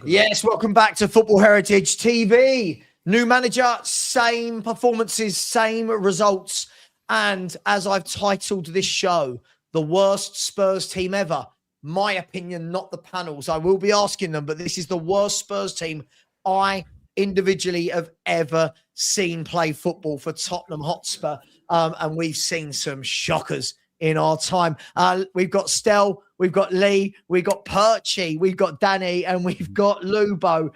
Yes, welcome back to Football Heritage TV. New manager, same performances, same results. And as I've titled this show, the worst Spurs team ever. My opinion, not the panels. I will be asking them, but this is the worst Spurs team I individually have ever seen play football for Tottenham Hotspur. And we've seen some shockers in our time. We've got Stell, we've got Lee, we've got Perchy, we've got Danny, and we've got Lubo,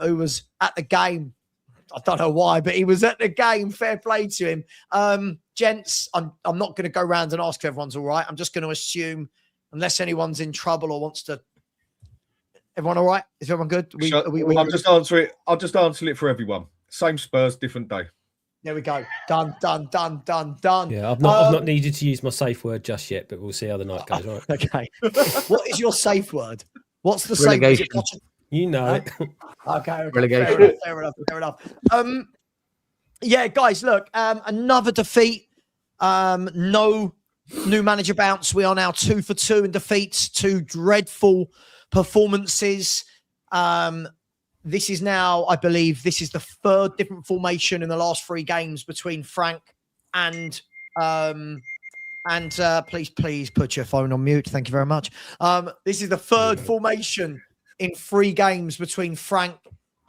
who was at the game. I don't know why, but he was at the game. Fair play to him. Gents, I'm not going to go around and ask if everyone's all right. I'm just going to assume, unless anyone's in trouble or wants to. Everyone all right? Is everyone good? I'll just answer it. I'll just answer it for everyone. Same Spurs, different day. There we go. Done. Yeah, I've not needed to use my safe word just yet, but we'll see how the night goes. All right. Okay. What is your safe word? What's the Relegation. safe? You know it. Okay. Relegation. Fair enough. Yeah, guys, look, another defeat. No new manager bounce. We are now 2 for 2 in defeats, 2 dreadful performances. This is now, I believe, this is the 3rd different formation in the last 3 games between Frank and please put your phone on mute. Thank you very much. This is the 3rd formation in 3 games between Frank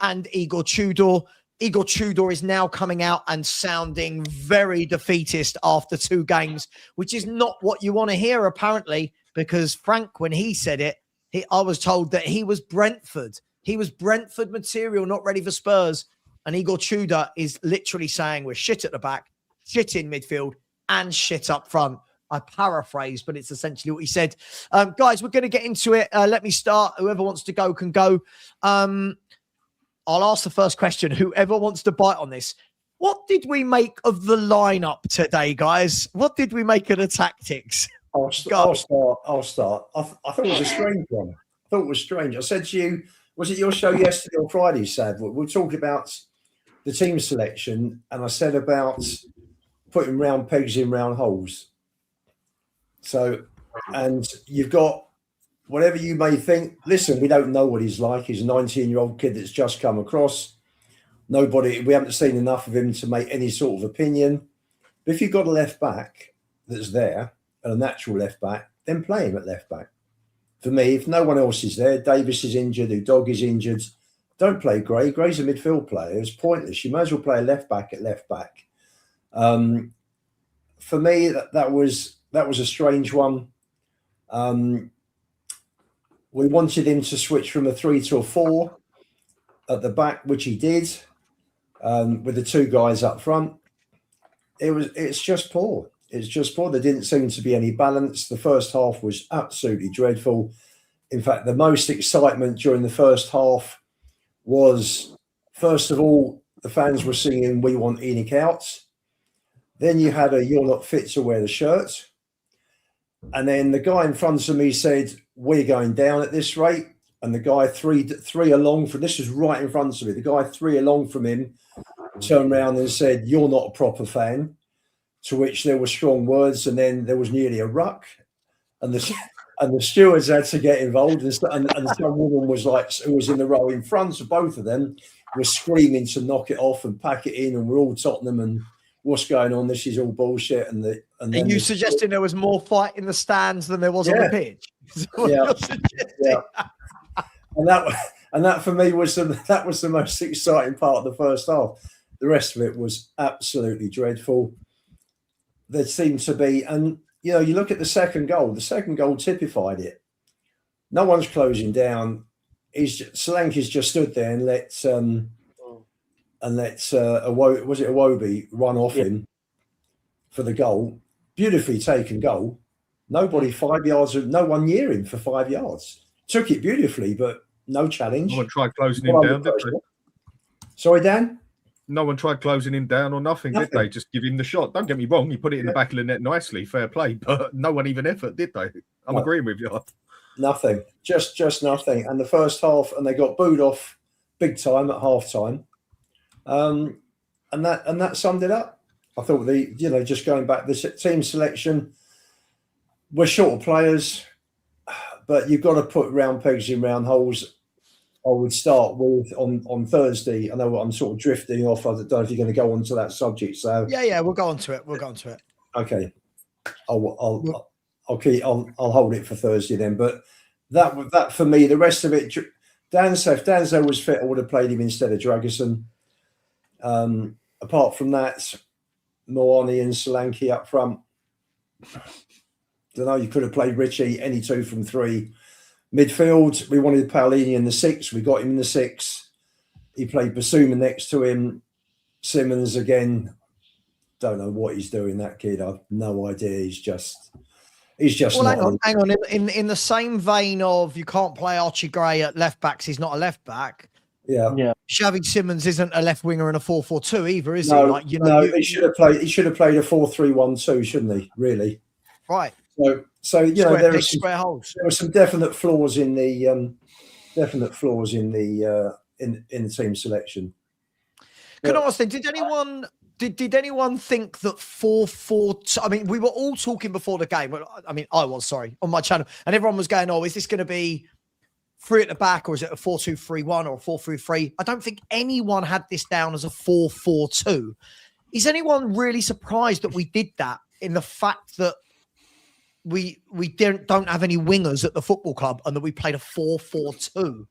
and Igor Tudor. Igor Tudor is now coming out and sounding very defeatist after 2 games, which is not what you want to hear, apparently, because Frank, when he said it, I was told that he was Brentford. He was Brentford material, not ready for Spurs. And Igor Tudor is literally saying we're shit at the back, shit in midfield, and shit up front. I paraphrase, but it's essentially what he said. Guys, we're going to get into it. Let me start. Whoever wants to go can go. I'll ask the first question. Whoever wants to bite on this. What did we make of the lineup today, guys? What did we make of the tactics? I'll start. I thought it was a strange one. I said to you, was it your show yesterday or Friday, Savva? We were talking about the team selection, and I said about putting round pegs in round holes. So, and you've got whatever you may think. Listen, we don't know what he's like. He's a 19-year-old kid that's just come across. We haven't seen enough of him to make any sort of opinion. But if you've got a left back that's there, and a natural left back, then play him at left back. For me, if no one else is there, Davis is injured, Udog is injured, don't play Gray. Gray's a midfield player. It's pointless. You might as well play a left back at left back. For me, that was a strange one. We wanted him to switch from a 3 to a 4 at the back, which he did, with the 2 guys up front. It's just poor. It's just poor. There didn't seem to be any balance. The first half was absolutely dreadful. In fact, the most excitement during the first half was, first of all, the fans were singing "We Want Enoch Out." Then you had a "You're Not Fit to Wear the Shirt." And then the guy in front of me said, "We're going down at this rate." And the guy three along from, this was right in front of me, the guy 3 along from him turned around and said, "You're not a proper fan." To which there were strong words, and then there was nearly a ruck, and the stewards had to get involved, and some woman was like, who was in the row in front of both of them, was screaming to knock it off and pack it in, and we're all Tottenham, and what's going on? This is all bullshit. And are you suggesting there was more fight in the stands than there was on the pitch? Yeah. And that for me was the most exciting part of the first half. The rest of it was absolutely dreadful. There seemed to be, and you look at the second goal typified it. No one's closing down. Solanke's just stood there and let Iwobi run off him for the goal. Beautifully taken goal. Nobody 5 yards, no one near him for 5 yards. Took it beautifully, but no challenge. No one tried closing him down, did they? Sorry, Dan? No one tried closing him down or nothing, did they? Just give him the shot. Don't get me wrong, he put it in the back of the net nicely, fair play, but no one even effort, did they? I'm agreeing with you. Nothing, just nothing. And the first half, and they got booed off big time at half time. And that summed it up. I thought just going back, the team selection, we're short of players, but you've got to put round pegs in round holes. I would start with on Thursday. I know I'm sort of drifting off. I don't know if you're going to go on to that subject. So yeah, we'll go on to it. Okay, I'll hold it for Thursday then. But that for me, the rest of it, Danzo was fit. I would have played him instead of Dragerson. Apart from that, Moani and Solanke up front. Don't know. You could have played Richie any 2 from 3. Midfield, we wanted Paolini in the 6. We got him in the 6. He played Basuma next to him. Simmons again. Don't know what he's doing. That kid, I've no idea. He's just. Well, hang on. In the same vein of you can't play Archie Gray at left backs. He's not a left back. Yeah. Xavi Simmons isn't a left winger in a 4-4-2 either, is he? Like, he should have played. He should have played a 4-3-1-2, shouldn't he? Really. Right. So there were some definite flaws in the in the team selection. Can I ask then? Did anyone think that 4-4-2? I mean, we were all talking before the game. I mean, I was on my channel, and everyone was going, "Oh, is this going to be 3 at the back, or is it a 4-2-3-1 or a 4-3-3?" I don't think anyone had this down as a 4-4-2. Is anyone really surprised that we did that? In the fact that we don't have any wingers at the football club, and that we played a 4-4-2.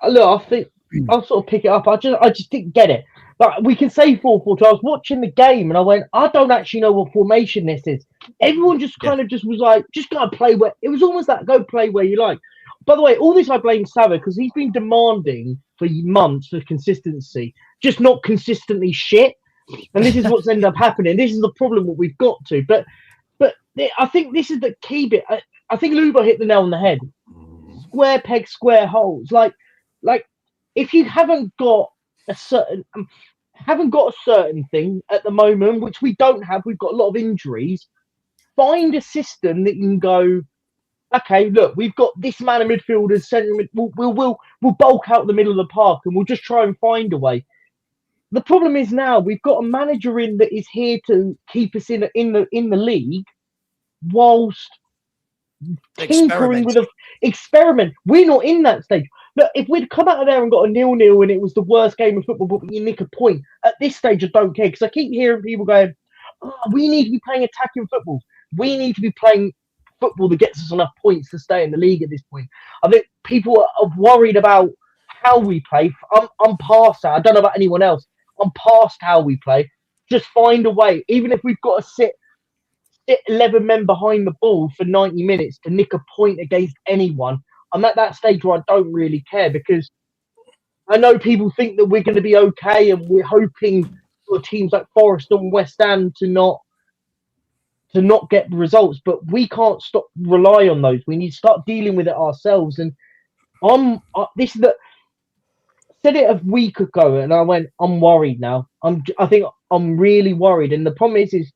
Look, I think I'll sort of pick it up. I just didn't get it. Like, we can say 4-4-2. I was watching the game and I went, I don't actually know what formation this is. Everyone just kind of just was like, just go play where. It was almost that go play where you like. By the way, all this I blame Savva, because he's been demanding for months for consistency, just not consistently shit. And this is what's ended up happening. This is the problem what we've got to. But I think this is the key bit. I think Luba hit the nail on the head. Square peg, square holes. Like if you haven't got a certain thing at the moment, which we don't have, we've got a lot of injuries. Find a system that you can go, okay, look, we've got this man of midfielders, centre mid. We'll bulk out the middle of the park and we'll just try and find a way. The problem is now we've got a manager in that is here to keep us in the league, whilst tinkering with an experiment. We're not in that stage. Look, if we'd come out of there and got a 0-0 and it was the worst game of football, but you nick a point, at this stage I don't care, because I keep hearing people going, "Oh, we need to be playing attacking football. We need to be playing football that gets us enough points to stay in the league at this point." I think people are worried about how we play. I'm past that. I don't know about anyone else. I'm past how we play. Just find a way, even if we've got to sit 11 men behind the ball for 90 minutes to nick a point against anyone. I'm at that stage where I don't really care, because I know people think that we're going to be okay, and we're hoping for teams like Forest and West Ham to not get the results, but we can't rely on those. We need to start dealing with it ourselves. And this is said it a week ago, and I went, I'm worried now. I think I'm really worried. And the problem is it's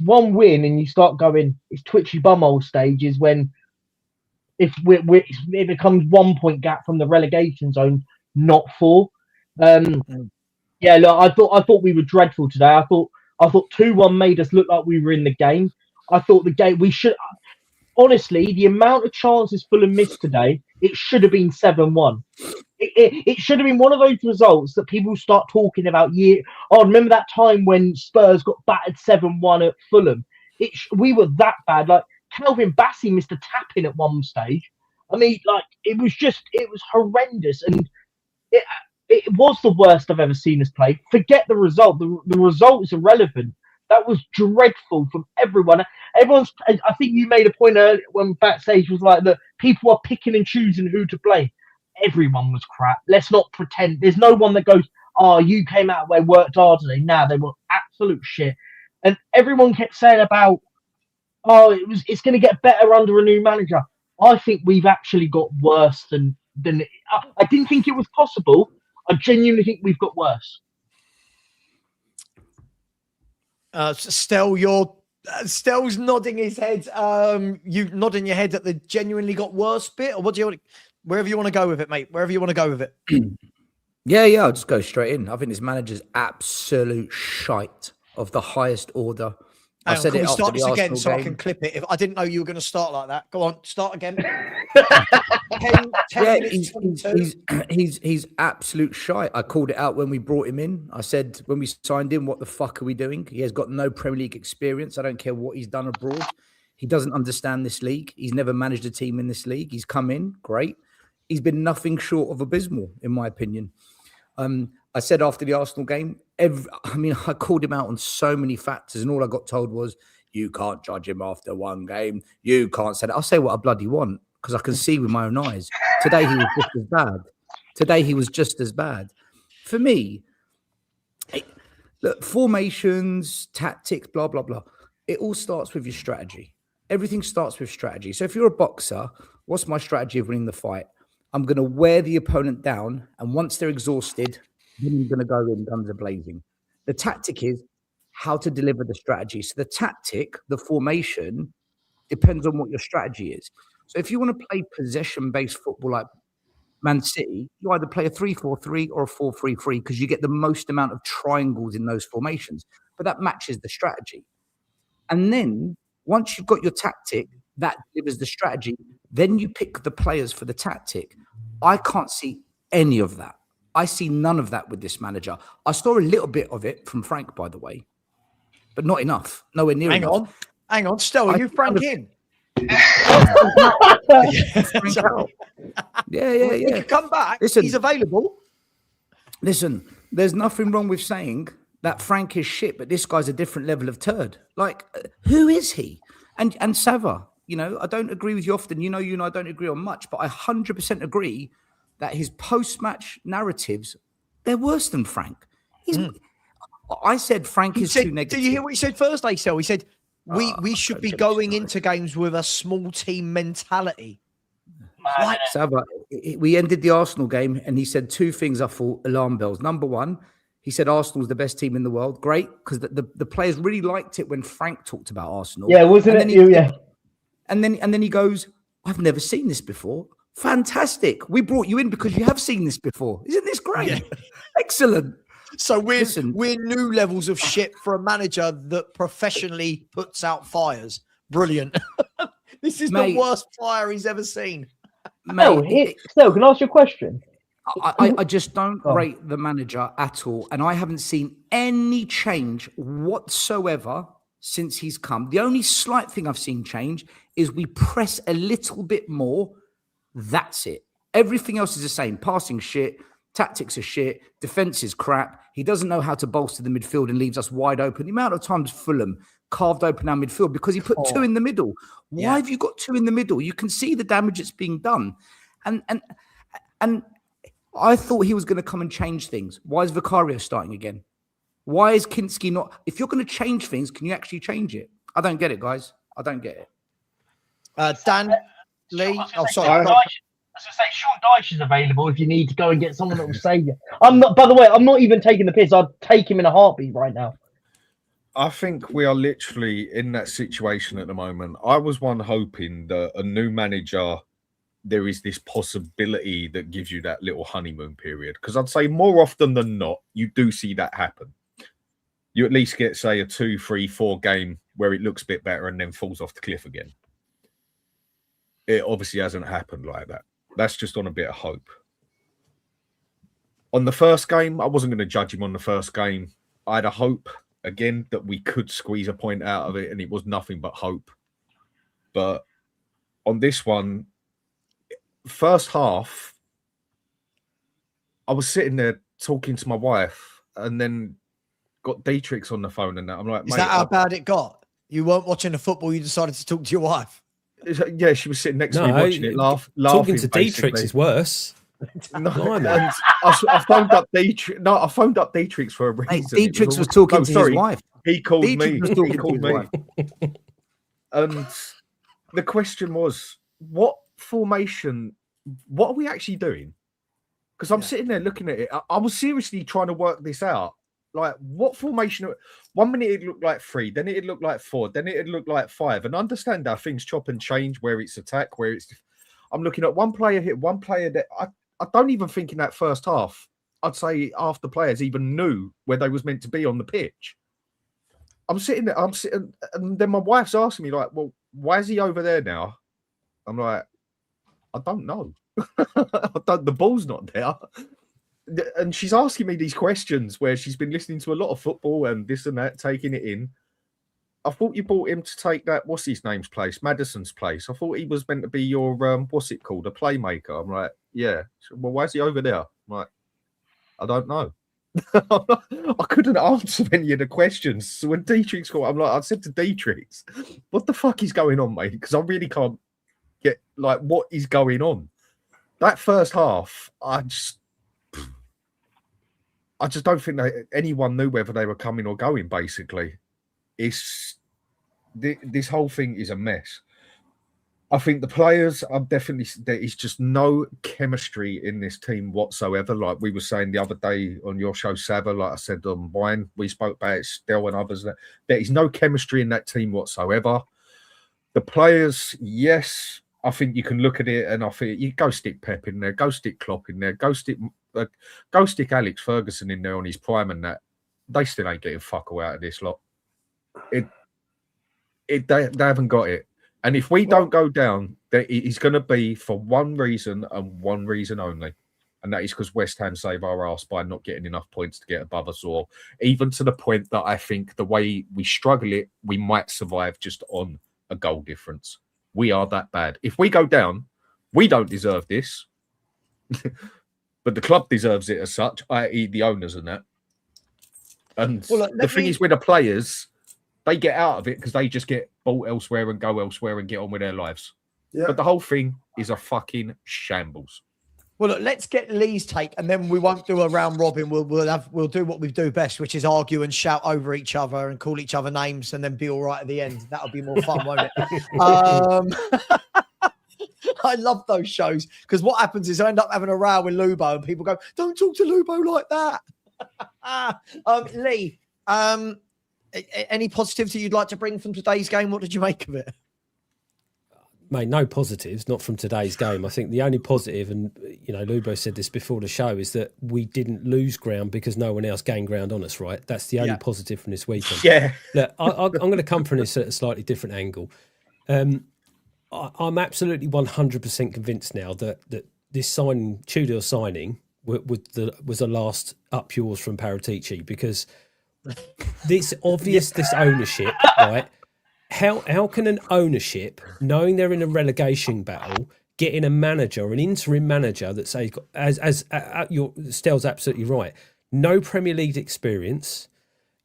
one win, and you start going, it's twitchy bumhole stages when it becomes 1 point gap from the relegation zone, not 4. Yeah, look, I thought we were dreadful today. I thought 2-1 made us look like we were in the game. I thought the game honestly, the amount of chances Fulham missed today, it should have been 7-1. It should have been one of those results that people start talking about. Remember that time when Spurs got battered 7-1 at Fulham? We were that bad. Like, Calvin Bassey missed a tap-in at one stage. I mean, like, it was horrendous, and it was the worst I've ever seen us play. Forget the result. The result is irrelevant. That was dreadful from everyone. I think you made a point earlier when backstage was like that people are picking and choosing who to play. Everyone was crap. Let's not pretend. There's no one that goes, "Oh, you came out where worked hard today." Nah, they were absolute shit. And everyone kept saying about, "Oh, it's going to get better under a new manager." I think we've actually got worse than I didn't think it was possible. I genuinely think we've got worse. Stell's nodding his head. You nodding your head at the genuinely got worse bit, or what do you want? Wherever you want to go with it, mate. Wherever you want to go with it. Yeah, I'll just go straight in. I think this manager's absolute shite of the highest order. I said can it we after start the this again Arsenal so I game. can clip it? If I didn't know you were going to start like that. Go on, start again. 10 minutes, 22. He's absolute shite. I called it out when we brought him in. I said when we signed him, what the fuck are we doing? He has got no Premier League experience. I don't care what he's done abroad. He doesn't understand this league. He's never managed a team in this league. He's come in, great. He's been nothing short of abysmal, in my opinion. I said after the Arsenal game, I called him out on so many factors, and all I got told was, you can't judge him after one game. You can't say that. I'll say what I bloody want, because I can see with my own eyes. Today, he was just as bad. For me, look, formations, tactics, blah, blah, blah. It all starts with your strategy. Everything starts with strategy. So if you're a boxer, what's my strategy of winning the fight? I'm going to wear the opponent down, and once they're exhausted, then I'm going to go in guns a-blazing. The tactic is how to deliver the strategy. So the tactic, the formation, depends on what your strategy is. So if you want to play possession-based football like Man City, you either play a 3-4-3 or a 4-3-3 because you get the most amount of triangles in those formations. But that matches the strategy. And then once you've got your tactic, that delivers the strategy, then you pick the players for the tactic. I can't see any of that. I see none of that with this manager. I saw a little bit of it from Frank, by the way, but not enough. Nowhere near enough. Hang on. Still, are you Frank in? Yeah. He could come back. Listen, he's available. Listen, there's nothing wrong with saying that Frank is shit, but this guy's a different level of turd. Like, who is he? And Savva, I don't agree with you often. You and I don't agree on much, but I 100% agree that his post-match narratives, they're worse than Frank. I said Frank is too negative. Did you hear what he said Thursday, Sel? He said, we should be going into games with a small team mentality. Like, Savva, we ended the Arsenal game and he said two things I thought alarm bells. Number one, he said Arsenal's the best team in the world. Great, because the players really liked it when Frank talked about Arsenal. Yeah, wasn't it? Yeah. And then he goes, I've never seen this before. Fantastic. We brought you in because you have seen this before. Isn't this great? Yeah. Excellent. So we're new levels of shit for a manager that professionally puts out fires. Brilliant. This is the worst fire he's ever seen. Still, can I ask you a question? I just don't rate the manager at all. And I haven't seen any change whatsoever since he's come. The only slight thing I've seen change is we press a little bit more. That's it. Everything else is the same. Passing shit, tactics are shit, defense is crap. He doesn't know how to bolster the midfield and leaves us wide open. The amount of times Fulham carved open our midfield because he put two in the middle. Why have you got two in the middle? You can see the damage that's being done. And I thought he was going to come and change things. Why is Vicario starting again? Why is Kinski not? If you're going to change things, can you actually change it? I don't get it, guys. I don't get it. Dan Lee. Oh, sorry. I was going to say, Sean Dyche is available if you need to go and get someone that will save you. I'm not. By the way, I'm not even taking the piss. I'd take him in a heartbeat right now. I think we are literally in that situation at the moment. I was one hoping that a new manager, there is this possibility that gives you that little honeymoon period. Because I'd say more often than not, you do see that happen. You at least get, say, a 2, 3, 4 game where it looks a bit better and then falls off the cliff again. It obviously hasn't happened like that. That's just on a bit of hope. On the first game, I wasn't going to judge him on the first game. I had a hope, again, that we could squeeze a point out of it, and it was nothing but hope. But on this one, first half, I was sitting there talking to my wife and then got Dietrich's on the phone and that. I'm like, is that how bad it got? You weren't watching the football, you decided to talk to your wife? Yeah, she was sitting next to me watching it, laughing. Talking to Dietrich's is worse. No, I phoned up Dietrich. No, I phoned up Dietrich's for a reason. Dietrich was talking to his wife. He called me. He called me. And the question was, what formation? What are we actually doing? Because I'm sitting there looking at it. I was seriously trying to work this out. Like, what formation? 1 minute it looked like 3, then it looked like 4, then it looked like 5. And understand how things chop and change, where it's attack, where it's. I'm looking at one player hit, one player that I don't even think in that first half, I'd say half the players even knew where they was meant to be on the pitch. I'm sitting there, and then my wife's asking me, like, well, why is he over there now? I'm like, I don't know. The ball's not there. And she's asking me these questions where she's been listening to a lot of football and this and that, taking it in. I thought you brought him to take that, what's his name's place, Maddison's place. I thought he was meant to be your, what's it called, a playmaker. I'm like, yeah. Well, why is he over there? I'm like, I don't know. I couldn't answer any of the questions. So when Dietrich's called, I'm like, I said to Dietrich, what the fuck is going on, mate? Because I really can't get, like, what is going on? That first half, I just don't think that anyone knew whether they were coming or going, basically. This whole thing is a mess. I think the players are definitely, there is just no chemistry in this team whatsoever. Like we were saying the other day on your show, Savva, like I said on mine, we spoke about it, Stel and others. There is no chemistry in that team whatsoever. The players, yes, I think you can look at it and I think you go stick Pep in there, go stick Klopp in there, go stick Alex Ferguson in there on his prime and that. They still ain't getting fuck all out of this lot. They haven't got it. And if we don't go down, it's going to be for one reason and one reason only. And that is because West Ham save our arse by not getting enough points to get above us, or even to the point that I think the way we struggle it, we might survive just on a goal difference. We are that bad. If we go down, we don't deserve this. But the club deserves it as such, i.e. the owners and that. And the thing is with the players, they get out of it because they just get bought elsewhere and go elsewhere and get on with their lives. Yeah. But the whole thing is a fucking shambles. Well, look, let's get Lee's take, and then we won't do a round robin. We'll do what we do best, which is argue and shout over each other and call each other names, and then be all right at the end. That'll be more fun, won't it? I love those shows because what happens is I end up having a row with Lubo, and people go, "Don't talk to Lubo like that." Lee, any positivity you'd like to bring from today's game? What did you make of it? Mate, no positives, not from today's game. I think the only positive, and you know, Lubo said this before the show, is that we didn't lose ground because no one else gained ground on us, right? That's the only positive from this weekend. Yeah. Look, I'm going to come from this at a slightly different angle. I'm absolutely 100% convinced now that this Tudor signing was a last up yours from Paratici, because this obvious, this ownership, right? How can an ownership, knowing they're in a relegation battle, get in a manager, an interim manager that says, Stell's absolutely right, no Premier League experience.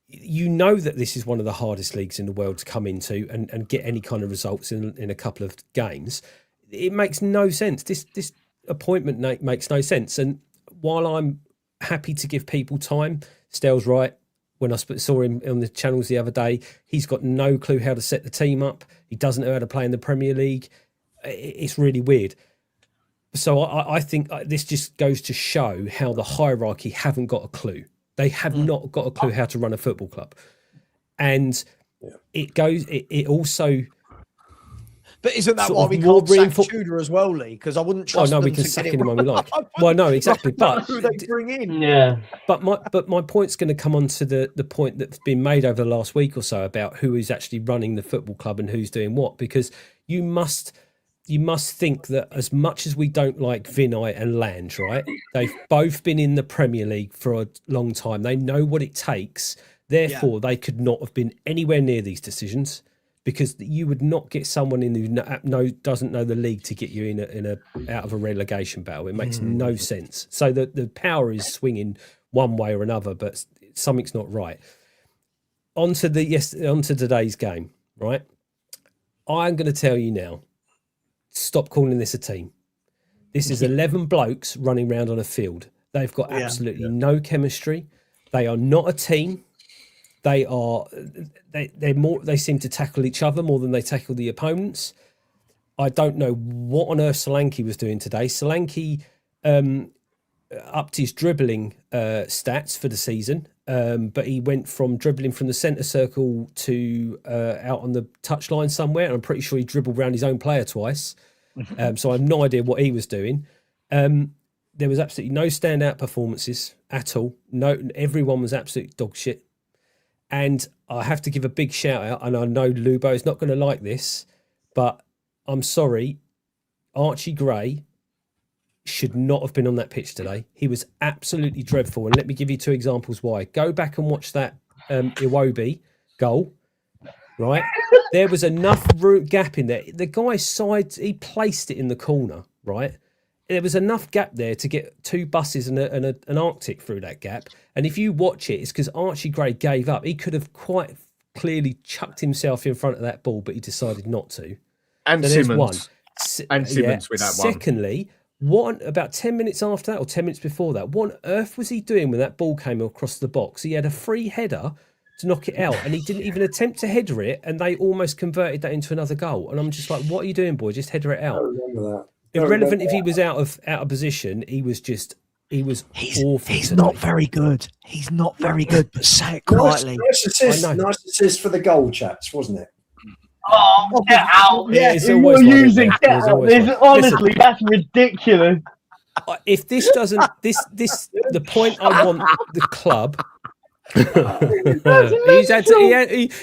You know that this is one of the hardest leagues in the world to come into and get any kind of results in a couple of games. It makes no sense. This appointment makes no sense. And while I'm happy to give people time, Stell's right. When I saw him on the channels the other day, he's got no clue how to set the team up. He doesn't know how to play in the Premier League. It's really weird. So I think this just goes to show how the hierarchy haven't got a clue. They have not got a clue how to run a football club. And it also... But isn't that why we can't sack Tudor as well, Lee? Because I wouldn't trust them. Oh, no, we can sack anyone we like. Well, no, exactly. But who they bring in. Yeah. But my point's going to come on to the point that's been made over the last week or so about who is actually running the football club and who's doing what. Because you must think that as much as we don't like Vinay and Lange, right? They've both been in the Premier League for a long time. They know what it takes. Therefore, they could not have been anywhere near these decisions, because you would not get someone in who doesn't know the league to get you in a out of a relegation battle. It makes no sense. So the power is swinging one way or another, but something's not right. On to today's game, right? I'm going to tell you now. Stop calling this a team. This is 11 blokes running around on a field. They've got absolutely no chemistry. They are not a team. They seem to tackle each other more than they tackle the opponents. I don't know what on earth Solanke was doing today. Solanke upped his dribbling stats for the season, but he went from dribbling from the centre circle to out on the touchline somewhere, and I'm pretty sure he dribbled around his own player twice. So I have no idea what he was doing. There was absolutely no standout performances at all. No, everyone was absolute dog shit. And I have to give a big shout out, and I know Lubo is not going to like this, but I'm sorry, Archie Gray should not have been on that pitch today. He was absolutely dreadful. And let me give you 2 examples why. Go back and watch that Iwobi goal, right? There was enough gap in there. The guy's side, he placed it in the corner, right? There was enough gap there to get 2 buses and an Arctic through that gap. And if you watch it, it's because Archie Gray gave up. He could have quite clearly chucked himself in front of that ball, but he decided not to. And So Simmons. one. And Simmons with that one. Secondly, about 10 minutes after that, or 10 minutes before that, what on earth was he doing when that ball came across the box? He had a free header to knock it out, and he didn't even attempt to header it, and they almost converted that into another goal. And I'm just like, what are you doing, boy? Just header it out. I remember that. Irrelevant if he was out of position, he was awful. He's today. not very good. He's not very good, but say it quietly. Nice assist for the goal, chaps, wasn't it? Oh, get out! Yeah, it's You're always one, using isn't it? get There's out. always This, one. honestly, that's ridiculous. If this doesn't, the point I want the club.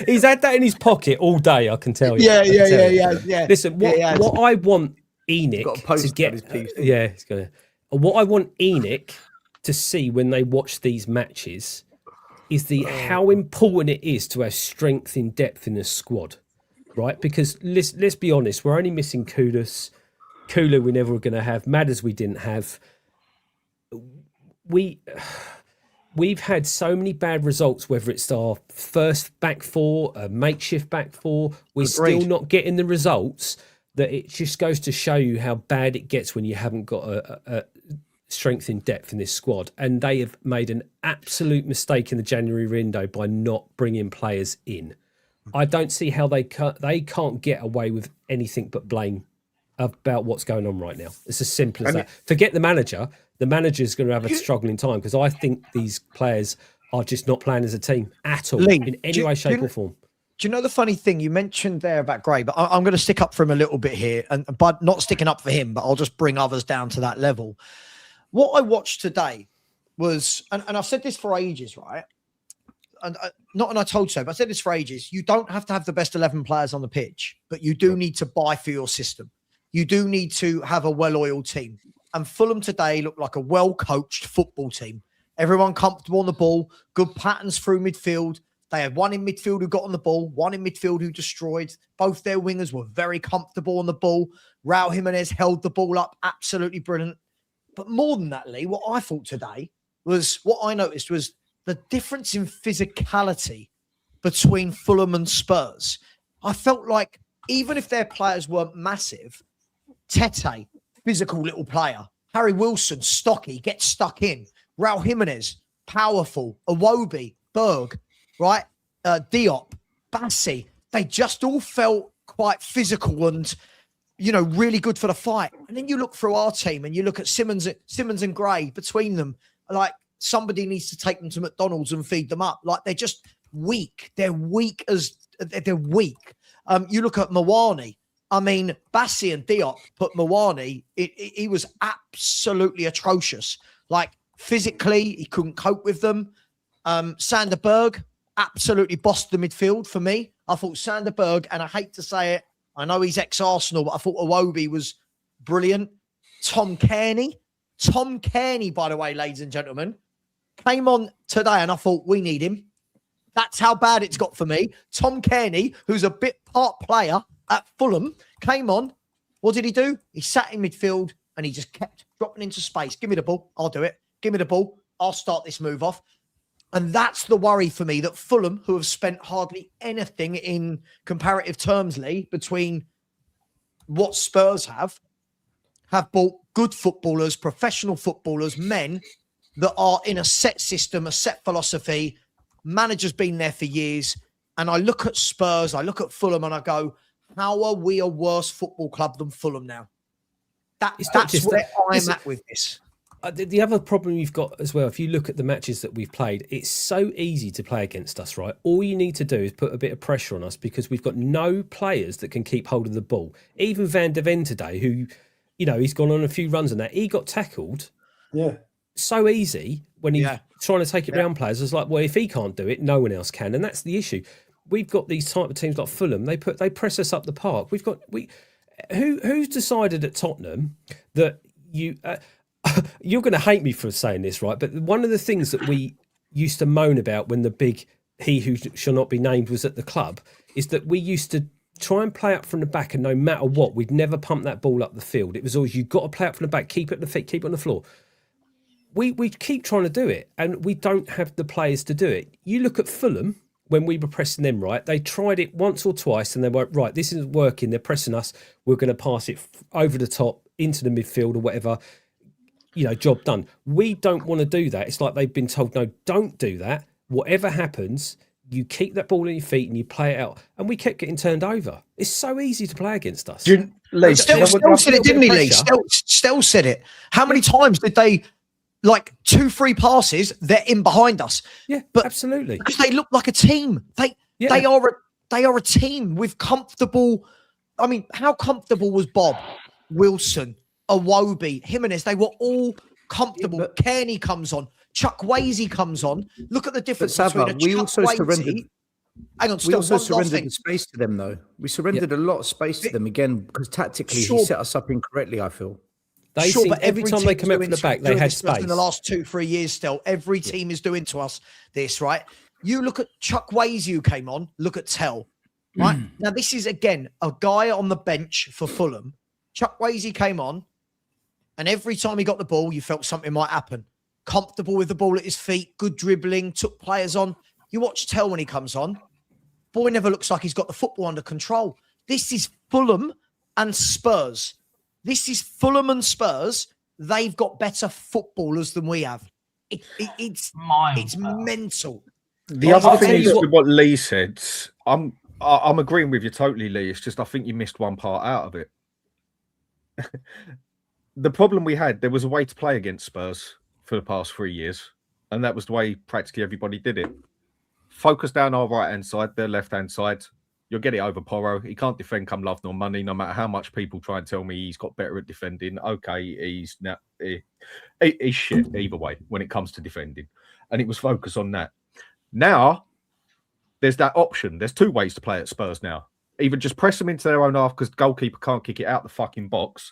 he's had that in his pocket all day. I can tell you. Yeah. Listen, what I want Enoch Got a post to get, on his piece. he's gonna. What I want Enoch to see when they watch these matches is how important it is to have strength in depth in the squad, right? Because let's be honest, we're only missing Kudus. Kulu we never were going to have. Madders we didn't have. We've had so many bad results, whether it's our first back four, a makeshift back four, we're still not getting the results, that it just goes to show you how bad it gets when you haven't got a strength in depth in this squad. And they have made an absolute mistake in the January window by not bringing players in. I don't see how they can't get away with anything but blame about what's going on right now. It's as simple as that. Forget the manager. The manager's going to have a struggling time because I think these players are just not playing as a team at all, in any way, shape or form. Do you know the funny thing you mentioned there about Gray? But I'm going to stick up for him a little bit here, but not sticking up for him, but I'll just bring others down to that level. What I watched today was, and I've said this for ages, right? And I told you so, but I said this for ages. You don't have to have the best 11 players on the pitch, but you do need to buy for your system. You do need to have a well-oiled team. And Fulham today looked like a well-coached football team. Everyone comfortable on the ball, good patterns through midfield. They had one in midfield who got on the ball, one in midfield who destroyed. Both their wingers were very comfortable on the ball. Raul Jimenez held the ball up, absolutely brilliant. But more than that, Lee, what I thought today was, what I noticed was the difference in physicality between Fulham and Spurs. I felt like even if their players weren't massive, Tete, physical little player. Harry Wilson, stocky, gets stuck in. Raul Jimenez, powerful. Iwobi, Berg, right? Diop, Bassi. They just all felt quite physical and, really good for the fight. And then you look through our team and you look at Simmons and Gray between them. Like somebody needs to take them to McDonald's and feed them up. Like they're just weak. They're weak. You look at Mawani. I mean, Bassi and Diop put Mawani, he was absolutely atrocious. Like, physically, he couldn't cope with them. Sander Berg absolutely bossed the midfield for me. I thought Sander Berg, and I hate to say it, I know he's ex-Arsenal, but I thought Iwobi was brilliant. Tom Cairney, by the way, ladies and gentlemen, came on today, and I thought, we need him. That's how bad it's got for me. Tom Cairney, who's a bit part player at Fulham, came on. What did he do? He sat in midfield and he just kept dropping into space. Give me the ball. I'll do it. Give me the ball. I'll start this move off. And that's the worry for me, that Fulham, who have spent hardly anything in comparative terms, Lee, between what Spurs have bought good footballers, professional footballers, men that are in a set system, a set philosophy. Manager's been there for years. And I look at Spurs, I look at Fulham and I go, how are we a worse football club than Fulham now? That's where I'm at with this. The other problem you've got as well, if you look at the matches that we've played, it's so easy to play against us, right? All you need to do is put a bit of pressure on us because we've got no players that can keep hold of the ball. Even Van der Ven today, who, he's gone on a few runs on that, he got tackled. Yeah. So easy. when he's Yeah. trying to take it round players. It's like, well, if he can't do it, no one else can, and that's the issue. We've got these type of teams like Fulham. They press us up the park. Who's decided at Tottenham that you you're going to hate me for saying this, right? But one of the things that we used to moan about when the big he who shall not be named was at the club is that we used to try and play up from the back, and no matter what, we'd never pump that ball up the field. It was always, you've got to play up from the back, keep it at the feet, keep it on the floor. We keep trying to do it, and we don't have the players to do it. You look at Fulham, when we were pressing them, right, they tried it once or twice, and they were, right, this isn't working, they're pressing us, we're going to pass it over the top, into the midfield or whatever, job done. We don't want to do that. It's like they've been told, no, don't do that. Whatever happens, you keep that ball in your feet and you play it out. And we kept getting turned over. It's so easy to play against us. Lee, Stell said it, didn't he, Lee? Stell said it. How many times did they, 2-3 passes, they're in behind us? Yeah, but absolutely. Because they look like a team. They are a team with comfortable. I mean, how comfortable was Bob, Wilson, Iwobi, Jimenez? They were all comfortable. Kearney comes on. Chukwueze comes on. Look at the difference between a we also surrendered. Hang on, we also surrendered the space to them, though. We surrendered a lot of space to them again because tactically he set us up incorrectly. I feel. But every time they come out from the back, they had space. In the last 2-3 years, still every team is doing to us this, right? You look at Chukwueze who came on. Look at Tell, right? Now this is again a guy on the bench for Fulham. Chukwueze came on, and every time he got the ball, you felt something might happen. Comfortable with the ball at his feet, good dribbling, took players on. You watch Tell when he comes on. Boy never looks like he's got the football under control. This is Fulham and Spurs. This is Fulham and Spurs. They've got better footballers than we have. It's mental. The other thing is with what Lee said, I'm agreeing with you totally, Lee. It's just I think you missed one part out of it. The problem we had, there was a way to play against Spurs for the past 3 years, and that was the way practically everybody did it. Focus down our right-hand side, their left-hand side. You'll get it over Porro. He can't defend come love nor money, no matter how much people try and tell me he's got better at defending. Okay, he's shit either way when it comes to defending. And it was focused on that. Now, there's that option. There's 2 ways to play at Spurs now. Either just press them into their own half because the goalkeeper can't kick it out the fucking box,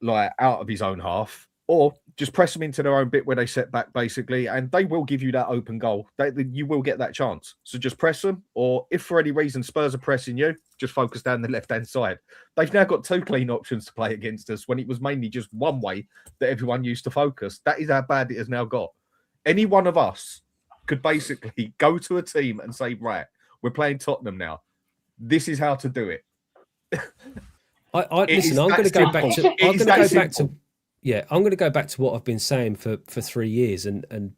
out of his own half, or just press them into their own bit where they set back, basically, and they will give you that open goal. You will get that chance. So just press them, or if for any reason Spurs are pressing you, just focus down the left-hand side. They've now got 2 clean options to play against us when it was mainly just one way that everyone used to focus. That is how bad it has now got. Any one of us could basically go to a team and say, right, we're playing Tottenham now. This is how to do it. Listen, I'm going to go back to. I'm going to go back to what I've been saying for 3 years, and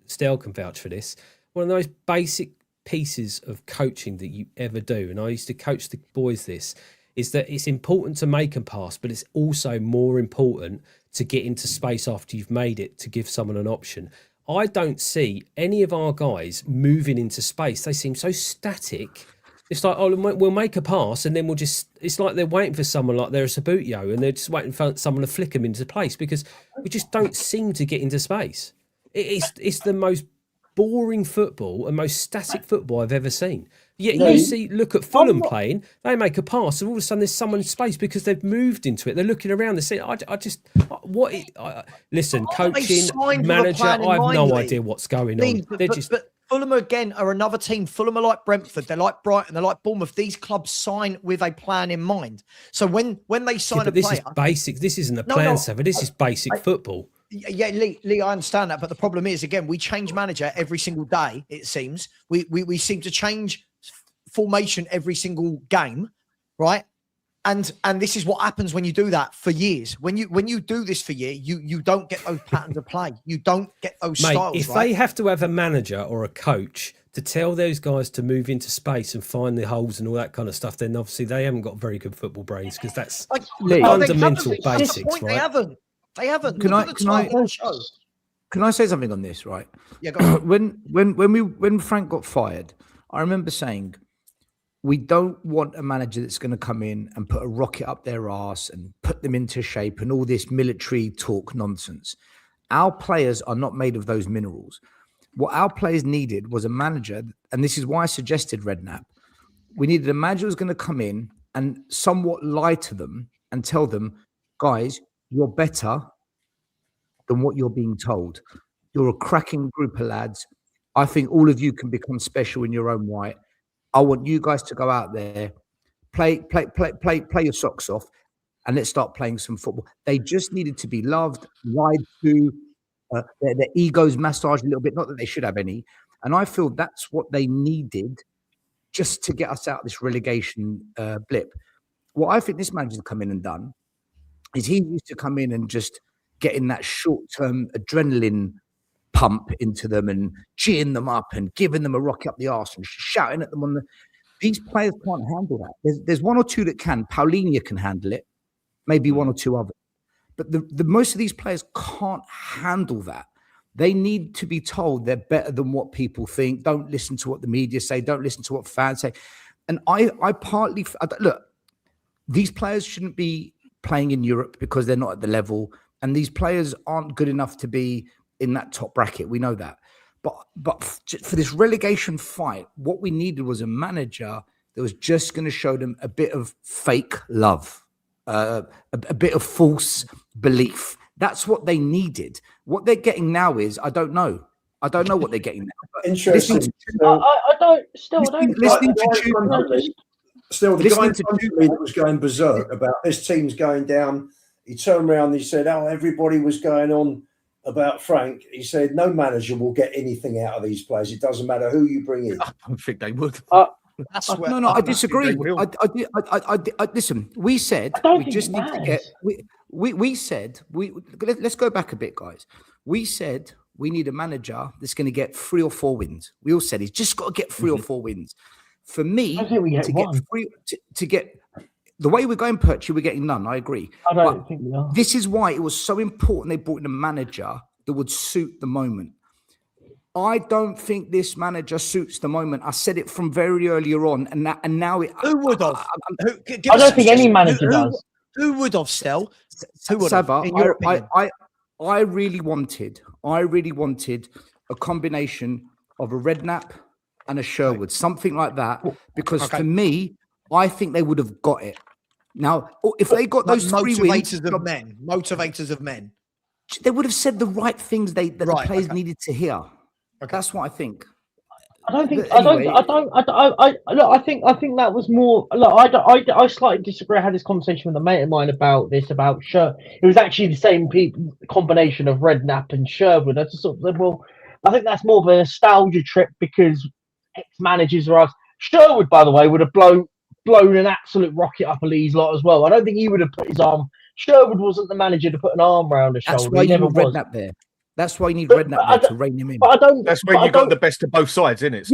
Stel can vouch for this. One of the most basic pieces of coaching that you ever do, and I used to coach the boys this, is that it's important to make a pass, but it's also more important to get into space after you've made it to give someone an option. I don't see any of our guys moving into space. They seem so static. It's like, we'll make a pass and then we'll just... It's like they're waiting for someone like they're a Sabutio and they're just waiting for someone to flick them into place because we just don't seem to get into space. It's the most boring football and most static football I've ever seen. Yet look at Fulham playing, they make a pass and all of a sudden there's someone in space because they've moved into it. They're looking around, they're saying, listen, coaching, manager, I have no idea what's going on. But Fulham again are another team. Fulham are like Brentford, they're like Brighton, they're like Bournemouth. These clubs sign with a plan in mind. So when they sign a player, this is basic. This isn't a plan, Savva. This is basic football. Yeah, Lee, I understand that, but the problem is, again, we change manager every single day. It seems we seem to change formation every single game, right? And this is what happens when you do that for years. When you do this for years, you don't get those patterns of play. You don't get those styles. If they have to have a manager or a coach to tell those guys to move into space and find the holes and all that kind of stuff, then obviously they haven't got very good football brains because that's fundamental basics, right? They haven't. Can I say something on this? Right. Yeah. Go on. when Frank got fired, I remember saying, we don't want a manager that's going to come in and put a rocket up their arse and put them into shape and all this military talk nonsense. Our players are not made of those minerals. What our players needed was a manager, and this is why I suggested Redknapp. We needed a manager who was going to come in and somewhat lie to them and tell them, guys, you're better than what you're being told. You're a cracking group of lads. I think all of you can become special in your own right. I want you guys to go out there, play your socks off, and let's start playing some football. They just needed to be loved, lied to, their egos massaged a little bit. Not that they should have any. And I feel that's what they needed just to get us out of this relegation blip. What I think this manager's come in and done is he used to come in and just getting that short-term adrenaline pump into them and cheering them up and giving them a rocket up the arse and shouting at them on the. These players can't handle that. There's one or two that can. Paulinho can handle it, maybe one or two others. But the most of these players can't handle that. They need to be told they're better than what people think. Don't listen to what the media say. Don't listen to what fans say. And I partly look. These players shouldn't be playing in Europe because they're not at the level, and these players aren't good enough to be in that top bracket. We know that. But for this relegation fight, what we needed was a manager that was just going to show them a bit of fake love, a bit of false belief. That's what they needed. What they're getting now is, I don't know. I don't know what they're getting now. Interesting. I don't. Still, I don't. Listening to Still, the guy to me that was going berserk about this team's going down, he turned around and he said, oh, everybody was going on about Frank. He said, no manager will get anything out of these players. It doesn't matter who you bring in. I don't think they would. No, I disagree. I listen, we said we just need to get... We said, let's go back a bit, guys. We said we need a manager that's going to get 3 or 4 wins. We all said he's just got to get 3 or 4 wins. For me, to get the way we're going, Perchy, we're getting none. I agree. I don't think we are. This is why it was so important they brought in a manager that would suit the moment. I don't think this manager suits the moment. I said it from very earlier on, and now it. Who would have? I don't think any manager does. Who would have, Stel? Who would have? Savva, I really wanted a combination of a Redknapp and a Sherwood, something like that, because for me, I think they would have got it. Now, if they got those 3 wins, motivators of men, they would have said the right things the players needed to hear. Okay. That's what I think. I think that was more. Look, I slightly disagree. I had this conversation with a mate of mine about Sherwood. It was actually the same combination of Redknapp and Sherwood. I just sort of said, well, I think that's more of a nostalgia trip because ex-managers are us. Sherwood, by the way, would have blown an absolute rocket up Lee's lot as well. I don't think he would have put his arm. Sherwood wasn't the manager to put an arm around his shoulder. That's why you need Redknapp there. That's why you need Redknapp there to rein him in. That's where you got the best of both sides, isn't it?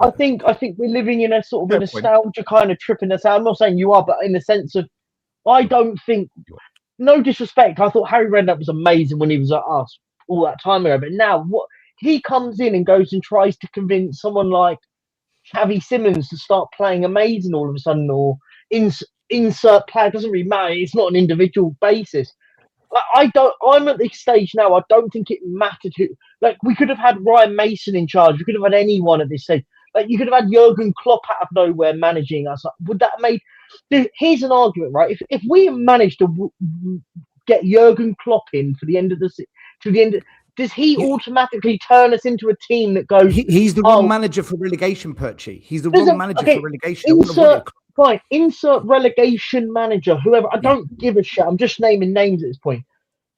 I think we're living in a sort of a nostalgia kind of trip in the sound. I'm not saying you are, but in the sense of, I don't think. No disrespect, I thought Harry Redknapp was amazing when he was at us all that time ago. But now, what he comes in and goes and tries to convince someone like Xavi Simons to start playing amazing all of a sudden, or insert player, doesn't really matter. It's not an individual basis. I'm at this stage now. I don't think it mattered who. Like, we could have had Ryan Mason in charge. We could have had anyone at this stage. Like, you could have had Jurgen Klopp out of nowhere managing us. Would that have made? Here's an argument, right? If we managed to get Jurgen Klopp in for the end of does he automatically turn us into a team that goes? He's the wrong manager for relegation, Perchy. He's the wrong manager for relegation. Insert relegation manager, whoever. I don't give a shit. I'm just naming names at this point.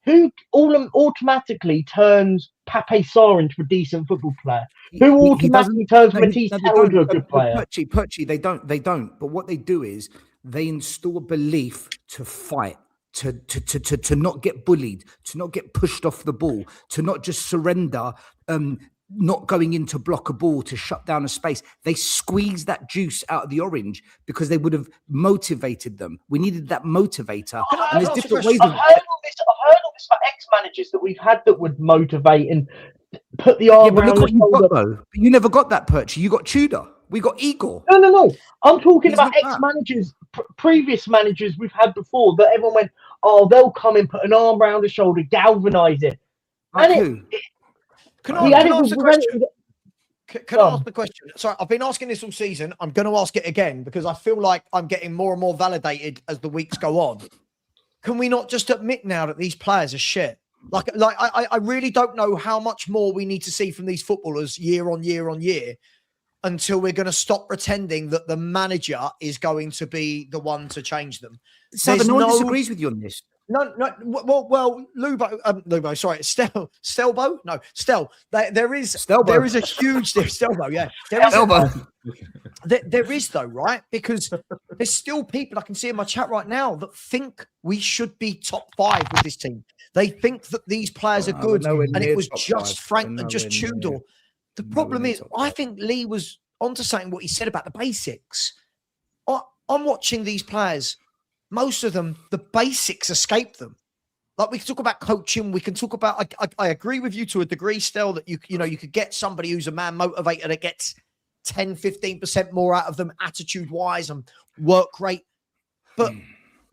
Who automatically turns Pape Sarr into a decent football player? Who automatically turns Matisse Taylor into a good player? Perchy, they don't. But what they do is they install a belief to fight. To not get bullied, to not get pushed off the ball, to not just surrender, not going in to block a ball, to shut down a space. They squeeze that juice out of the orange because they would have motivated them. We needed that motivator. And there's different ways of... I've heard all this for ex-managers that we've had that would motivate and put the arm around the shoulder. But you never got that, Perchy. You got Tudor. We got Igor. No. I'm talking about ex-managers, previous managers we've had before that everyone went, oh, they'll come and put an arm around the shoulder, galvanise it. Like And who? Can we I had it ask with- the we had it question? with- Can I ask the question? Sorry, I've been asking this all season. I'm going to ask it again because I feel like I'm getting more and more validated as the weeks go on. Can we not just admit now that these players are shit? I really don't know how much more we need to see from these footballers year on year on year until we're going to stop pretending that the manager is going to be the one to change them. Savva, There's no one no- disagrees with you on this. No, Lubo, sorry, Stelbo? No, Stel. There is a huge, Stelbo, yeah. There is though, right? Because there's still people I can see in my chat right now that think we should be top 5 with this team. They think that these players are good, and it was just Frank and just Tudor. The problem is, I think Lee was onto something what he said about the basics. I'm watching these players. Most of them, the basics escape them. Like we can talk about coaching, we can talk about. I agree with you to a degree, Stel, that you could get somebody who's a man motivator that gets 10-15% more out of them attitude wise and work rate. But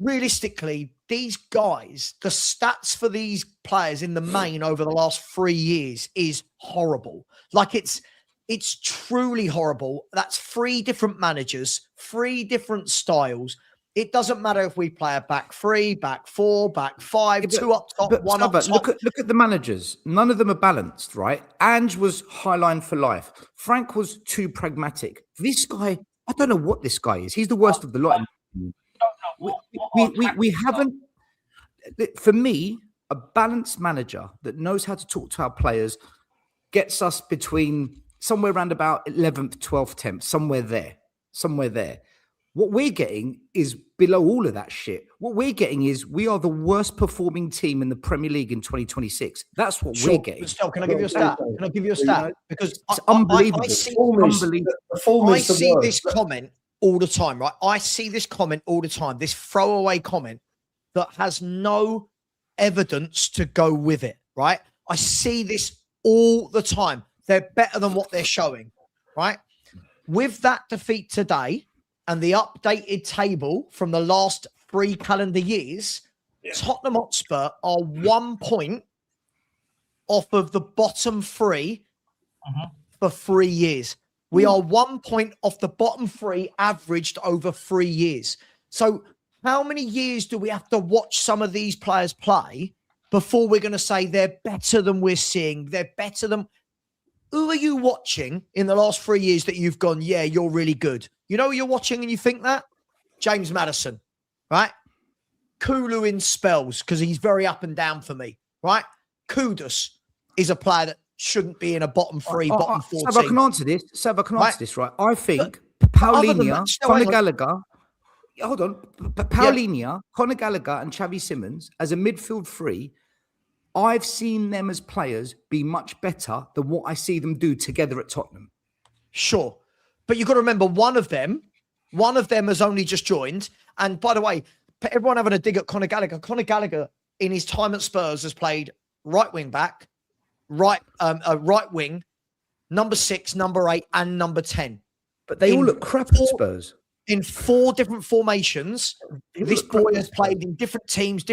realistically, these guys, the stats for these players in the main over the last 3 years is horrible. Like it's truly horrible. That's 3 different managers, 3 different styles. It doesn't matter if we play a back 3, back 4, back 5, 2 up top, 1 up top. Look at the managers. None of them are balanced, right? Ange was highline for life. Frank was too pragmatic. This guy, I don't know what this guy is. He's the worst of the lot. We haven't. For me, a balanced manager that knows how to talk to our players gets us between somewhere around about 11th, 12th, 10th, somewhere there. What we're getting is below all of that shit. What we're getting is we are the worst performing team in the Premier League in 2026. That's what we're getting. Still, can I give you a stat? Can I give you a stat? Because it's unbelievable. I see this comment all the time, right? I see this comment all the time, this throwaway comment that has no evidence to go with it, right? I see this all the time. They're better than what they're showing, right? With that defeat today, and the updated table from the last 3 calendar years, Tottenham Hotspur are 1 point off of the bottom 3 for 3 years. We are 1 point off the bottom 3 averaged over 3 years. So how many years do we have to watch some of these players play before we're going to say they're better than we're seeing? They're better than... Who are you watching in the last 3 years that you've gone, yeah, you're really good? You know who you're watching and you think that? James Maddison, right? Kulu in spells because he's very up and down for me, right? Kudus is a player that shouldn't be in a bottom 3, bottom 4 Savva, I can answer this. Right? I think Paulinho, Conor Gallagher, hold on. Paulinho, Conor Gallagher and Xavi Simons as a midfield 3, I've seen them as players be much better than what I see them do together at Tottenham. Sure. But you've got to remember one of them has only just joined. And by the way, everyone having a dig at Conor Gallagher. Conor Gallagher in his time at Spurs has played right wing back, right wing, number 6, number 8, and number 10. But they all look crap at Spurs. In 4 different formations. This boy has played in different teams,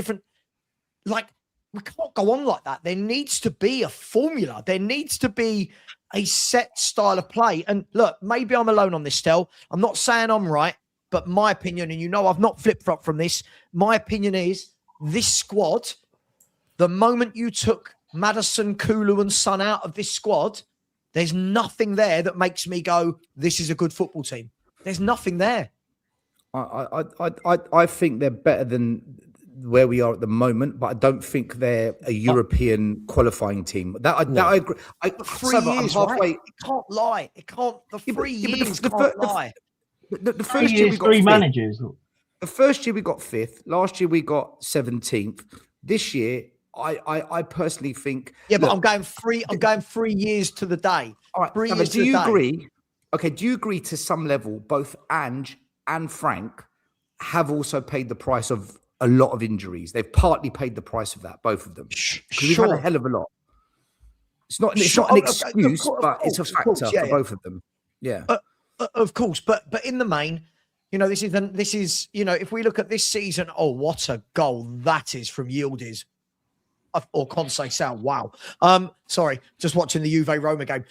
we can't go on like that. There needs to be a formula. There needs to be a set style of play. And look, maybe I'm alone on this, Stel. I'm not saying I'm right, but my opinion, and I've not flip-flopped from this, my opinion is this squad, the moment you took Maddison, Kulu and Son out of this squad, there's nothing there that makes me go, this is a good football team. There's nothing there. I think they're better than where we are at the moment, but I don't think they're a European qualifying team. That I agree. 3 years, right? It can't lie. It can't. The 3 years can't lie. The first year we got 3 managers. The first year we got 5th. Last year we got 17th. This year, I personally think. Yeah, but I'm going 3 years to the day. All right. 3 Savva, years. do you agree? Okay. Do you agree to some level? Both Ange and Frank have also paid the price of a lot of injuries. They've partly paid the price of that, both of them. Because we've had a hell of a lot. It's not an excuse, but it's a factor for both of them. Yeah. Of course. But in the main, You know, this is, you know, if we look at this season, oh, what a goal that is from Yildiz. Or Conce Sal. Wow. Sorry, just watching the Juve Roma game.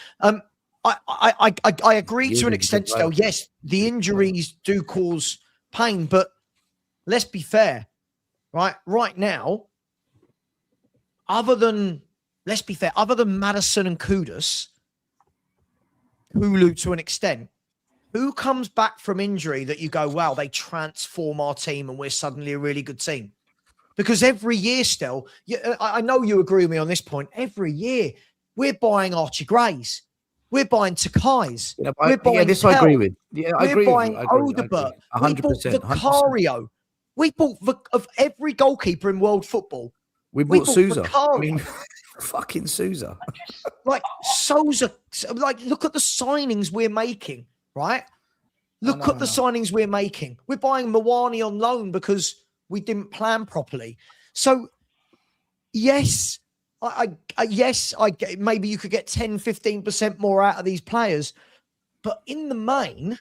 I agree to an extent still. Yes, the injuries do cause pain, but let's be fair, right? Right now, other than Maddison and Kudus, Kulu to an extent, who comes back from injury that you go, wow, they transform our team and we're suddenly a really good team? Because every year still, I know you agree with me on this point, every year we're buying Archie Grays. We're buying Takais. Yeah, we're buying this I agree with. Yeah, I agree. We're buying Odebert. We bought Vicario. We bought of every goalkeeper in world football. We bought Sousa. Vicario. I mean, fucking Sousa. Like Sousa. Like, look at the signings we're making, right? Look at the signings we're making. We're buying Mawani on loan because we didn't plan properly. So, yes, yes, I maybe you could get 10, 15% more out of these players. But in the main,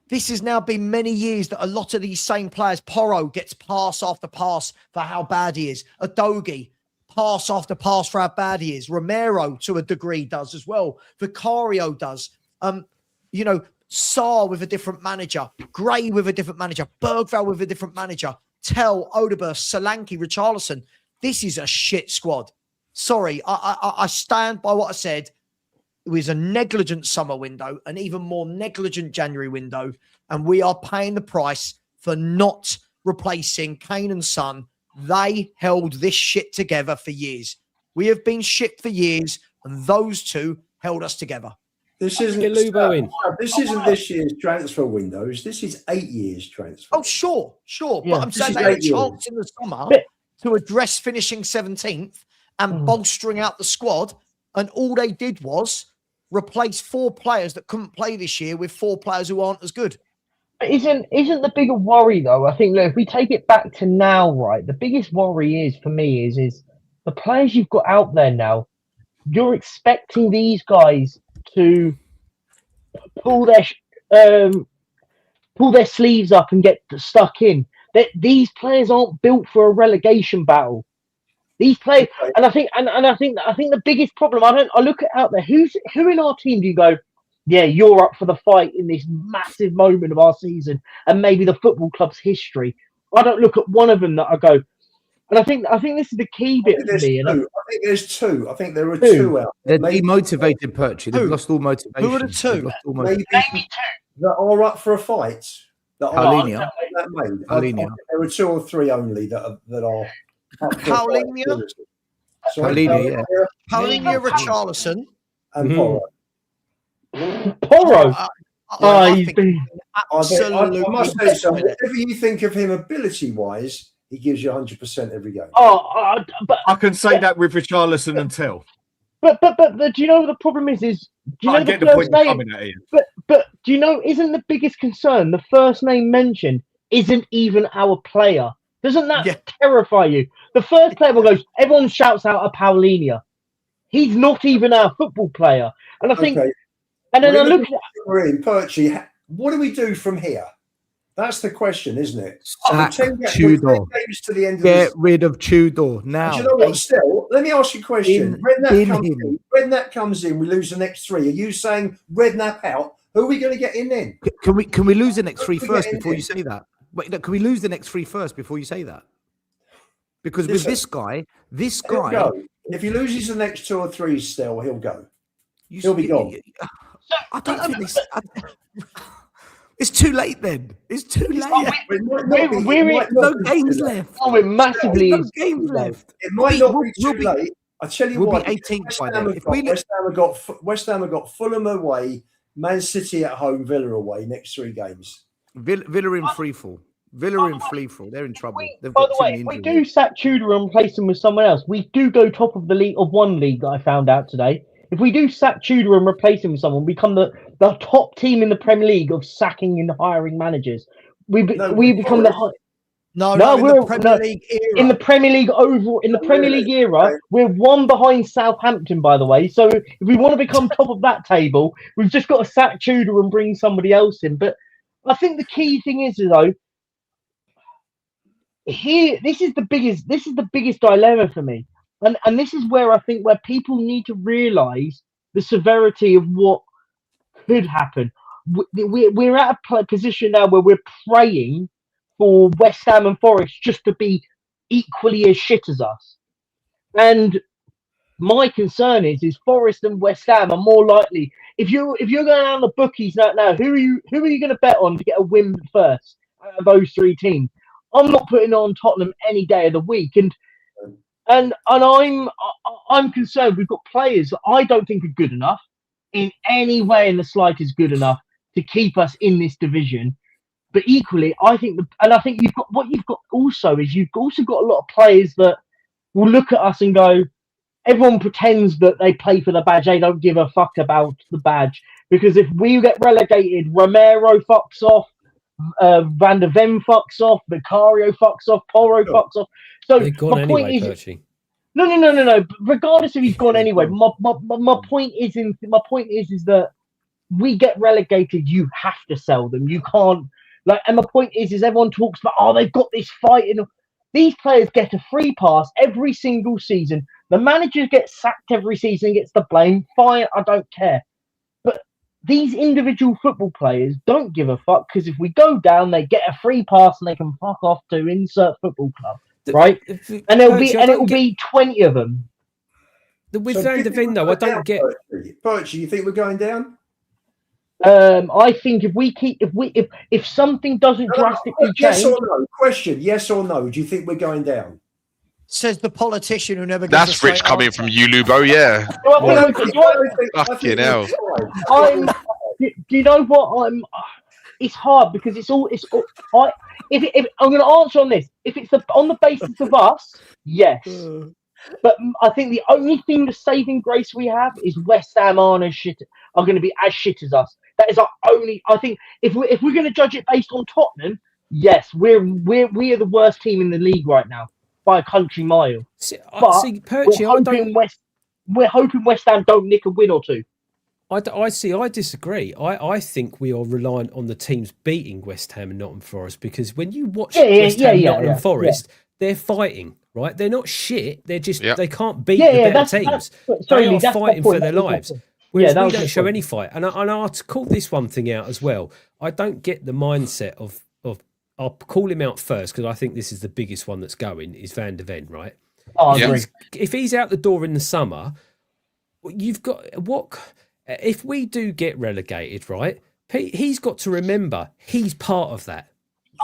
this has now been many years that a lot of these same players, Porro gets pass after pass for how bad he is. Adogi, pass after pass for how bad he is. Romero, to a degree, does as well. Vicario does. You know, Sarr with a different manager. Gray with a different manager. Bergvall with a different manager. Tell, Odeberst, Solanke, Richarlison. This is a shit squad. Sorry, I stand by what I said. It was a negligent summer window, an even more negligent January window, and we are paying the price for not replacing Kane and Son. They held this shit together for years. We have been shit for years, and those two held us together. This isn't this year's transfer windows. This is 8 years transfer. Oh, sure. Yeah, But I'm saying they had a chance in the summer to address finishing 17th and bolstering out the squad, and all they did was replace 4 players that couldn't play this year with 4 players who aren't as good. Isn't the bigger worry though? I think, look, if we take it back to now, right, the biggest worry is for me is the players you've got out there now. You're expecting these guys to pull their sleeves up and get stuck in. These players aren't built for a relegation battle. These players, and I think the biggest problem. I look at out there. Who in our team do you go? Yeah, you're up for the fight in this massive moment of our season and maybe the football club's history. I don't look at one of them that I go. And I think this is the key bit for me. I think there's 2. I think there are 2 out there. They're demotivated, Perchy. They've lost all motivation. Who are the 2? Maybe 2 that are up for a fight. Paulinho. There are 2 or 3 only that are Paulinho, Richarlison, and Porro. Porro. I must say so. Whatever you think of him ability-wise, he gives you 100% every game. But I can say that with Richarlison and Tell. But do you know what the problem is? Do you know the first name? But do you know? Isn't the biggest concern the first name mentioned isn't even our player? Doesn't that terrify you? The first player goes. Everyone shouts out a Paulinho. He's not even our football player, and I think. And then I look at Perchy. What do we do from here? That's the question, isn't it? Tudor. Get rid of Tudor now. And you know what? Still, let me ask you a question. Redknapp comes in. We lose the next 3. Are you saying Redknapp out? Who are we going to get in then? Can we lose the next 3 first before you say that? Wait, no, can we lose the next 3 first before you say that? Because with this guy, if he loses the next 2 or 3, still he'll go. He'll be gone. I don't think this. It's too late then. It's too late. No games left. Oh, it massively is. No games left. It might not be too late. I tell you what. We'll be 18th by then. West Ham have got Fulham away, Man City at home, Villa away. Next 3 games. Villa in freefall. They're in trouble. By the way, if we do sack Tudor and replace him with someone else, we do go top of the league of one league that I found out today. If we do sack Tudor and replace him with someone, we become the top team in the Premier League of sacking and hiring managers. We become the high. No, No, in the Premier League era. In the Premier League overall, in the Premier League era, we're one behind Southampton, by the way. So if we want to become top of that table, we've just got to sack Tudor and bring somebody else in. But I think the key thing is, though, here this is the biggest dilemma for me, and this is where I think where people need to realise the severity of what could happen. We're at a position now where we're praying for West Ham and Forest just to be equally as shit as us. And my concern is Forest and West Ham are more likely. If you're going down the bookies now, who are you going to bet on to get a win first out of those three teams? I'm not putting on Tottenham any day of the week, and I'm concerned. We've got players that I don't think are good enough in any way in the slightest good enough to keep us in this division. But equally, I think you've got also got a lot of players that will look at us and go, everyone pretends that they play for the badge. They don't give a fuck about the badge, because if we get relegated, Romero fucks off, Van der Ven fucks off, Vicario fucks off, Porro fucks off. So they're gone anyway, Perchy. No. Regardless if he's gone anyway, my point is that we get relegated, you have to sell them. You can't and my point is everyone talks about they've got this fight in. These players get a free pass every single season. The manager gets sacked every season and gets the blame. Fine, I don't care. But these individual football players don't give a fuck, because if we go down, they get a free pass and they can fuck off to insert football club, right? And it will be 20 of them. With Van der Ven, though, I don't get. Perchy, you think we're going down? I think if something doesn't drastically change. Yes or no? Question: yes or no? Do you think we're going down? Says the politician who never. That's rich coming from you, Lubo. Yeah. Fucking hell. Do you know what? It's hard because if I'm going to answer on this, if it's on the basis of us, yes. But I think the only thing, the saving grace we have, is West Ham are going to be as shit as us. That is our only. I think if we're going to judge it based on Tottenham, yes, we are the worst team in the league right now by a country mile. Perchy, we're hoping West Ham don't nick a win or two. I disagree. I think we are reliant on the teams beating West Ham and Nottingham Forest, because when you watch West Ham and Nottingham Forest, they're fighting, right? They're not shit. They're just they can't beat the better teams. They are fighting for their lives. Whereas we don't show any fight. And I'll call this one thing out as well. I don't get the mindset of I'll call him out first, because I think this is the biggest one that's going, is Van der Ven, right? If he's out the door in the summer, you've got if we do get relegated, right? He's got to remember he's part of that.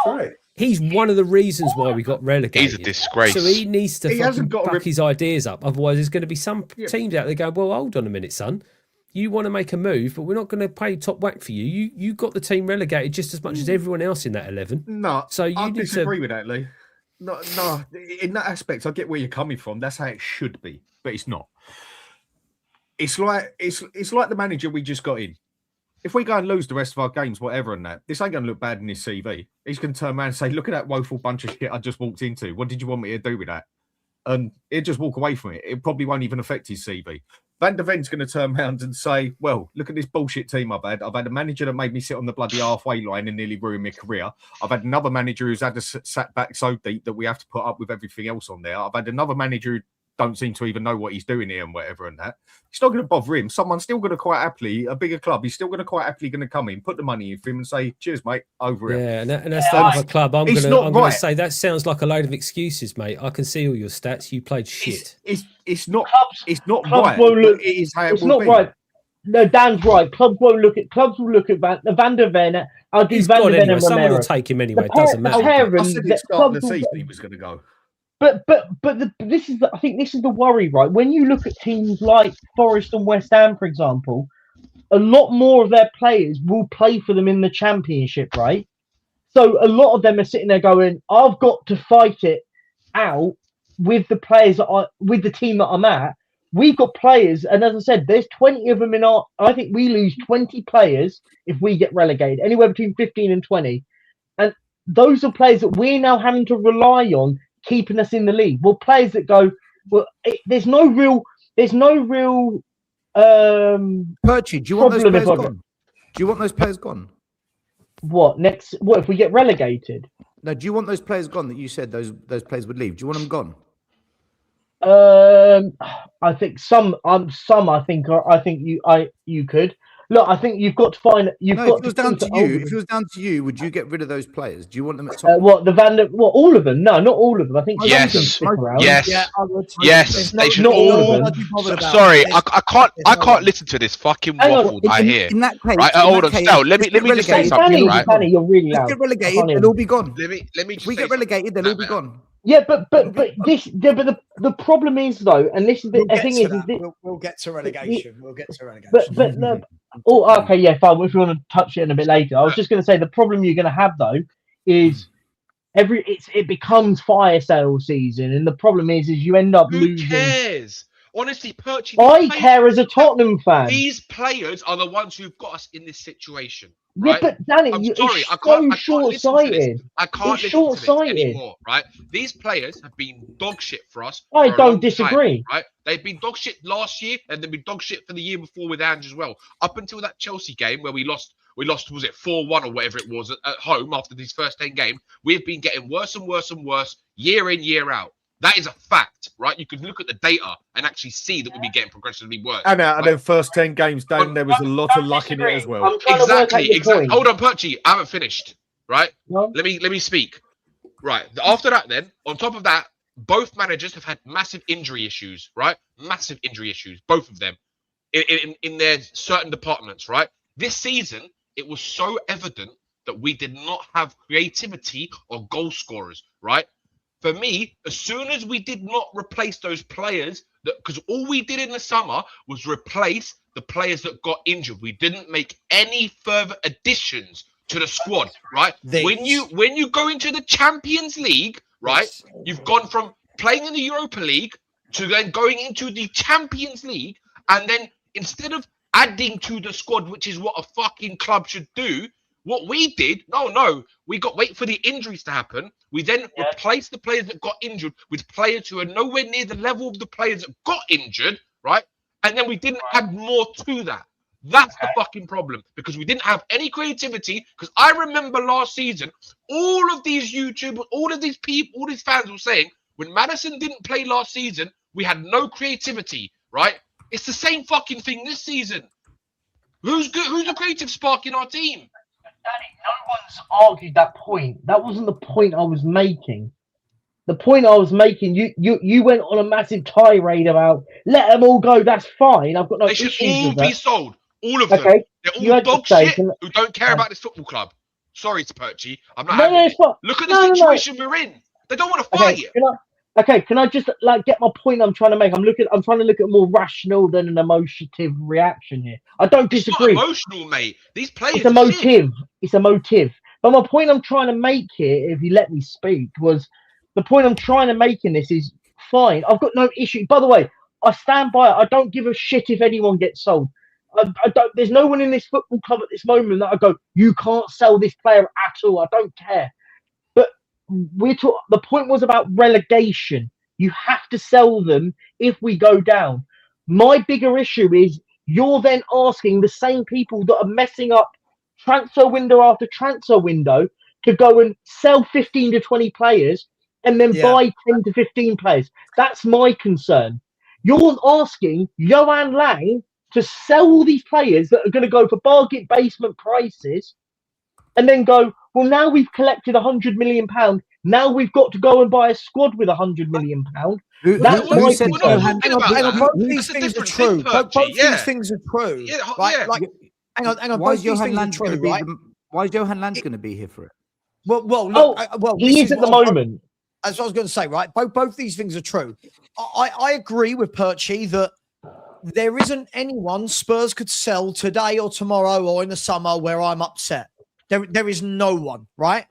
Right. He's one of the reasons why we got relegated. He's a disgrace. So he needs to fucking back his ideas up. Otherwise, there's going to be some teams out there going, well, hold on a minute, son. You want to make a move, but we're not going to pay top whack for you. You got the team relegated just as much as everyone else in that 11. No, so I disagree with that, Lee. No. In that aspect, I get where you're coming from. That's how it should be, but it's not. It's like the manager we just got in. If we go and lose the rest of our games, whatever, and that, this ain't going to look bad in his CV. He's going to turn around and say, "Look at that woeful bunch of shit I just walked into. What did you want me to do with that?" And he'll just walk away from it. It probably won't even affect his CV. Van der Ven's going to turn around and say, well, look at this bullshit team I've had. I've had a manager that made me sit on the bloody halfway line and nearly ruin my career. I've had another manager who's had us sat back so deep that we have to put up with everything else on there. I've had another manager who don't seem to even know what he's doing here and whatever and that. It's not going to bother him. Someone's still going to quite happily, a bigger club, he's still going to quite happily going to come in, put the money in for him and say, cheers, mate, over it. Yeah, and that's the other club. I'm going to say that sounds like a load of excuses, mate. I can see all your stats. You played shit. It's not right. It is how it will be. Right. No, Dan's right. Clubs will look at Van der Ven. I'll do Van der Ven and Romero. Someone will take him anyway. It doesn't matter. I said at the start of the season he was going to go. But this is I think this is the worry, right? When you look at teams like Forest and West Ham, for example, a lot more of their players will play for them in the Championship, right? So a lot of them are sitting there going, "I've got to fight it out with the players with the team that I'm at." We've got players, and as I said, there's 20 of them in our. I think we lose 20 players if we get relegated, anywhere between 15 and 20. And those are players that we're now having to rely on keeping us in the league. Well, players that go, well, there's no real Perchy, do you want those problem players if I- gone? Do you want those players gone? what if we get relegated? No, do you want those players gone that you said those players would leave? Do you want them gone? I think some. I think you could. Look, I think you've got to find. You've No, got if it was down to you, if it was down to you, would you get rid of those players? Do you want them at top? All of them? No, not all of them. I think some Yes. can stick around. Yes. Yeah, I would. Yes, they should not all all. of them. Sorry, I can't listen to this fucking Hang on, waffle I hear. In that case, Right, in hold that on, case, Stel. Let me let's get just say relegated, something. Danny, Right, Danny, you're really let's loud. get I can't relegated, hear they'll you. all be gone. let me If just we say get relegated, they'll all be something. gone. Yeah, but the problem is though, and this is the thing is this, We'll get to relegation. We'll get to relegation. but no. Oh, okay, yeah, fine. If you want to touch it in a bit later, I was just going to say the problem you're going to have though is it becomes fire sale season, and the problem is you end up Who losing. cares? Honestly, Perchy. I care as a Tottenham fan. These players are the ones who've got us in this situation. Yeah, Right? but Danny, I'm it's sorry, I so can't listen to this. short-sighted. I can't It's listen to short-sighted. this anymore, right? These players have been dog shit for us. I for a don't long disagree. time, right? They've been dog shit last year, and they've been dog shit for the year before with Ange as well. Up until that Chelsea game where we lost, was it 4-1 or whatever it was at home after this first 10 game? We've been getting worse and worse and worse year in, year out. That is a fact, right? You can look at the data and actually see that we've been getting progressively worse. And out of right? their first 10 games, Dan, there was a lot of luck in it as well. I'm trying to work out Exactly, your exactly. point. Hold on, Perchy. I haven't finished. Right? No? Let me speak. Right. After that, then, on top of that, both managers have had massive injury issues, right? Massive injury issues, both of them, in their certain departments, right? This season, it was so evident that we did not have creativity or goal scorers, right? For me, as soon as we did not replace those players, because all we did in the summer was replace the players that got injured. We didn't make any further additions to the squad, right? When you go into the Champions League, right, you've gone from playing in the Europa League to then going into the Champions League, and then instead of adding to the squad, which is what a fucking club should do, what we did, we wait for the injuries to happen. We then replaced the players that got injured with players who are nowhere near the level of the players that got injured, right? And then we didn't add more to that. That's the fucking problem, because we didn't have any creativity. Because I remember last season, all of these YouTubers, all of these people, all these fans were saying, when Maddison didn't play last season, we had no creativity, right? It's the same fucking thing this season. Who's good? Who's the creative spark in our team? Danny, no one's argued that point. That wasn't the point I was making. The point I was making, you went on a massive tirade about let them all go. That's fine. I've got no They issues should all with that. be sold. All of them. Okay, They're all dog shit can- who don't care about this football club. Sorry to Perchy. I'm not No, having no, it. it's not. Look at the No. situation we're in. They don't want to fight. Can I just get my point I'm trying to make? I'm trying to look at more rational than an emotive reaction here. I don't It's not disagree. emotional, mate. These players It's a are shit. motive. It's a motive. But my point I'm trying to make here, if you let me speak, was the point I'm trying to make in this is fine. I've got no issue. By the way, I stand by it. I don't give a shit if anyone gets sold. I don't. There's no one in this football club at this moment that I go, you can't sell this player at all. I don't care. But the point was about relegation. You have to sell them if we go down. My bigger issue is you're then asking the same people that are messing up transfer window after transfer window to go and sell 15 to 20 players and then buy 10 to 15 players. That's my concern. You're asking Johan Lang to sell all these players that are going to go for bargain basement prices and then go, well, now we've collected £100 million. Now we've got to go and buy a squad with £100 million. That's Who my said concern. Hang on, both these things are true. Both these things are true. Yeah, right? yeah. Like, hang on. Why Both is these Johan things are Land going true, to be? right? Why is Johan Land going to be here for it? Well, look, He is at the moment. As I was going to say, right? Both these things are true. I agree with Perchy that there isn't anyone Spurs could sell today or tomorrow or in the summer where I'm upset. There is no one, right?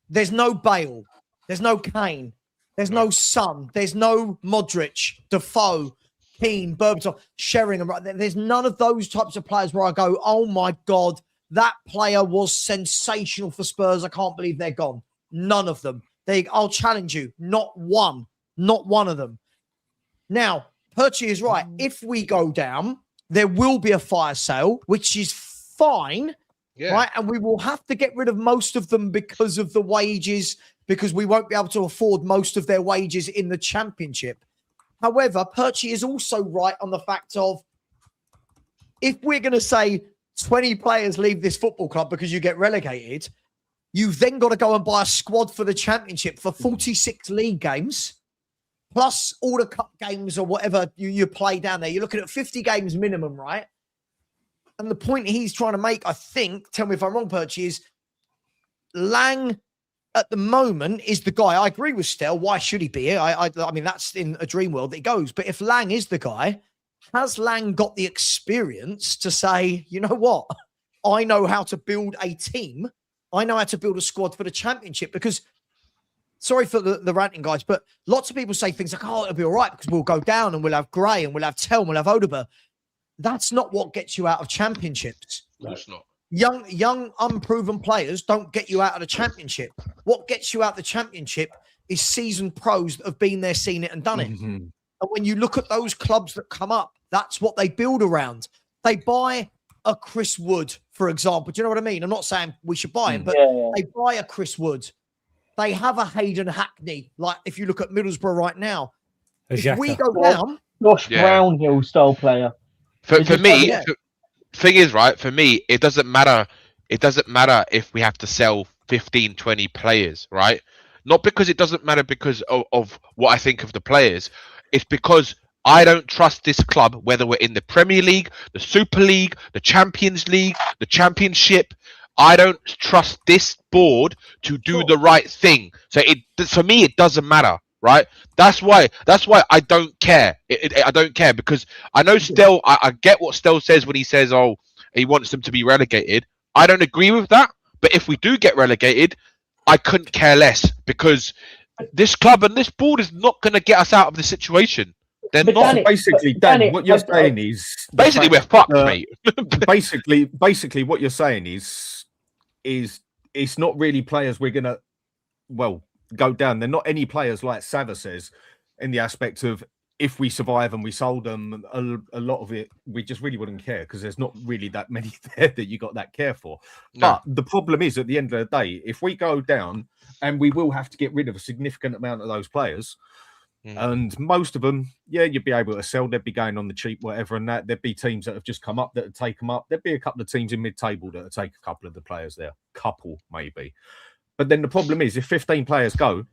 There's no Bale. There's no Kane. There's no Son. There's no Modric, Defoe, Keane, Berbatov, Sheringham. Right? There's none of those types of players where I go, oh my God, that player was sensational for Spurs. I can't believe they're gone. None of them. I'll challenge you. Not one of them. Now, Perchy is right. If we go down, there will be a fire sale, which is fine, right? And we will have to get rid of most of them because of the wages, because we won't be able to afford most of their wages in the Championship. However, Perchy is also right on the fact of, if we're going to say 20 players leave this football club because you get relegated, you've then got to go and buy a squad for the Championship for 46 league games, plus all the cup games or whatever you play down there. You're looking at 50 games minimum, right? And the point he's trying to make, I think, tell me if I'm wrong, Perchy, is Lang at the moment is the guy. I agree with Stel. Why should he be here? I mean, that's in a dream world that he goes. But if Lang is the guy, has Lang got the experience to say, you know what? I know how to build a team. I know how to build a squad for the Championship. Because, sorry for the ranting, guys, but lots of people say things like, oh, it'll be all right because we'll go down and we'll have Gray and we'll have Tell and we'll have Odeber. That's not what gets you out of Championships. No, it's not. Young, unproven players don't get you out of the Championship. What gets you out of the Championship is seasoned pros that have been there, seen it, and done it. Mm-hmm. And when you look at those clubs that come up, that's what they build around. They buy a Chris Wood, for example. Do you know what I mean? I'm not saying we should buy him, but they buy a Chris Wood. They have a Hayden Hackney. Like, if you look at Middlesbrough right now, if we go down... Josh Brownhill style player. For me, thing is, right, for me, it doesn't matter. It doesn't matter if we have to sell 15, 20 players, right? Not because it doesn't matter because of what I think of the players. It's because I don't trust this club, whether we're in the Premier League, the Super League, the Champions League, the Championship. I don't trust this board to do the right thing. So for me, it doesn't matter, right? That's why I don't care. I don't care because I know Stel. I get what Stel says when he says, "Oh, he wants them to be relegated." I don't agree with that. But if we do get relegated, I couldn't care less because this club and this board is not going to get us out of the situation. They're not. Danny, basically, Dan, what you're saying is basically we're fucked, mate. basically, what you're saying is it's not really players we're gonna go down. They're not any players like Savva says in the aspect of if we survive and we sold them, a lot of it we just really wouldn't care because there's not really that many there that you got that care for. No. But the problem is at the end of the day, if we go down and we will have to get rid of a significant amount of those players. And most of them, you'd be able to sell. They'd be going on the cheap, whatever, and that. There'd be teams that have just come up that would take them up. There'd be a couple of teams in mid-table that would take a couple of the players there. Couple, maybe. But then the problem is, if 15 players go,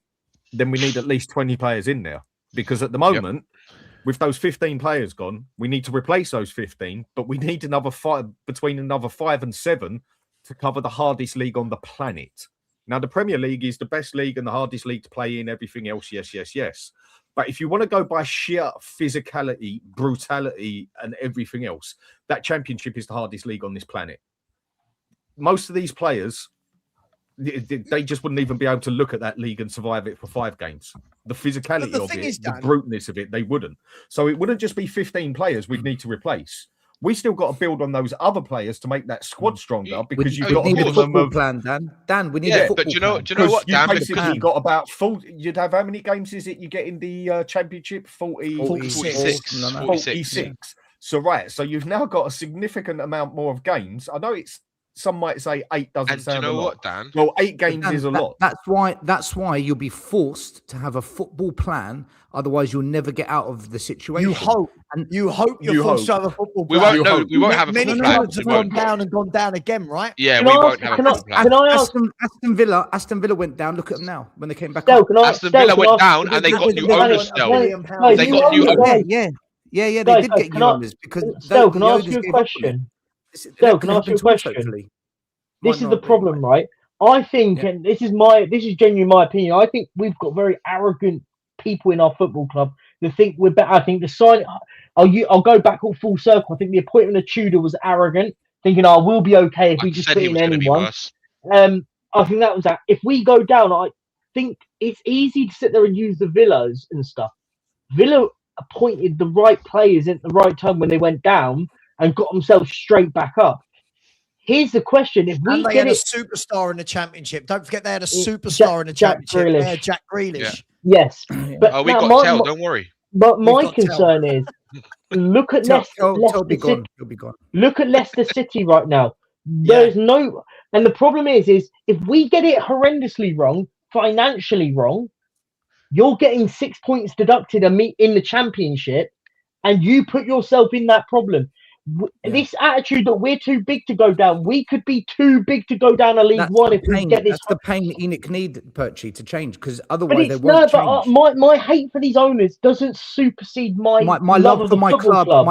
then we need at least 20 players in there. Because at the moment, with those 15 players gone, we need to replace those 15, but we need another between another 5 and 7 to cover the hardest league on the planet. Now, the Premier League is the best league and the hardest league to play in. Everything else, yes. But if you want to go by sheer physicality, brutality, and everything else, that Championship is the hardest league on this planet. Most of these players, they just wouldn't even be able to look at that league and survive it for 5 games. The physicality of it, the bruteness of it, they wouldn't. So it wouldn't just be 15 players we'd need to replace. We still got to build on those other players to make that squad stronger because you've got a football plan, Dan. Dan, we need a football plan. But do you know what, Dan? Basically, got about 40. You'd have how many games is it you get in the Championship? 46. So you've now got a significant amount more of games. I know some might say 8 doesn't sound a lot. What, Dan? Well, 8 games is a lot. That's why you'll be forced to have a football plan. Otherwise, you'll never get out of the situation. You hope you're forced to have a football plan. We won't know. We won't have a football plan. Many clubs have gone down and gone down again, right? Yeah, we won't have a football plan. Aston Villa went down. Look at them now when they came back. Aston Villa went down and they got new owners. They got new owners. Yeah. They did get new owners because. Stel, can I ask you a question? Can I ask you a question? This is the problem, right? I think, and this is genuinely my opinion. I think we've got very arrogant people in our football club that think we're better. I think the sign. I'll go back all full circle. I think the appointment of Tudor was arrogant, thinking, we'll be okay if we just put in anyone. I think that was that. If we go down, I think it's easy to sit there and use the Villas and stuff. Villa appointed the right players at the right time when they went down and got themselves straight back up. here's the question: if we And they get had it, a superstar in the championship. Don't forget they had a superstar in the Jack championship. They Grealish. had Jack Grealish. yes, but Oh, we now got Tell. Don't worry. but We've my got Tell. concern is look at Tell Leicester be City. gone. He'll be gone. Look at Leicester City right now. Yeah. There's no, and the problem is if we get it horrendously wrong, financially wrong, you're getting 6 points deducted in the championship, and you put yourself in that problem. Yeah. This attitude that we're too big to go down, we could be too big to go down a League One if we get this. That's the pain that Enoch need, Perchy, to change, because But otherwise they it's won't change. but my hate for these owners doesn't supersede my love of for the my football club, club.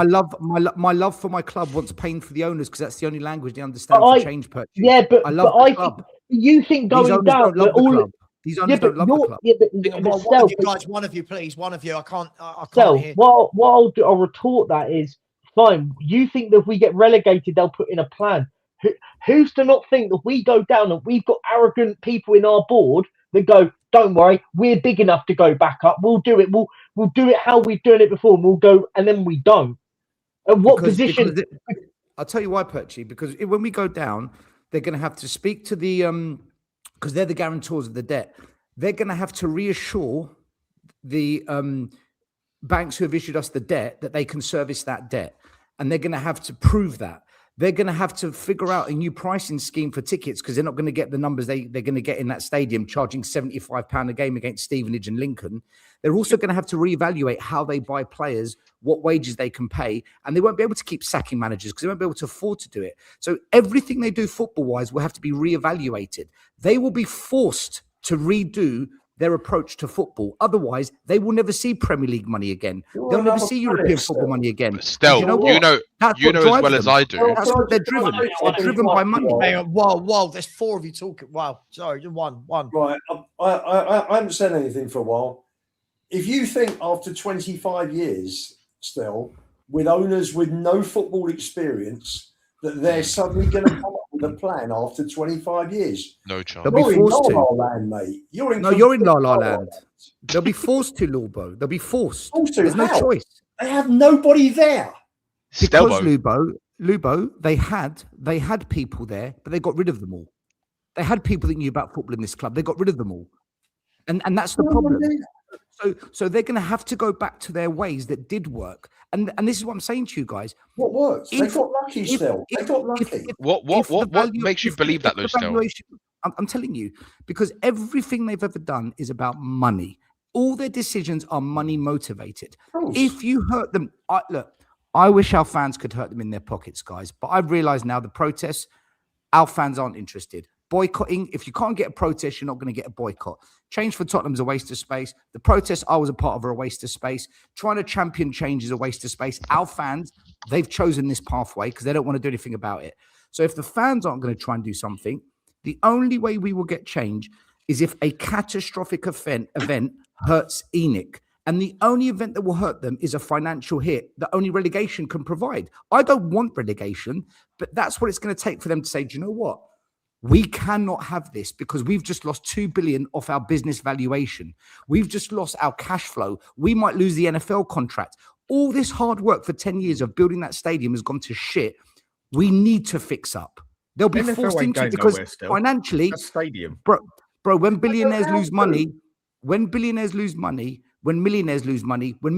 my love for my club wants pain for the owners, because that's the only language they understand But for change, Perchy. Yeah, but I love the club. You think These going owners down, don't love the all club. These owners don't love the club. Yeah, but Well, one of you guys, one of you, please, one of you. I can't hear. What I'll do, I'll retort that is fine. You think that if we get relegated, they'll put in a plan. Who's to not think that we go down and we've got arrogant people in our board that go, don't worry, we're big enough to go back up. We'll do it. We'll do it how we've done it before. And we'll go, and then we don't. And what position? I'll tell you why, Perchy. Because when we go down, they're going to have to speak to the because they're the guarantors of the debt. They're going to have to reassure the banks who have issued us the debt that they can service that debt. And they're going to have to prove that. They're going to have to figure out a new pricing scheme for tickets, because they're not going to get the numbers they're going to get in that stadium, charging £75 a game against Stevenage and Lincoln. They're also going to have to reevaluate how they buy players, what wages they can pay, and they won't be able to keep sacking managers because they won't be able to afford to do it. So everything they do football-wise will have to be reevaluated. They will be forced to redo their approach to football. Otherwise, they will never see Premier League money again. They'll never see European football money again. But still, you know as well as I do. That's what they're driven. They're driven by money. Whoa, there's four of you talking. Wow, sorry, just one. Right, I haven't said anything for a while. If you think after 25 years still, with owners with no football experience, that they're suddenly going to come up with a plan after 25 years. No chance. They'll be forced to. La La Land, mate. You're in La La Land. They'll be forced to, Lubo. They'll be forced. There's no choice. They have nobody there. Because Lubo, they had people there, but they got rid of them all. They had people that knew about football in this club. They got rid of them all. And that's the problem. So they're going to have to go back to their ways that did work. And this is what I'm saying to you guys. What works? They got lucky still. They got lucky. What makes you believe that, though, still? I'm telling you, because everything they've ever done is about money. All their decisions are money motivated. If you hurt them, look, I wish our fans could hurt them in their pockets, guys. But I've realized now the protests, our fans aren't interested. Boycotting, if you can't get a protest, you're not going to get a boycott. Change for Tottenham's a waste of space. The protests I was a part of are a waste of space. Trying to champion change is a waste of space. Our fans, they've chosen this pathway because they don't want to do anything about it. So if the fans aren't going to try and do something, the only way we will get change is if a catastrophic event hurts Enoch. And the only event that will hurt them is a financial hit that only relegation can provide. I don't want relegation, but that's what it's going to take for them to say, do you know what? We cannot have this because we've just lost 2 billion off our business valuation. We've just lost our cash flow. We might lose the NFL contract. All this hard work for 10 years of building that stadium has gone to shit. We need to fix up. They'll be forced into it because financially, stadium. Bro, when billionaires lose money, when millionaires lose money, when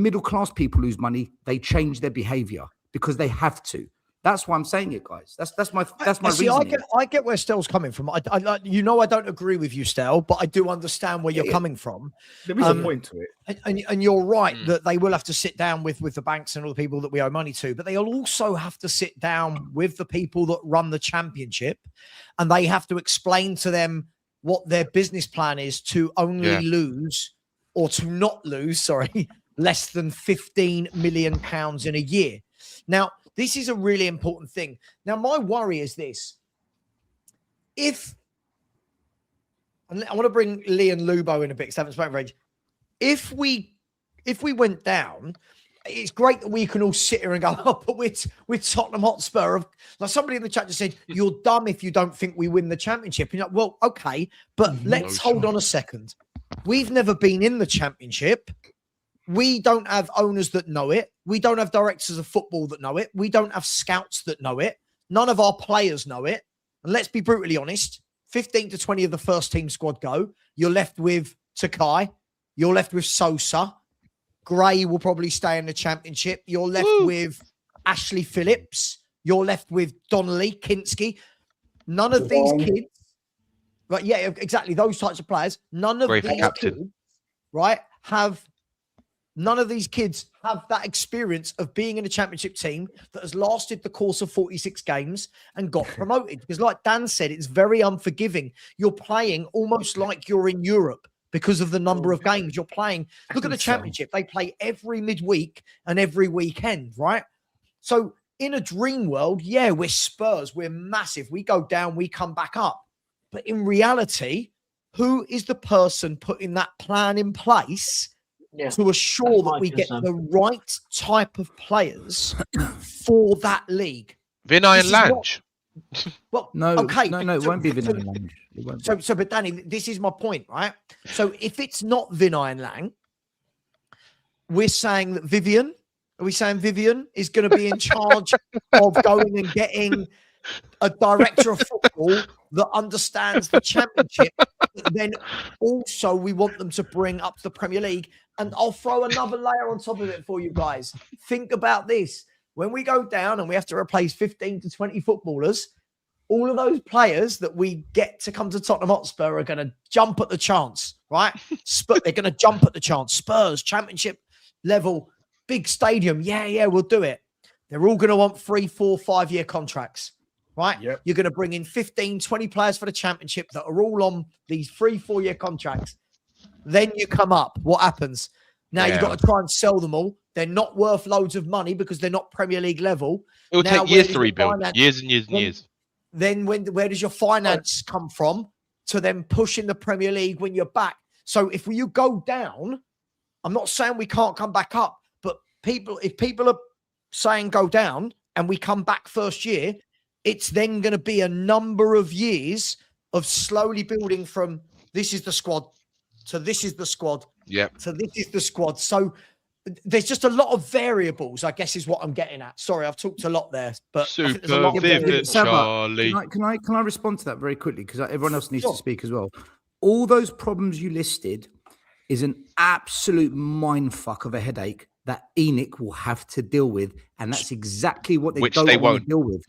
middle class people lose money, they change their behavior because they have to. That's why I'm saying it, guys. That's my reasoning. I get where Stell's coming from. I don't agree with you, Stell, but I do understand where you're coming from. There is a point to it, and you're right that they will have to sit down with the banks and all the people that we owe money to, but they'll also have to sit down with the people that run the championship, and they have to explain to them what their business plan is to only lose or to not lose, less than £15 million in a year. Now, this is a really important thing. Now, my worry is this. I want to bring Lee and Lubo in a bit because I haven't spoken for age. If we went down, it's great that we can all sit here and go, oh, but we're Tottenham Hotspur. Like somebody in the chat just said, you're dumb if you don't think we win the championship. And you're like, well, okay, but let's hold on a second. We've never been in the championship. We don't have owners that know it. We don't have directors of football that know it. We don't have scouts that know it. None of our players know it. And let's be brutally honest, 15 to 20 of the first team squad go. You're left with Takai. You're left with Sosa. Gray will probably stay in the Championship. You're left with Ashley Phillips. You're left with Donnelly, Kinski. None of these kids, right? Yeah, exactly. Those types of players. None of Great these captain. kids, right, none of these kids have that experience of being in a Championship team that has lasted the course of 46 games and got promoted. Because like Dan said, it's very unforgiving. You're playing almost like you're in Europe because of the number of games you're playing. Look at the Championship. They play every midweek and every weekend, right? So in a dream world, yeah, we're Spurs. We're massive. We go down, we come back up. But in reality, who is the person putting that plan in place to assure that we get the right type of players for that league? Vinay and Lange. Well, No, okay. no, it won't be Vinay and Lang. It won't be. So, but Danny, this is my point, right? So if it's not Vinay and Lang, we're saying that Vivian, are we saying Vivian is going to be in charge of going and getting a director of football that understands the Championship? Then also we want them to bring up the Premier League. And I'll throw another layer on top of it for you guys. Think about this. When we go down and we have to replace 15 to 20 footballers, all of those players that we get to come to Tottenham Hotspur are going to jump at the chance, right? They're going to jump at the chance. Spurs, Championship level, big stadium. Yeah, we'll do it. They're all going to want 3, 4, 5-year contracts, right? Yep. You're going to bring in 15, 20 players for the Championship that are all on these 3, 4-year contracts. Then you come up. What happens? Now you've got to try and sell them all. They're not worth loads of money because they're not Premier League level. It will Now, take years to rebuild. finance- Years and years and years. Then where does your finance come from to then push in the Premier League when you're back? So if you go down, I'm not saying we can't come back up, but if people are saying go down and we come back first year, it's then going to be a number of years of slowly building from this is the squad to this is the squad. Yeah. So this is the squad. So there's just a lot of variables, I guess, is what I'm getting at. Sorry, I've talked a lot there, but I think there's a lot of variables. Charlie. Can I respond to that very quickly? Because everyone else needs to speak as well. All those problems you listed is an absolute mindfuck of a headache that ENIC will have to deal with. And that's exactly what they don't want to deal with,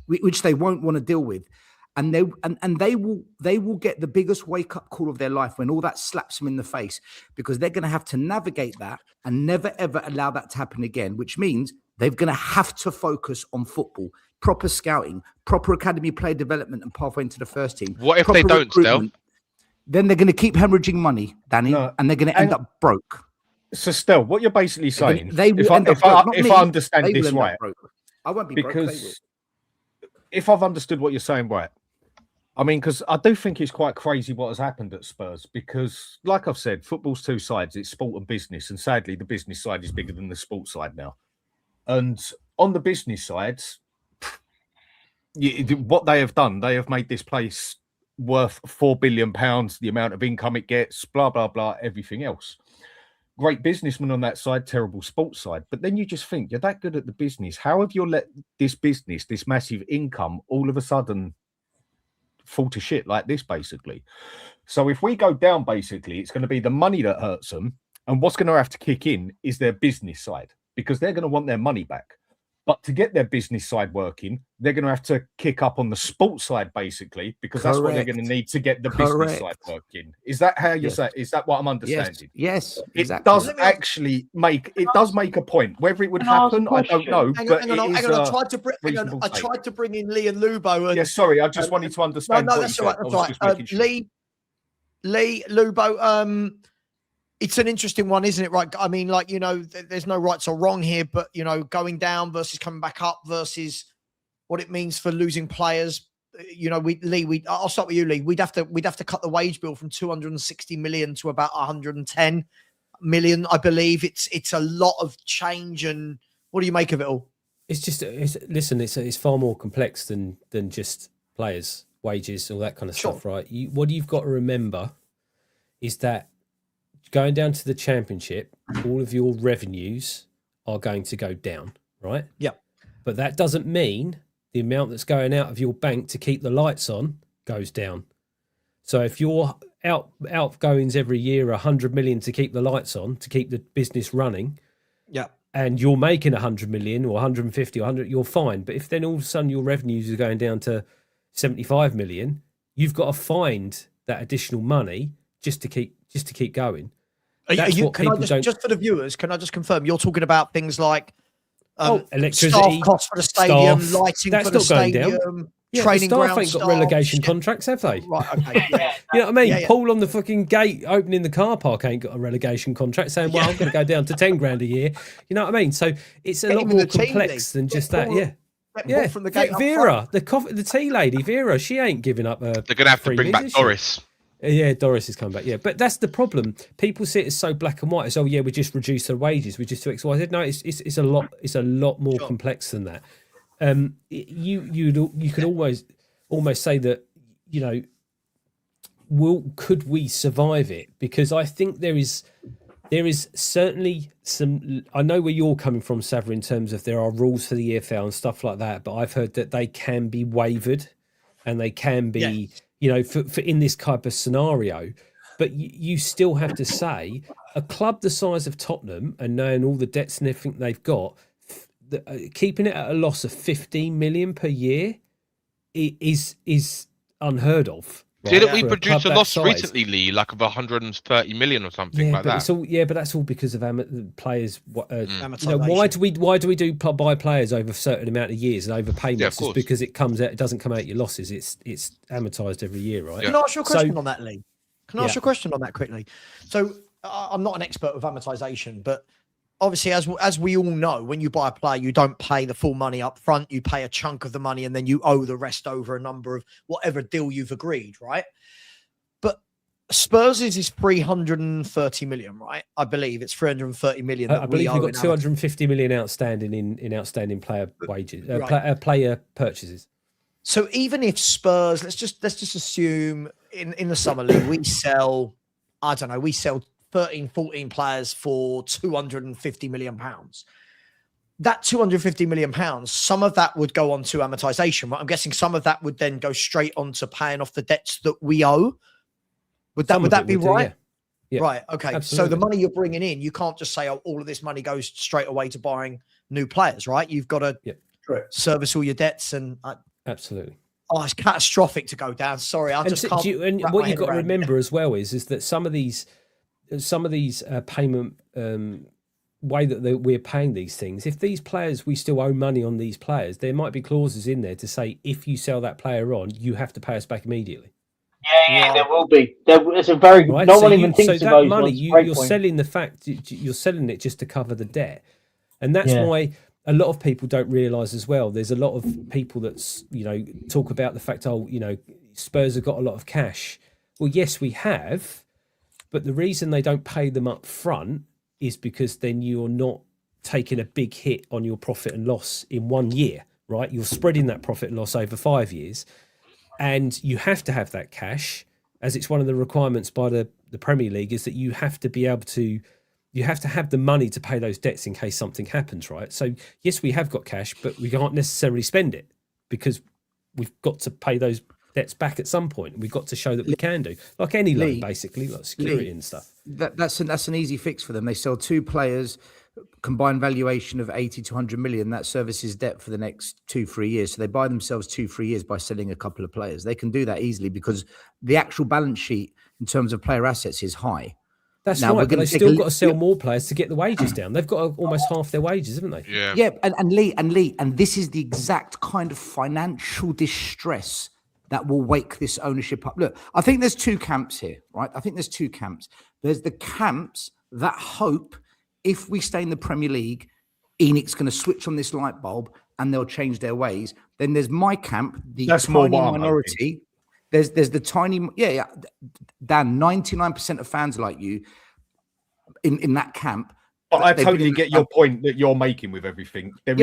which they won't want to deal with. And they will get the biggest wake-up call of their life when all that slaps them in the face, because they're going to have to navigate that and never, ever allow that to happen again, which means they're going to have to focus on football, proper scouting, proper academy player development and pathway into the first team. What if they don't, Stel? Then they're going to keep hemorrhaging money, Danny, and they're going to end up broke. So, Stel, what you're basically saying, they will if I understand this right, I won't be broke. Because if I've understood what you're saying right, I mean, because I do think it's quite crazy what has happened at Spurs, because like I've said, football's two sides. It's sport and business. And sadly, the business side is bigger than the sports side now. And on the business side, what they have done, they have made this place worth £4 billion, the amount of income it gets, blah, blah, blah, everything else. Great businessman on that side, terrible sports side. But then you just think, you're that good at the business. How have you let this business, this massive income, all of a sudden fall to shit like this, basically? So if we go down, basically, it's going to be the money that hurts them. And what's going to have to kick in is their business side, because they're going to want their money back. But to get their business side working, they're going to have to kick up on the sports side, basically, because that's what they're going to need to get the business side working. Is that how you're saying? Is that what I'm understanding? Yes, exactly. It does actually make a point. Whether it would happen, I don't know. Hang but on. I tried to bring in Lee and Lubo. Yeah, sorry, I just wanted to understand. No, that's all right. That's right. Lee, Lubo. It's an interesting one, isn't it? Right. I mean, like, there's no rights or wrong here, but, going down versus coming back up versus what it means for losing players. I'll start with you, Lee. We'd have to cut the wage bill from 260 million to about 110 million, I believe. It's a lot of change. And what do you make of it all? It's far more complex than just players, wages, all that kind of stuff, right? What you've got to remember is that going down to the Championship, all of your revenues are going to go down, right? Yeah. But that doesn't mean the amount that's going out of your bank to keep the lights on goes down. So if your outgoings every year are 100 million to keep the lights on, to keep the business running, Yeah. and you're making 100 million or 150 or 100, you're fine. But if then all of a sudden your revenues are going down to 75 million, you've got to find that additional money just to keep going. That's what people don't. Just for the viewers, can I just confirm you're talking about things like electricity, staff costs for the stadium, staff, lighting that's for the not going down. stadium, Yeah, training the staff ground ain't got staff, relegation shit. contracts, have they? Right, okay. Yeah. You know what I mean? Yeah, yeah. Paul on the fucking gate opening the car park ain't got a relegation contract saying, well, I'm going to go down to 10 grand a year. You know what I mean? So it's a lot Even more the team complex league. than just Paul- that. Yeah. Get Yeah. Paul from the gate up Vera, front. the tea lady, Vera, she ain't giving up a. They're going to have to bring back Doris. Yeah, Doris has come back. Yeah, but that's the problem. People see it as so black and white. As we just reduce their wages, we just do X, Y, Z. No, it's a lot. It's a lot more complex than that. You could almost say that, you know, could we survive it? Because I think there is certainly some. I know where you're coming from, Savva, in terms of there are rules for the EFL and stuff like that. But I've heard that they can be wavered, and they can be. Yes. You know, for in this type of scenario, but you still have to say a club the size of Tottenham and knowing all the debts and everything they've got, keeping it at a loss of 15 million per year is unheard of. Didn't we For a produce club a that loss size. recently, Lee, like of 130 million or something like that? But that's all because of players. Amortization. Why do we do buy players over a certain amount of years and overpayments? Yeah, of It's course. because it doesn't come out your losses. It's amortized every year, right? Can I ask you a question So- on that, Lee? Can I ask you a question on that quickly? So I'm not an expert of amortization, but obviously, as we all know, when you buy a player, you don't pay the full money up front. You pay a chunk of the money, and then you owe the rest over a number of whatever deal you've agreed, right? But Spurs is 330 million, right? I believe it's 330 million. That I believe we we've owe got in 250 million outstanding in outstanding player wages, Right. player purchases. So even if Spurs, let's just assume in the summer league we sell, I don't know, we sell 13, 14 players for 250 million pounds. That 250 million pounds, some of that would go on to amortization, right? I'm guessing some of that would then go straight on to paying off the debts that we owe. Would that be right? Yeah. Right. Okay. So Absolutely. the money you're bringing in, you can't just say, oh, all of this money goes straight away to buying new players, right? You've got to Correct. service all your debts, and Absolutely. it's catastrophic to go down. Sorry, I just can't. And wrap what my you've head got to around it. remember as well is that some of these payment way that we're paying these things, if these players, we still owe money on these players, there might be clauses in there to say if you sell that player on, you have to pay us back immediately. Yeah, there will be. It's a very good. Right? No So one even thinks of that those money. ones. You're Great point. selling the fact you're selling it just to cover the debt, and that's Yeah. why a lot of people don't realise as well. There's a lot of people that's talk about the fact, Spurs have got a lot of cash. Well, yes, we have, but the reason they don't pay them up front is because then you're not taking a big hit on your profit and loss in 1 year, right? You're spreading that profit and loss over 5 years. And you have to have that cash, as it's one of the requirements by the Premier League, is that you have to be able to, you have to have the money to pay those debts in case something happens, right? So yes, we have got cash, but we can't necessarily spend it because we've got to pay those debts back at some point. We've got to show that we can do, like any loan, Lee, basically, like security Lee, and stuff. That's an easy fix for them. They sell two players, combined valuation of 80 to 100 million. That services debt for the next 2-3 years. So they buy themselves 2-3 years by selling a couple of players. They can do that easily because the actual balance sheet in terms of player assets is high. That's Now, we're right, but gonna they've take still a got to look- sell more players to get the wages down. They've got almost half their wages, haven't they? Yeah. Yeah, and Lee, and this is the exact kind of financial distress that will wake this ownership up. Look, I think there's two camps here, right? I think there's two camps. There's the camps that hope if we stay in the Premier League, Enoc's going to switch on this light bulb and they'll change their ways. Then there's my camp, the That's more tiny what I'm minority. There's the tiny, Dan, 99% of fans like you in that camp. But I They've been totally in get that your point that you're making with everything. There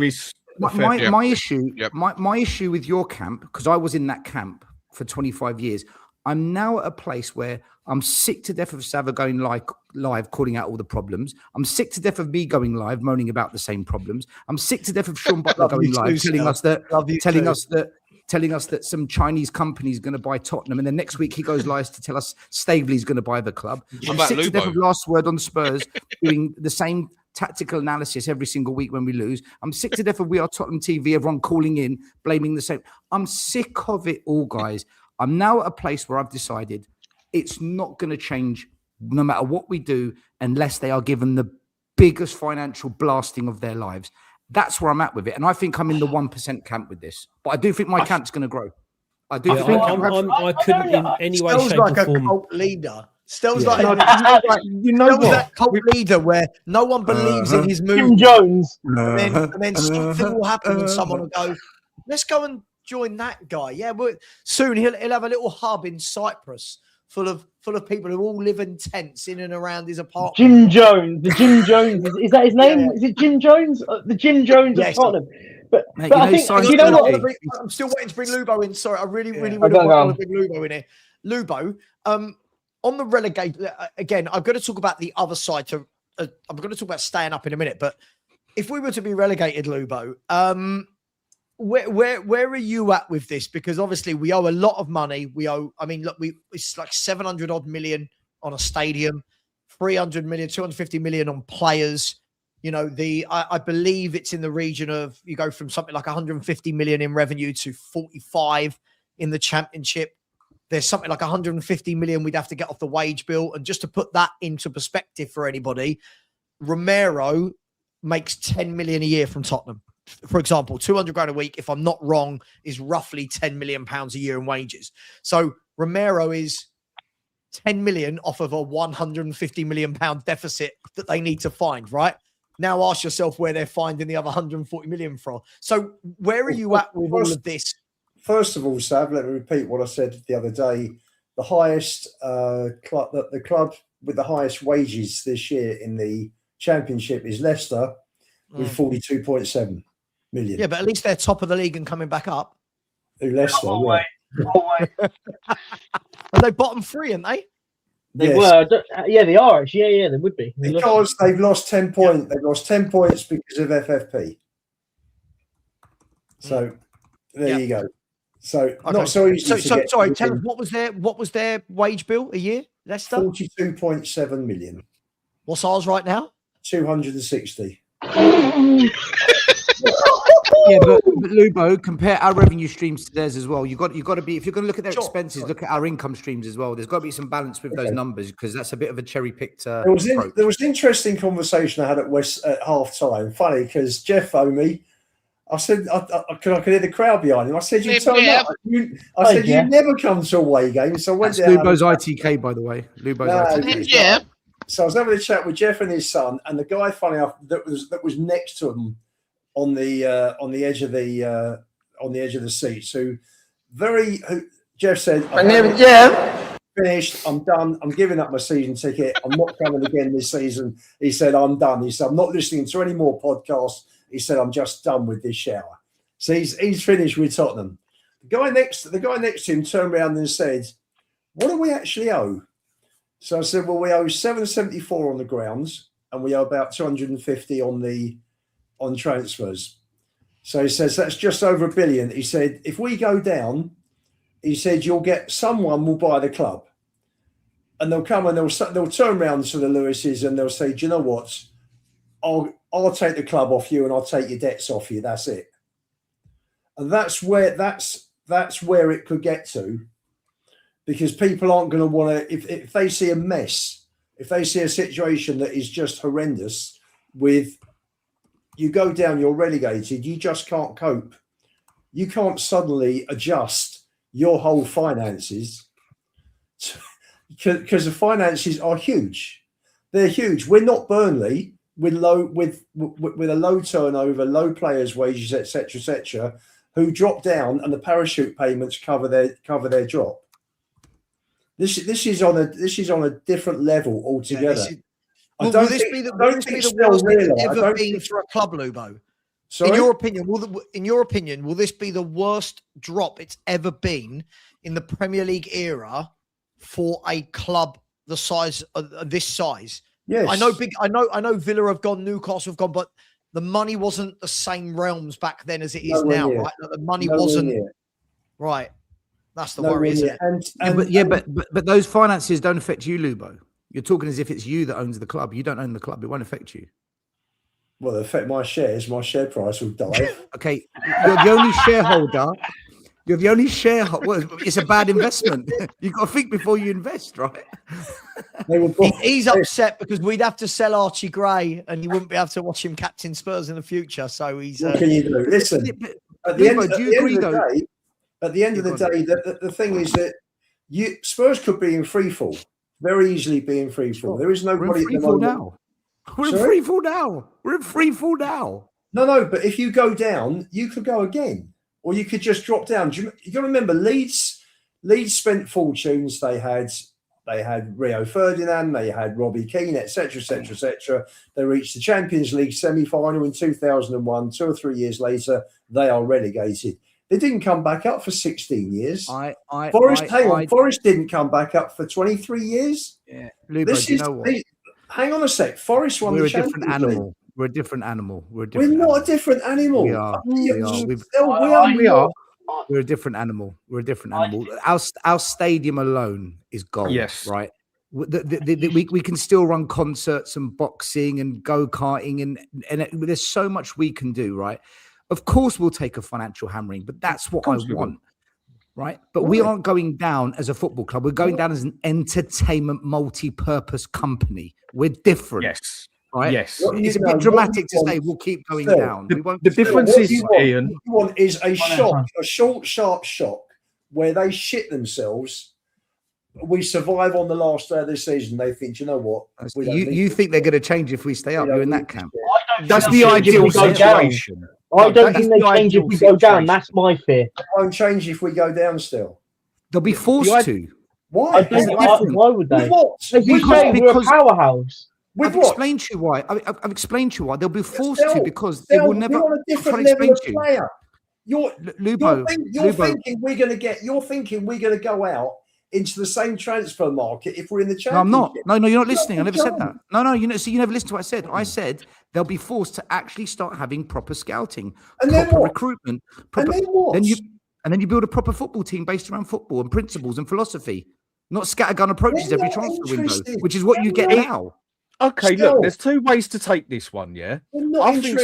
is. My issue, Yep. my issue with your camp, because I was in that camp for 25 years. I'm now at a place where I'm sick to death of Savva going live, calling out all the problems. I'm sick to death of me going live, moaning about the same problems. I'm sick to death of Sean Butler going live, telling us that some Chinese company is going to buy Tottenham, and then next week he goes live to tell us Staveley's going to buy the club. I'm sick to death of Last Word on Spurs doing the same tactical analysis every single week when we lose. I'm sick to death of We Are Tottenham TV, everyone calling in, blaming the same. I'm sick of it all, guys. I'm now at a place where I've decided it's not going to change no matter what we do unless they are given the biggest financial blasting of their lives. That's where I'm at with it. And I think I'm in the 1% camp with this. But I do think my camp's going to grow. I do think I couldn't in any way, Stel's shape, like or a form. cult leader. Stel's Yeah. like, You know Stel's what? that cult leader where no one believes in his Jim movement. Jones. And then something will happen and someone will go, let's go and join that guy. Yeah, but soon he'll have a little hub in Cyprus full of people who all live in tents in and around his apartment. Jim Jones. The Jim Jones. Is that his name? Yeah. Is it Jim Jones? The Jim Jones Yes. of Tottenham. But Mate, I think, you know what? I'm still waiting to bring Lubo in. Sorry, I really Okay, want go to bring Lubo in here. Lubo, on the relegation, again, I've got to talk about the other side. I'm going to talk about staying up in a minute, but if we were to be relegated, Lubo, where are you at with this? Because obviously we owe a lot of money. It's like 700 odd million on a stadium, 300 million, 250 million on players. You know, I believe it's in the region of, you go from something like 150 million in revenue to 45 in the championship. There's something like 150 million we'd have to get off the wage bill. And just to put that into perspective for anybody, Romero makes 10 million a year from Tottenham. For example, 200 grand a week, if I'm not wrong, is roughly 10 million pounds a year in wages. So Romero is 10 million off of a 150 million pound deficit that they need to find, right? Now ask yourself where they're finding the other 140 million from. So where are you at with all of this? First of all, Sav, let me repeat what I said the other day. The highest club, the club with the highest wages this year in the Championship is Leicester with 42.7 million. Yeah, but at least they're top of the league and coming back up. Leicester, Are they bottom three, aren't they? They were. Yeah, they are actually. Yeah, they would be. Because they've lost 10 points. They've lost 10 points because of FFP. So there you go. So not so easy. Sorry, tell us what was their wage bill a year? Leicester 42.7 million. What's ours right now? 260. Yeah, but Lubo, compare our revenue streams to theirs as well. You got to be, if you're going to look at their expenses, look at our income streams as well. There's got to be some balance with those numbers, because that's a bit of a cherry picked. There was an interesting conversation I had at West at half time. Funny, because Jeff Omi, I said I could hear the crowd behind him. I said you turn up. You never come to away games. So I went down. Lubo's ITK, by the way. Lubo's ITK. Yeah. So I was having a chat with Jeff and his son, and the guy, funny enough, that was next to him on the edge of the seat. So Jeff said, "My name is Jeff. Finished. I'm done. I'm giving up my season ticket. I'm not coming again this season." He said, "I'm done." He said, "I'm not listening to any more podcasts." He said, "I'm just done with this shower." So he's finished with Tottenham. The guy next to him turned around and said, "What do we actually owe?" So I said, "Well, we owe 774 on the grounds, and we owe about 250 on transfers." So he says that's just over $1 billion. He said, "If we go down," he said, someone will buy the club, and they'll come and they'll turn around to the Lewises and they'll say, "Do you know what? I'll take the club off you and I'll take your debts off you. That's it." And that's where it could get to, because people aren't going to want to, if they see a mess, if they see a situation that is just horrendous, with you go down, you're relegated, you just can't cope. You can't suddenly adjust your whole finances, because the finances are huge. They're huge. We're not Burnley with a low turnover, low players' wages, etc., who drop down and the parachute payments cover their drop. This is on a different level altogether. Will this be the worst it's ever been for a club, Lubo? Sorry? In your opinion, will this be the worst drop it's ever been in the Premier League era for a club the size of this size? Yes. I know Villa have gone, Newcastle have gone, but the money wasn't the same realms back then as it is Nowhere now, near. right? The money Nowhere wasn't near. right. That's the Nowhere worry, isn't near. it? But those finances don't affect you, Lubo. You're talking as if it's you that owns the club. You don't own the club. It won't affect you. Well, it'll affect my shares. My share price will dive. Okay, you're the only shareholder. You're the only shareholder. Well, it's a bad investment. You've got to think before you invest, right? He's upset because we'd have to sell Archie Gray and he wouldn't be able to watch him captain Spurs in the future. So he's. What can you do? Listen, at the end of the day, the thing is that Spurs could be in free fall, very easily be in free fall. There is nobody at the moment. We're in free fall now. We're in free fall now. No, but if you go down, you could go again, or you could just drop down. You got to remember, Leeds spent fortunes. They had Rio Ferdinand, they had Robbie Keane, etc., etc., etc. They reached the Champions League semi-final in 2001. 2 or 3 years later, they are relegated. They didn't come back up for 16 years. Forest didn't come back up for 23 years. Yeah, Lubo, you know what? Hang on a sec. Forest won the Champions League. We're a different animal. We're not a different animal. We are. We're a different animal. We're a different animal. Our stadium alone is gold. Yes. Right. We can still run concerts and boxing and go-karting and there's so much we can do. Right. Of course, we'll take a financial hammering, but that's what I want. Right. But we aren't going down as a football club. We're going down as an entertainment multi-purpose company. We're different. Yes. Right. Yes. It's a bit dramatic to say we'll keep going down. The difference is, Ian. What you want is a shock, a short, sharp shock where they shit themselves. We survive on the last day of the season. They think, you know what? You think they're going to change if we stay up? You're in that camp. That's the ideal situation. I don't think they change if we go down. That's my fear. It won't change if we go down still. They'll be forced to. Why? Why would they? With what? As you say, we're a powerhouse. With I've explained to you why. I've explained to you why. They'll be forced to because they will never. You're on a different level of player. You're thinking we're going to go out into the same transfer market if we're in the Championship. No, I'm not. No, you're not listening. I never said that. No, you never listened to what I said. I said they'll be forced to actually start having proper scouting, and proper recruitment, and then what? Then you build a proper football team based around football and principles and philosophy, not scattergun approaches every transfer window, which is what you get now. Okay, look, there's two ways to take this one, yeah? I think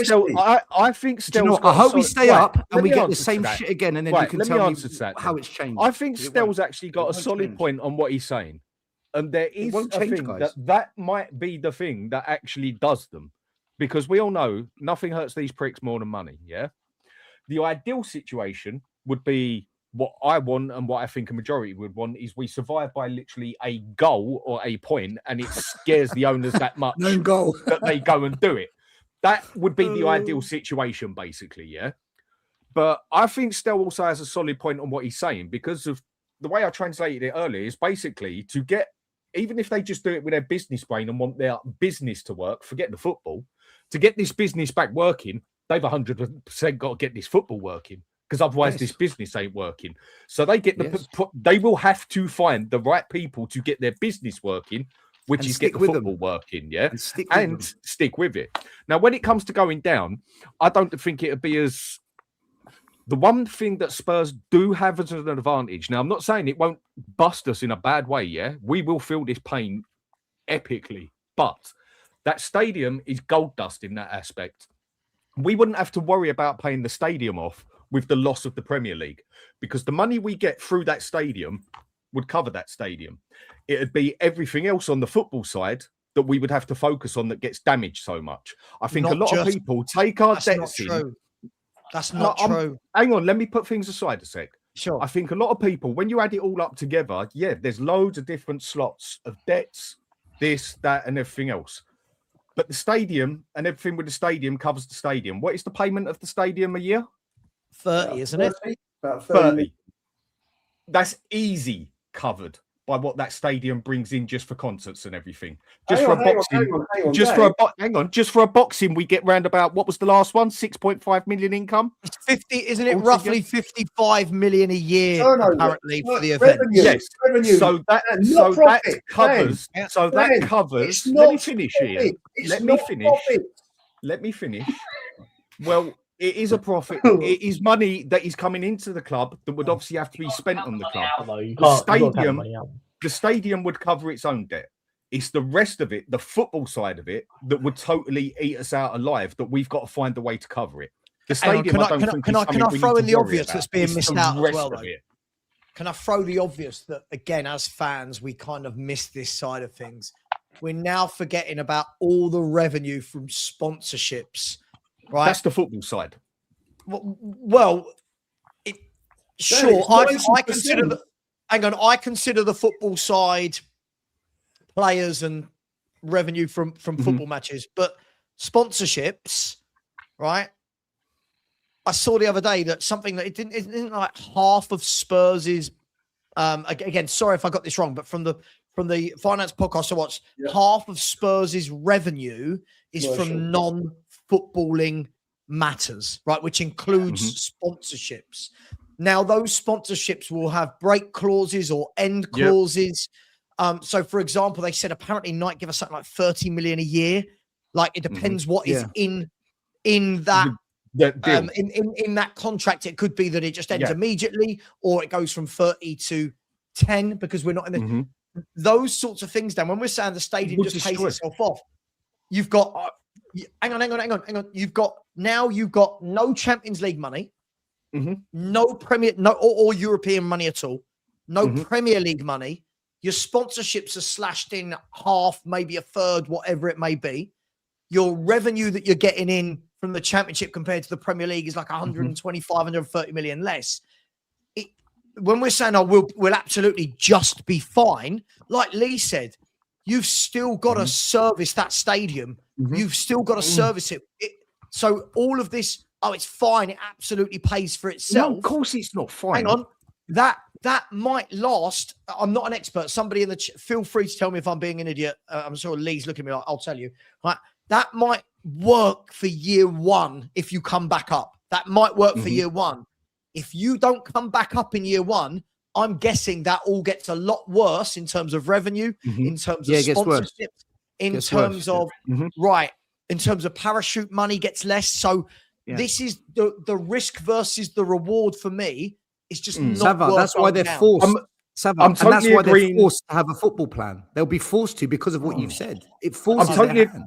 Stell's I hope we stay up and we get the same shit again, and then you can tell me how it's changed. I think Stell's actually got a solid point on what he's saying. And there is a thing that might be the thing that actually does them. Because we all know nothing hurts these pricks more than money, yeah? The ideal situation would be what I want and what I think a majority would want is we survive by literally a goal or a point, and it scares the owners that much that they go and do it. That would be the ideal situation, basically, yeah? But I think Stell also has a solid point on what he's saying because of the way I translated it earlier is basically to get, even if they just do it with their business brain and want their business to work, forget the football, to get this business back working, they've 100% got to get this football working. Because otherwise this business ain't working. So they get they will have to find the right people to get their business working, which is get the football working, yeah? And stick with it. Now, when it comes to going down, I don't think it'd be as... The one thing that Spurs do have as an advantage, now I'm not saying it won't bust us in a bad way, yeah? We will feel this pain epically, but that stadium is gold dust in that aspect. We wouldn't have to worry about paying the stadium off with the loss of the Premier League, because the money we get through that stadium would cover that stadium. It'd be everything else on the football side that we would have to focus on that gets damaged so much. I think a lot of people take our debts in. That's not true. Hang on, let me put things aside a sec. Sure. I think a lot of people, when you add it all up together, yeah, there's loads of different slots of debts, this, that, and everything else. But the stadium and everything with the stadium covers the stadium. What is the payment of the stadium a year? 30, isn't it? About 30. That's easy covered by what that stadium brings in just for concerts and everything. Hang Just for on, a hang on, boxing, hang on, hang on, just Dave. for just for a boxing, we get round about, what was the last one? 6.5 million income. It's 50, isn't it? Altogether? Roughly 55 million a year, Turnover, apparently, for the event. revenue, Yes. revenue. So that Not profit, covers. Ben. So that Ben, covers. it's Let not me finish profit. here. It's Let me not finish. profit. Let me finish. Well, it is a profit. It is money that is coming into the club that would obviously have to be spent on the club. The stadium would cover its own debt. It's the rest of it, the football side of it, that would totally eat us out alive, that we've got to find a way to cover it. The stadium, Can I throw in the obvious that's being missed out as well, though? It. Can I throw the obvious that, again, as fans, we kind of miss this side of things? We're now forgetting about all the revenue from sponsorships, right? That's the football side. Well, sure. I consider I consider the football side players and revenue from football matches, but sponsorships, right? I saw the other day that something that it didn't like half of Spurs's. Again, sorry if I got this wrong, but from the finance podcast I watched, half of Spurs's revenue is from non-footballing matters, right? Which includes sponsorships. Now, those sponsorships will have break clauses or end clauses. So, for example, they said apparently Nike give us something like 30 million a year. Like, it depends what is in that. In that contract. It could be that it just ends immediately, or it goes from 30 to 10 because we're not in the those sorts of things. Dan, when we're saying the stadium just pays itself off, you've got hang on. You've got no Champions League money, no Premier, or European money at all, no Premier League money. Your sponsorships are slashed in half, maybe a third, whatever it may be. Your revenue that you're getting in from the Championship compared to the Premier League is like 125, 130 million less. When we're saying, we'll absolutely just be fine, like Lee said, you've still got to service that stadium. You've still got to service it. So all of this, it's fine. It absolutely pays for itself. No, of course it's not fine. Hang on. That might last. I'm not an expert. Somebody in the feel free to tell me if I'm being an idiot. I'm sure Lee's looking at me like, I'll tell you. Right? That might work for year one if you come back up. That might work for year one. If you don't come back up in year one, I'm guessing that all gets a lot worse in terms of revenue, in terms of sponsorships, in terms of in terms of parachute money gets less. So this is the risk versus the reward for me. It's just not Savva, that's why they're forced. Savva, and that's why they're forced to have a football plan. They'll be forced to because of what you've said. It forces their hand.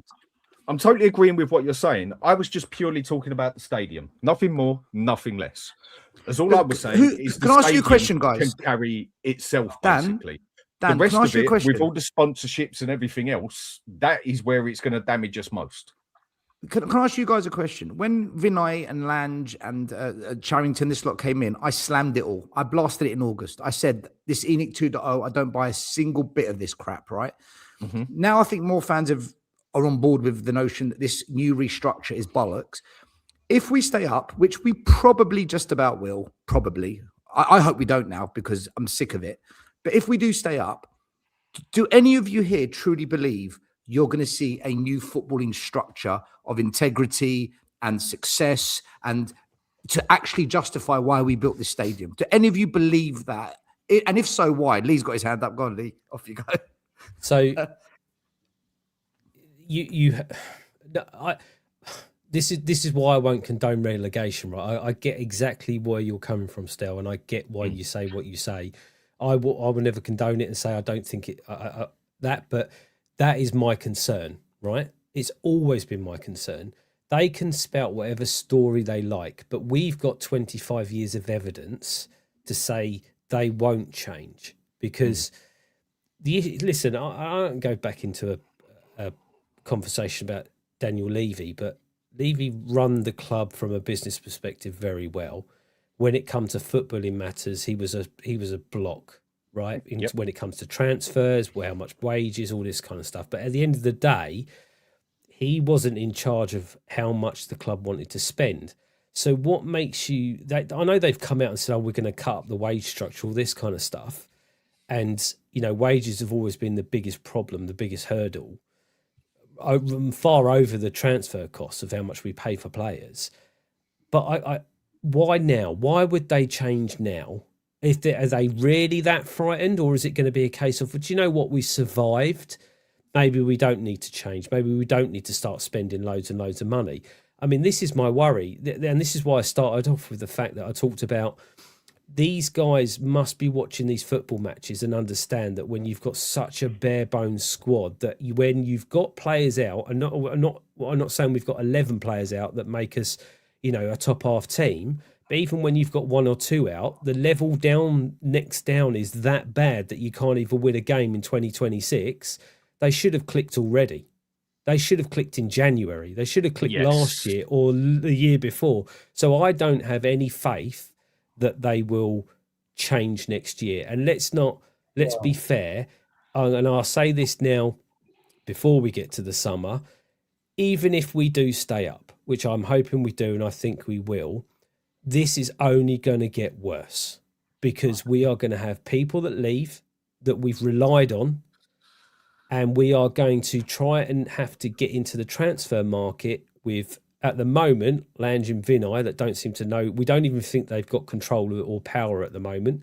I'm totally agreeing with what you're saying. I was just purely talking about the stadium. Nothing more, nothing less. That's all I was saying. Can I ask you a question, guys? Can carry itself, Dan, basically. Dan, the rest can I ask of you a question? with all the sponsorships and everything else, that is where it's going to damage us most. Can I ask you guys a question? When Vinay and Lange and Charrington, this lot came in, I slammed it all. I blasted it in August. I said, this ENIC 2.0, I don't buy a single bit of this crap, right? Now I think more fans are on board with the notion that this new restructure is bollocks. If we stay up, which we probably just about will, I hope we don't now because I'm sick of it. But if we do stay up, do any of you here truly believe you're going to see a new footballing structure of integrity and success and to actually justify why we built this stadium? Do any of you believe that? And if so, why? Lee's got his hand up. Go on, Lee. Off you go. So this is why I won't condone relegation, right? I get exactly where you're coming from, Stel, and I get why you say what you say. I will never condone it and say I don't think it that, but that is my concern, right? It's always been my concern. They can spout whatever story they like, but we've got 25 years of evidence to say they won't change because listen, I don't go back into a conversation about Daniel Levy, but Levy run the club from a business perspective very well. When it comes to footballing matters, he was a block, right? When it comes to transfers, how much wages, all this kind of stuff. But at the end of the day, he wasn't in charge of how much the club wanted to spend. So what makes you... I know they've come out and said, we're going to cut up the wage structure, all this kind of stuff. and wages have always been the biggest problem, the biggest hurdle, far over the transfer costs of how much we pay for players. But why now? Why would they change now? Are they really that frightened, or is it going to be a case of, do you know what, we survived? Maybe we don't need to change. Maybe we don't need to start spending loads and loads of money. I mean, this is my worry. And this is why I started off with the fact that I talked about these guys must be watching these football matches and understand that when you've got such a bare bones squad, that when you've got players out, and I'm not saying we've got 11 players out that make us, a top half team, but even when you've got 1 or 2 out, the level next down is that bad that you can't even win a game in 2026. They should have clicked already. They should have clicked in January. They should have clicked last year or the year before. So I don't have any faith that they will change next year. And let's be fair. And I'll say this now before we get to the summer, even if we do stay up, which I'm hoping we do, and I think we will, this is only going to get worse, because we are going to have people that leave that we've relied on, and we are going to try and have to get into the transfer market with, at the moment, Lange and Vinay that don't seem to know. We don't even think they've got control or power at the moment.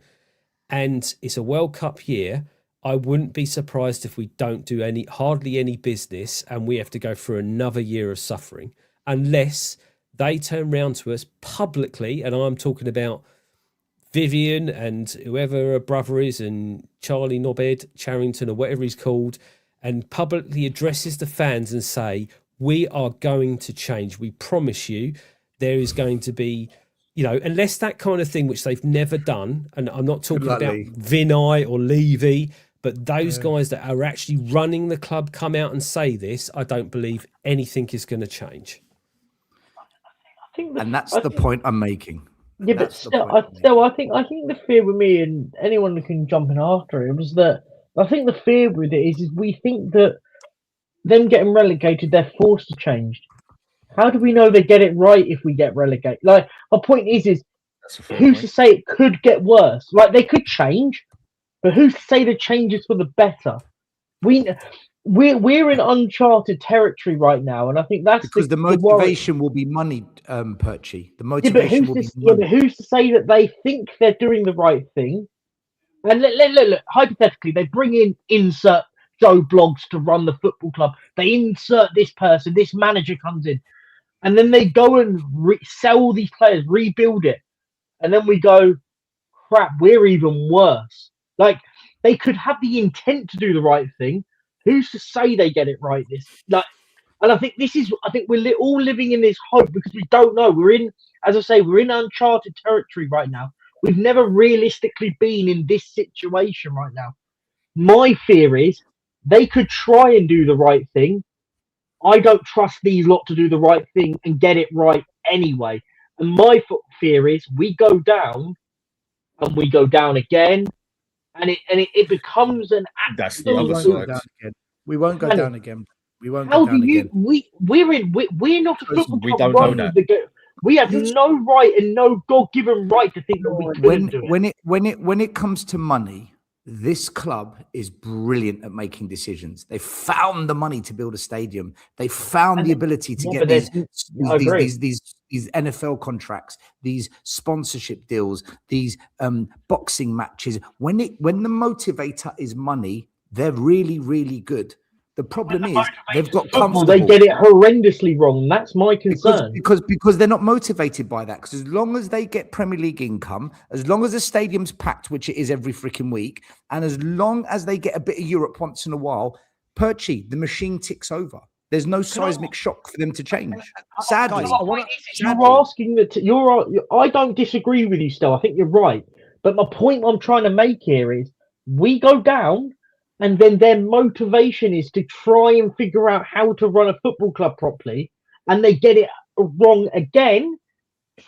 And it's a World Cup year. I wouldn't be surprised if we don't do hardly any business, and we have to go through another year of suffering, unless they turn around to us publicly. And I'm talking about Vivian and whoever her brother is, and Charlie Nobed, Charrington, or whatever he's called, and publicly addresses the fans and say, we are going to change. We promise you there is going to be, unless that kind of thing, which they've never done. And I'm not talking about Vinay or Levy, but those guys that are actually running the club come out and say this, I don't believe anything is going to change. And that's the point I'm making. Yeah, but still, I think the fear with me, and anyone who can jump in after it, was that I think the fear with it is we think that them getting relegated, they're forced to change. How do we know they get it right if we get relegated? Like, my point is who's to say it could get worse? Like, they could change, but who's to say the change is for the better? We're in uncharted territory right now, and I think that's because the motivation will be money, Perchy. The motivation will be money. But who's to say that they think they're doing the right thing? And look, hypothetically, they bring in insert Joe Blogs to run the football club. They insert this person, this manager comes in, and then they go and sell these players, rebuild it, and then we go, crap, we're even worse. Like, they could have the intent to do the right thing. Who's to say they get it right? And I think we're all living in this hope because we don't know. We're in uncharted territory right now. We've never realistically been in this situation right now. My fear is they could try and do the right thing. I don't trust these lot to do the right thing and get it right anyway. And my fear is we go down and we go down again. And it becomes an absolute... That's the other side. We won't go down again. We won't go down again. We're not a football club. We don't know that. We have no right and no God-given right to think that we couldn't do it. When it comes to money, this club is brilliant at making decisions. They found the money to build a stadium. They found the ability to get these NFL contracts, these sponsorship deals, these boxing matches. When the motivator is money, they're really, really good. The problem is they've got comfortable. They get it horrendously wrong. That's my concern. Because they're not motivated by that. Because as long as they get Premier League income, as long as the stadium's packed, which it is every freaking week, and as long as they get a bit of Europe once in a while, Perchy, the machine ticks over. There's no seismic shock for them to change. Sadly, you're asking that. I don't disagree with you. Still, I think you're right. But my point I'm trying to make here is we go down. And then their motivation is to try and figure out how to run a football club properly. And they get it wrong again,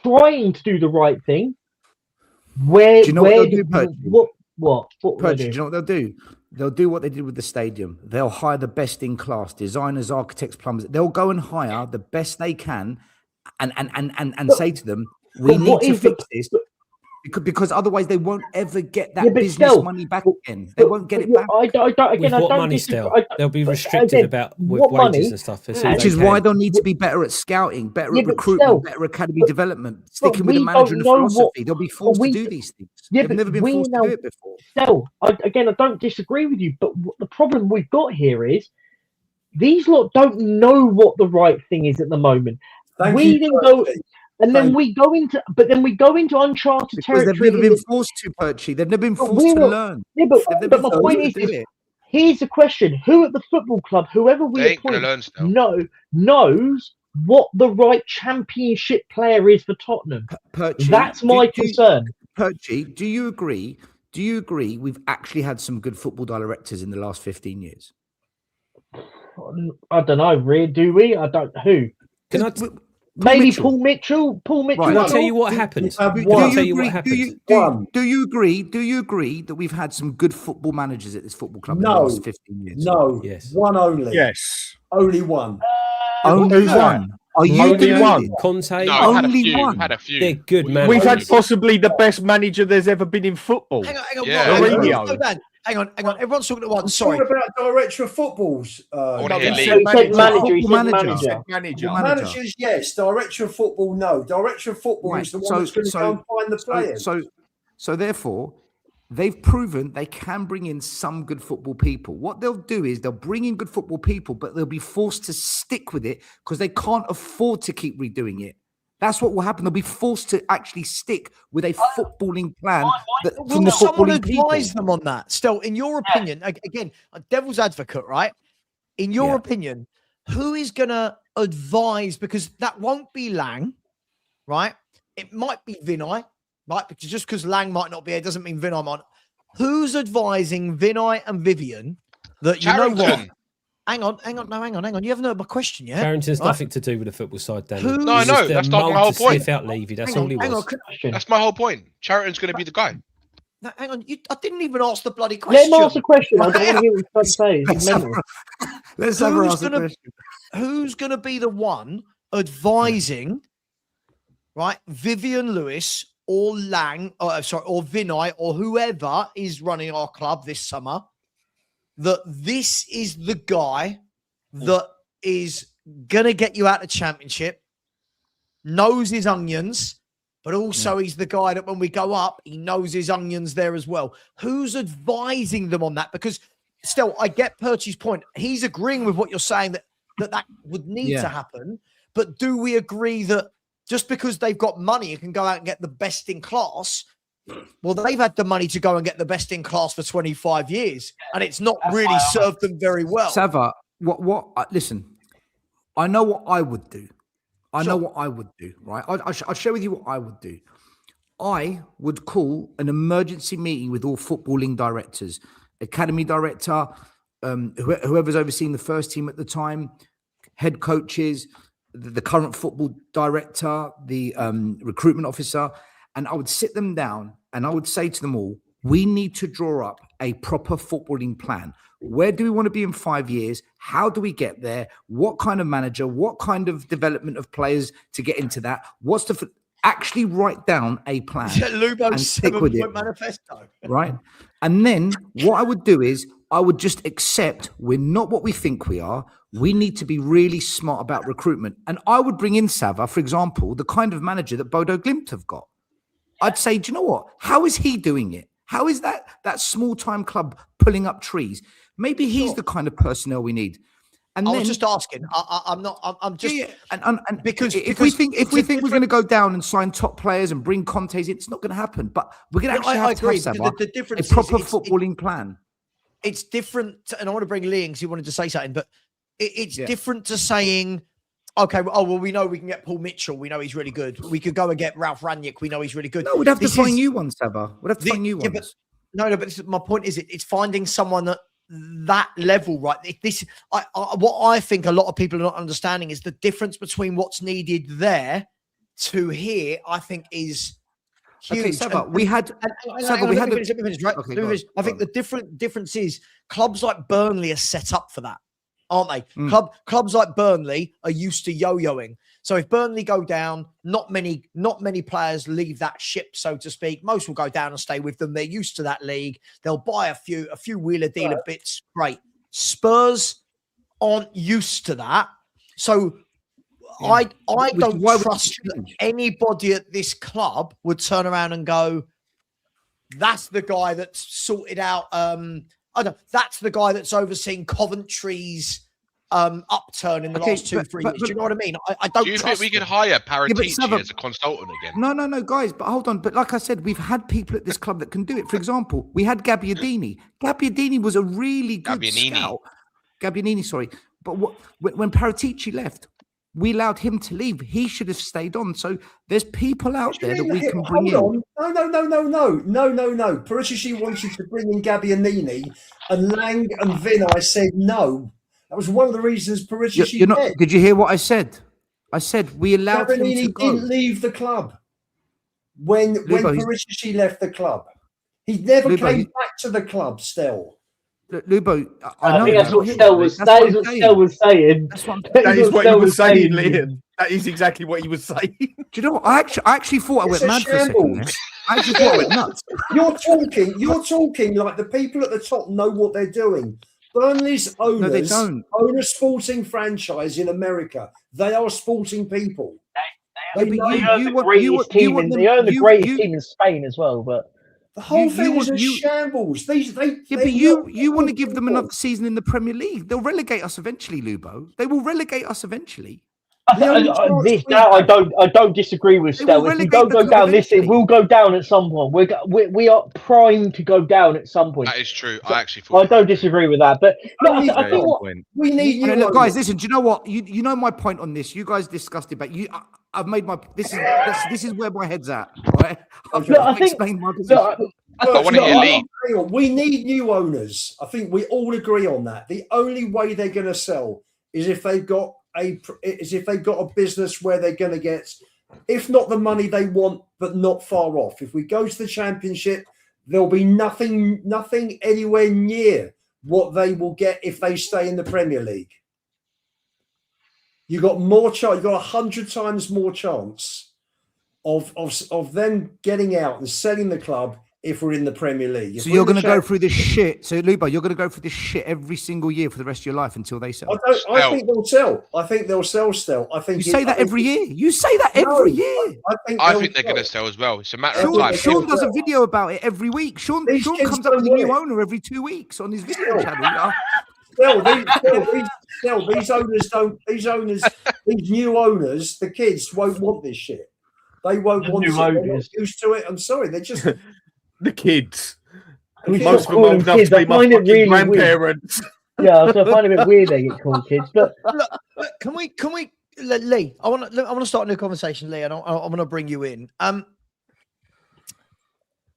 trying to do the right thing. Do you know what they'll do, Perchy? What Perchy, do you know what they'll do? They'll do what they did with the stadium. They'll hire the best in class designers, architects, plumbers. They'll go and hire the best they can and say to them, we need to fix this. Because otherwise they won't ever get that Yeah, but business still, money back again. They won't get it back. I don't. With Again, I what don't money disagree. still? They'll be restricted again, about with what wages money? and stuff. As soon as Which they is why can. they'll need to be better at scouting, better Yeah, at but recruitment, still- better academy development, sticking with we the manager don't and the know what- philosophy. They'll be forced we- to do these things. Yeah, They've but never been we forced know- to do it before. No, again, I don't disagree with you, but the problem we've got here is these lot don't know what the right thing is at the moment. Thank we you, then go, Percy. and then Thank we go into, but then we go into uncharted Because they've territory. never been forced to, Perchie. They've never been But forced we to will- learn. Yeah, They've never but my been point forced is, to do it. here's the question: who at the football club, whoever we They ain't gonna appoint, learn still. knows what the right championship player is for Tottenham? Perchie, That's my concern. Perchie, do you agree? Do you agree we've actually had some good football directors in the last 15 years? I don't know, really. Do we? I don't. Who? Can I? Maybe Mitchell. Paul Mitchell. Paul Mitchell. Right. Can I at tell all? you what happened? have Can one. I tell you what happened? Do you agree? Do you agree that we've had some good football managers at this football club in the No. last 15 years? No, Yes. one only. Yes. Only one. Only Who's that? one. Are you Only deluded? one. Conte. No, we've had a Only few. one. We've had a few. They're good, man. We've had Only- possibly the best manager there's ever been in football. Hang on. Yeah. Right, Mourinho. slow down. Hang on. Everyone's talking at once. I'm Sorry. talking about director of footballs. wanna hear no, Lee. So he said manager. He Football said manager. manager. Manager. Football manager. Managers, yes. Director of football, no. Director of football is the one that's going to go and find the players. So therefore, they've proven they can bring in some good football people. What they'll do is they'll bring in good football people, but they'll be forced to stick with it because they can't afford to keep redoing it. That's what will happen. They'll be forced to actually stick with a footballing plan from Will the someone footballing people. advise them on that? Still, in your opinion, again, a devil's advocate, right? In your Yeah. opinion, who is going to advise? Because that won't be Lang, right? It might be Vinay, right? Because just because Lang might not be here doesn't mean Vinay might. Who's advising Vinay and Vivian that you know what? Charrington. Hang on. You haven't heard my question yet. Carrington's right? nothing to do with the football side, Daniel. Who- No, I He's know. just a That's not my mould whole to point. sniff out Levy. That's Hang all on, he hang was. on. That's my whole point. Charrington's going to be the guy. No, hang on. I didn't even ask the bloody Let question. him ask a question. I don't want to hear what he's trying to say. It's mental. Let's have her Who's ask the gonna- question. Who's going to be the one advising, right? Vivian Lewis or Lang, or Vinay or whoever is running our club this summer, that this is the guy that is going to get you out of championship, knows his onions, but also he's the guy that when we go up, he knows his onions there as well. Who's advising them on that? Because still, I get Perchie's point. He's agreeing with what you're saying that would need to happen. But do we agree that just because they've got money, you can go out and get the best in class? Well, they've had the money to go and get the best in class for 25 years, and it's not really served them very well. Savva, listen, I know what I would do. I know Sure. what I would do, right? I'll share with you what I would do. I would call an emergency meeting with all footballing directors, academy director, whoever's overseeing the first team at the time, head coaches, the current football director, the recruitment officer, and I would sit them down and I would say to them all, we need to draw up a proper footballing plan. Where do we want to be in 5 years? How do we get there? What kind of manager? What kind of development of players to get into that? Actually write down a plan Lubo's and stick with it. 7-point manifesto. Right? And then what I would do is I would just accept we're not what we think we are. We need to be really smart about recruitment. And I would bring in Savva, for example, the kind of manager that Bodo Glimt have got. I'd say, do you know what? How is he doing it? How is that small-time club pulling up trees? Maybe he's the kind of personnel we need. And I then, was just asking. I'm just and because if we think we're going to go down and sign top players and bring Contes in, it's not going to happen. But we're going to actually have to have Savva, the difference a proper is footballing plan. It's different, and I want to bring Lee in because he wanted to say something, but it's different to saying, okay, we know we can get Paul Mitchell. We know he's really good. We could go and get Ralph Rangnick. We know he's really good. No, we'd have to find new ones, Savva. We'd have to find new ones. But, but my point is, it's finding someone that level, right? What I think a lot of people are not understanding is the difference between what's needed there to here. I think is huge. Okay, Savva, we had. I think the difference is clubs like Burnley are set up for that, aren't they? Clubs like Burnley are used to yo-yoing. So if Burnley go down, not many players leave that ship, so to speak. Most will go down and stay with them. They're used to that league. They'll buy a few wheeler dealer bits. Great. Spurs aren't used to that. So I don't trust that anybody at this club would turn around and go, that's the guy that's sorted out. That's the guy that's overseeing Coventry's upturn in the last 2-3 years. Do you know what I mean? I don't. Do you think we could hire Paratici as a consultant again? No, guys. But hold on. But like I said, we've had people at this club that can do it. For example, we had Gabbiadini. Gabbiadini was a really good scout. Gabbiadini, sorry. But when Paratici left, we allowed him to leave. He should have stayed on. So there's people out there that we can bring in. No. Paratici wanted to bring in Gabbiadini, and Lang and Vinay said no. That was one of the reasons Paratici left. Did you hear what I said? I said we allowed him to go. Didn't leave the club when Paratici left the club. He never came back to the club still. Lubo, I think that's what Stel was saying. That is what he was saying, Liam. That is exactly what he was saying. Do you know what? I actually thought I went mad for a second there. I actually thought I went nuts. You're talking like the people at the top know what they're doing. Burnley's owners no, they don't. own a sporting franchise in America. They are sporting people. They own the greatest team in Spain as well, but the whole thing is a shambles. But you want to give them another season in the Premier League. They'll relegate us eventually, Lubo. They will relegate us eventually. I don't disagree with Stel. If we don't go down this, it will go down at some point. We are primed to go down at some point. That is true. I actually thought. I don't disagree with that, but I think we need. Look, guys, listen. Do you know what? You know my point on this. You guys discussed it, but I've made my. This is where my head's at. Right? I've explained my position. I want to hear Lee. We need new owners. I think we all agree on that. The only way they're going to sell is if they've got a business where they're going to get, if not the money they want, but not far off. If we go to the Championship, there'll be nothing anywhere near what they will get if they stay in the Premier League. You got more chance. You got 100 times more chance of them getting out and selling the club if we're in the Premier League. So you're going to go through this shit. So Lubo, you're going to go through this shit every single year for the rest of your life until they sell. I think they'll sell. I think they'll sell still. I think you say that every year. You say that every year. I think they're going to sell as well. It's a matter of time. Sean does a video about it every week. Sean comes up with a new owner every 2 weeks on his video channel. These new owners, the kids won't want this shit. They won't want it. They're not used to it. I'm sorry. They're just the kids. Most of them old enough to be my really grandparents. Yeah, so I find it a bit weird they get called kids. But look, can we, Lee? I want to start a new conversation, Lee, and I want to bring you in.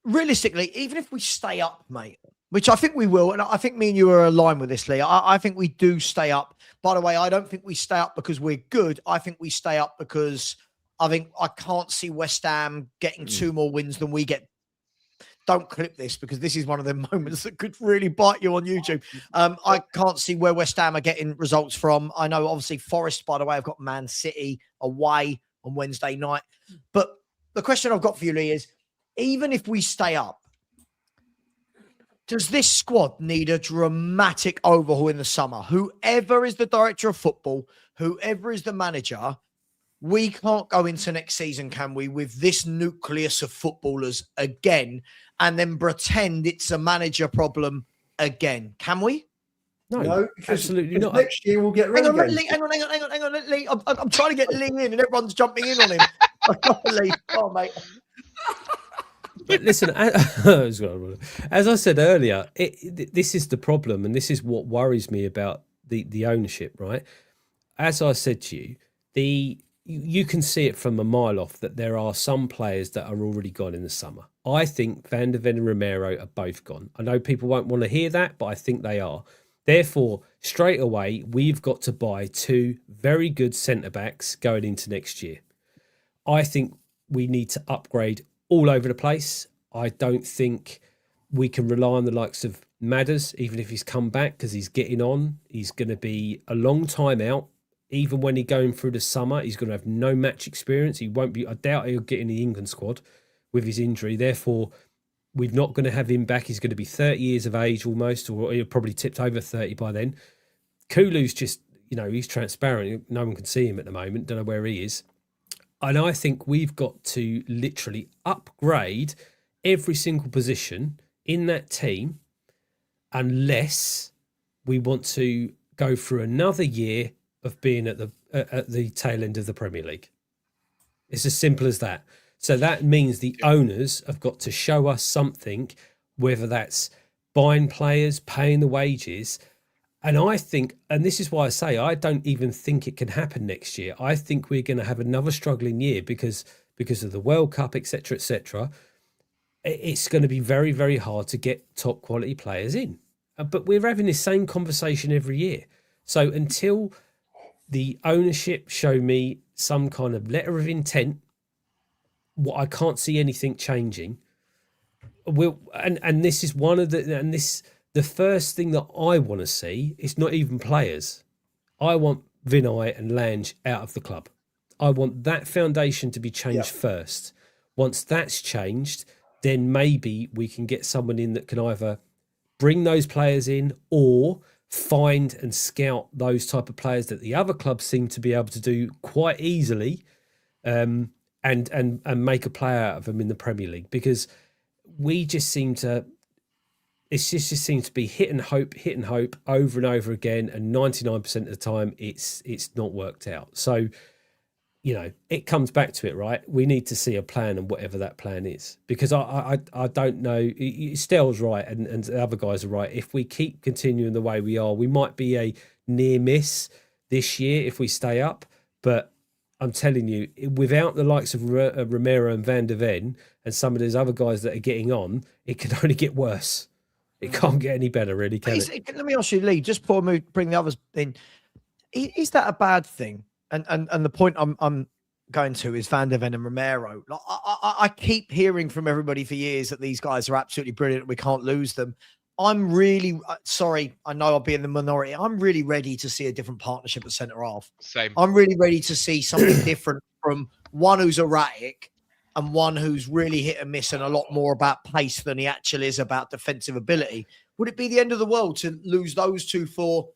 Realistically, even if we stay up, mate, which I think we will, and I think me and you are aligned with this, Lee. I think we do stay up. By the way, I don't think we stay up because we're good. I think we stay up because I can't see West Ham getting 2 more wins than we get. Don't clip this because this is one of the moments that could really bite you on YouTube. I can't see where West Ham are getting results from. I know, obviously, Forest, by the way, I've got Man City away on Wednesday night. But the question I've got for you, Lee, is even if we stay up, does this squad need a dramatic overhaul in the summer? Whoever is the director of football, whoever is the manager, we can't go into next season, can we, with this nucleus of footballers again and then pretend it's a manager problem again? Can we? No, absolutely not. Next year we'll get relegated. Hang on, Lee. I'm trying to get Lee in and everyone's jumping in on him. Lee, oh, mate. But listen, as I said earlier, this is the problem, and this is what worries me about the ownership, right? As I said to you, you can see it from a mile off that there are some players that are already gone in the summer. I think Van der Ven and Romero are both gone. I know people won't want to hear that, but I think they are. Therefore, straight away, we've got to buy 2 very good centre-backs going into next year. I think we need to upgrade all over the place. I don't think we can rely on the likes of Madders, even if he's come back, because he's getting on. He's going to be a long time out. even when he's going through the summer, he's going to have no match experience. He won't be. I doubt he'll get in the England squad with his injury. Therefore, we're not going to have him back. He's going to be 30 years of age almost, or he'll probably tipped over 30 by then. Kulu's just, he's transparent. No one can see him at the moment. Don't know where he is. And I think we've got to literally upgrade every single position in that team unless we want to go through another year of being at the tail end of the Premier League. It's as simple as that. So that means the owners have got to show us something, whether that's buying players, paying the wages. And I think, and this is why I say, I don't even think it can happen next year. I think we're going to have another struggling year because of the World Cup, etc., etc. It's going to be very, very hard to get top quality players in. But we're having this same conversation every year. So until the ownership show me some kind of letter of intent, I can't see anything changing. And this is one of the first thing that I want to see is not even players. I want Vinay and Lange out of the club. I want that foundation to be changed first. Once that's changed, then maybe we can get someone in that can either bring those players in or find and scout those type of players that the other clubs seem to be able to do quite easily, and make a player out of them in the Premier League, because we just seem to. It just seems to be hit and hope over and over again, and 99% of the time it's not worked out. So, it comes back to it, right? We need to see a plan, and whatever that plan is, because I don't know. Stell's right, and the other guys are right. If we keep continuing the way we are, we might be a near miss this year if we stay up. But I'm telling you, without the likes of Romero and Van der Ven and some of those other guys that are getting on, it can only get worse. It can't get any better, really, can it? Let me ask you, Lee, just before we bring the others in, is that a bad thing? And the point I'm going to is Van der Ven and Romero. Like, I keep hearing from everybody for years that these guys are absolutely brilliant. We can't lose them. I'm really sorry. I know I'll be in the minority. I'm really ready to see a different partnership at centre half. Same. I'm really ready to see something different from one who's erratic and one who's really hit and miss and a lot more about pace than he actually is about defensive ability. Would it be the end of the world to lose those two for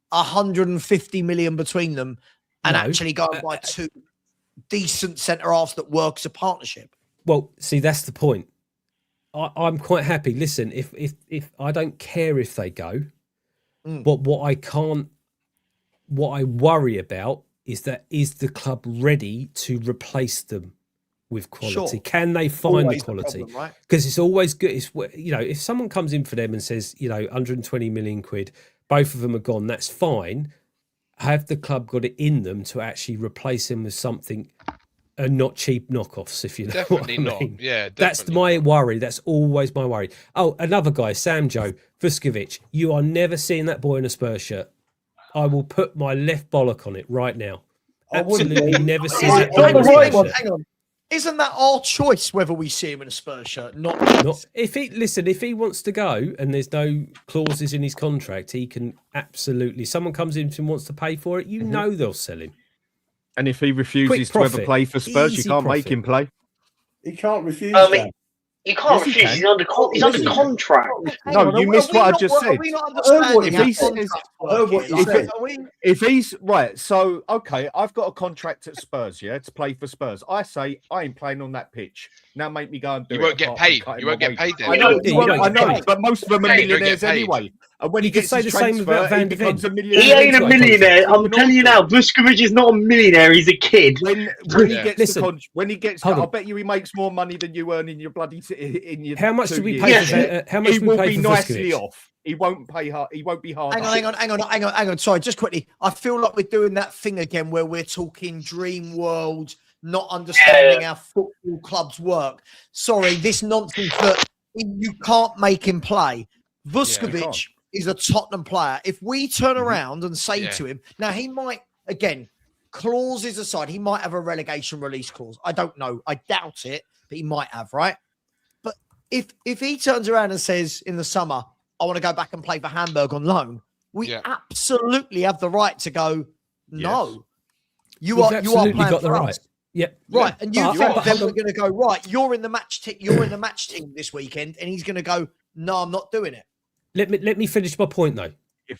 150 million between them and actually go and buy two decent centre halves that work as a partnership? Well, see, that's the point. I'm quite happy. Listen, if I don't care if they go, but what I worry about is the club ready to replace them with quality? Sure. Can they find Always the quality? problem, right? Because it's always good. It's, if someone comes in for them and says, 120 million quid, both of them are gone, that's fine. Have the club got it in them to actually replace them with something and not cheap knockoffs, if you know Definitely what I mean? not. Yeah, That's my worry. That's always my worry. Oh, another guy, Sam Joe, Vuskovic. You are never seeing that boy in a Spurs shirt. I will put my left bollock on it right now. Absolutely never see that boy in a Spurs shirt. Hang on. Isn't that our choice whether we see him in a Spurs shirt? Not if he wants to go and there's no clauses in his contract, he can absolutely. Someone comes in and wants to pay for it, know they'll sell him. And if he refuses to ever play for Spurs, you can't make him play. He can't refuse. He can't refuse. He He's under contract. No, you missed what I just said. Are we not understanding If he says, if he's right, so okay, I've got a contract at Spurs, to play for Spurs. I say I ain't playing on that pitch. Now make me go and do it. You won't get paid. You won't get paid then. I know, but most of them are millionaires anyway. And when he gets say his the same about transfer, he Van de becomes Ven. a millionaire. He ain't a millionaire. I'm telling you now, Vuskovic is not a millionaire. He's a kid. When he gets, I'll bet you he makes more money than you earn in your bloody in your. How much 2 do we years. pay? How much He do we will pay be for nicely Vuskovic? off. He won't pay hard. He won't be hard. Hang on. Sorry, just quickly. I feel like we're doing that thing again where we're talking dream world, not understanding how football clubs work. Sorry, this nonsense that you can't make him play. Vuskovic is a Tottenham player. If we turn around and say to him, now he might, again, clauses aside, he might have a relegation release clause. I don't know. I doubt it, but he might have, right? But if he turns around and says in the summer, I want to go back and play for Hamburg on loan, we absolutely have the right to go, No, you We've are absolutely playing got the for right. us. Yeah. Right, and you But- think but then hold we're on. going to go right? You're in the match team. You're in the match team this weekend, and he's going to go. No, I'm not doing it. Let me finish my point though.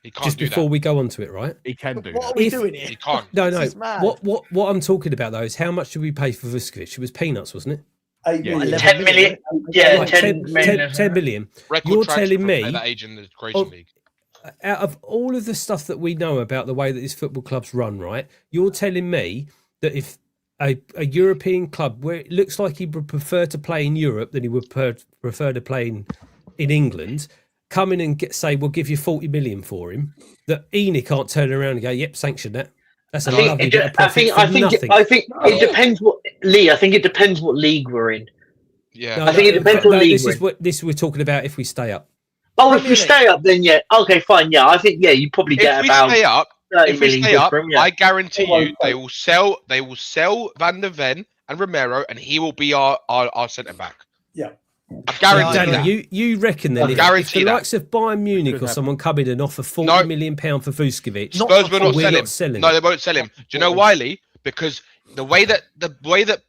He can't Just do before that. we go on to it, right? He can do What that. are we If- doing here? He can't. No, This no. is mad. What I'm talking about though is how much did we pay for Vuskovic? It was peanuts, wasn't it? 8 Yeah. million. 10 million. Yeah, Right, 10 million. 10 million. Record You're transfer telling for me- that age in the Croatian Oh, league. Out of all of the stuff that we know about the way that this football club's run, right? You're telling me that if a European club where it looks like he would prefer to play in Europe than he would prefer to play in England, come in and say we'll give you 40 million for him, that Eni can't turn around and go, yep, sanction that. That's a lovely bit of profit for nothing. I think it depends what Lee. I think it depends what league we're in. Yeah. No, I think it depends what league we're in. this we're talking about if we stay up. Oh, if Premier we League. stay up, then yeah. Okay, fine. Yeah, I think you probably If get we about stay up, 30 if we million stay quid up, from, yeah. I guarantee Oh, you they will sell Van der Ven and Romero, and he will be our centre back. Yeah. I guarantee Yeah, that. You reckon then I if guarantee the that. likes of Bayern Munich Could or happen. someone come in and offer £40 No. million for Vuskovic, Spurs will not we're sell not him. selling No, it. they won't sell him. Do you know why, Lee? Because the way that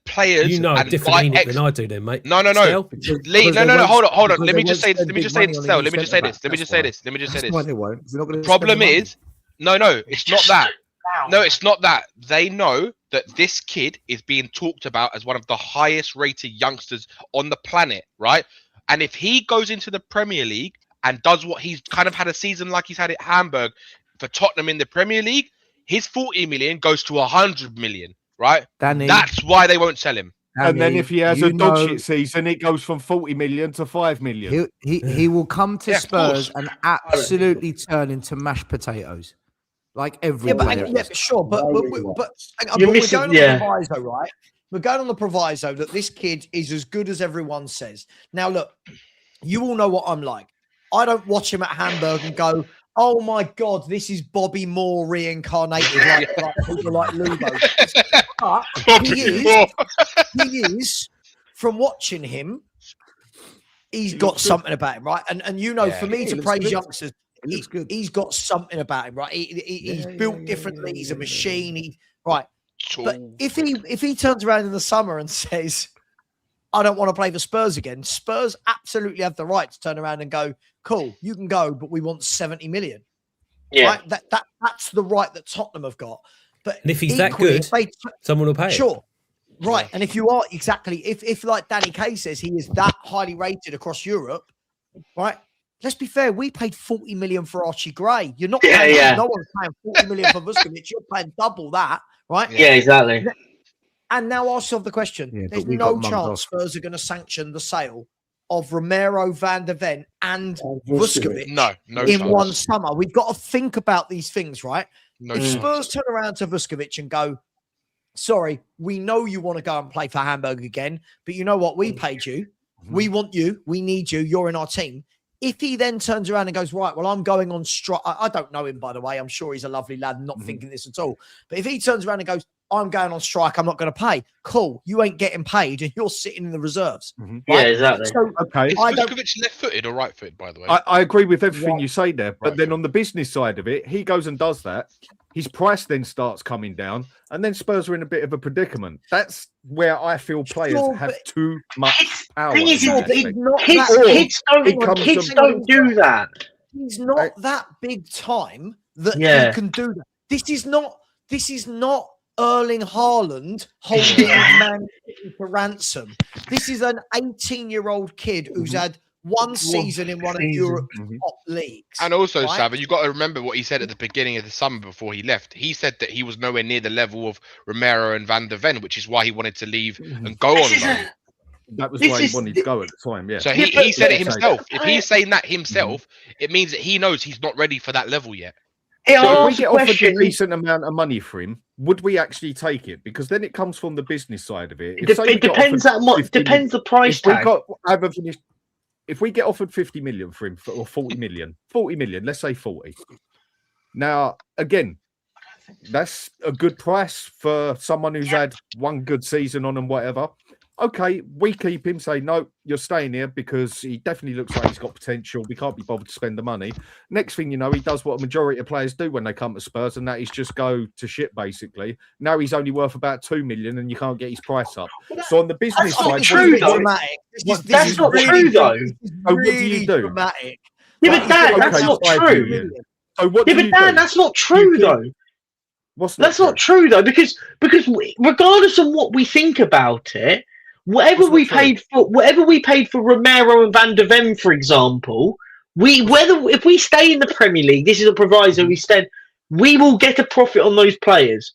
players You know a and different buy ENIC ex- than I do then, mate. No. Stel? Lee, no. Hold on. Let me just say this. Let me just say this. Let Let me just say this. Let me just say this. They won't. They're not gonna The problem spend the money. is, no, it's not that. No, it's not that. They know that this kid is being talked about as one of the highest rated youngsters on the planet, right? And if he goes into the Premier League and does what he's kind of had a season like he's had at Hamburg for Tottenham in the Premier League, his 40 million goes to 100 million, right? Danny, That's why they won't sell him. And then Danny, if he has you a dog know shit season, it goes from 40 million to 5 million. he will come to Yeah, of Spurs course. and absolutely turn into mashed potatoes, like every Yeah, but, player. yeah, sure, but You're we're missing- going on yeah. the proviso, right? We're going on the proviso that this kid is as good as everyone says. Now, look, you all know what I'm like. I don't watch him at Hamburg and go, "Oh my God, this is Bobby Moore reincarnated," like people like Lubo. But he is, from watching him, he's got something about him, right? And you know, Yeah, for me he to looks praise good. youngsters, He looks good. he's got something about him, right? He's built differently. He's a machine. Right. But if he turns around in the summer and says, "I don't want to play for Spurs again," Spurs absolutely have the right to turn around and go, "Cool, you can go, but we want 70 million." Yeah. Right? That's the right that Tottenham have got. But And if he's that equally, good, if they someone will pay it. sure. Right. And if you are exactly, if like Danny Kay says he is that highly rated across Europe, right? Let's be fair, we paid 40 million for Archie Gray. You're not Yeah, paying yeah. no one's paying 40 million for Vuskovic. You're paying double that, right? Yeah, exactly. And now ask yourself the question: Yeah, but there's we no got mugged chance off. Spurs are going to sanction the sale of Romero, Van der Ven, and Vuskovic. Vuskovic No in chance. one summer. We've got to think about these things, right? No If chance. Spurs turn around to Vuskovic and go, "Sorry, we know you want to go and play for Hamburg again, but you know what? We paid you. We want you. We need you. You're in our team." If he then turns around and goes, "Right, well, I'm going on strike." I don't know him, by the way. I'm sure he's a lovely lad, not thinking this at all. But if he turns around and goes, "I'm going on strike. I'm not going to pay." Cool. You ain't getting paid and you're sitting in the reserves. Yeah, exactly. So Okay. Is I don't- Vuskovic left-footed or right-footed, by the way? I agree with everything you say there, but Right. then on the business side of it, he goes and does that. His price then starts coming down, and then Spurs are in a bit of a predicament. That's where I feel players Sure, have but- too much power. Thing is, in that it's aspect. not Kids, that, kids it comes kids to- don't do that. he's not that big time that Yeah. he can do that. This is not Erling Haaland holding Man City for ransom. This is an 18-year-old kid who's had one season in one of Europe's top leagues. And also, right? Savva, you've got to remember what he said at the beginning of the summer before he left. He said that he was nowhere near the level of Romero and Van der Ven, which is why he wanted to leave and go on loan. That was This why he is- wanted to go at the time. Yeah. So Yeah, he but- said it Yeah. himself. If he's saying that himself, it means that he knows he's not ready for that level yet. Hey, So if I'll we ask get a offered a question. decent amount of money for him, would we actually take it? Because then it comes from the business side of it. It, If, say, we it get depends offered that much. 50 Depends the price if we tag. got haven't finished, if we get offered 50 million for him or 40 million, let's say 40. Now, again, that's a good price for someone who's had one good season on and whatever. okay, we keep him, say, no, you're staying here because he definitely looks like he's got potential. We can't be bothered to spend the money. Next thing you know, he does what a majority of players do when they come to Spurs, and that is just go to shit, basically. Now he's only worth about 2 million and you can't get his price up. So on the business That's not side, true, though. That's not true, though. So what do you do? Dramatic. Yeah, but Dan, that's not true. So what Yeah, do but you Dan, do? that's not true, though. That's not true, though, because regardless of what we think about it, whatever we paid for Romero and Van der Ven, for example, if we stay in the Premier League, this is a proviso. We will get a profit on those players.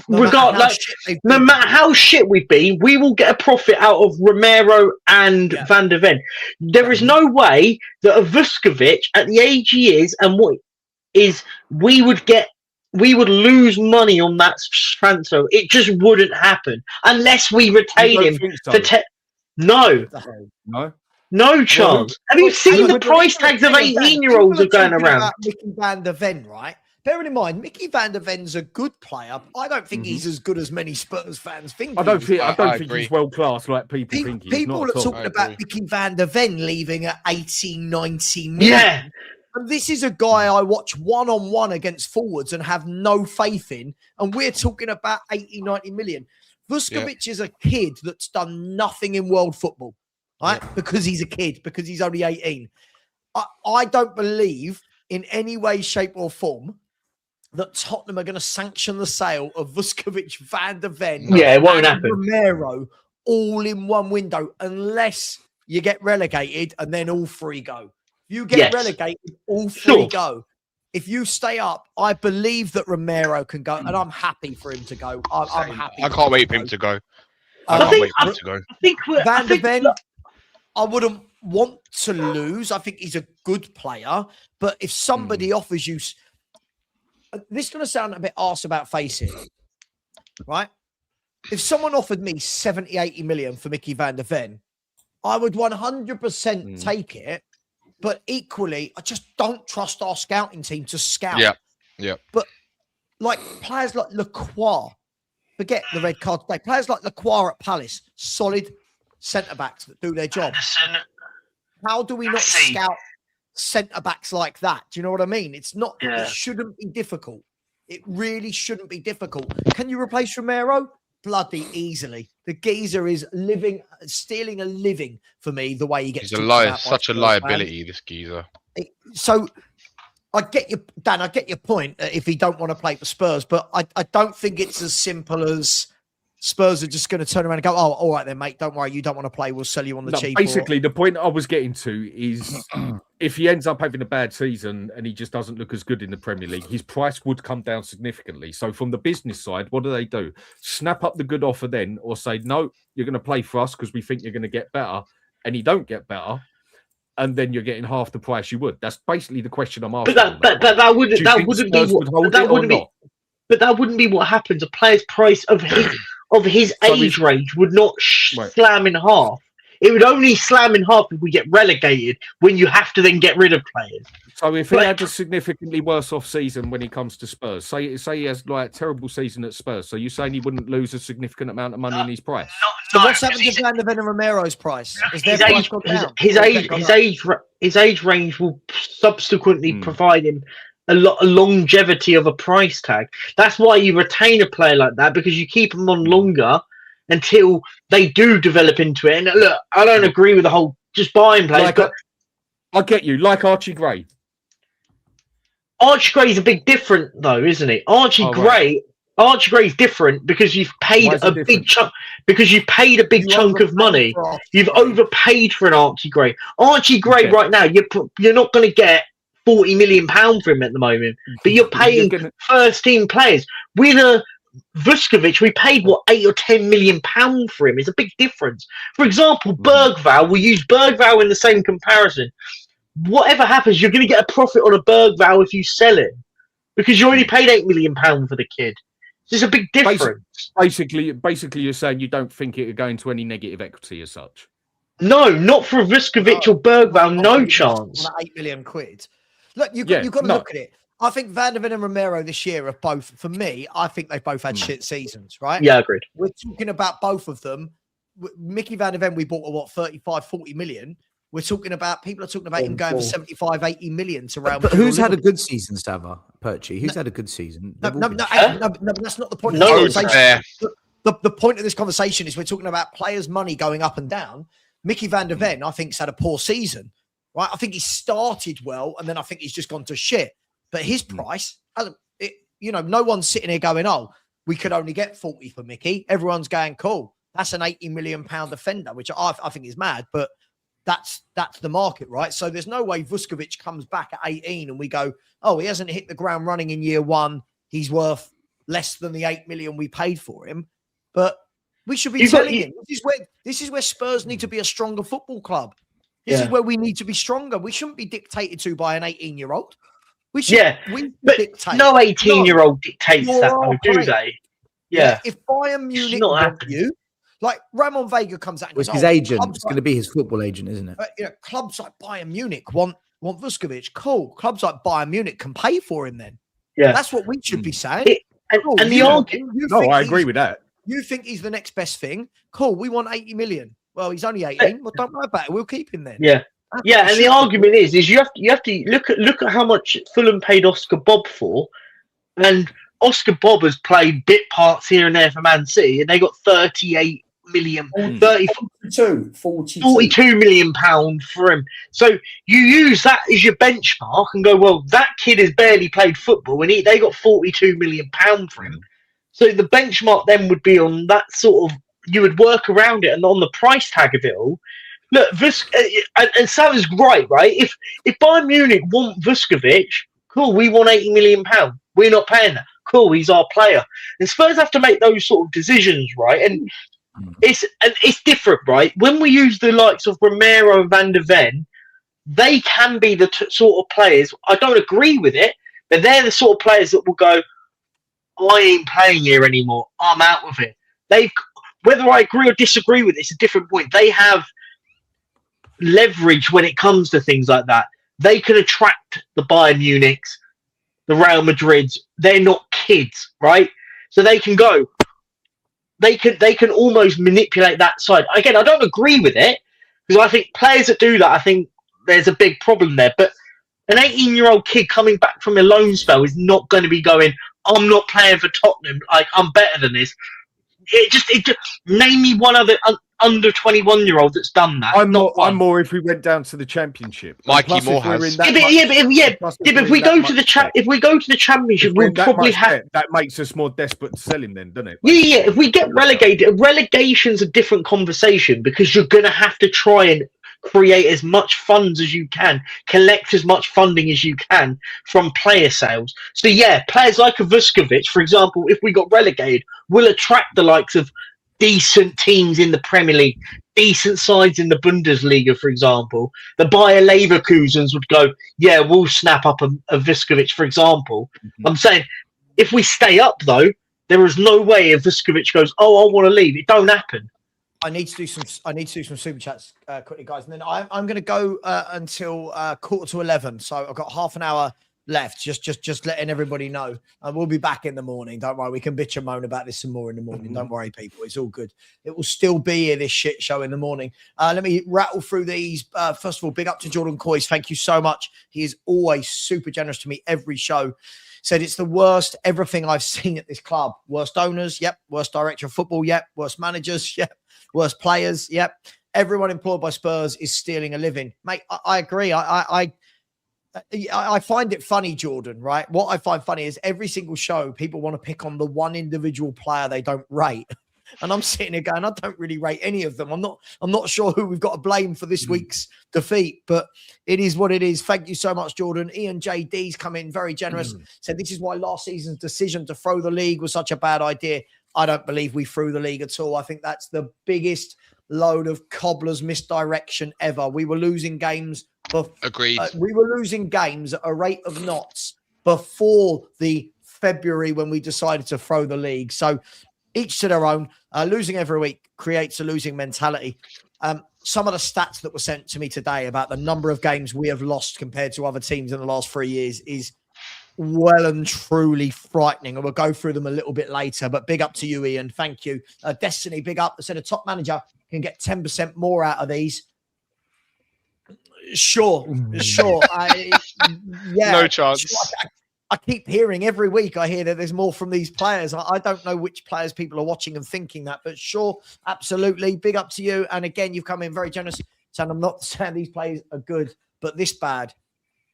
No matter how shit we've been, we will get a profit out of Romero and Van der Ven. There is no way that a Vuskovic at the age he is and what is we would lose money on that transfer. It just wouldn't happen unless we retain him for No chance. Have you seen the price tags of 18-year-olds are going around? Mickey Van der Ven, right? Bearing in mind, Mickey Van der Ven's a good player. I don't think he's as good as many Spurs fans think. I don't think he's world class like people think. People are talking about Mickey Van der Ven leaving at 18, 19 million. Yeah. And this is a guy I watch one-on-one against forwards and have no faith in. And we're talking about 80, 90 million. Vuskovic is a kid that's done nothing in world football, right? Because he's a kid, because he's only 18. I don't believe in any way, shape or form that Tottenham are going to sanction the sale of Vuskovic, Van der Ven, it won't happen. Romero all in one window unless you get relegated and then all three go. If you get relegated, all three go. If you stay up, I believe that Romero can go, and I'm happy for him to go. I'm happy. I can't wait for him to go. I think Van der Ven, I wouldn't want to lose. I think he's a good player, but if somebody offers you, this is going to sound a bit arse about face here, right? If someone offered me 70, 80 million for Mickey Van der Ven, I would 100% take it. But equally, I just don't trust our scouting team to scout. Yeah. But like players like Lacroix, forget the red card today. Players like Lacroix at Palace, solid centre backs that do their job. How do we not scout centre backs like that? Do you know what I mean? It's not. It shouldn't be difficult. It really shouldn't be difficult. Can you replace Romero? Bloody easily. The geezer is stealing a living for me. The way he gets, he's a liar, such a liability. This geezer. So I get you, Dan. I get your point. If he don't want to play for Spurs, but I don't think it's as simple as Spurs are just going to turn around and go, "Oh, all right then, mate. Don't worry. You don't want to play. We'll sell you on the cheap." Basically, the point I was getting to is if he ends up having a bad season and he just doesn't look as good in the Premier League, his price would come down significantly. So from the business side, what do? Snap up the good offer then, or say, no, you're going to play for us because we think you're going to get better, and you don't get better, and then you're getting half the price you would. That's basically the question I'm asking. But that wouldn't be what happens. A player's price of his age range would not slam in half. It would only slam in half if we get relegated, when you have to then get rid of players. So if he had a significantly worse off season when he comes to Spurs, say he has like a terrible season at Spurs, so you're saying he wouldn't lose a significant amount of money in his price? So what's happened to Van der Ven and Romero's price? His age range will subsequently provide him a longevity of a price tag. That's why you retain a player like that, because you keep them on longer until they do develop into it. And look, I don't agree with the whole just buying players. I get you, like Archie Gray. Archie Gray's a big different though, isn't it? Archie Gray's different because you've paid a big chunk. Because you paid a big chunk of money. You've overpaid for an Archie Gray. Archie Gray right now, you're not going to get £40 million for him at the moment, but you're paying first team players. With a Vuskovic, we paid £8 or £10 million for him. It's a big difference. For example, Bergvall, we'll use Bergvall in the same comparison. Whatever happens, you're going to get a profit on a Bergvall if you sell it, because you already paid £8 million for the kid. There's a big difference. Basically, you're saying you don't think it would go into any negative equity as such. No, not for Vuskovic or Bergvall. No chance. £8 million. Look, you've got to look at it. I think Van der Ven and Romero this year have both, for me, I think they've both had shit seasons, right? Yeah, agreed. We're talking about both of them Mickey Van der Ven, we bought at what, 35, 40 million. We're talking about, people are talking about him going for 75, 80 million to round. But who's had a good season, Savva? Perchy? Who's had a good season? No, They've all been that's not the point No of one's this conversation. The point of this conversation is we're talking about players' money going up and down. Mickey Van der Ven, I think, has had a poor season, right? I think he started well, and then I think he's just gone to shit. But his price, no one's sitting here going, oh, we could only get 40 for Mickey. Everyone's going, cool. That's an 80 million pound defender, which I think is mad, but that's the market, right? So there's no way Vuskovic comes back at 18 and we go, oh, he hasn't hit the ground running in year one. He's worth less than the 8 million we paid for him. But we should be telling him this is where Spurs need to be a stronger football club. This is where we need to be stronger. We shouldn't be dictated to by an 18-year-old. We should. But dictate. no 18-year-old dictates that, though, do they? Yeah. If Bayern Munich want you, like Ramon Vega comes out and It's goes, his agent. It's going to be his football agent, isn't it? Clubs like Bayern Munich want Vuskovic. Cool. Clubs like Bayern Munich can pay for him then. Yeah. That's what we should be saying. And the argument. No, I agree with that. You think he's the next best thing? Cool. We want 80 million. Well, he's only 18. Well, don't worry about it. We'll keep him then. Yeah. Yeah, and the argument is you have to look at how much Fulham paid Oscar Bob for, and Oscar Bob has played bit parts here and there for Man City, and they got 38 million, 42 million pound for him. So you use that as your benchmark and go, well, that kid has barely played football, and they got 42 million pound for him. So the benchmark then would be on that sort of, you would work around it, and on the price tag of it all. Look, and Sav's right? If Bayern Munich want Vuskovic, cool, we want 80 million pound. We're not paying that. Cool, he's our player. And Spurs have to make those sort of decisions, right? And it's different, right? When we use the likes of Romero and Van der Ven, they can be the sort of players. I don't agree with it, but they're the sort of players that will go, I ain't playing here anymore. I'm out of it. Whether I agree or disagree with it's a different point. They have leverage when it comes to things like that. They can attract the Bayern Munichs, the Real Madrids. They're not kids, right? So they can go. They can almost manipulate that side. Again, I don't agree with it because I think players that do that, I think there's a big problem there. But an 18-year-old kid coming back from a loan spell is not going to be going, I'm not playing for Tottenham. Like, I'm better than this. It just name me one other under 21-year-old that's done that. I'm more if we went down to the Championship. Mikey Moore has. But if we go to the Championship, we'll probably have. That makes us more desperate to sell him, then, doesn't it? Yeah. If we get relegated, relegation's a different conversation because you're going to have to try and create as much funds as you can, collect as much funding as you can from player sales. So yeah, players like a Vuskovic, for example, if we got relegated, will attract the likes of decent teams in the Premier League, decent sides in the Bundesliga, for example. The Bayer Leverkusens would go, yeah, we'll snap up a Vuskovic, for example. I'm saying, if we stay up, though, there is no way if Vuskovic goes, oh, I want to leave. It don't happen. I need to do some super chats quickly, guys, and then I'm going to go until 10:45. So I've got half an hour left. Just letting everybody know, and we'll be back in the morning. Don't worry, we can bitch and moan about this some more in the morning. Don't worry, people, it's all good. It will still be here, this shit show in the morning. Let me rattle through these. First of all, big up to Jordan Coys. Thank you so much. He is always super generous to me every show. Said it's the worst everything I've seen at this club. Worst owners, yep. Worst director of football, yep. Worst managers, yep. Worst players, yep. Everyone employed by Spurs is stealing a living. Mate, I agree. I find it funny, Jordan, right? What I find funny is every single show, people want to pick on the one individual player they don't rate. And I'm sitting here going, I don't really rate any of them. I'm not sure who we've got to blame for this week's defeat, but it is what it is. Thank you so much, Jordan. Ian JD's come in very generous. Said this is why last season's decision to throw the league was such a bad idea. I don't believe we threw the league at all. I think that's the biggest load of cobbler's misdirection ever. We were losing games. Agreed. We were losing games at a rate of knots before the February when we decided to throw the league. So each to their own. Losing every week creates a losing mentality. Some of the stats that were sent to me today about the number of games we have lost compared to other teams in the last 3 years is well and truly frightening. And we'll go through them a little bit later. But big up to you, Ian. Thank you. Destiny, big up. I said a top manager can get 10% more out of these. Sure. No chance. Sure. I keep hearing every week, I hear that there's more from these players. I don't know which players people are watching and thinking that, but sure, absolutely. Big up to you. And again, you've come in very generous. And I'm not saying these players are good, but this bad.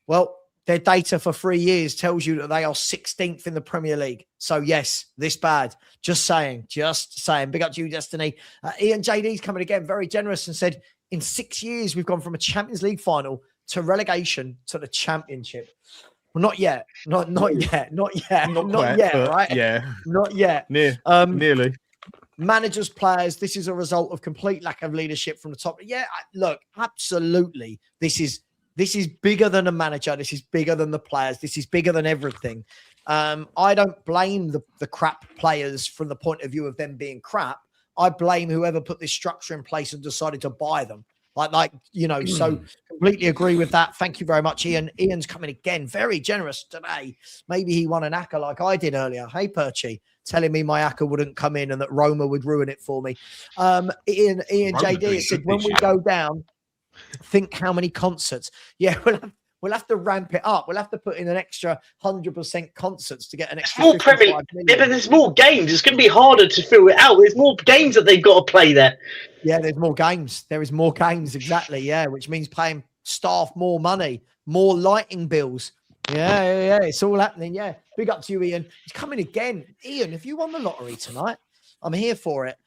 Well, their data for 3 years tells you that they are 16th in the Premier League. So yes, this bad. Just saying. Big up to you, Destiny. Ian JD's coming again, very generous, and said, in 6 years, we've gone from a Champions League final to relegation to the Championship. Well, not yet. Not yet. Not quite, yet, right? Yeah. Not yet. Nearly. Managers, players, this is a result of complete lack of leadership from the top. Yeah, look, absolutely. This is bigger than a manager. This is bigger than the players. This is bigger than everything. I don't blame the crap players from the point of view of them being crap. I blame whoever put this structure in place and decided to buy them. So completely agree with that. Thank you very much, Ian. Ian's coming again, very generous today. Maybe he won an ACCA like I did earlier. Hey, Perchy, telling me my ACCA wouldn't come in and that Roma would ruin it for me. Ian JD said, when we go down, think how many concerts. Yeah, we'll have to ramp it up. We'll have to put in an extra 100% concerts to get an extra more Premier League. Yeah, but there's more games. It's going to be harder to fill it out. There's more games that they've got to play there. Yeah, there's more games. There is more games, exactly. Yeah, which means paying staff more money, more lighting bills. Yeah. It's all happening. Yeah. Big up to you, Ian. He's coming again. Ian, have you won the lottery tonight? I'm here for it.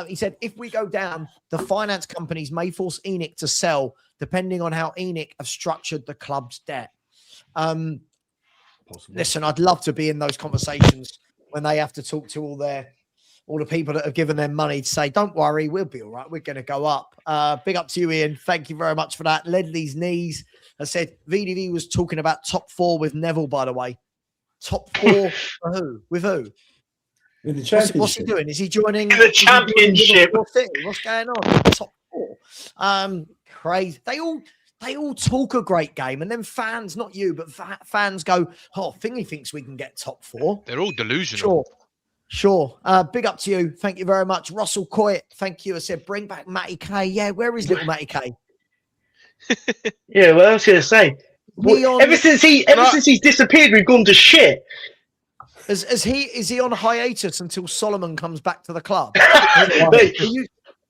He said, if we go down, the finance companies may force ENIC to sell, depending on how ENIC have structured the club's debt. Listen, I'd love to be in those conversations when they have to talk to all the people that have given them money to say, don't worry, we'll be all right. We're going to go up. Big up to you, Ian. Thank you very much for that. Ledley's knees. I said, VDV was talking about top 4 with Neville, by the way. Top 4 for who? With who? In the Championship. What's he doing? Is he joining the Championship? What's going on? Top 4. Crazy. They all talk a great game, and then fans, not you, but fans go, oh, Thingy thinks we can get top 4. They're all delusional. Sure. Big up to you. Thank you very much. Russell Coyett, thank you. I said, bring back Matty K. Yeah, where is little Matty K? Yeah, well, I was going to say. Ever since he's disappeared, we've gone to shit. Is he on hiatus until Solomon comes back to the club?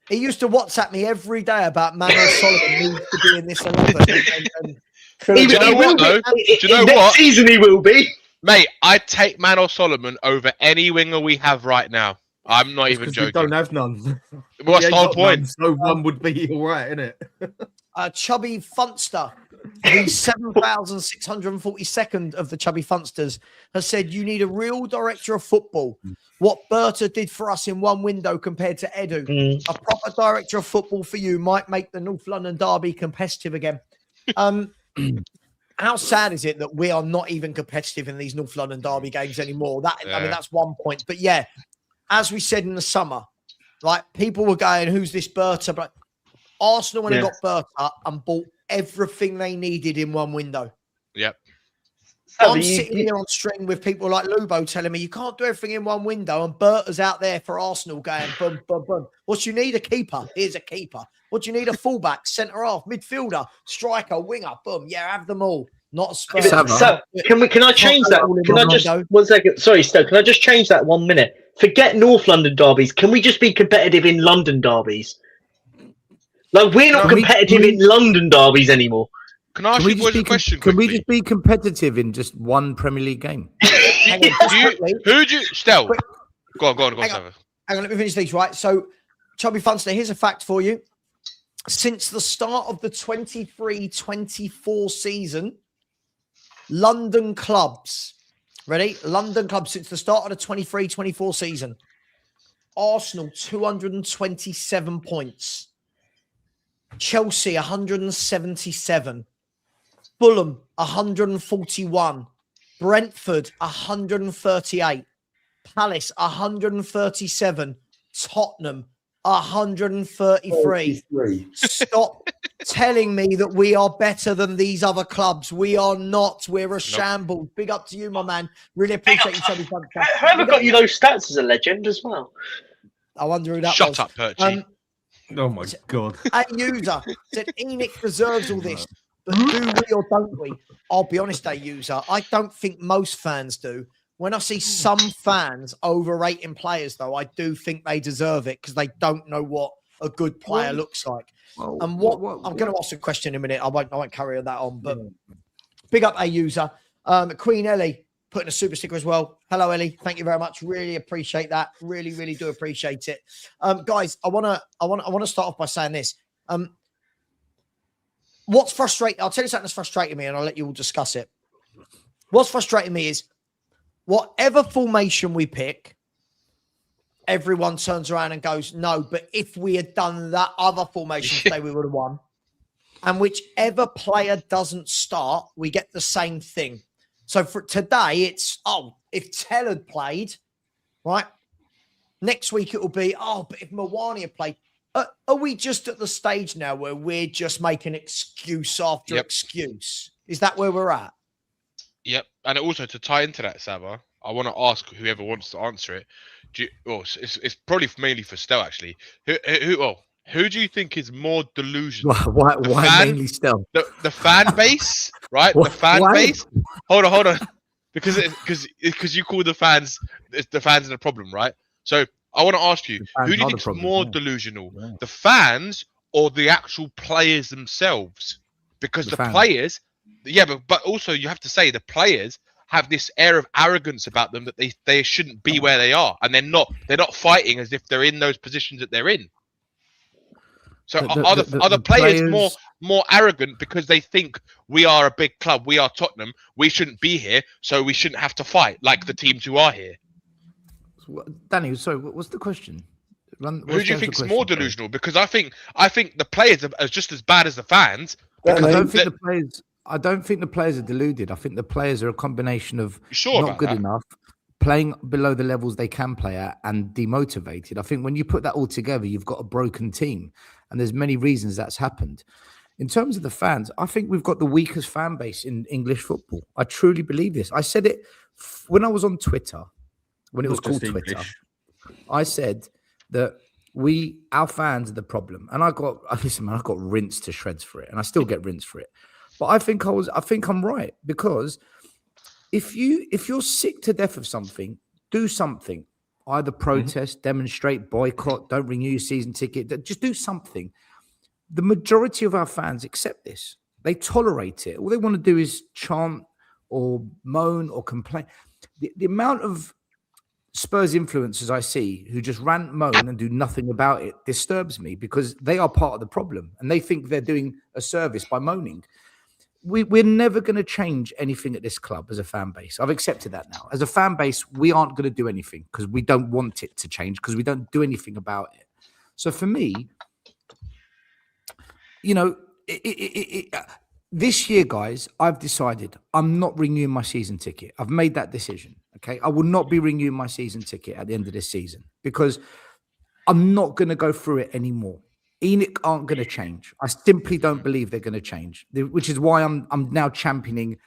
He used to WhatsApp me every day about Manuel Solomon needs to be in this 11. Do you know what, though? Do you know next what? season he will be. Mate, I'd take Manuel Solomon over any winger we have right now. I'm not even joking. We don't have none. What's the whole point? So one would be all right, isn't it? Chubby Funster, the 7,642nd of the Chubby Funsters, has said, you need a real director of football. What Berta did for us in one window compared to Edu. A proper director of football for you might make the North London derby competitive again. How sad is it that we are not even competitive in these North London derby games anymore? I mean, that's one point. But yeah, as we said in the summer, like people were going, who's this Berta? But Arsenal went and got Berta and bought everything they needed in one window. Yep. I'm sitting here on string with people like Lubo telling me you can't do everything in one window, and Berta's out there for Arsenal going boom, boom, boom. What you need? A keeper. Here's a keeper. What you need? A fullback, centre half, midfielder, striker, winger. Boom. Yeah, have them all. Not a Spurs. So can I change that? Can I just 1 second? Sorry, Stoke. Can I just change that 1 minute? Forget North London derbies. Can we just be competitive in London derbies? Like we're not competitive in London derbies anymore. Can I ask you a question? Can we just be competitive in just one Premier League game? Stel? Go on, Savva. Hang on, let me finish these, right? So, Chubby Funster, here's a fact for you. Since the start of the 23-24 season, London clubs, ready? London clubs, since the start of the 23-24 season, Arsenal, 227 points. Chelsea, 177. Fulham, 141. Brentford, 138. Palace, 137. Tottenham, 133. Stop telling me that we are better than these other clubs. We are not. We're a shambles. Big up to you, my man. Really appreciate you, Tony. Whoever got you those stats is a legend as well. I wonder who that was. Shut up, Perchy. Oh my God. A user said Enoch deserves all this, but do we or don't we? I'll be honest, a user, I don't think most fans do. When I see some fans overrating players, though, I do think they deserve it because they don't know what a good player looks like. Well, And I'm going to ask a question in a minute. I won't carry that on, but big up a user. Queen Ellie putting a super sticker as well. Hello, Ellie. Thank you very much. Really appreciate that. Really, really do appreciate it. Guys, I want to start off by saying this. What's frustrating? I'll tell you something that's frustrating me, and I'll let you all discuss it. What's frustrating me is whatever formation we pick, everyone turns around and goes, no, but if we had done that other formation today, we would have won. And whichever player doesn't start, we get the same thing. So for today, it's, if Tell had played, right? Next week, it will be, but if Mawani had played. Are we just at the stage now where we're just making excuse after excuse? Is that where we're at? Yep. And also to tie into that, Savva, I want to ask whoever wants to answer it. It's probably mainly for Stel, actually. Who do you think is more delusional? Why mainly Stel? The fan base, right? The fan base. Hold on. Because you call the fans are the problem, right? So I want to ask you, who do you think is more delusional? Yeah. The fans or the actual players themselves? Because the players, but also you have to say the players have this air of arrogance about them that they shouldn't be where they are, and they're not fighting as if they're in those positions that they're in. So are the players more arrogant because they think we are a big club, we are Tottenham, we shouldn't be here, so we shouldn't have to fight like the teams who are here? Danny, sorry, what's the question? Who do you think is more delusional? Because I think the players are just as bad as the fans. I don't think the players are deluded. I think the players are a combination of not good enough, playing below the levels they can play at, and demotivated. I think when you put that all together, you've got a broken team, and there's many reasons that's happened. In terms of the fans, I think we've got the weakest fan base in English football. I truly believe this. I said it when I was on Twitter, when it was called Twitter. I said that our fans are the problem, and I got rinsed to shreds for it, and I still get rinsed for it. But I think I'm right, because if you're sick to death of something, do something. Either protest, demonstrate, boycott, don't renew your season ticket. Just do something. The majority of our fans accept this. They tolerate it. All they want to do is chant or moan or complain. The amount of Spurs influencers I see who just rant, moan, and do nothing about it disturbs me, because they are part of the problem, and they think they're doing a service by moaning. We're never going to change anything at this club as a fan base. I've accepted that now. As a fan base, we aren't going to do anything because we don't want it to change, because we don't do anything about it. So for me, this year, guys, I've decided I'm not renewing my season ticket. I've made that decision. Okay, I will not be renewing my season ticket at the end of this season, because I'm not going to go through it anymore. Enoch aren't going to change. I simply don't believe they're going to change, which is why I'm now championing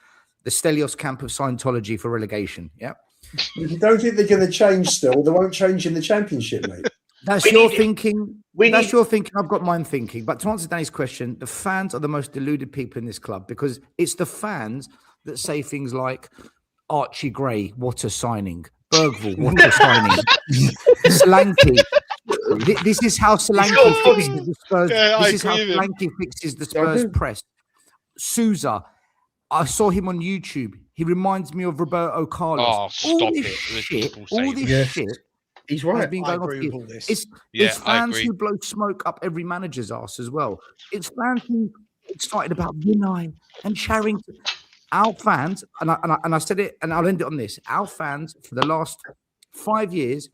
the Stelios camp of Scientology for relegation. Yeah. If you don't think they're going to change still, they won't change in the Championship, mate. That's your thinking. That's your thinking. I've got mine thinking. But to answer Danny's question, the fans are the most deluded people in this club, because it's the fans that say things like, Archie Gray, what a signing. Bergvall, what a signing. Solanke. This is how Solanke fixes the Spurs. This is how Solanke fixes the Spurs press. Souza, I saw him on YouTube. He reminds me of Roberto Carlos. Oh, stop it. All this shit. He's right. I agree with all this. It's fans who blow smoke up every manager's ass as well. It's fans who excited about Vinay and Charrington. Our fans, and I said it, and I'll end it on this. Our fans, for the last 5 years,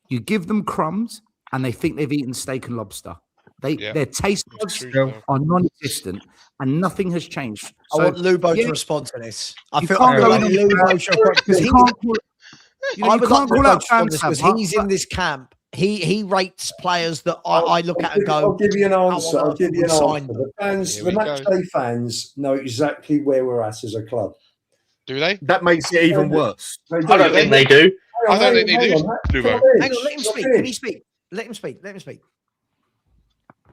you give them crumbs and they think they've eaten steak and lobster. Their taste buds are non-existent, and nothing has changed. So, I want Lubo to respond to this. I feel like Lubo should, because you can't call out fans because he's in this camp. He rates players that I look at and go. I'll give you an answer. The fans, the matchday fans, know exactly where we're at as a club. Do they? That makes it even worse. I don't think they do. I don't think they do. Hang on, let him speak. Can he speak? Let him speak.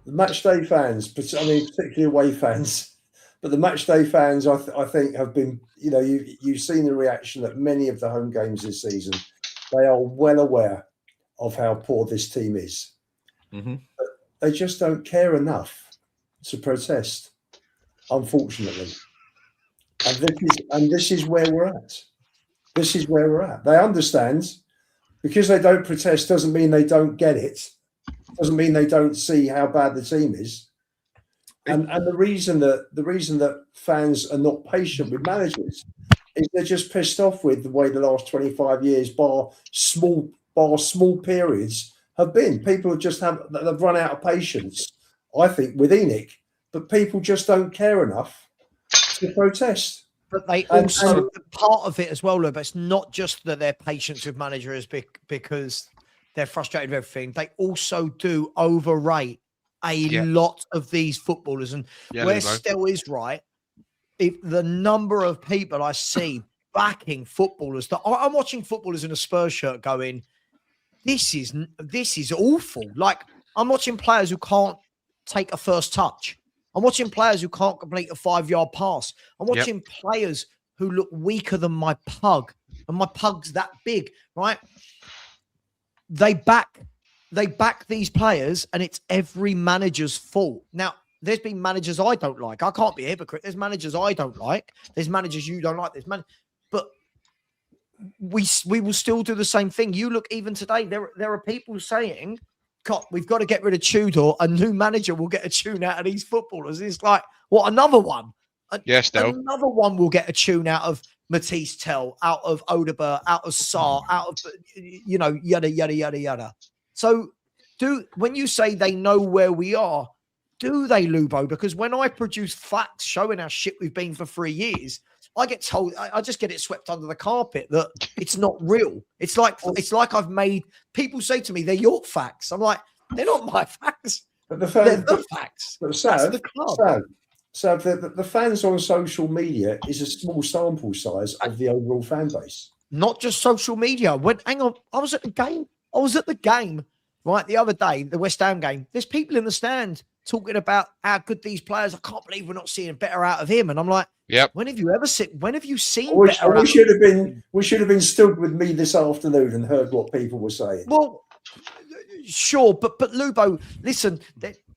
the match day fans, particularly away fans, but the match day fans, I think, have been, you've seen the reaction at many of the home games this season. They are well aware of how poor this team is. Mm-hmm. But they just don't care enough to protest, unfortunately. And this is where we're at. This is where we're at. They understand, because they don't protest doesn't mean they don't get it. Doesn't mean they don't see how bad the team is. And the reason that fans are not patient with managers is they're just pissed off with the way the last 25 years, bar small periods, have been. People they've run out of patience, I think, with Enoch, but people just don't care enough to protest. But they also, part of it as well, Lou, but it's not just that their patience with managers because they're frustrated with everything. They also do overrate a lot of these footballers. And where Stell is right, if the number of people I see backing footballers, that I'm watching footballers in a Spurs shirt going, this is awful. Like, I'm watching players who can't take a first touch. I'm watching players who can't complete a 5-yard pass. I'm watching players who look weaker than my pug, and my pug's that big, right? They back these players, and it's every manager's fault. Now, there's been managers I don't like. I can't be a hypocrite. There's managers I don't like. There's managers you don't like. But we will still do the same thing. You look, even today, there are people saying, God, we've got to get rid of Tudor. A new manager will get a tune out of these footballers. It's like, what, another one? Yes, another one will get a tune out of Matisse Tell, out of Odeber, out of Sarr, out of, yada, yada, yada, yada. So when you say they know where we are, do they, Lubo? Because when I produce facts showing how shit we've been for 3 years, I get told, I just get it swept under the carpet that it's not real. It's like I've made, people say to me, they're your facts. I'm like, they're not my facts. But they're the facts. But That's the club. So the fans on social media is a small sample size of the overall fan base. Not just social media. Hang on, I was at the game, right, the other day, the West Ham game. There's people in the stand talking about how good these players. I can't believe we're not seeing better out of him. And I'm like, when have you seen better? We should have been stood with me this afternoon and heard what people were saying. Well, sure, but Lubo, listen.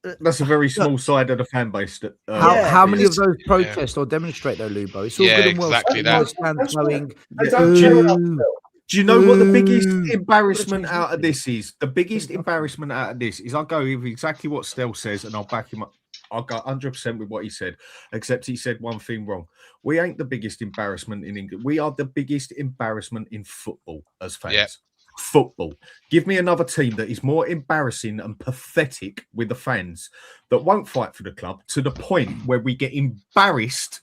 That's a very small side of the fan base. That how many of those protest or demonstrate though, Lubo? It's all good and well. Exactly Do you know what the biggest embarrassment out of this is? The biggest embarrassment out of this is I'll go with exactly what Stell says and I'll back him up. I'll go 100% with what he said, except he said one thing wrong. We ain't the biggest embarrassment in England. We are the biggest embarrassment in football as fans. Yep. Football. Give me another team that is more embarrassing and pathetic with the fans that won't fight for the club to the point where we get embarrassed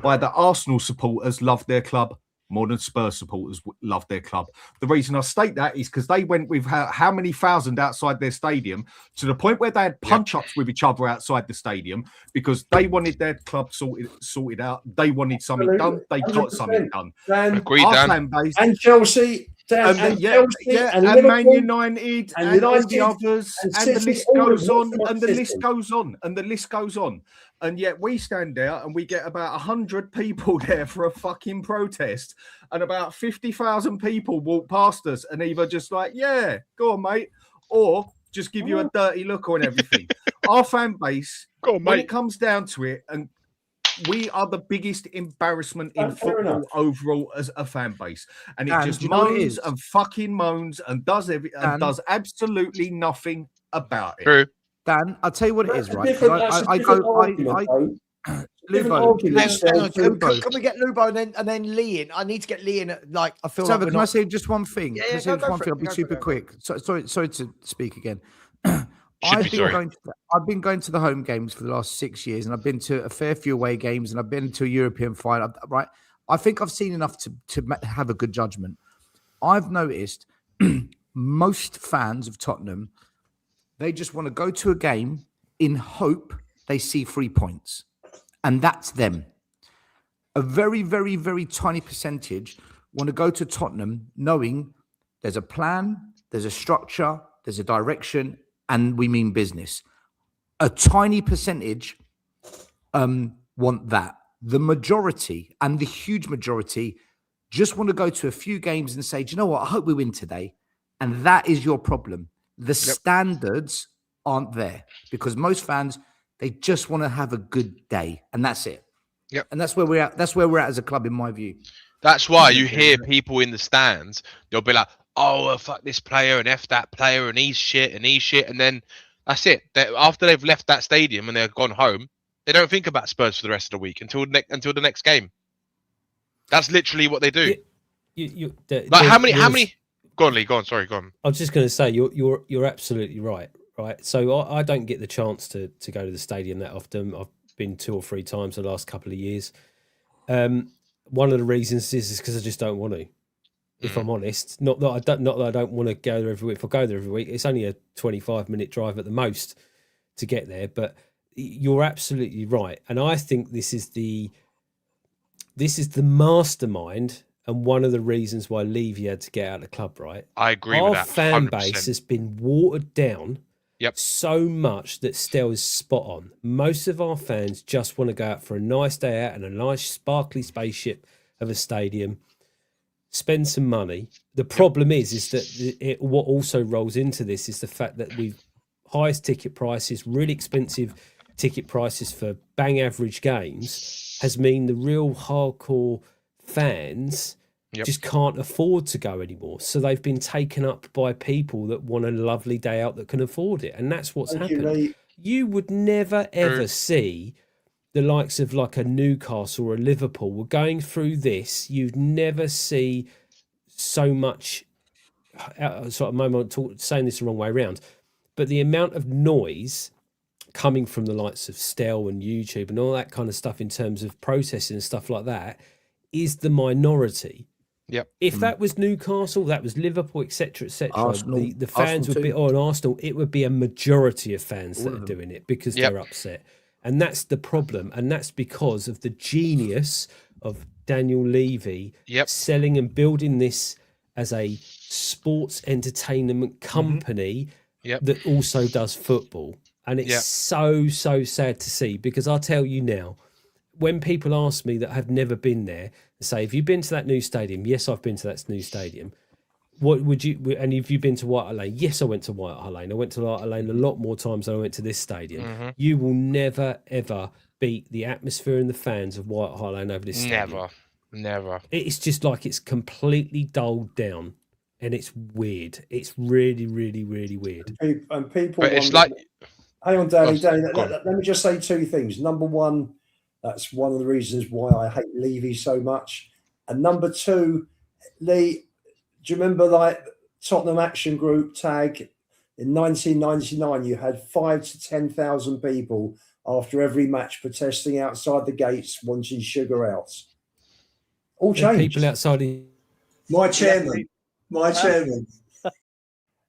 by the Arsenal supporters love their club more than Spurs supporters love their club. The reason I state that is because they went with how many thousand outside their stadium to the point where they had punch-ups with each other outside the stadium because they wanted their club sorted out. They wanted something done. They got something done. Agreed, Dan. And Chelsea. And Man United and all the others, and the list goes on, and the list goes on, and the list goes on. And yet we stand there and we get about 100 people there for a fucking protest, and about 50,000 people walk past us and either just like, yeah, go on, mate, or just give you a dirty look on everything. Our fan base, when it comes down to it, and we are the biggest embarrassment in football overall as a fan base, and it just moans and fucking moans and does does absolutely nothing about it. True. Dan, I'll tell you what it is, right? Can we get Lubo and then Lee in? I need to get Lee in. Like, I feel Savva, can I say just one thing? Yeah, I'll be super quick. Sorry to speak again. I've been going to the home games for the last 6 years, and I've been to a fair few away games, and I've been to a European final. Right, I think I've seen enough to have a good judgment. I've noticed most fans of Tottenham, they just want to go to a game in hope they see 3 points, and that's them. A very, very, very tiny percentage want to go to Tottenham knowing there's a plan, there's a structure, there's a direction, and we mean business. a tiny percentage want that. The majority and the huge majority just want to go to a few games and say, do you know what? I hope we win today. And that is your problem. The standards aren't there because most fans, they just want to have a good day. And that's it. Yep. And that's where we're at. That's where we're at as a club, in my view. That's why you hear people in the stands, they'll be like, oh, well, fuck this player and F that player and he's shit and he's shit. And then that's it. After they've left that stadium and they've gone home, they don't think about Spurs for the rest of the week until the next game. That's literally what they do. Like how many? Go on, Lee. Go on. Sorry, go on. I was just going to say you're absolutely right. Right. So I don't get the chance to go to the stadium that often. I've been 2 or 3 times the last couple of years. One of the reasons is because I just don't want to. If I'm honest, not that I don't want to go there every week. If I go there every week, it's only a 25-minute drive at the most to get there. But you're absolutely right, and I think this is the mastermind and one of the reasons why Levy had to get out of the club. Right, I agree with that. Our fan 100%. base has been watered down so much that Stel is spot on. Most of our fans just want to go out for a nice day out and a nice sparkly spaceship of a stadium, spend some money. The problem is that what also rolls into this is the fact that we've highest ticket prices, really expensive ticket prices for bang average games has mean the real hardcore fans just can't afford to go anymore. So they've been taken up by people that want a lovely day out that can afford it. And that's what's happened. You would never, ever see the likes of like a Newcastle or a Liverpool were going through this. You'd never see so much, sort of moment saying this the wrong way around, but the amount of noise coming from the likes of Stel and YouTube and all that kind of stuff in terms of processing and stuff like that is the minority. Yep. If that was Newcastle, that was Liverpool, etc., etc., the fans Arsenal would be, or Arsenal, it would be a majority of fans that are doing it because they're upset. And that's the problem. And that's because of the genius of Daniel Levy selling and building this as a sports entertainment company that also does football. And it's so sad to see, because I'll tell you now, when people ask me that have never been there, they say, have you been to that new stadium? Yes, I've been to that new stadium. What would you, and have you been to White Hart Lane? Yes, I went to White Hart Lane. I went to White Hart Lane a lot more times than I went to this stadium. You will never, ever beat the atmosphere and the fans of White Hart Lane over this stadium. Never. It's just like it's completely dulled down and it's weird. It's really, really, really weird. And people, but it's like, hang on, Danny, let me just say 2 things. Number one, that's one of the reasons why I hate Levy so much. And number 2, Lee, do you remember like Tottenham Action Group tag in 1999? You had 5,000 to 10,000 people after every match protesting outside the gates, wanting sugar out. All changed. People outside. My chairman.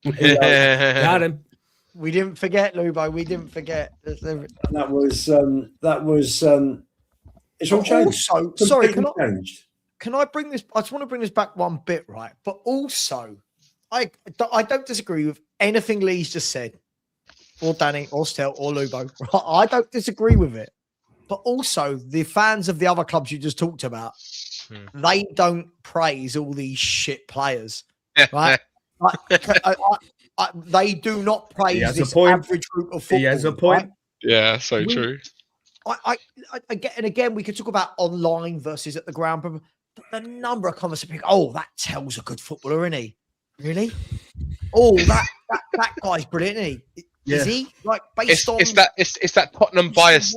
Got him. We didn't forget, Lubo. We didn't forget. That was it's all changed. Also, sorry, can I bring this? I just want to bring this back one bit, right? But also, I don't disagree with anything Lee's just said, or Danny, or Stel, or Lubo. I don't disagree with it. But also, the fans of the other clubs you just talked about, they don't praise all these shit players, right? They do not praise this average group of football. He has a point. Right? Yeah, so true. I again, we could talk about online versus at the ground, but the number of comments people, oh, that Tell's a good footballer, isn't he? Really? Oh, that guy's brilliant, isn't he? Yeah. Is he? Like based on it's that Tottenham bias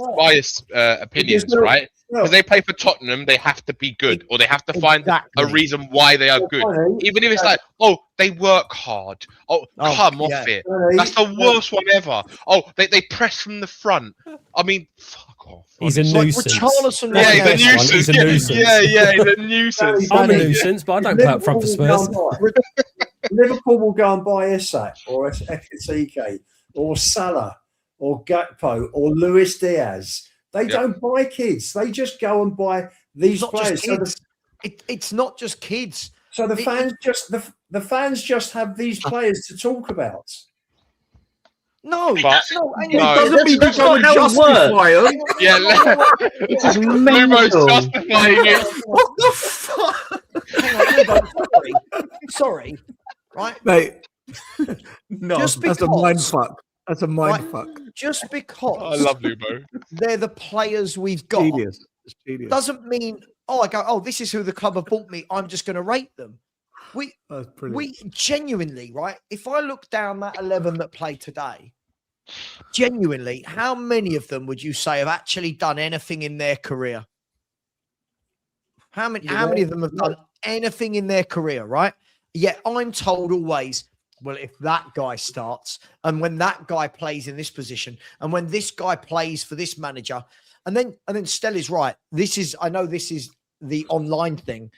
opinions, right? Because they play for Tottenham, they have to be good, or they have to find a reason why they are good. Even if it's like, oh, they work hard. Oh, come off it. That's the worst one ever. Oh, they press from the front. I mean, fuck off. He's a nuisance. He's a nuisance. He's a nuisance. Yeah, he's a nuisance. I'm a nuisance, but I don't play up front for Spurs. Liverpool will go and buy Isak or FTV or Salah or Gakpo or Luis Diaz. They don't buy kids. They just go and buy these players. It's not just kids. So the fans just have these players to talk about. No, But- no, hang No. on. Doesn't mean That's you go and not how it justify them. Yeah, It's just Lumo's mental. justifying it. What the fuck? Hang on, Lubo, sorry, right? Mate, no, Just that's a because- mind fuck. That's a mind Right. fuck. Just I because love Lumo. they're the players we've got Genius. It's genius. doesn't mean, I go, this is who the club have bought me. I'm just going to rate them. That's brilliant. We genuinely, right? If I look down that 11 that played today, genuinely, how many of them would you say have actually done anything in their career? How many of them have done anything in their career, right? Yet I'm told always, well, if that guy starts and when that guy plays in this position and when this guy plays for this manager, and then Stella's right. I know this is the online thing,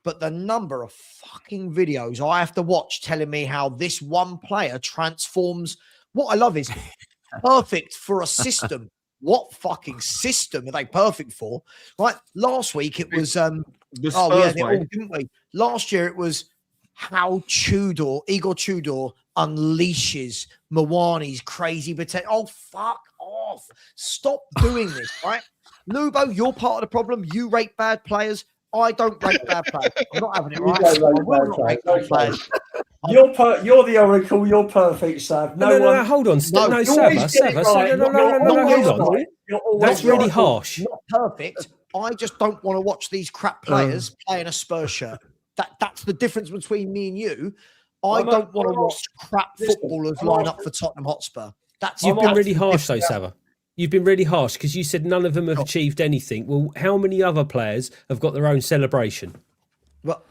but the number of fucking videos I have to watch telling me how this one player transforms. What I love is perfect for a system. What fucking system are they perfect for? Right. Last week it was The we Spurs had it way. all, didn't we? Last year it was how Igor Tudor unleashes Mwani's crazy potato. Oh, fuck off. Stop doing this, right? Lubo, you're part of the problem. You rate bad players. I don't rate bad players. I'm not having it, You right? don't I rate will bad not players. rate bad players. You're the oracle. You're perfect, Sav. No, hold on. No, No, you Savva, always get it Savva. right. No, hold on. Right. You're always That's really right. harsh. Not perfect. I just don't want to watch these crap players playing a Spurs shirt. That's the difference between me and you. I don't want to watch crap footballers line up for Tottenham Hotspur. You've been really the harsh, though, difference. Savva. You've been really harsh because you said none of them have achieved anything. Well, how many other players have got their own celebration? Well,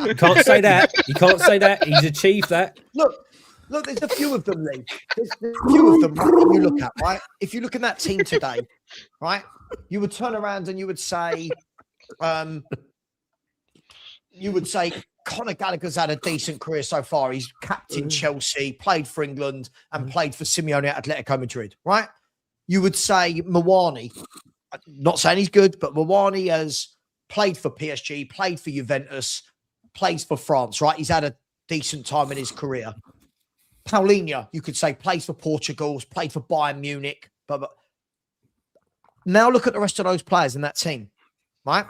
You can't say that. You can't say that. He's achieved that. look, there's a few of them, Lee. There's a few of them right, that you look at, right? If you look at that team today, right, you would turn around and you would say, Conor Gallagher's had a decent career so far. He's captained Chelsea, played for England, and played for Simeone at Atletico Madrid, right? You would say Mwani, not saying he's good, but Mwani has played for PSG, played for Juventus, plays for France, right? He's had a decent time in his career. Paulinho, you could say, plays for Portugal, played for Bayern Munich. But now look at the rest of those players in that team, right?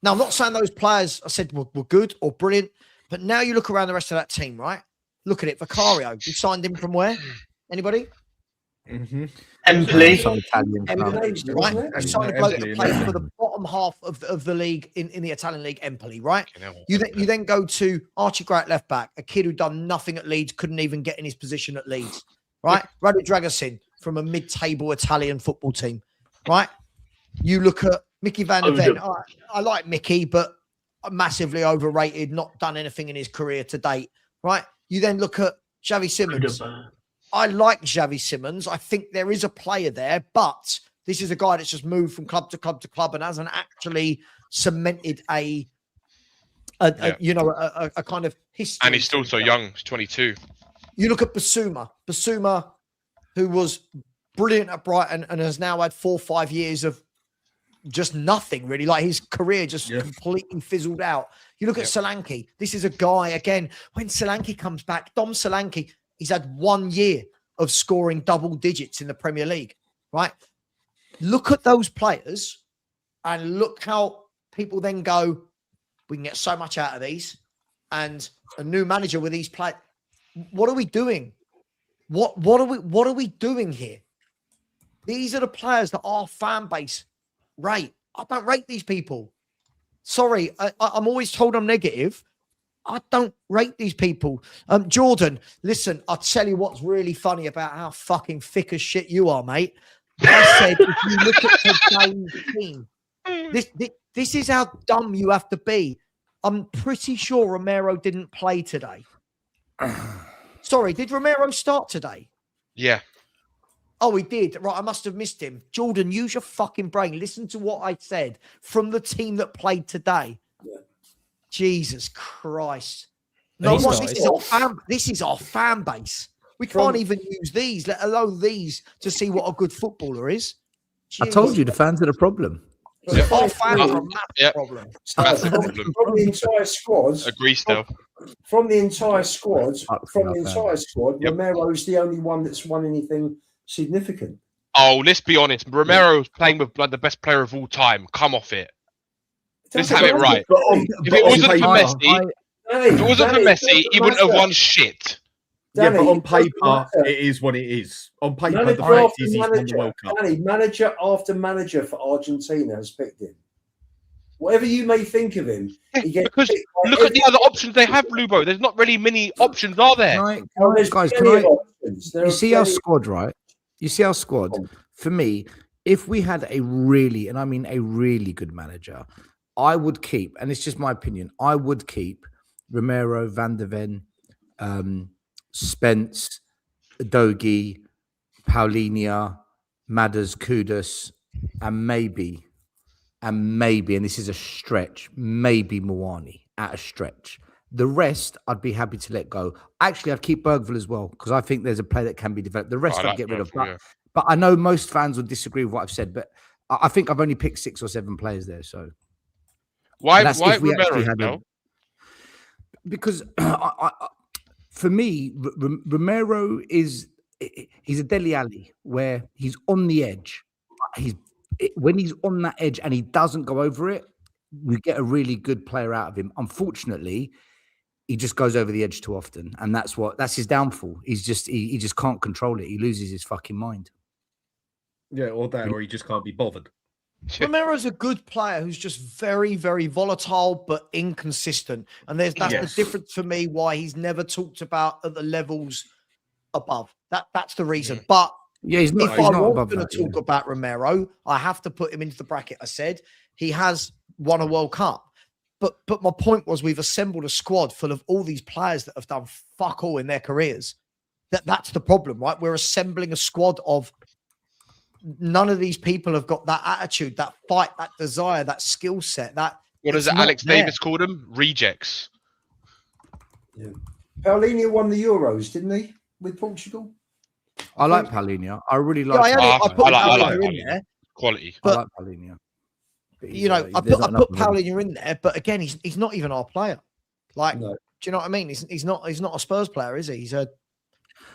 Now, I'm not saying those players, I said, were good or brilliant, but now you look around the rest of that team, right? Look at it. Vicario, you signed him from where? Anybody? Empoli. Some Italian Empoli, club. right? You signed a bloke that Empoli, plays yeah. for the bottom half of the league in the Italian league, Empoli, right? You know, You then go to Archie Gray at left back, a kid who done nothing at Leeds, couldn't even get in his position at Leeds, right? Radu Dragosin from a mid-table Italian football team, right? You look at Mickey Van der Ven. I like Mickey, but massively overrated, not done anything in his career to date, right? You then look at Xavi Simons. I like Xavi Simons. I think there is a player there, but this is a guy that's just moved from club to club to club and hasn't actually cemented a kind of history. and he's still so young. He's 22. You look at Basuma, who was brilliant at Brighton and has now had 4 or 5 years of just nothing really. Like his career just completely fizzled out. You look at Solanke. This is a guy, again, when Solanke comes back, Dom Solanke, he's had 1 year of scoring double digits in the Premier League, right? Look at those players and look how people then go, we can get so much out of these. And a new manager with these players. What are we doing? What are we doing here? These are the players that our fan base rate. I don't rate these people. Sorry, I'm always told I'm negative. I don't rate these people. Jordan, listen, I'll tell you what's really funny about how fucking thick as shit you are, mate. I said, if you look at today's team, this is how dumb you have to be. I'm pretty sure Romero didn't play today. Sorry, did Romero start today? Yeah. Oh, he did. Right, I must have missed him. Jordan, use your fucking brain. Listen to what I said from the team that played today. Yeah. Jesus Christ. No, this is our fan base. We can't even use these, let alone these, to see what a good footballer is. I told you the fans are the problem. But Yeah. the funny Our thing fans is, are a massive Yeah. problem. Massive from, problem. from the entire squad, Agree still. from the entire squad, Fuck for our Yep. Romero's the only one that's won anything significant. Oh, let's be honest. Romero's playing with like the best player of all time. Come off it. Let's have it right. But on, If but it on wasn't for paper, Messi, if it wasn't for Messi, he wouldn't have won shit. yeah, but on it doesn't paper, matter. it is what it is. On paper, Manager the fact after is he's won the manager, World Cup. Danny, manager after manager for Argentina has picked him. Whatever you may think of him, he gets Because picked by look at the other options they have, Lubo. There's not really many options, are there? there's Guys, plenty can of I? options. There You are see our plenty- squad, right? You see our squad. For me, if we had a really, and I mean a really good manager, I would keep, and it's just my opinion, I would keep Romero, Van der Ven, Spence, Dogi, Paulinia, Madders, Kudus, and maybe, and this is a stretch, maybe Moani at a stretch. The rest, I'd be happy to let go. Actually, I'd keep Bergville as well because I think there's a player that can be developed. The rest I I'd like get rid of. Bergville, yeah. But I know most fans would disagree with what I've said. But I think I've only picked 6 or 7 players there. So Why that's why if we actually Romero? had No? because for me, Romero he's a Dele Alli where he's on the edge. When he's on that edge and he doesn't go over it, we get a really good player out of him. Unfortunately, he just goes over the edge too often, and that's his downfall. He's just he just can't control it. He loses his fucking mind. Yeah, or that, or he just can't be bothered. Romero's a good player who's just very, very volatile but inconsistent. And that's Yes. the difference for me why he's never talked about at the levels above. That's the reason. But Yeah, he's not. if He's I not was above going that. to talk about Romero, I have to put him into the bracket. I said he has won a World Cup. But my point was we've assembled a squad full of all these players that have done fuck all in their careers. That's the problem, right? We're assembling a squad of none of these people have got that attitude, that fight, that desire, that skill set. That What is it's it? not Alex there. Davis called them rejects. Paulinho won the Euros, didn't he, with Portugal? I like Paulinho. I really Yeah, like. I put I like Paulinho in Paulinho. there. Quality. but- I like Paulinho. But You know, I there's put not enough of him. Paulinho in there, but again, he's not even our player. Like, No. do you know what I mean? He's not a Spurs player, is he? He's a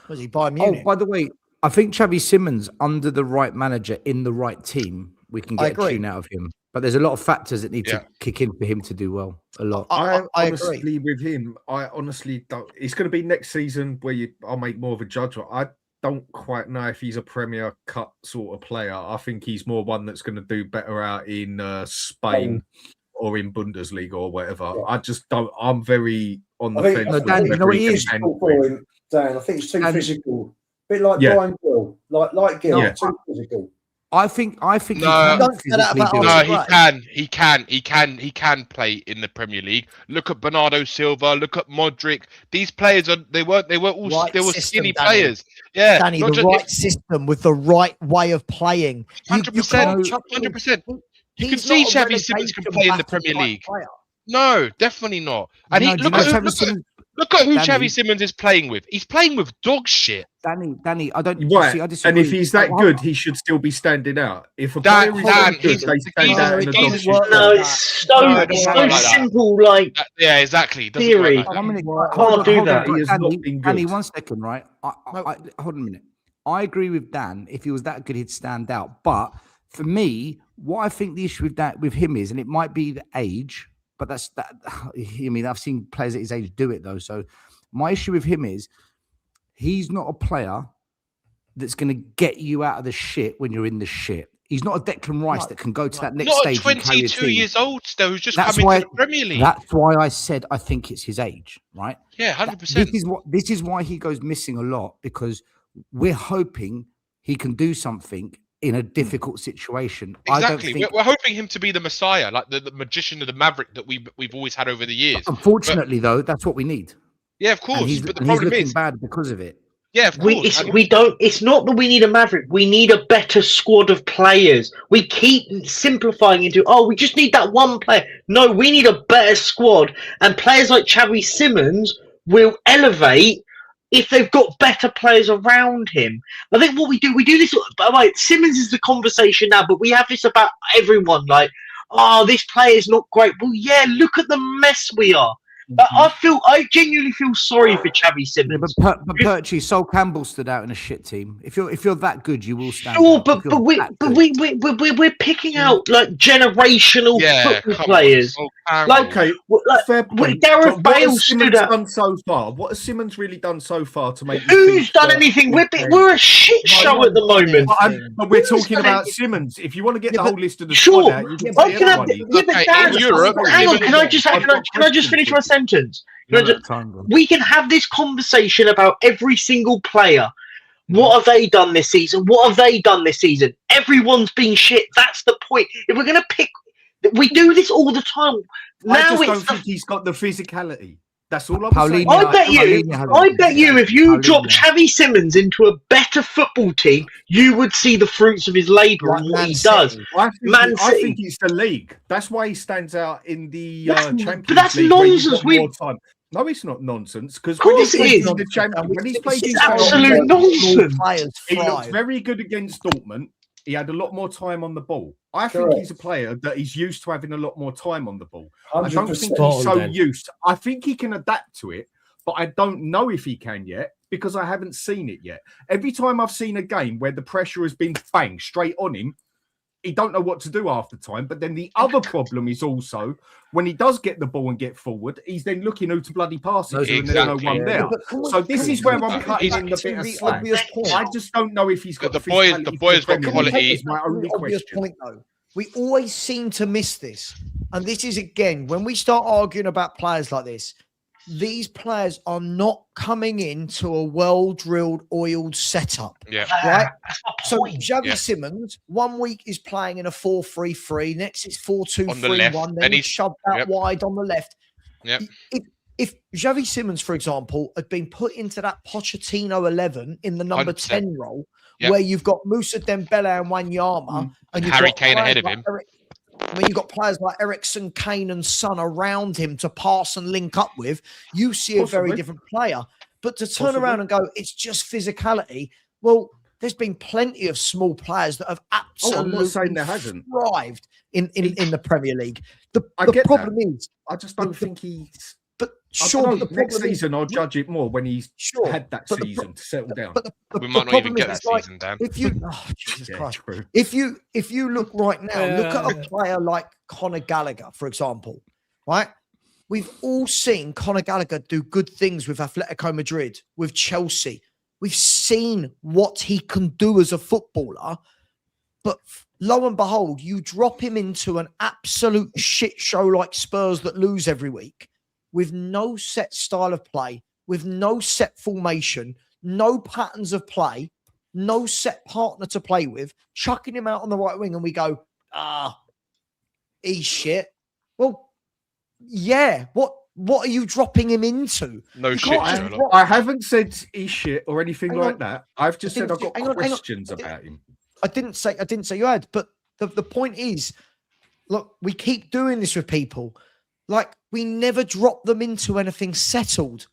was he Bayern Oh, Munich? by the way, I think Xavi Simons under the right manager in the right team, we can I get a agree. tune out of him. But there's a lot of factors that need Yeah. to kick in for him to do well. A lot. I honestly, agree. with him, I honestly don't. It's going to be next season where I'll make more of a judgment. I don't quite know if he's a Premier Cup sort of player. I think he's more one that's going to do better out in Spain or in Bundesliga or whatever. Yeah. I just don't. I'm very on the I think- fence. No, with Dan, you whether know what he he can is? handle Physical it. for him, Dan. I think it's too And- physical. Bit like Yeah. Brian Gill, like Gill, Yeah. too physical. I think No, he can don't say that physically about do Arsenal. it. No, Right. he can play in the Premier League. Look at Bernardo Silva. Look at Modric. These players they were all Right they were system, skinny Danny. players. Yeah, Danny, not the just- right system with the right way of playing. You 100%, can't chuck him. 100%. You can He's see not a Xavi Simons can relegation play in the battle Premier type League. player. No, definitely not. And No, do you know Xavi Simons- look at who Danny- Xavi Simons is playing with. He's playing with dog shit. Danny, I don't Right, see. I and disagree. if he's that I- good, he should still be standing out. If a Dan- player is Dan, that good, he's- they he's- stand out in it the doesn't dog shit. work No, like it's that. so No, it's don't so worry about that. simple. Like Yeah, exactly. It doesn't Theory. work like that. One minute. Can't Hold on, do hold on, that. He has not Danny, been Danny, good. 1 second, right? No. Hold on a minute. I agree with Dan. If he was that good, he'd stand out. But for me, what I think the issue with him is, and it might be the age, but that's that. I mean, I've seen players at his age do it though. So my issue with him is he's not a player that's going to get you out of the shit when you're in the shit. He's not a Declan Rice that can go to that next Not stage at and carry a 22 team. years old still, who's just That's coming why- to the Premier League. That's why I said I think it's his age, right? Yeah, This 100%. is why he goes missing a lot, because we're hoping he can do something in a difficult situation. I don't Exactly. think, We're hoping him to be the Messiah, like the magician of the Maverick that we've always had over the years. unfortunately, though, that's what we need. Yeah, of And course. he's, But the and he's problem looking is, bad because of it. yeah, of course. And- it's not that we need a Maverick. We need a better squad of players. We keep simplifying into, we just need that one player. No, we need a better squad, and players like Xavi Simons will elevate if they've got better players around him. I think what we do this. By the way, Simmons is the conversation now, but we have this about everyone. Like, oh, this player's not great. Well, yeah, look at the mess we are. But I genuinely feel sorry for Xavi Simmons. Yeah, but Perchy, Sol Campbell stood out in a shit team. If you're that good, you will stand Sure, out. but we're picking out like generational football players. Like, Okay, like fair point. Gareth What Bale has stood Simmons out. done so far? What has Simmons really done so far to make? Who's done anything? We're a shit show at the moment. But we're Who's talking done about anything? Simmons. If you want to get the whole list of the Sure, squad out, you can I say can have. everybody. Yeah, but Okay, Dan, in Europe, hang on. even- Can I just finish my sentence? We can have this conversation about every single player. What have they done this season? What have they done this season? Everyone's been shit. That's the point. If we're going to pick, we do this all the time. I Now just don't it's think he's got the physicality. That's all I'm saying. Paulinho- I bet you, if you dropped Xavi Simmons into a better football team, you would see the fruits of his labour and what he does. I City. think it's the league. That's why he stands out in the Champions but that's League. where you've nonsense. got more time. No, it's not nonsense. Because Of course it is. When he's played It's his absolute nonsense. he looked very good against Dortmund. He had a lot more time on the ball. I think he's a player that is used to having a lot more time on the ball. I don't think he's so used. I think he can adapt to it, but I don't know if he can yet because I haven't seen it yet. Every time I've seen a game where the pressure has been bang straight on him, he don't know what to do half the time. But then the other problem is also when he does get the ball and get forward, he's then looking who to bloody pass it to, and there's no one there. So this is where I'm cutting in the bit of slack. I just don't know if he's got the boy's got quality. Is my only question. Point, though. We always seem to miss this, and this is again when we start arguing about players like this. These players are not coming into a well-drilled, oiled setup. Yeah. Right? So Xavi Simmons, 1 week is playing in a 4-3-3, next it's 4-2-3-1, then he's shoved out wide on the left. Yep. If Xavi Simmons, for example, had been put into that Pochettino 11 in the number 100%. 10 role, where you've got Moussa Dembele and Wanyama, and you've Harry got Kane ahead of like him. You've got players like Eriksen, Kane, and Son around him to pass and link up with, you see a very different player. But to turn around and go, it's just physicality. Well, there's been plenty of small players that have absolutely I'm not saying there hasn't. thrived in the Premier League. The get problem that. is, I just don't think he's. but sure, the next season I'll judge it more when he's had that season to settle down. We might not even get that season, Dan. If you, Jesus Christ, if you look right now, look at a player like Conor Gallagher, for example, right? We've all seen Conor Gallagher do good things with Atletico Madrid, with Chelsea. We've seen what he can do as a footballer, but lo and behold, you drop him into an absolute shit show like Spurs that lose every week, with no set style of play, with no set formation, no patterns of play, no set partner to play with, chucking him out on the right wing, and we go, he's shit. Well, yeah, what are you dropping him into? No You shit, can't Sherlock. I haven't said he's shit or anything Hang like on. that. I've just said I've got Hang on. questions about him. I didn't say you had, but the point is, look, we keep doing this with people. Like, we never drop them into anything settled.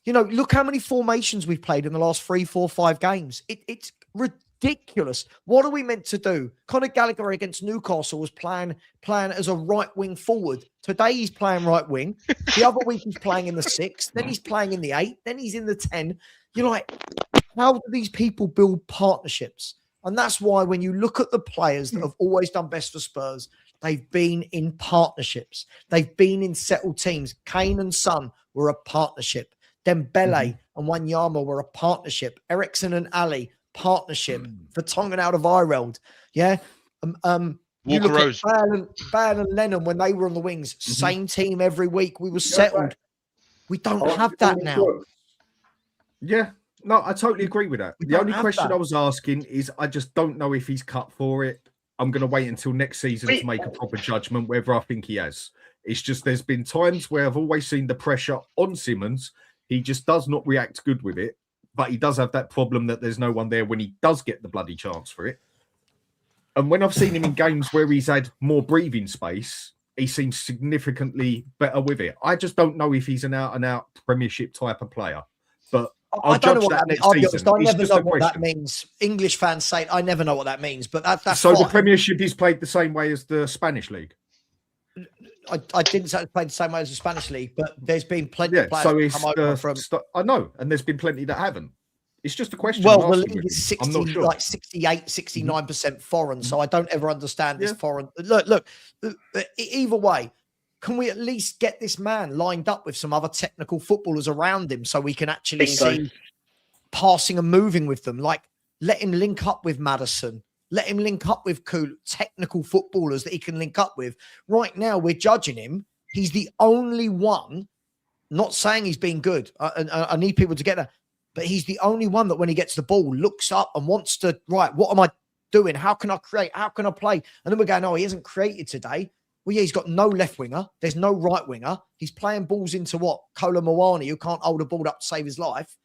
You know, look how many formations we've played in the last 3, 4, 5 games. It's ridiculous. What are we meant to do? Conor Gallagher against Newcastle was playing as a right wing forward. Today he's playing right wing. The other week he's playing in the 6. Then he's playing in the 8. Then he's in the 10. You're like, how do these people build partnerships? And that's why when you look at the players that have always done best for Spurs, they've been in partnerships. They've been in settled teams. Kane and Son were a partnership. Dembele and Wanyama were a partnership. Eriksen and Ali, partnership. Vertonghen out of Ireland. Yeah. You look Rose. at Bale and Lennon when they were on the wings. Same team every week. We were settled. We don't have that now. Yeah. No, I totally agree with that. The only question I was asking is I just don't know if he's cut for it. I'm going to wait until next season to make a proper judgment whether I think he has. It's just there's been times where I've always seen the pressure on Simmons. He just does not react good with it, but he does have that problem that there's no one there when he does get the bloody chance for it. And when I've seen him in games where he's had more breathing space, he seems significantly better with it. I just don't know if he's an out-and-out Premiership type of player. But I don't know what that means. I'll be honest, season. I It's never just know a what that question. means. English fans say I never know what that means, but that's So the fine. Premiership is played the same way as the Spanish league. I didn't say it played the same way as the Spanish league, but there's been plenty Yeah, of players so that it's come over from. I know, and there's been plenty that haven't. It's just a question. Well, I'm the asking league with is you. I'm 60, not sure. like 68, 69% foreign, so I don't ever understand this Yeah. foreign. Look, either way, can we at least get this man lined up with some other technical footballers around him so we can actually see passing and moving with them? Like, let him link up with Maddison. Let him link up with cool technical footballers that he can link up with. Right now, we're judging him. He's the only one, not saying he's been good. I need people to get that. But he's the only one that when he gets the ball, looks up and wants to, right, what am I doing? How can I create? How can I play? And then we're going, oh, he hasn't created today. Well, yeah, he's got no left winger. There's no right winger. He's playing balls into what? Kola Moani, who can't hold a ball up to save his life.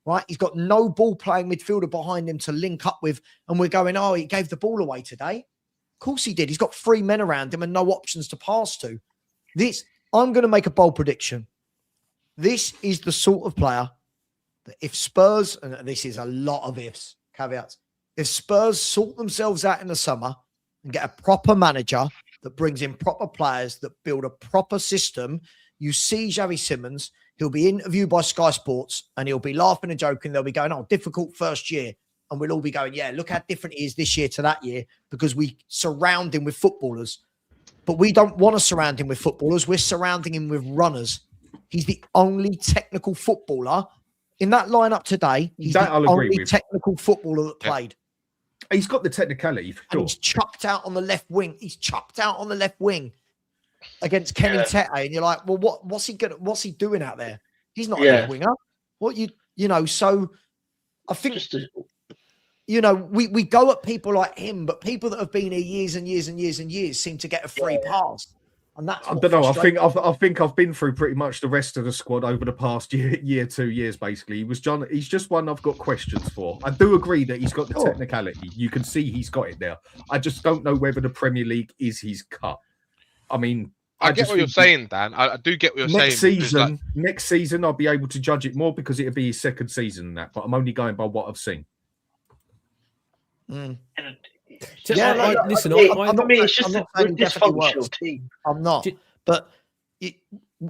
Right? He's got no ball playing midfielder behind him to link up with. And we're going, oh, he gave the ball away today. Of course he did. He's got 3 men around him and no options to pass to. I'm going to make a bold prediction. This is the sort of player that if Spurs, and this is a lot of ifs, caveats, if Spurs sort themselves out in the summer and get a proper manager that brings in proper players, that build a proper system, you see Xavi Simons, he'll be interviewed by Sky Sports and he'll be laughing and joking. They'll be going, oh, difficult first year. And we'll all be going, yeah, look how different he is this year to that year because we surround him with footballers. But we don't want to surround him with footballers. We're surrounding him with runners. He's the only technical footballer in that lineup today. He's the only technical footballer that played. He's got the technicality, for sure. And he's chucked out on the left wing. He's chucked out on the left wing against Kenny Tete. And you're like, well, what's he doing out there? He's not a left winger. So I think we go at people like him, but people that have been here years and years and years and years seem to get a free pass. And that's I don't know. I think I've been through pretty much the rest of the squad over the past year, 2 years. Basically, he's just one I've got questions for. I do agree that he's got the technicality. You can see he's got it there. I just don't know whether the Premier League is his cut. I mean, I get what you're saying, Dan. I do get what you're saying. Next season, I'll be able to judge it more because it'll be his second season and that. But I'm only going by what I've seen. Mm. Listen, I'm not saying dysfunctional team. I'm not, but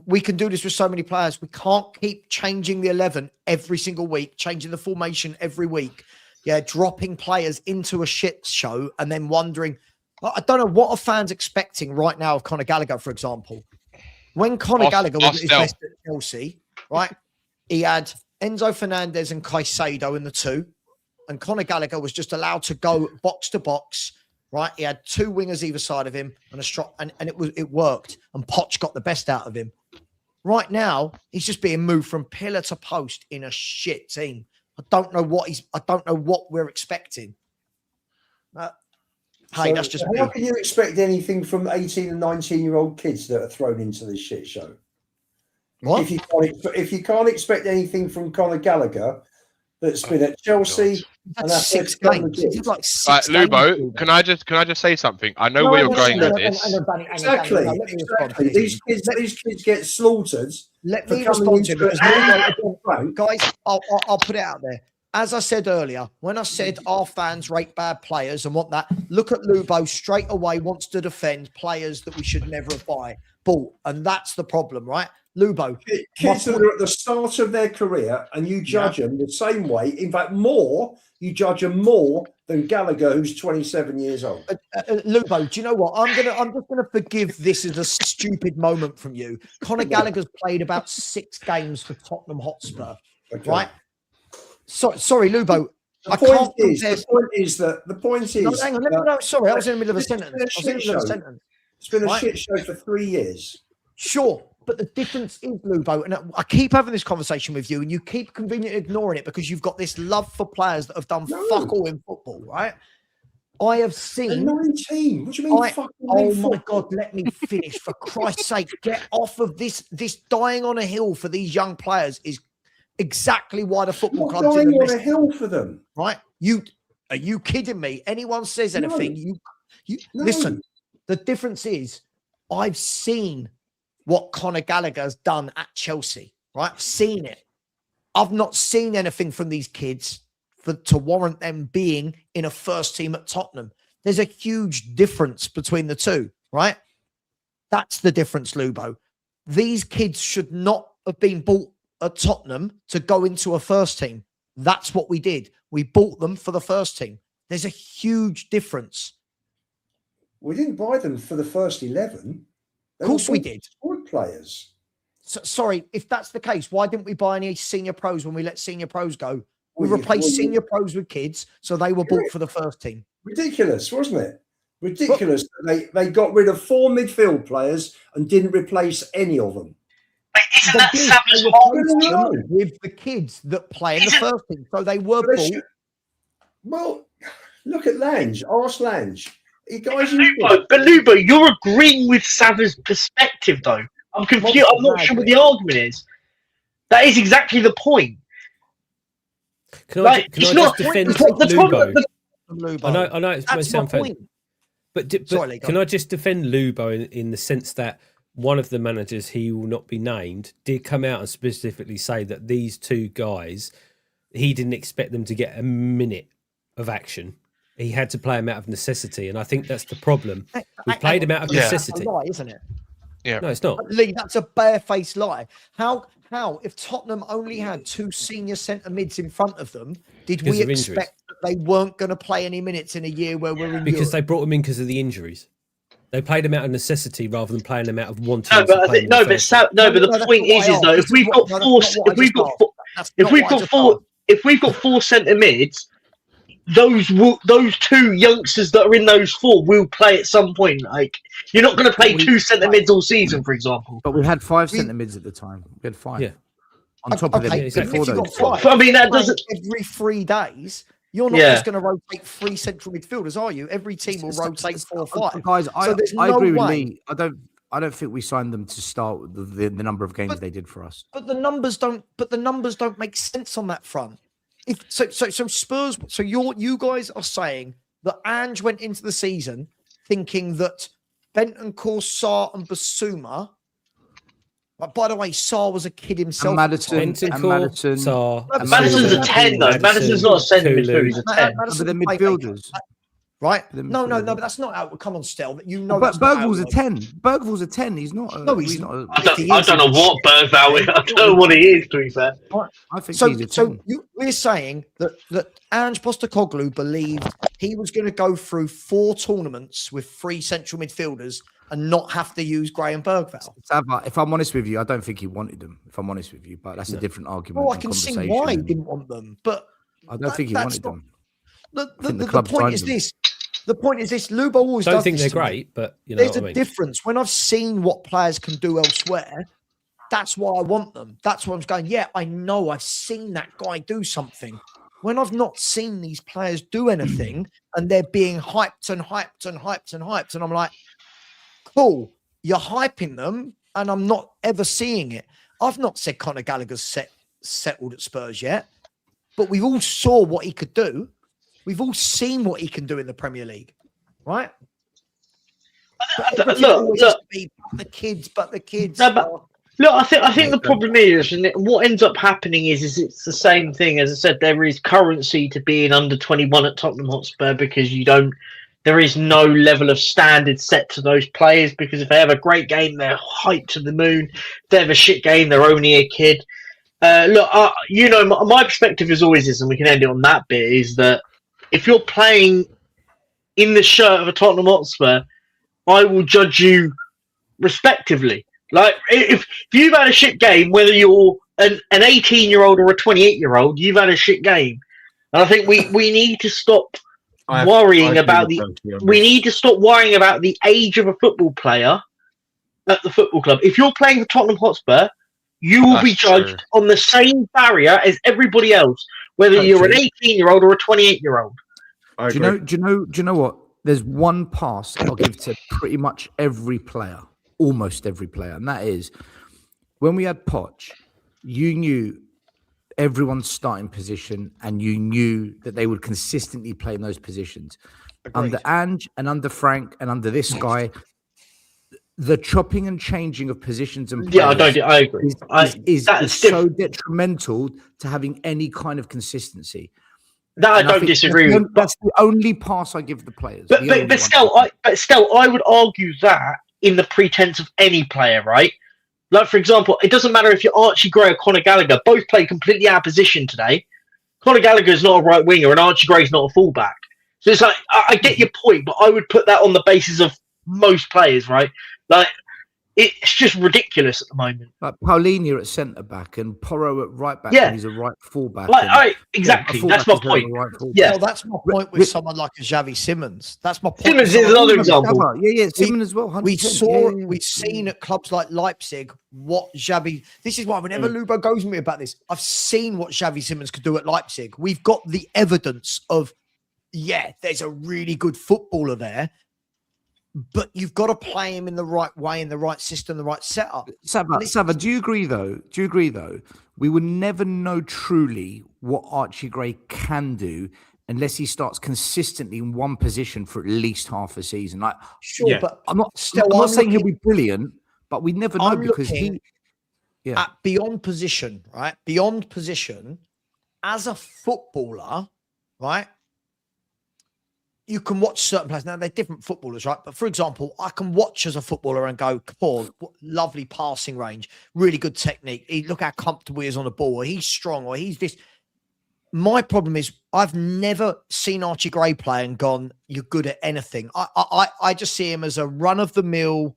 we can do this with so many players. We can't keep changing the 11 every single week, changing the formation every week. Yeah, dropping players into a shit show and then wondering. I don't know what are fans expecting right now of Conor Gallagher, for example. When Conor Gallagher was at his best at Chelsea, right? He had Enzo Fernandez and Caicedo in the 2. And Conor Gallagher was just allowed to go box to box, right? He had 2 wingers either side of him and a strong, and it worked. And Poch got the best out of him. Right now, he's just being moved from pillar to post in a shit team. I don't know what we're expecting. Hey, that's just how can you expect anything from 18 and 19-year-old kids that are thrown into this shit show? What? If you can't expect anything from Conor Gallagher, that's been at Chelsea. And that's 6 games. Like 6 Lubo, games. can I just say something? I know where you're going with this. Exactly. These kids get slaughtered. Let me respond to it. Guys, I'll put it out there. As I said earlier, when I said our fans rate bad players and want that, look at Lubo straight away wants to defend players that we should never have bought. And that's the problem, right? Lubo. Kids that are at the start of their career and you judge them the same way. In fact, you judge them more than Gallagher, who's 27 years old. Lubo, do you know what? I'm just gonna forgive this as a stupid moment from you. Conor Gallagher's played about 6 games for Tottenham Hotspur, right? Sorry, Lubo. The point is that. No, hang on. Sorry, I was in the middle of a sentence. It's been a shit show for 3 years. Sure, but the difference is, Lubo, and I keep having this conversation with you, and you keep conveniently ignoring it because you've got this love for players that have done fuck all in football, right? I have seen 19. What do you mean? Oh my God, let me finish. For Christ's sake, get off of this. This dying on a hill for these young players is exactly why the football club's dying on a hill for them, right? Are you kidding me? Anyone says anything, you listen. The difference is, I've seen what Conor Gallagher's done at Chelsea, right? I've seen it. I've not seen anything from these kids to warrant them being in a first team at Tottenham. There's a huge difference between the two, right? That's the difference, Lubo. These kids should not have been bought at Tottenham to go into a first team. That's what we did. We bought them for the first team. There's a huge difference. We didn't buy them for the first 11. Of course we did. Squad players. So, sorry, if that's the case, why didn't we buy any senior pros when we let senior pros go? We Well, replaced senior pros with kids, so they were bought for the first team. Ridiculous, wasn't it? Ridiculous. They got rid of 4 midfield players and didn't replace any of them. Isn't They that did. Savva's They whole? replaced them with the kids that play in the first team. So they were But they bought. should- Well, look at Lange. Ask Lange. But Lubo, you're agreeing with Savva's perspective, though. I'm confused. I'm not sure what the argument is. That is exactly the point. Can I just defend Lubo? Lubo. I know it may That's my sound fair, point. but Sorry, can I just defend Lubo in the sense that one of the managers, he will not be named, did come out and specifically say that these two guys, he didn't expect them to get a minute of action. He had to play them out of necessity, and I think that's the problem. We played him out of necessity. That's a lie, isn't it? Yeah. No, it's not. Lee, that's a barefaced lie. How, if Tottenham only had 2 senior centre mids in front of them, did Because we of injuries. expect that they weren't going to play any minutes in a year where we're in Because Europe? they brought them in because of the injuries. They played them out of necessity rather than playing them out of wanting. No, but I think, but the point is though, if we've got if we've got 4 centre mids, those 2 youngsters that are in those 4 will play at some point. Like, you're not going to play 2 centre mids all season, for example. But we had 5 centre mids at the time. We had 5. Yeah. On top of them, okay, exactly. if before you've those. got 5, I mean, that doesn't. every 3 days. You're not just going to rotate 3 central midfielders, are you? Every team will rotate 4 or 5. Guys, So there's I no agree with way. Lee. I don't think we signed them to start with the number of games they did for us. But the numbers don't. But the numbers don't make sense on that front. If so Spurs. So you guys are saying that Ange went into the season thinking that Bentancur, Sarr, and Basuma. By the way, Sarr was a kid himself. And Madison, Sarr, But Madison's a 10 though. Madison's not a centre midfielder. He's a 10. But they're midfielders. Right? They're No, midfielders. but that's not out. Come on, Stel. You know, But that's not Bergvall's a out. 10. Bergvall's a 10. He's not. No, he's not. not. I don't know what Bergvall is. I don't know what he is, to be fair. I think So, he's a 10. we're saying that Ange Postecoglou believed he was going to go through 4 tournaments with 3 central midfielders and not have to use Graham Bergvall. Savva, if I'm honest with you, I don't think he wanted them. If I'm honest with you, but that's a different argument. Well, I and can see conversation. why he didn't want them, but I don't think he wanted them. The club point signed is them. this. The point is this. Lubo always don't does think this they're to me. great, but you know There's what I a mean. difference. When I've seen what players can do elsewhere, that's why I want them. That's why I'm going, yeah, I know I've seen that guy do something. When I've not seen these players do anything and they're being hyped and hyped and hyped and hyped, and I'm like, cool, you're hyping them, and I'm not ever seeing it. I've not said Conor Gallagher's settled at Spurs yet, but we all saw what he could do. We've all seen what he can do in the Premier League, right? Look, The kids. No, but look, I think the problem is, and what ends up happening is it's the same thing. As I said, there is currency to being under 21 at Tottenham Hotspur because there is no level of standard set to those players because if they have a great game, they're hyped to the moon. If they have a shit game, they're only a kid. My perspective is always this, and we can end it on that bit, is that if you're playing in the shirt of a Tottenham Hotspur, I will judge you respectively. Like, if you've had a shit game, whether you're an 18-year-old or a 28-year-old, you've had a shit game. And I think we need to stop worrying about we need to stop worrying about the age of a football player at the football club. If you're playing for Tottenham Hotspur, you will be judged on the same barrier as everybody else, whether you're an 18-year-old or a 28-year-old. Do you know what? There's one pass I'll give to pretty much every player, almost every player, and that is when we had Poch, you knew everyone's starting position and you knew that they would consistently play in those positions. Agreed. Under Ange and under Frank and under this guy, the chopping and changing of positions and Yeah, players I agree. is That's so detrimental to having any kind of consistency. That I And don't think disagree that's with. the, that's the only pass I give the players. But the but, only but one. still, I would argue that in the pretense of any player, right? Like, for example, it doesn't matter if you're Archie Gray or Conor Gallagher. Both play completely out of position today. Conor Gallagher's not a right winger and Archie Gray's not a fullback. So it's like, I get your point, but I would put that on the basis of most players, right? Like, it's just ridiculous at the moment. Like Paulinho at centre back and Porro at right back, Yeah. and he's a right fullback. Like, exactly. That's my point. Yeah. Well, that's my point with someone like a Xavi Simmons. That's my point. Simmons is another example. Yeah, Simmons as well. 100%. We've seen at clubs like Leipzig what Xavi. This is why whenever Lubo goes with me about this, I've seen what Xavi Simmons could do at Leipzig. We've got the evidence of, there's a really good footballer there. But you've got to play him in the right way, in the right system, the right setup. Savva, do you agree though? We would never know truly what Archie Gray can do unless he starts consistently in one position for at least half a season. Like, sure, but I'm not saying he'll be brilliant, but we never know because at beyond position, right? Beyond position, as a footballer, right? You can watch certain players. Now, they're different footballers, right? But for example, I can watch as a footballer and go, Paul, what lovely passing range, really good technique. Look how comfortable he is on the ball, or he's strong, or he's this. My problem is I've never seen Archie Gray play and gone, you're good at anything. I just see him as a run-of-the-mill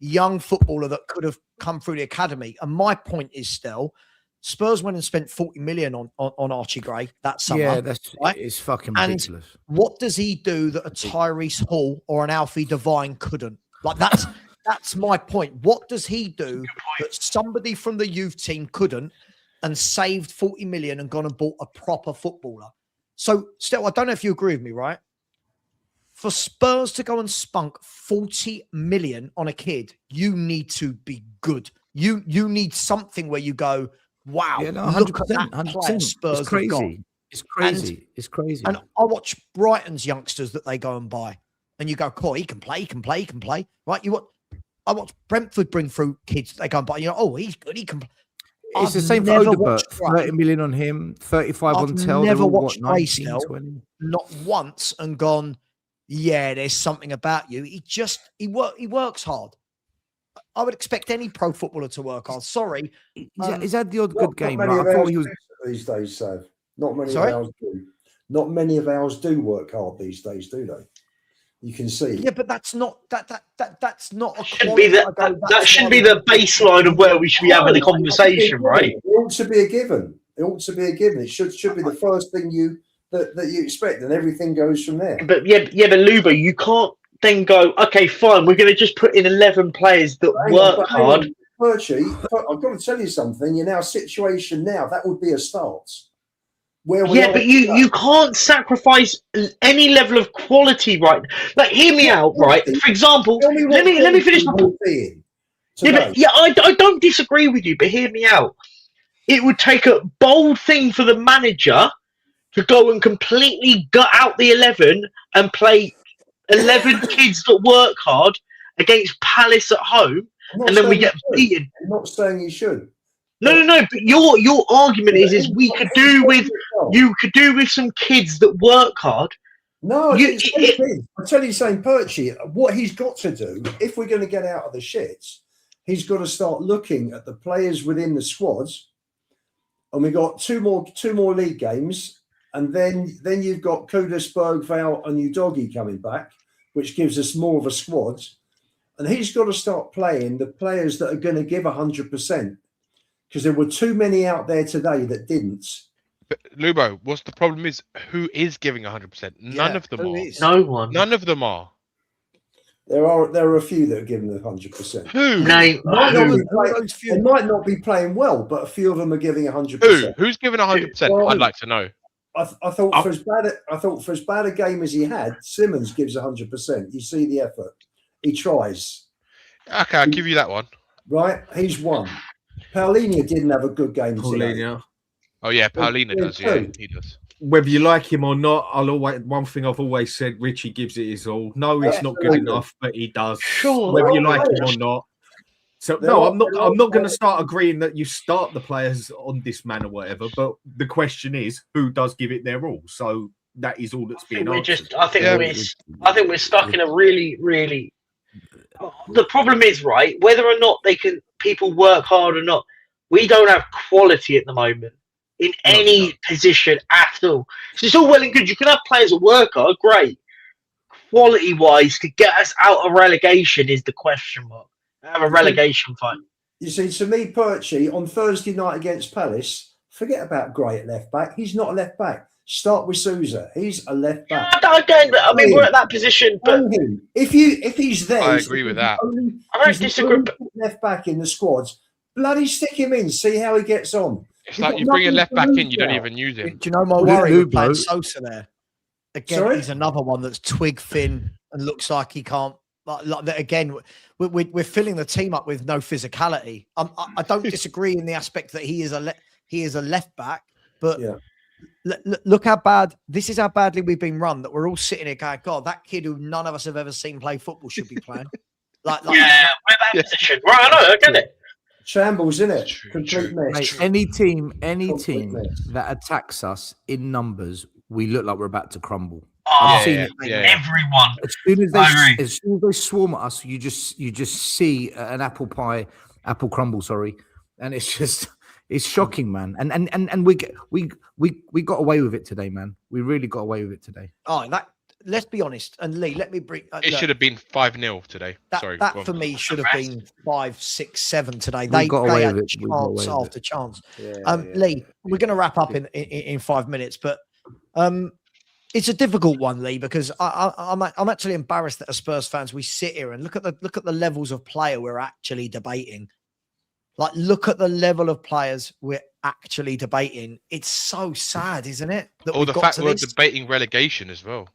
young footballer that could have come through the academy. And my point is still, Spurs went and spent 40 million on Archie Gray that summer. Yeah, it's fucking ridiculous. And what does he do that a Tyrese Hall or an Alfie Devine couldn't? Like, that's my point. What does he do that somebody from the youth team couldn't, and saved 40 million and gone and bought a proper footballer? So still, I don't know if you agree with me, right? For Spurs to go and spunk 40 million on a kid, you need to be good. You need something where you go, wow, look at that player Spurs it's crazy. have got. It's crazy. And I watch Brighton's youngsters that they go and buy, and you go, cool, he can play, right? I watch Brentford bring through kids that they go and buy. You know, oh, he's good, he can play. It's the same for Odegaard. 30 million on him, 35 on Tel. I've never watched Ray still, not once, and gone, yeah, there's something about you. He works hard. I would expect any pro footballer to work hard. Sorry. He's had the odd good game. Not Right? many I of thought he was these days, Sav. Not many of ours do. Not many of ours do work hard these days, do they? You can see. Yeah, but that's not that's not a should be that should be the baseline of where we should be having the conversation, right? It ought to be a given. It should be the first thing that you expect, and everything goes from there. But but Lubo, you can't then go, okay, fine, we're going to just put in 11 players that work hard. Perchie, I've got to tell you something. In our situation now, that would be a start. But you can't sacrifice any level of quality, right? Like, hear me out, right? For example, let me finish my point. I don't disagree with you, but hear me out. It would take a bold thing for the manager to go and completely gut out the 11 and play 11 kids that work hard against Palace at home, and then we get beaten. I'm not saying you should. No. But your argument is you could do with some kids that work hard. No, I tell you something, Perchie. What he's got to do, if we're going to get out of the shits, he's got to start looking at the players within the squads. And we got two more league games, and then you've got Kudus, Bergvall, and Udogie coming back, which gives us more of a squad. And he's got to start playing the players that are going to give 100%. Because there were too many out there today that didn't. But Lubo, what's the problem is who is giving 100%? None of them are. No one. None of them are. There are a few that are giving the 100%. Who? They might not be playing well, but a few of them are giving 100%. Who's giving 100%? Well, I'd like to know. I thought for as bad a game as he had, Simmons gives 100%. You see the effort. He tries. Okay, I'll give you that one. Right? He's one. Paulinho didn't have a good game today. Oh yeah, Paulina does. Yeah, Two. he does. Whether you like him or not, one thing I've always said, Richie gives it his all. No, it's not good Absolutely. enough, but he does. Sure. Whether you They're like all him or not. So They're no, all- I'm not. they're all I'm not going to players. start agreeing that you start the players on this man or whatever. But the question is, who does give it their all? So that is all that's being answered. I think Yeah. we're stuck in a really, really. The problem is, right, whether or not people work hard or not, we don't have quality at the moment in any position at all. So it's all well and good. You can have players that work hard, great. Quality wise, to get us out of relegation is the question mark. Have a relegation fight. You see, to me, Perchy, on Thursday night against Palace, forget about Gray at left back. He's not a left back. Start with Sousa. He's a left Yeah, back. I mean, we're at that position, but Own him. If he's there, I he's agree with the that. only- I don't he's the disagree, only but- left back in the squads. Bloody stick him in. See how he gets on. It's You've like got you bring a nothing left to back lose in, you don't now. even use Do him. you know my Lu- worry with playing Lubo. Sosa there? Again, Sorry? he's another one that's twig thin and looks like he can't. Like that again. We're filling the team up with no physicality. I don't disagree in the aspect that he is a left back, but Yeah. look how bad this is. How badly we've been run. That we're all sitting here going, God, that kid who none of us have ever seen play football should be playing. like yeah, we're at that position. Right, I know, I get it. Shambles, isn't it? True, Complete true. mess. Mate, any team Complete mess. that attacks us in numbers, we look like we're about to crumble. Oh, I've seen yeah, it. yeah. everyone. As soon as I agree. they swarm at us, you just see an apple crumble. Sorry, and it's shocking, man. And we got away with it today, man. We really got away with it today. Oh, that. Let's be honest. And Lee, let me bring. It look, should have been 5-0 today. Sorry. go that on. for me should have been 5, 6, 7 today. We They got away had with it. We got chance away with after chance. Yeah, Lee, we're going to wrap up in 5 minutes, but it's a difficult one, Lee, because I'm actually embarrassed that as Spurs fans we sit here and look at the levels of player we're actually debating. Like, look at the level of players we're actually debating. It's so sad, isn't it? That Or we've the got fact to we're this. debating relegation as well.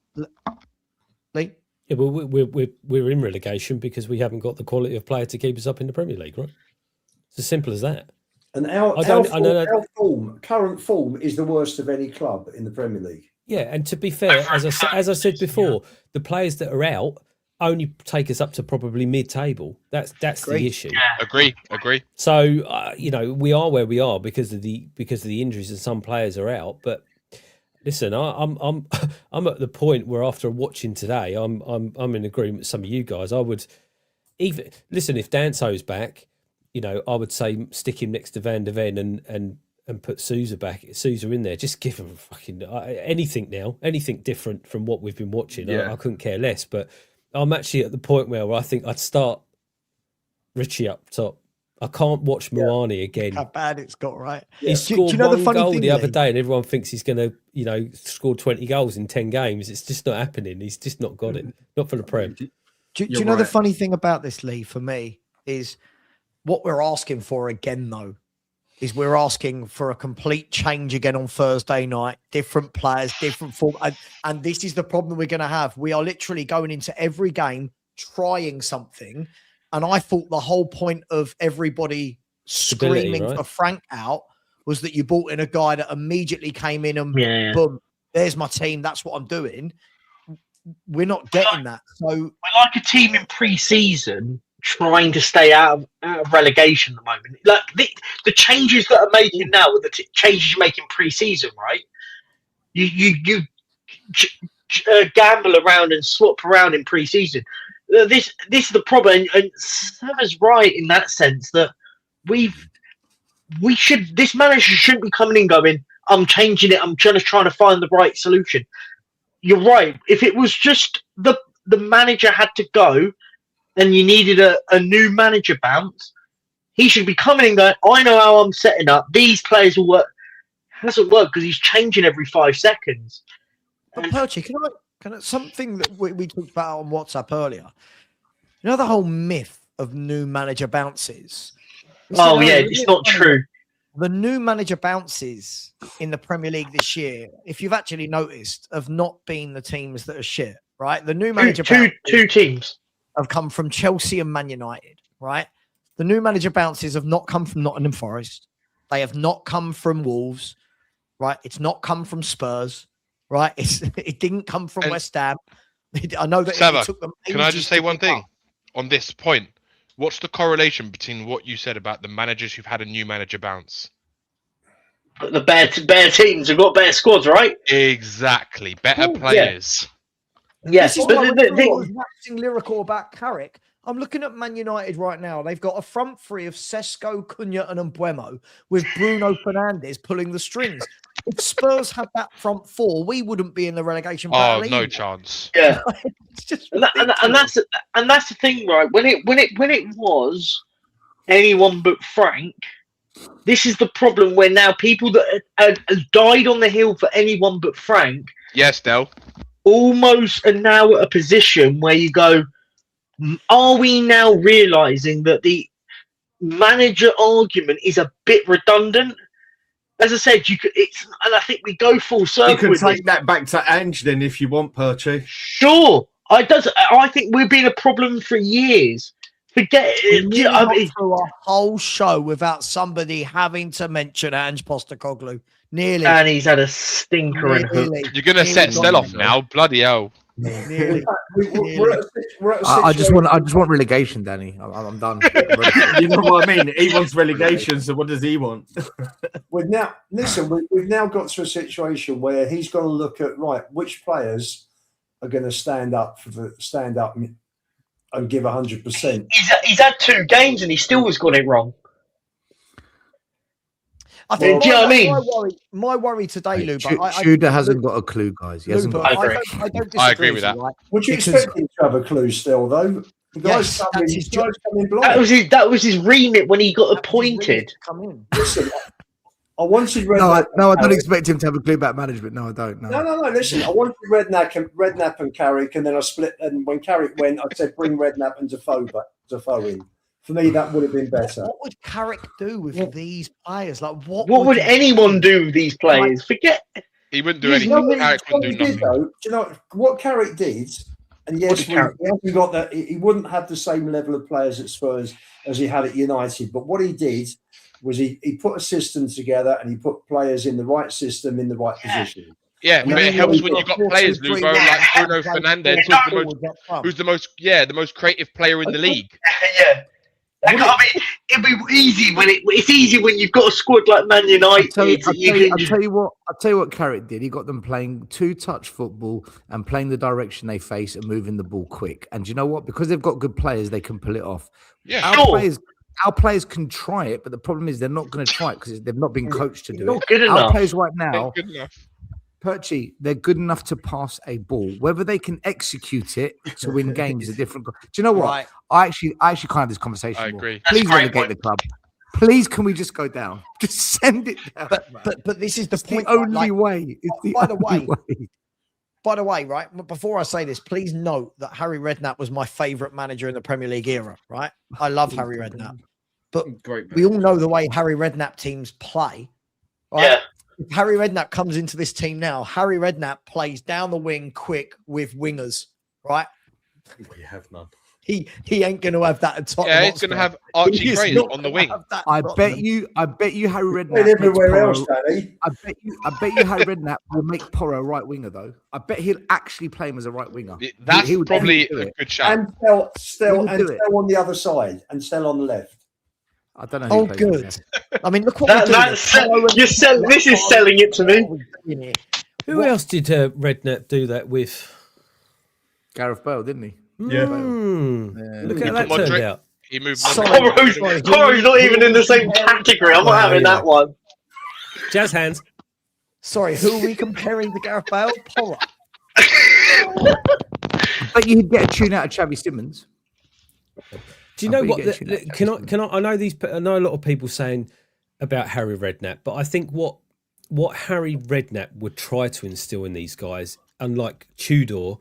Lee? Yeah, well, we're in relegation because we haven't got the quality of player to keep us up in the Premier League, right? It's as simple as that. And our current form is the worst of any club in the Premier League. Yeah, and to be fair, as I said before, the players that are out only take us up to probably mid-table. That's the issue. Agree. So we are where we are because of the injuries, and some players are out. But listen, I'm at the point where after watching today, I'm in agreement with some of you guys. I would even listen if Danso's back. I would say stick him next to Van der Ven and put Sousa in there. Just give him fucking anything now, anything different from what we've been watching. Yeah. I couldn't care less. But I'm actually at the point where I think I'd start Richie up top. I can't watch Moani again. How bad it's got, right? He scored do you know the one funny goal thing, the other Lee? day, and everyone thinks he's going to, score 20 goals in 10 games. It's just not happening. He's just not got it. Not for the Prem. Do You're you know the right. funny thing about this, Lee, for me, is what we're asking for again, though, is we're asking for a complete change again on Thursday night, different players, different form. And this is the problem we're going to have. We are literally going into every game trying something. And I thought the whole point of everybody Stability, screaming right? for Frank out was that you brought in a guy that immediately came in and Yeah. boom, there's my team. That's what I'm doing. We're not getting that. So We're like a team in pre-season trying to stay out of relegation at the moment. Like the changes that are making now, with the changes you make in pre-season, right? You gamble around and swap around in pre-season. This is the problem, and Savva's right in that sense that this manager shouldn't be coming in going, I'm changing it. I'm just trying to find the right solution. You're right. If it was just the manager had to go, and you needed a new manager bounce, he should be coming and going, I know how I'm setting up. These players will work. Hasn't worked because he's changing every 5 seconds. But Perchy, can I something that we talked about on WhatsApp earlier? You know the whole myth of new manager bounces. Oh, yeah, it's not true. The new manager bounces in the Premier League this year, if you've actually noticed, have not been the teams that are shit, right? The new manager Two teams have come from Chelsea and Man United, right? The new manager bounces have not come from Nottingham Forest. They have not come from Wolves. right? It's not come from Spurs, right? It didn't come from And- West Ham. I know that Savva, it took them. Can I ages just say to one pick thing up. on this point? What's the correlation between what you said about the managers who've had a new manager bounce? But the better teams have got better squads, right? Exactly. Better Cool, yeah. players. Yes, This is but why the, when everyone the, was waxing lyrical about Carrick, I'm looking at Man United right now. They've got a front three of Sesko, Cunha, and Mbuemo, with Bruno Fernandes pulling the strings. If Spurs had that front four, we wouldn't be in the relegation Oh, battle. no either. chance. yeah. It's just and that's the thing, right? When it was anyone but Frank, this is the problem where now people that have died on the hill for anyone but Frank Yes, Del. almost are now at a position where you go, are we now realizing that the manager argument is a bit redundant? As I said, you could. And I think we go full circle. You can with take this. that back to Ange then if you want, Perchy. Sure, I think we've been a problem for years. Forget We it. nearly I got mean, through a whole show without somebody having to mention Ange Postecoglou. Nearly. and he's had a stinker in hook. Nearly. You're going to set Nearly Stell got off there. now. Bloody hell. Nearly. We're at a I just want situation- relegation, Danny. I'm done. You know what I mean? He wants relegation, so what does he want? We've now got to a situation where he's got to look at which players are going to stand up and give 100%. He's had 2 games and he still has got it wrong. I think Do you know what I mean? my worry today, Lou, but Tudor hasn't got a clue, guys. He hasn't Lou, got. but I agree. I don't disagree I agree with that. you, right? Would you Because- expect him to have a clue still, though? The guy's Yes, that's his job. coming blind. That was his remit when he got That was appointed. Come in. Listen, I wanted No, I don't Carrick. expect him to have a clue about management. No, I don't. No. No. Listen, I wanted Redknapp and Carrick, and then I split. And when Carrick went, I said bring Redknapp and Defoe in. For me, that would have been better. What would Carrick do with these players? Like, what What would you anyone do? do with these players? Forget. He wouldn't do You anything. know what- Carrick What wouldn't he do did, nothing. though, do you know what Carrick did? And yes, did Carrick- he hasn't got that. He wouldn't have the same level of players at Spurs as he had at United. But what he did was he put a system together and he put players in the right system in the right position. Yeah, And but then it helps you've when got you've got 4-2-3-1, players, Lubo, like Bruno Fernandes, who's the most creative player in the league. Yeah. I mean, it'd be easy it's easy when you've got a squad like Man United. I'll tell you what Carrick did. He got them playing 2-touch football and playing the direction they face and moving the ball quick. And do you know what? Because they've got good players, they can pull it off. Yeah, Our players can try it, but the problem is they're not going to try it because they've not been coached to do Not it. good Our enough. players right now, good enough. Perchy, they're good enough to pass a ball. Whether they can execute it to win games is a different. Do you know what? Right. I actually can't have this conversation. I more. agree. Please That's a great relegate point. the club. Please, can we just go down? Just send it down. man. But this is the It's the point. right? only Like, way. It's the by the only way- by the way, right? Before I say this, please note that Harry Redknapp was my favourite manager in the Premier League era. Right? I love Harry Redknapp, but Great. we all know the way Harry Redknapp teams play. Right? Yeah. If Harry Redknapp comes into this team now, Harry Redknapp plays down the wing quick with wingers, right? We have none. He ain't going to have that at Tottenham. Yeah, he's going to have Archie Gray on the wing. I bet you Harry Played Redknapp. everywhere makes else, Porro- Danny. I bet you Harry Redknapp will make Porro a right winger though. I bet he'll actually play him as a right winger. That's He would probably definitely do a it. good shout. And He Stell would do it. on the other side and Stell on the left. I don't know. Who Oh, plays him good. there. I mean, look what we're doing. This is selling it to me. Who else did Redknapp do that with? Gareth Bale, didn't he? Yeah. Look He how that put turned Modric- out. He moved. Sorry. Modric. Porro's not even in the same category. I'm not having that one. Jazz hands. Sorry, who are we comparing to Gareth Bale? Porro. But you'd get a tune out of Xavi Simmons. Do you I know bet what? you get you that Can I? I know a lot of people saying about Harry Redknapp, but I think what Harry Redknapp would try to instill in these guys, unlike Tudor,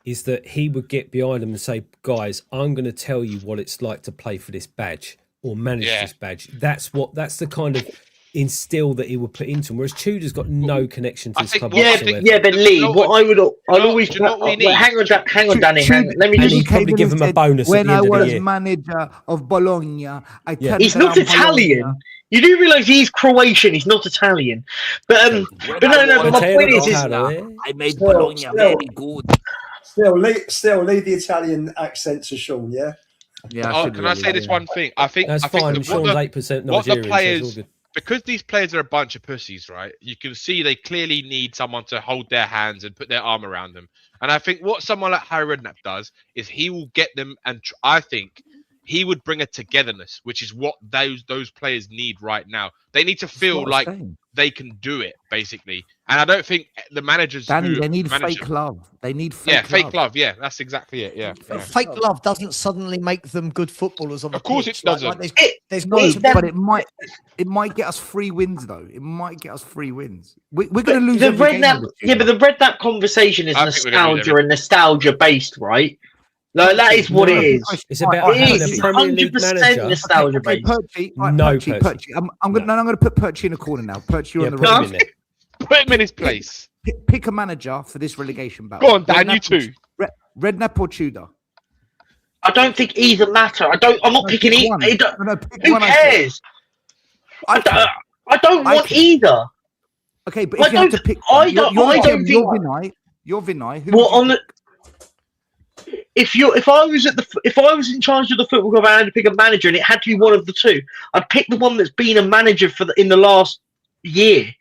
is that he would get behind them and say, "Guys, I'm going to tell you what it's like to play for this badge or manage this badge." That's the kind of instill that he would put into him. Whereas Tudor's got no connection to I this think club what- whatsoever. But Lee, what I'll always. do you know what we need? Hang on, Danny. Let me And just. he'd probably give him a bonus at When the I end of the was year. manager of Bologna, I turned He's not around Italian. Bologna. You do realise he's Croatian, he's not Italian. But no. But my point is I made Bologna very good. Still, leave the Italian accent to Sean. Yeah. Yeah. Can I say this one thing? I think That's I think fine. what Sean's the- 8% what the Nigerian. So it's all players, good. because these players are a bunch of pussies, right? You can see they clearly need someone to hold their hands and put their arm around them. And I think what someone like Harry Redknapp does is he will get them, and I think he would bring a togetherness, which is what those players need right now. They need to feel like they can do it, basically. And I don't think the managers. Danny, they need fake love. They need fake love. Yeah, that's exactly it. Yeah. Fake love doesn't suddenly make them good footballers on the Of course pitch. it doesn't. There's No, no, but it might get us 3 wins though. It might get us 3 wins. We're going to lose the Redknapp. Yeah, but the Redknapp conversation is nostalgia based, right? Like that is what it is. It's about having a Premier League 100% manager. nostalgia based. Perchy. I'm going to put Perchy in a corner now. Perchy, you're on the right. Put him in his place. Pick a manager for this relegation battle. Go on, Dan. You too. Redknapp or Tudor? I don't think either matter. I'm not picking either. Who cares? I don't want either. Okay, but if you have to pick, I don't think you're Vinay. Who if I was in charge of the football club, I had to pick a manager, and it had to be one of the two. I'd pick the one that's been a manager in the last year.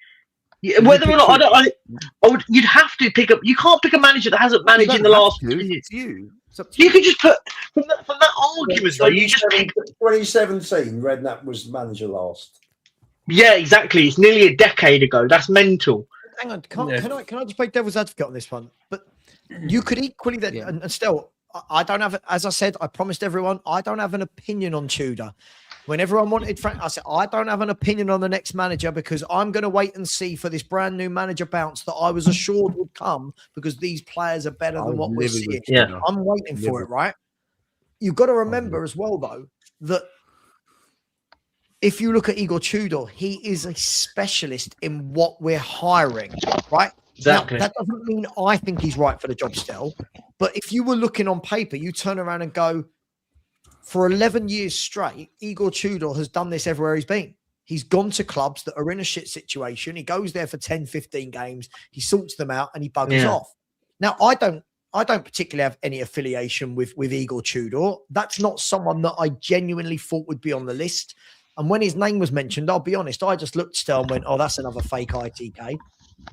Whether or not I would, you'd have to pick up. You can't pick a manager that hasn't managed in the last 2 years. You can just put from that argument. Though, you just pick 2017. Redknapp was the manager last. Yeah, exactly. It's nearly a decade ago. That's mental. Hang on, can I just play devil's advocate on this one? But you could equally then, and still, I don't have. As I said, I promised everyone, I don't have an opinion on Tudor. When everyone wanted Frank, I said, I don't have an opinion on the next manager because I'm going to wait and see for this brand new manager bounce that I was assured would come because these players are better than what we're seeing. Yeah. I'm waiting for it, right? You've got to remember as well, though, that if you look at Igor Tudor, he is a specialist in what we're hiring, right? Exactly. Now, that doesn't mean I think he's right for the job still. But if you were looking on paper, you turn around and go, for 11 years straight, Igor Tudor has done this everywhere he's been. He's gone to clubs that are in a shit situation. He goes there for 10, 15 games. He sorts them out and he buggers off. Now, I don't particularly have any affiliation with Igor Tudor. That's not someone that I genuinely thought would be on the list. And when his name was mentioned, I'll be honest, I just looked still and went, oh, that's another fake ITK.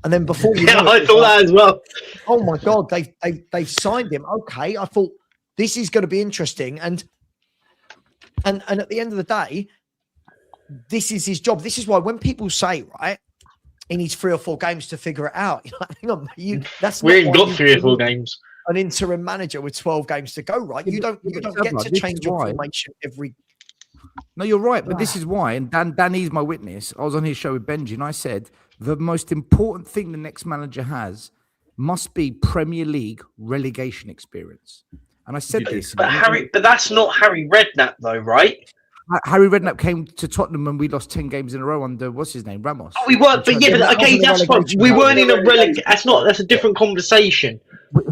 And then before you know I thought that as well. Oh my God, they've signed him. Okay, I thought this is going to be interesting. And at the end of the day, this is his job. This is why when people say, right, he needs 3 or 4 games to figure it out. You're like, hang on, we ain't got 3 or 4 games. An interim manager with 12 games to go, right? You don't get to change your formation every. No, you're right, but this is why. And Danny's my witness. I was on his show with Benji, and I said the most important thing the next manager has must be Premier League relegation experience. And I said this. But that's not Harry Redknapp, though, right? Harry Redknapp came to Tottenham when we lost 10 games in a row under what's his name, Ramos. Oh, we weren't, but that's fine. We weren't in a relegation. That's a different conversation.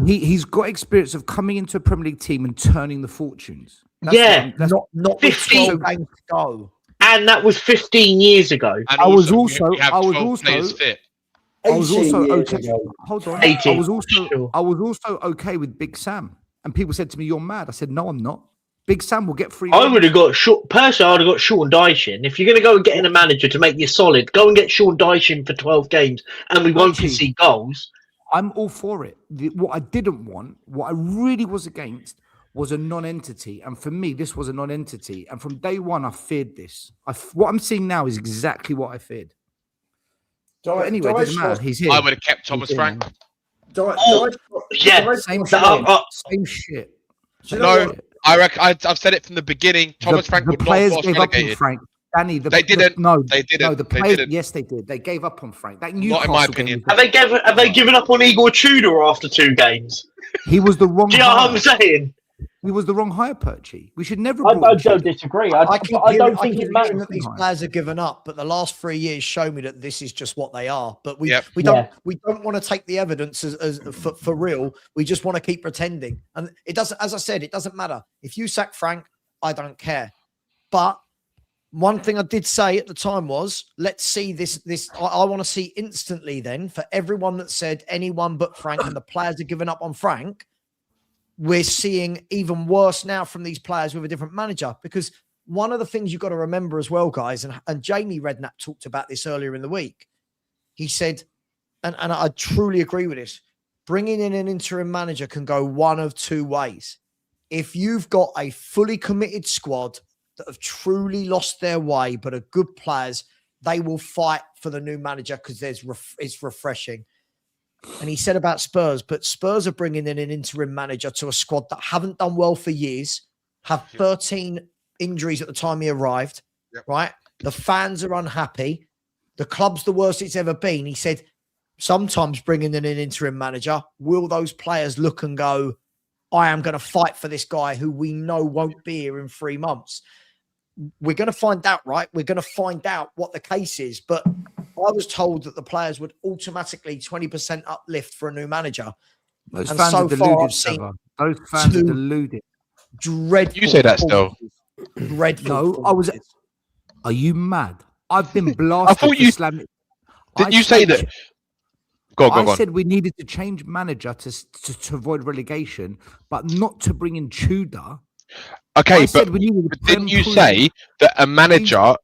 He's got experience of coming into a Premier League team and turning the fortunes. That's not 15 games to go. And that was 15 years ago. And I was also okay. 18 Hold on. 18. I was also okay with Big Sam. And people said to me, "You're mad." I said, "No, I'm not. Big Sam will get free." I would have got personally. I would have got Sean Dyche. If you're going to go and get in a manager to make you solid, go and get Sean Dyche for 12 games, and we won't concede goals. I'm all for it. What I didn't want, what I really was against, was a non-entity. And for me, this was a non-entity. And from day one, I feared this. What I'm seeing now is exactly what I feared. But anyway, it doesn't matter. He's here. I would have kept Thomas Frank. Same shit. No, I reckon I've said it from the beginning. Thomas Frank would not have relegated. Frank. Danny, they didn't. No, they didn't. No, the players, yes, they did. They gave up on Frank. That not in my opinion. Have they given up on Igor Tudor after 2 games? He was the wrong. Do you know what I'm saying? He was the wrong hire, Perchy. We should never. I don't disagree. I don't think it matters that these players are given up, but the last 3 years show me that this is just what they are. But we don't want to take the evidence as for real. We just want to keep pretending, and it doesn't. As I said, it doesn't matter if you sack Frank. I don't care, but One thing I did say at the time was, let's see this. I want to see instantly then for everyone that said anyone but Frank and the players are giving up on Frank. We're seeing even worse now from these players with a different manager, because one of the things you've got to remember as well, guys, and Jamie Redknapp talked about this earlier in the week. He said, and I truly agree with this, bringing in an interim manager can go one of two ways. If you've got a fully committed squad that have truly lost their way but are good players, they will fight for the new manager because it's refreshing. And he said about Spurs, but Spurs are bringing in an interim manager to a squad that haven't done well for years, have 13 injuries at the time he arrived, right? The fans are unhappy. The club's the worst it's ever been. He said, sometimes bringing in an interim manager, will those players look and go, I am going to fight for this guy who we know won't be here in 3 months? We're going to find out, right? We're going to find out what the case is. But I was told that the players would automatically 20% uplift for a new manager. Those And fans so are far, deluded, I've seen Savva. Those fans are two deluded. dreadful. You say that still. Dreadful. No, I was. performances. Are you mad? I've been blasted. thought you- slam it. Didn't you say that? Go I on. said we needed to change manager to avoid relegation, but not to bring in Tudor. Okay, I said but we needed to didn't you improve- say that a manager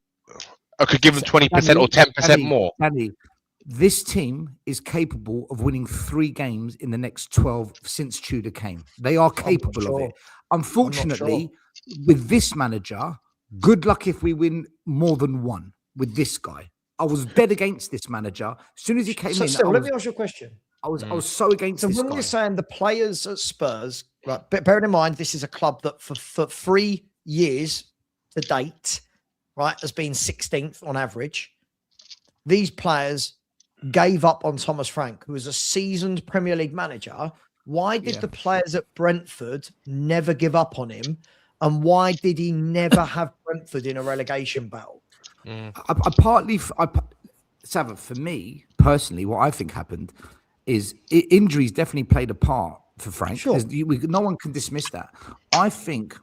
could give them 20% or 10% Danny, more? Danny, this team is capable of winning 3 games in the next 12 since Tudor came. They are capable of it. Unfortunately, with this manager, good luck if we win more than 1 with this guy. I was dead against this manager. As soon as he came in, Let me ask you a question. I was so against So this when guy. we're saying the players at Spurs, right, but bearing in mind, this is a club that for 3 years to date, right, has been 16th on average. These players gave up on Thomas Frank, who is a seasoned Premier League manager. Why did the players at Brentford never give up on him? And why did he never have Brentford in a relegation battle? Savva, for me personally, what I think happened is injuries definitely played a part for Frank. Sure. No one can dismiss that. I think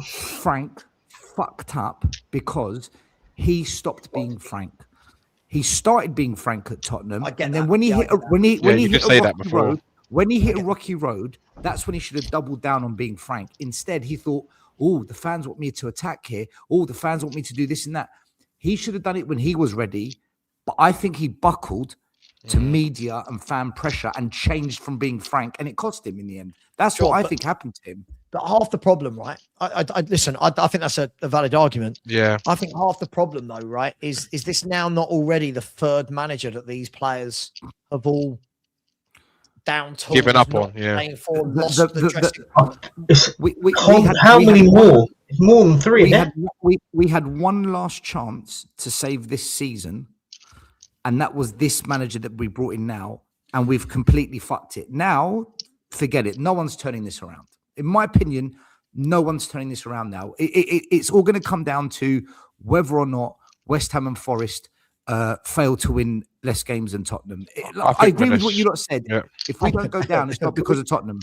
Frank fucked up because he stopped being Frank. He started being Frank at Tottenham, and then when he hit a rocky road, that's when he should have doubled down on being Frank. Instead, he thought, "Oh, the fans want me to attack here. Oh, the fans want me to do this and that." He should have done it when he was ready, but I think he buckled to media and fan pressure and changed from being Frank, and it cost him in the end. That's what I think happened to him. But half the problem, right? Listen, I think that's a valid argument. Yeah. I think half the problem, though, right, is this now not already the 3rd manager that these players have all down tools, Given up not on, yeah. playing for, lost the dressing How many more? It's more than 3 now. We had one last chance to save this season, and that was this manager that we brought in now, and we've completely fucked it. Now, forget it. No one's turning this around. In my opinion, no one's turning this around now. It's all going to come down to whether or not West Ham and Forest fail to win less games than Tottenham. I agree with what you lot said. Yeah. If we don't go down, it's not because of Tottenham.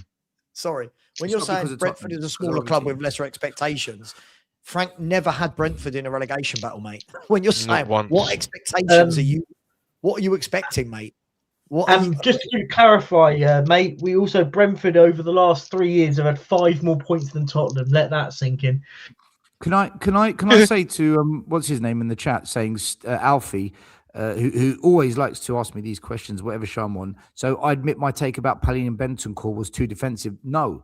Sorry. When It's you're not saying because of Brentford Tottenham, is a it's smaller because of club other with lesser expectations, Frank never had Brentford in a relegation battle, mate. When you're saying once. what expectations what are you expecting, mate? Just to clarify, mate, we also Brentford over the last 3 years have had 5 more points than Tottenham. Let that sink in. Can I say to what's his name in the chat, saying Alfie, who always likes to ask me these questions, whatever show I'm on. So I admit my take about Palin and Bentancur was too defensive. No,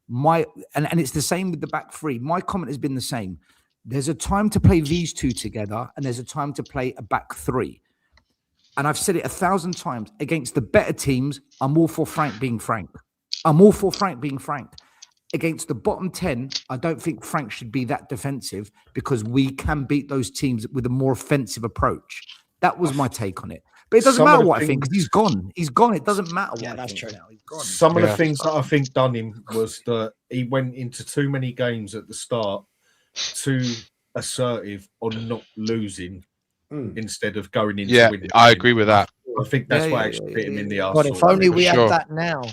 and it's the same with the back 3. My comment has been the same. There's a time to play these 2 together, and there's a time to play a back 3. And I've said it 1,000 times. Against the better teams, I'm all for Frank being Frank. Against the bottom 10, I don't think Frank should be that defensive because we can beat those teams with a more offensive approach. That was my take on it. But it doesn't matter what I think because he's gone. He's gone. It doesn't matter what I think now. He's gone. Some of the things that I think done him was that he went into too many games at the start, too assertive on not losing instead of going into winning. I agree with that. I think that's what actually hit him in the arse. God, if only we had that now.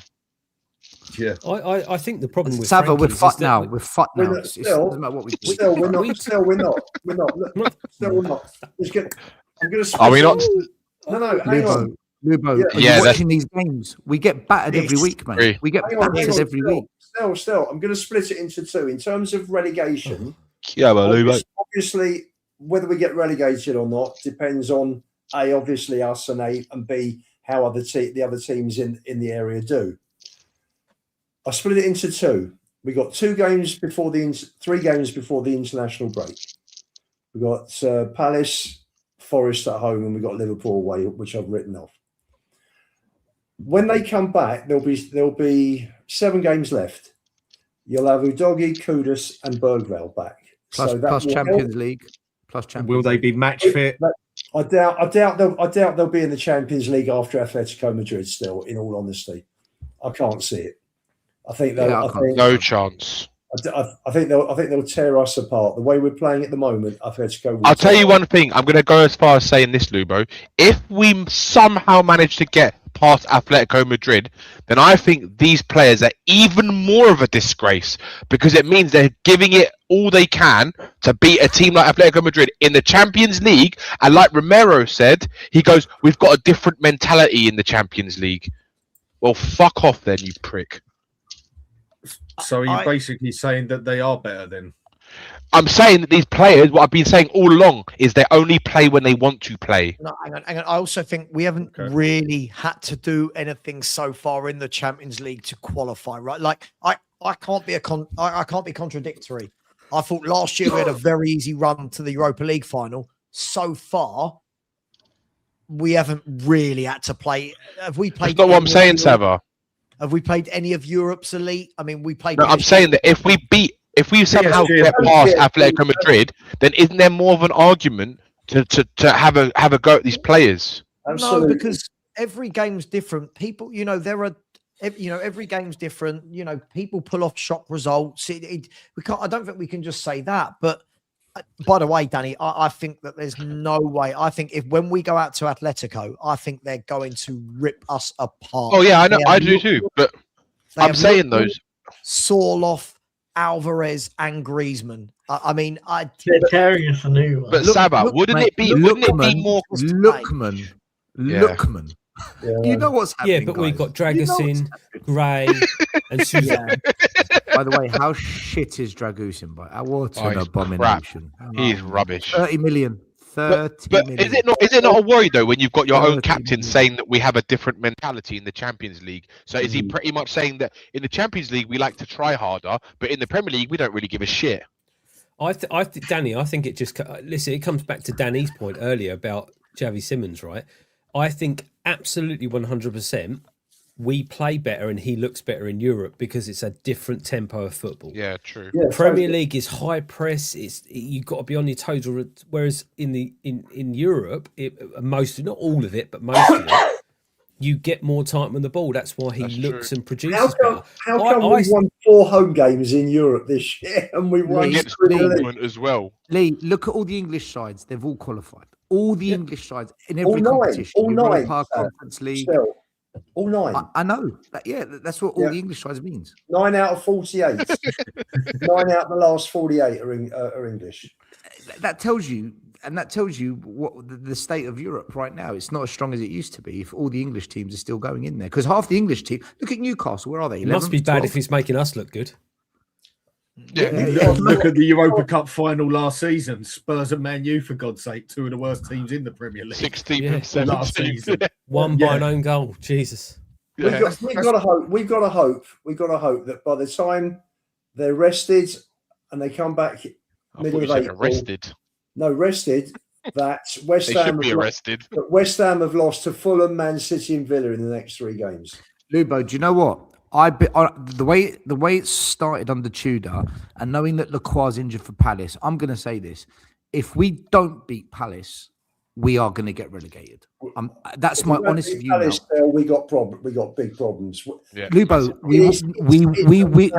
Yeah. I think the problem with Savva, we're Frankie's is fucked that now. we- We're fucked We're now. not- It doesn't matter what we do. Still, we're not. we- Still, we're not. We're not. Not- Still, we're not. I'm going to. Are we not? No, hang on. Lubo, Yeah. are Yeah, you that's- watching these games? We get battered every Yes. week, mate. Agree. We get Hang on, battered every week. Still. I'm going to split it into two. In terms of relegation, Yeah, well, obviously, whether we get relegated or not depends on A, obviously us, and and B, how the other teams in the area do. I split it into two. We got 3 games before the international break. We got Palace, Forest at home, and we got Liverpool away, which I've written off. When they come back, there'll be 7 games left. You'll have Udogi, Kudus, and Bergvall back. Plus will Champions help. League. Plus Champions Will they League. be match fit? I doubt they'll be in the Champions League after Atletico Madrid. Still, in all honesty, I can't see it. I think they'll. Yeah, I I can't. think, no chance. I think they'll tear us apart. The way we're playing at the moment, Atletico. will I'll tell tear you one thing. I'm going to go as far as saying this, Lubo. If we somehow manage to get past Atletico Madrid, then I think these players are even more of a disgrace because it means they're giving it all they can to beat a team like Atletico Madrid in the Champions League. And like Romero said, he goes, "We've got a different mentality in the Champions League." Well, fuck off then, you prick. So are you basically saying that they are better then? I'm saying that these players, what I've been saying all along, is they only play when they want to play. No, hang on. I also think we haven't really had to do anything so far in the Champions League to qualify, right? Like I can't be I can't be contradictory. I thought last year we had a very easy run to the Europa League final. So far, we haven't really had to play. Have we played? That's not what I'm saying, Savva. Have we played any of Europe's elite? I mean, we played. No, I'm saying that if we somehow get past Atletico Madrid, then isn't there more of an argument to have a go at these players? Absolutely. No, because every game's different. People, every game's different. People pull off shock results. We can't. I don't think we can just say that. But by the way, Danny, I think that there's no way. I think when we go out to Atletico, I think they're going to rip us apart. Oh yeah, I know, I do too. But I'm saying those Sorloth, Alvarez, and Griezmann. I mean, They're tearing us a new one. But Savva, wouldn't it be more? Lookman. Yeah. Lookman. You know what's happening. Yeah, but we've guys. got Dragusin, Gray, and Suzanne. By the way, how shit is Dragusin? What an he's abomination. He's rubbish. 30 million. 30 But million. is it not a worry though when you've got your own 30 captain million. saying that we have a different mentality in the Champions League? So is he pretty much saying that in the Champions League we like to try harder, but in the Premier League we don't really give a shit? Danny, I think it just listen. It comes back to Danny's point earlier about Xavi Simons, right? I think absolutely 100%. We play better and he looks better in Europe because it's a different tempo of football. Yeah, true. Yeah, Premier League is high press. You've got to be on your toes. Whereas in Europe, most, not all of it, but most of it, you get more time on the ball. That's why he looks and produces better. How come we won 4 home games in Europe this year and we won Against Premier League? Dortmund as well. Lee, look at all the English sides. They've all qualified. All the English sides in every All 9, competition. all 9, Europa Conference League. Still, all 9. I know. That's what all the English sides means. 9 out of 48. 9 out of the last 48 are English. That tells you what the state of Europe right now. It's not as strong as it used to be if all the English teams are still going in there. Because half the English team, look at Newcastle, where are they? It must be 11th, bad 12th? if he's making us look good. Look at the Europa Cup final last season. Spurs and Man U, for God's sake, 2 of the worst teams in the Premier League. 16th and Last 17th. season. One by an own goal. Jesus. We've got to hope. We've got to hope that by the time they're rested and they come back middle of April, arrested. No, rested. That West They Ham should be arrested. That West Ham have lost to Fulham, Man City, and Villa in the next 3 games. Lubo, do you know what? The way it started under Tudor, and knowing that Lacroix's injured for Palace, I'm going to say this: if we don't beat Palace, we are going to get relegated. That's my honest view. Palace, we got big problems. Yeah. Lubo,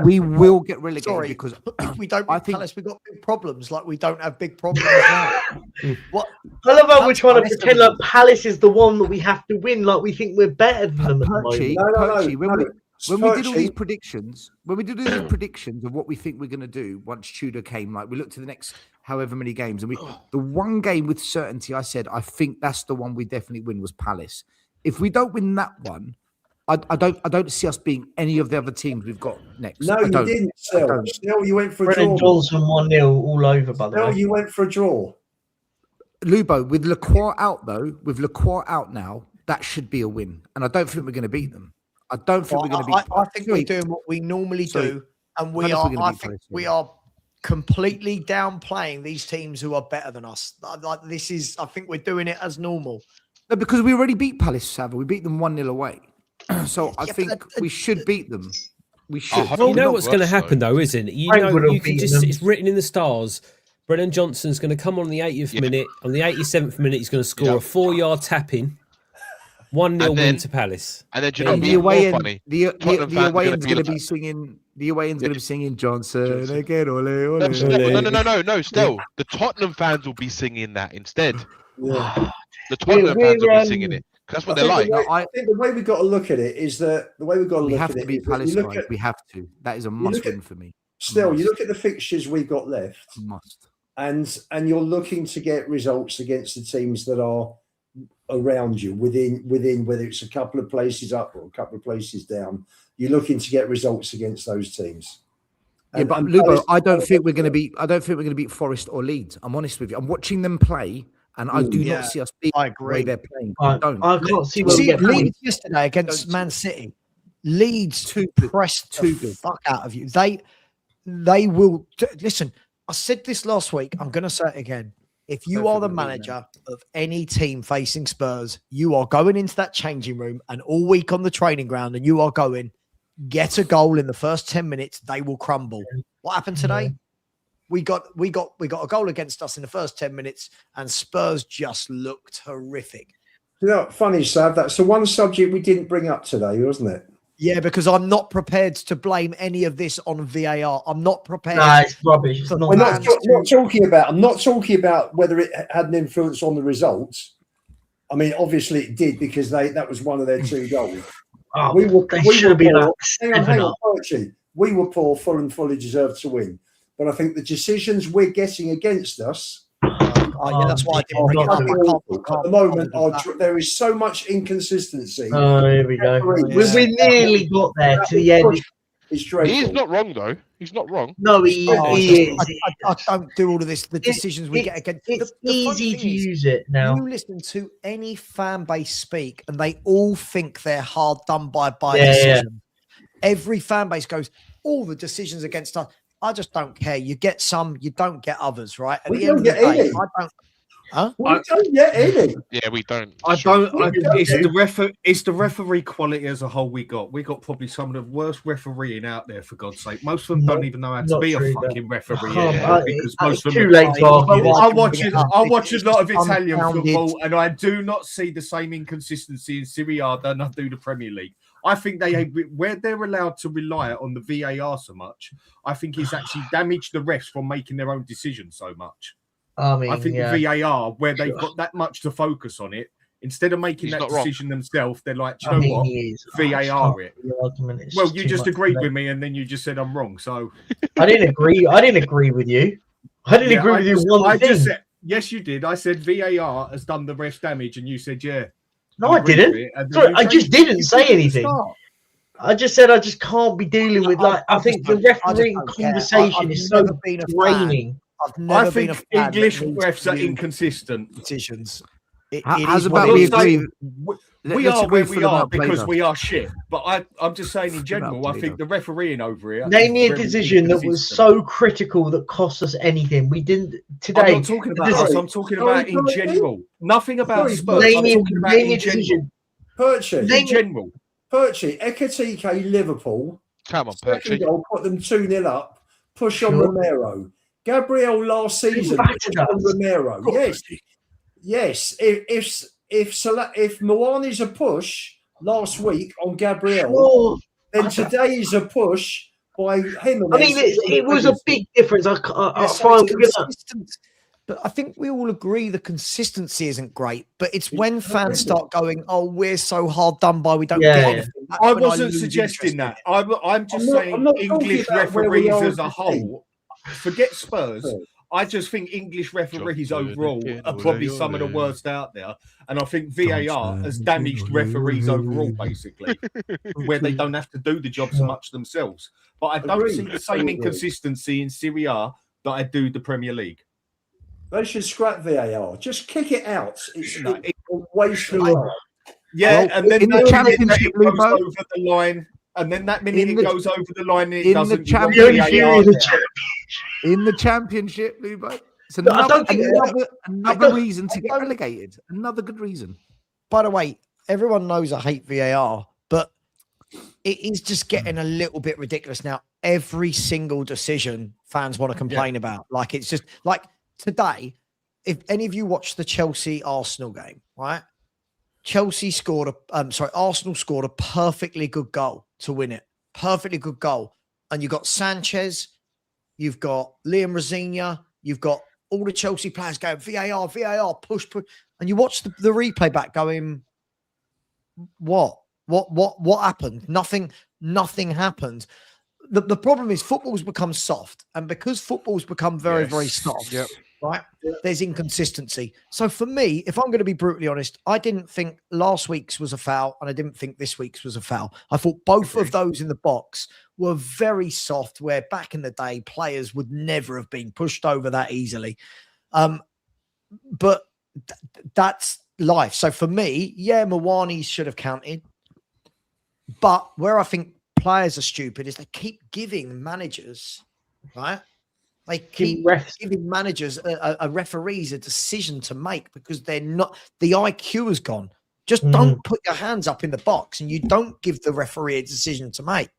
we will get relegated because if we don't I beat think- Palace, we've got big problems. Like we don't have big problems now. What? I love how we're trying to That's pretend like Palace is the one that we have to win, like we think we're better than them at the moment. Perchy, No. Perchy, When we did all these Perchy, predictions, of what we think we're going to do once Tudor came, like we looked to the next however many games, and the one game with certainty I said I think that's the one we definitely win was Palace. If we don't win that one, I don't see us being any of the other teams we've got next. no, you didn't. Still, you went for a Brennan draw. Johnson 1-0 all over, by the No, way. you went for a draw. Lubo, with Lacroix out though, now, that should be a win, and I don't think we're going to beat them. I don't think we're going to beat. I think we're doing what we normally do, and we are. I think we are completely downplaying these teams who are better than us. Like this is. I think we're doing it as normal. No, because we already beat Palace, Savva. We beat them 1-0 away. So I think we should beat them. We should. You know what's going to happen though, isn't it? You Frank know, would have you can beaten just. them. It's written in the stars. Brennan Johnson's going to come on the 80th minute. On the 87th minute, he's going to score a 4-yard tap-in. 1-0 win to Palace. And then do you know And what's the away more end, funny? the Tottenham fans are away gonna end's be going to like- be singing. The away end's going to be singing Johnson again. Ole, ole, No, ole. no. Still, the Tottenham fans will be singing that instead. Yeah. The Tottenham We're, fans will be singing it. 'Cause that's what they're like. I think the way we've got to look at it is that We have to beat Palace, guys. We have to. That is a must win for me. Still, you look at the fixtures we've got left, Must. and you're looking to get results against the teams that are around you within whether it's a couple of places up or a couple of places down. You're looking to get results against those teams. Yeah, but Lubo, I don't think we're going to beat Forest or Leeds. I'm honest with you. I'm watching them play, and I do not see us beat I the way agree. they're playing. I can't see where we get Leeds points. yesterday against Man City. Leeds pressed the fuck out of you. They will listen. I said this last week. I'm going to say it again. If you are the manager of any team facing Spurs, you are going into that changing room and all week on the training ground, and you are going, get a goal in the first 10 minutes. They will crumble. What happened today? We got a goal against us in the first 10 minutes, and Spurs just looked horrific. You know, funny, Sav, that's the one subject we didn't bring up today, wasn't it? Yeah, because I'm not prepared to blame any of this on VAR. I'm not prepared. Nah, it's rubbish. It's not We're not bad. talking about. I'm not talking about whether it had an influence on the results. I mean, obviously it did because that was one of their 2 goals. Oh, We were been poor. like Hang on, 7-up. Archie. We were poor, Fulham fully deserved to win. But I think the decisions we're getting against us Yeah, that's why I didn't bring it up. at the moment there is so much inconsistency. Oh, here we go. Yeah. We nearly got there to the end. It's dreadful. He is not wrong, though. He's not wrong. No, he is. I don't do all of this. The decisions we get against. It's the funny easy thing to is, use it now. You listen to any fan base speak, and they all think they're hard done by Yeah, decision. Every fan base goes, all the decisions against us. I just don't care. You get some, you don't get others, right? At We the end of don't the get day, any. I don't. Huh? We don't get any. Yeah, we don't. I Sure. don't. It's the referee quality as a whole. We got probably some of the worst refereeing out there. For God's sake, most of them don't even know how to Not be a true, fucking referee. Yeah. Because It's most of too them. late to argue this. I watch a lot of It's Italian unfounded. football, and I do not see the same inconsistency in Serie A than I do the Premier League. I think where they're allowed to rely on the VAR so much, I think it's actually damaged the refs from making their own decisions so much. I mean, I think the VAR, where they've got that much to focus on it, instead of making He's that not wrong. decision themselves, they're like, do I you know mean, what? he is. VAR it. The argument is Well, you too just much agreed to with make. me, and then you just said I'm wrong. So I didn't agree. I didn't agree with you. I didn't agree with you one I thing. just said, yes, you did. I said VAR has done the refs damage, and you said, yeah. No, you I agreed didn't. with it, and then Sorry, you I changed just it. didn't You say did at the anything. start. I just said I just can't be dealing with I think just the don't- I just refereeing don't care. conversation I've is so never been a fan. draining. I've never I been a think fan that English needs refs to are use inconsistent. decisions. It How's is about what we it is. agree? We Let's are agree where we Fulham are outplayed because us. we are shit. But I'm just saying in general, I outplayed think us. the refereeing over here. Name is me a very decision that was inconsistent. so critical that cost us anything. We didn't today. I'm not talking about the us. deci- I'm talking about in general. Nothing about Sorry, Spurs. Name I'm me talking about name me in a decision. general. Perchy, Name- In general. Perchy, Ekatike, Liverpool. Come on, Second Perchy. goal, put them 2-0 up. Push on Sure. Romero. Gabriel last season. battered Push on us. Romero. Yes. If Mwani's a push last week on Gabriel, Oh, then today is a push by him. I mean, it was a big difference. I So find it's we're gonna. consistent. But I think we all agree the consistency isn't great. But it's when fans start going, "Oh, we're so hard done by, we don't Yeah, get yeah. anything." I when wasn't lose suggesting interest that. in I'm just I'm not saying talking English about where we referees are as a as a team. whole. Forget Spurs. I just think English referees overall are probably some of the worst out there. And I think VAR has damaged referees overall, basically, where they don't have to do the job so much themselves. But I don't see the same inconsistency in Serie A that I do the Premier League. They should scrap VAR. Just kick it out. It's No, a waste of time. Yeah, Well, and then in the that minute Championship, it goes Lubo- over the line, and then that minute In it the- goes over the line and it in the doesn't. You want Championship- VAR there. In the Championship, Lubo. It's No, I don't think- another reason to get relegated. Another good reason. By the way, everyone knows I hate VAR, but it is just getting a little bit ridiculous now. Every single decision fans want to complain about. Like, it's just like today, if any of you watched the Chelsea Arsenal game, right? Arsenal scored a perfectly good goal to win it. Perfectly good goal. And you got Sanchez, you've got Liam Rosenior, you've got all the Chelsea players going, VAR, push. And you watch the replay back going, what happened? Nothing happened. The problem is football's become soft. And because football's become very, very soft, right? There's inconsistency. So for me, if I'm going to be brutally honest, I didn't think last week's was a foul and I didn't think this week's was a foul. I thought both of those in the box were very soft, where back in the day, players would never have been pushed over that easily. But that's life. So for me, Mawani should have counted. But where I think players are stupid is they keep giving managers, right? They keep giving managers, a referees a decision to make because they're not, the IQ has gone. Just don't put your hands up in the box and you don't give the referee a decision to make.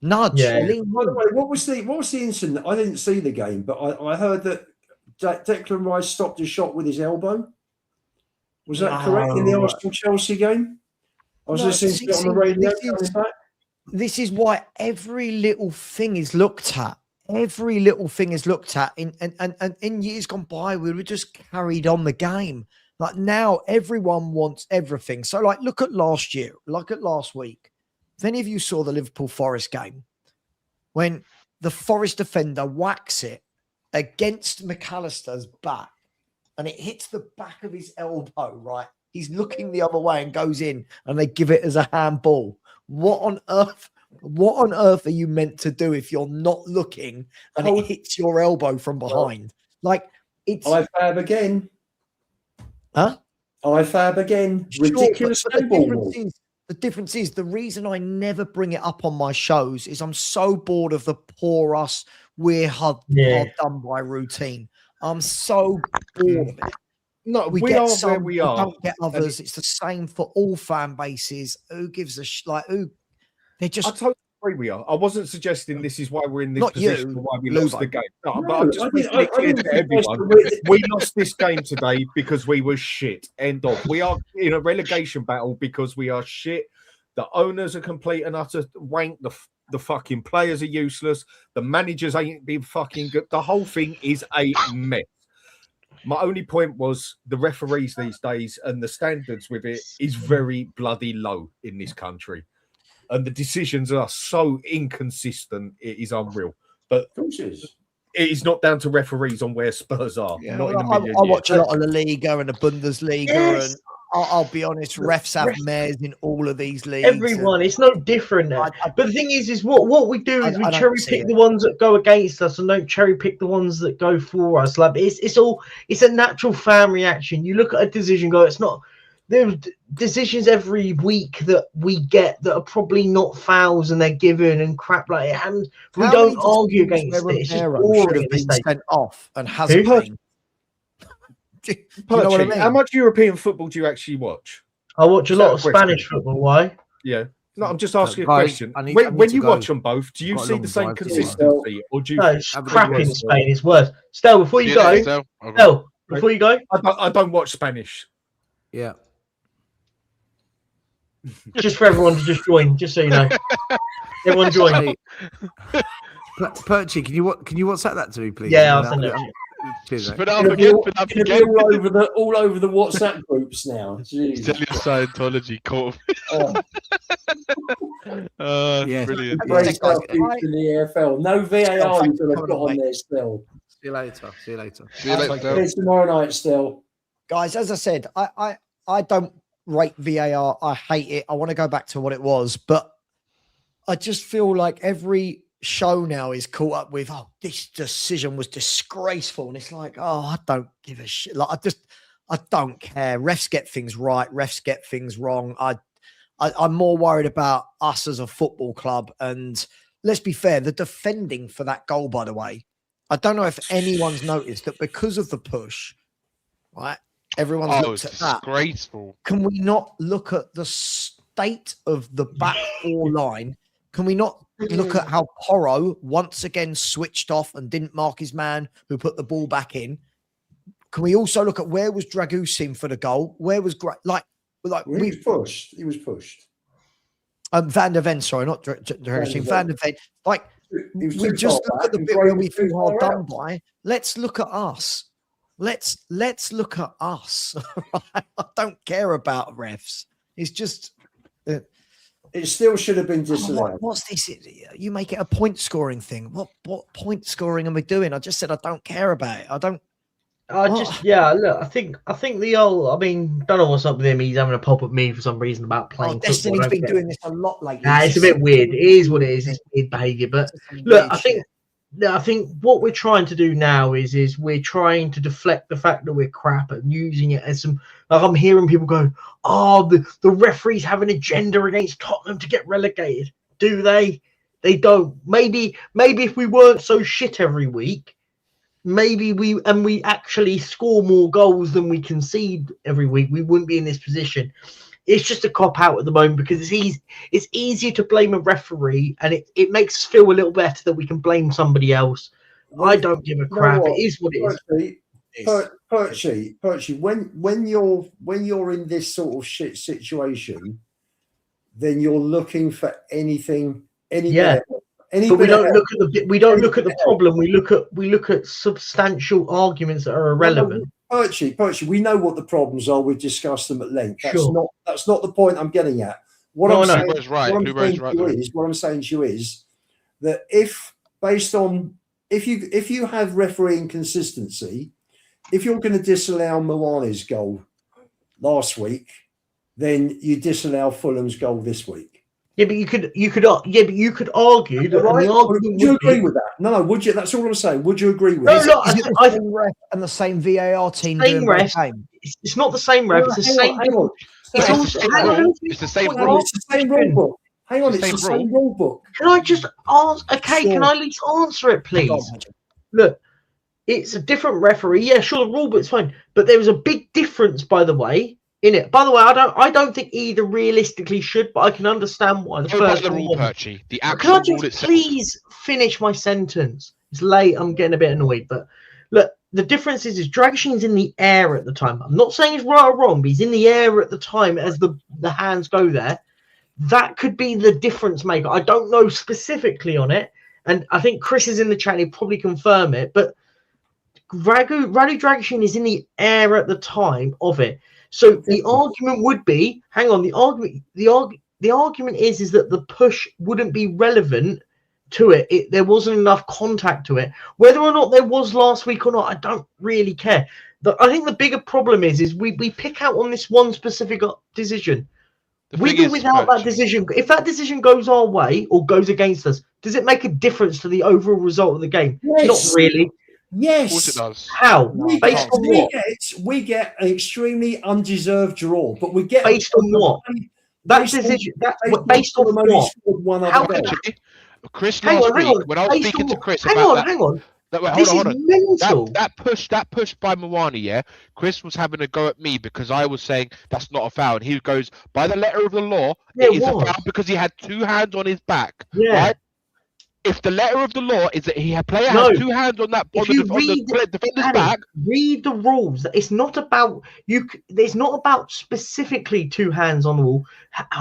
Nudge. By the way, what was the incident? I didn't see the game, but I heard that Declan Rice stopped a shot with his elbow. Was that correct in the Arsenal-Chelsea game? I was listening to it on the radio. This is why every little thing is looked at. Every little thing is looked at. And in years gone by, we were just carried on the game. Like now, everyone wants everything. So, like, look at last year. Look at last week. If any of you saw the Liverpool Forest game, when the Forest defender whacks it against McAllister's back, and it hits the back of his elbow, right? He's looking the other way and goes in, and they give it as a handball. What on earth are you meant to do if you're not looking and it hits your elbow from behind? Like, it's IFAB again. Huh? IFAB again. Ridiculous. The difference is the reason I never bring it up on my shows is I'm so bored of the poor us, we're hard done by routine. I'm so bored of it. No, we get are some, where we are. Don't get others. It's the same for all fan bases. Who gives a who? They're just. I totally agree. We are. I wasn't suggesting this is why we're in this Not position, you, why we Lubo. lost the game. No, but I'm just making it clear to everyone. We lost this game today because we were shit. End of. We are in a relegation battle because we are shit. The owners are complete and utter wank. The fucking players are useless. The managers ain't been fucking good. The whole thing is a mess. My only point was the referees these days and the standards with it is very bloody low in this country. And the decisions are so inconsistent, it is unreal. But it is not down to referees on where Spurs are. Yeah, not in a million I years. watch a lot of La Liga and the Bundesliga, and I'll be honest, refs have mares in all of these leagues. Everyone, it's no different now. But the thing is what we do is we cherry pick the ones that go against us and don't cherry pick the ones that go for us. Like it's a natural fan reaction. You look at a decision, go, it's not. There's decisions every week that we get that are probably not fouls and they're given and crap like it. And we don't argue against it. It's just boring. Should have been sent off and hasn't been. You know what I mean? How much European football do you actually watch? I watch a lot of Spanish football. Why? Yeah. No, I'm just asking a question. When you watch them both, do you see the same consistency, or do you? No, it's crap in Spain. It's worse. Stel, before you go, before you go, I don't watch Spanish. Yeah. Just for everyone to just join, just so you know. Everyone join. Perchy, can you WhatsApp that to me, please? Yeah, I'll send it. Cheers, Put it up again. all over the WhatsApp groups now. Jeez. Tell you Scientology call. Yeah. Brilliant. Brace guys. our future in the EFL. No VAR you're going to put on there still. See you later. See you later. See you later, See Del. you tomorrow night still. Guys, as I said, I don't rate VAR. I hate it. I want to go back to what it was, but I just feel like every show now is caught up with, oh, this decision was disgraceful. And it's like, oh, I don't give a shit. Like, I don't care. Refs get things right. Refs get things wrong. I'm more worried about us as a football club. And let's be fair, the defending for that goal, by the way, I don't know if anyone's noticed that because of the push, right? Everyone's looked at that. Disgraceful. Can we not look at the state of the back four line? Can we not look at how Porro once again switched off and didn't mark his man who put the ball back in? Can we also look at where was Dragusin for the goal? Where was He was pushed. He was pushed. Van der Ven, sorry, not Dragusin. Van der Ven. Like, He was we too just far look at the back. bit where we feel hard far done out. by. Let's look at us. Let's look at us. I don't care about refs. It's just It still should have been disallowed. what's this? You make it a point scoring thing. What point scoring am I doing? I just said I don't care about it. I don't. Look, I think the old. I mean, don't know what's up with him. He's having a pop at me for some reason about playing. Destiny's been doing this a lot lately. Nah, it's a bit weird. It is what it is. It's weird behaviour. But look, I think what we're trying to do now is we're trying to deflect the fact that we're crap and using it as some. Like, I'm hearing people go, "Oh, the referees have an agenda against Tottenham to get relegated." Do they? They don't. Maybe if we weren't so shit every week, maybe we actually score more goals than we concede every week, we wouldn't be in this position. It's just a cop out at the moment because it's easier to blame a referee, and it makes us feel a little better that we can blame somebody else. I don't give a crap. It is what it is. Perchy, when you're in this sort of shit situation, then you're looking for anything. But we don't look at the problem. We look at substantial arguments that are irrelevant. Perchy, we know what the problems are. We've discussed them at length. That's not the point I'm getting at. What I'm saying to you is that if you have referee inconsistency, if you're going to disallow Mwane's goal last week, then you disallow Fulham's goal this week. Yeah, but you could argue that. Right? Would you agree with that? No, would you? That's all I'm saying. Would you agree with it? No, is it the same ref and the same VAR team doing the game? It's not the same ref. It's the same. It's the same rule. It's the same rule book. Hang on, it's the same rule book. Can I just ask? Okay, can I at least answer it, please? Look, it's a different referee. Yeah, sure, the rule book's fine, but there is a big difference, by the way, in it. By the way, I don't think either realistically should, but I can understand why. The rule, Perchy. The actual can I just rule itself. Please finish my sentence? It's late. I'm getting a bit annoyed, but look, the difference is Dragusin's in the air at the time. I'm not saying it's right or wrong, but he's in the air at the time as the hands go there. That could be the difference maker. I don't know specifically on it, and I think Chris is in the chat. He'll probably confirm it, but Radu Dragusin is in the air at the time of it. So the argument would be, hang on, the argument is that the push wouldn't be relevant to it. There wasn't enough contact to it. Whether or not there was last week or not, I don't really care. I think the bigger problem is we pick out on this one specific decision. With or without that decision, if that decision goes our way or goes against us, does it make a difference to the overall result of the game? Yes. Not really. Yes. Of course it does. How? Based on what? We get an extremely undeserved draw, but we get based on what? That decision. Based on what? How Chris last week when I was speaking to Chris about that. Hang on. Hold on. Mental. That push by Mwane, yeah. Chris was having a go at me because I was saying that's not a foul, and he goes, by the letter of the law, it is a foul because he had two hands on his back. Yeah. Right? If the letter of the law is that has two hands on that on the defender's back, read the rules. It's not about It's not about specifically two hands on the wall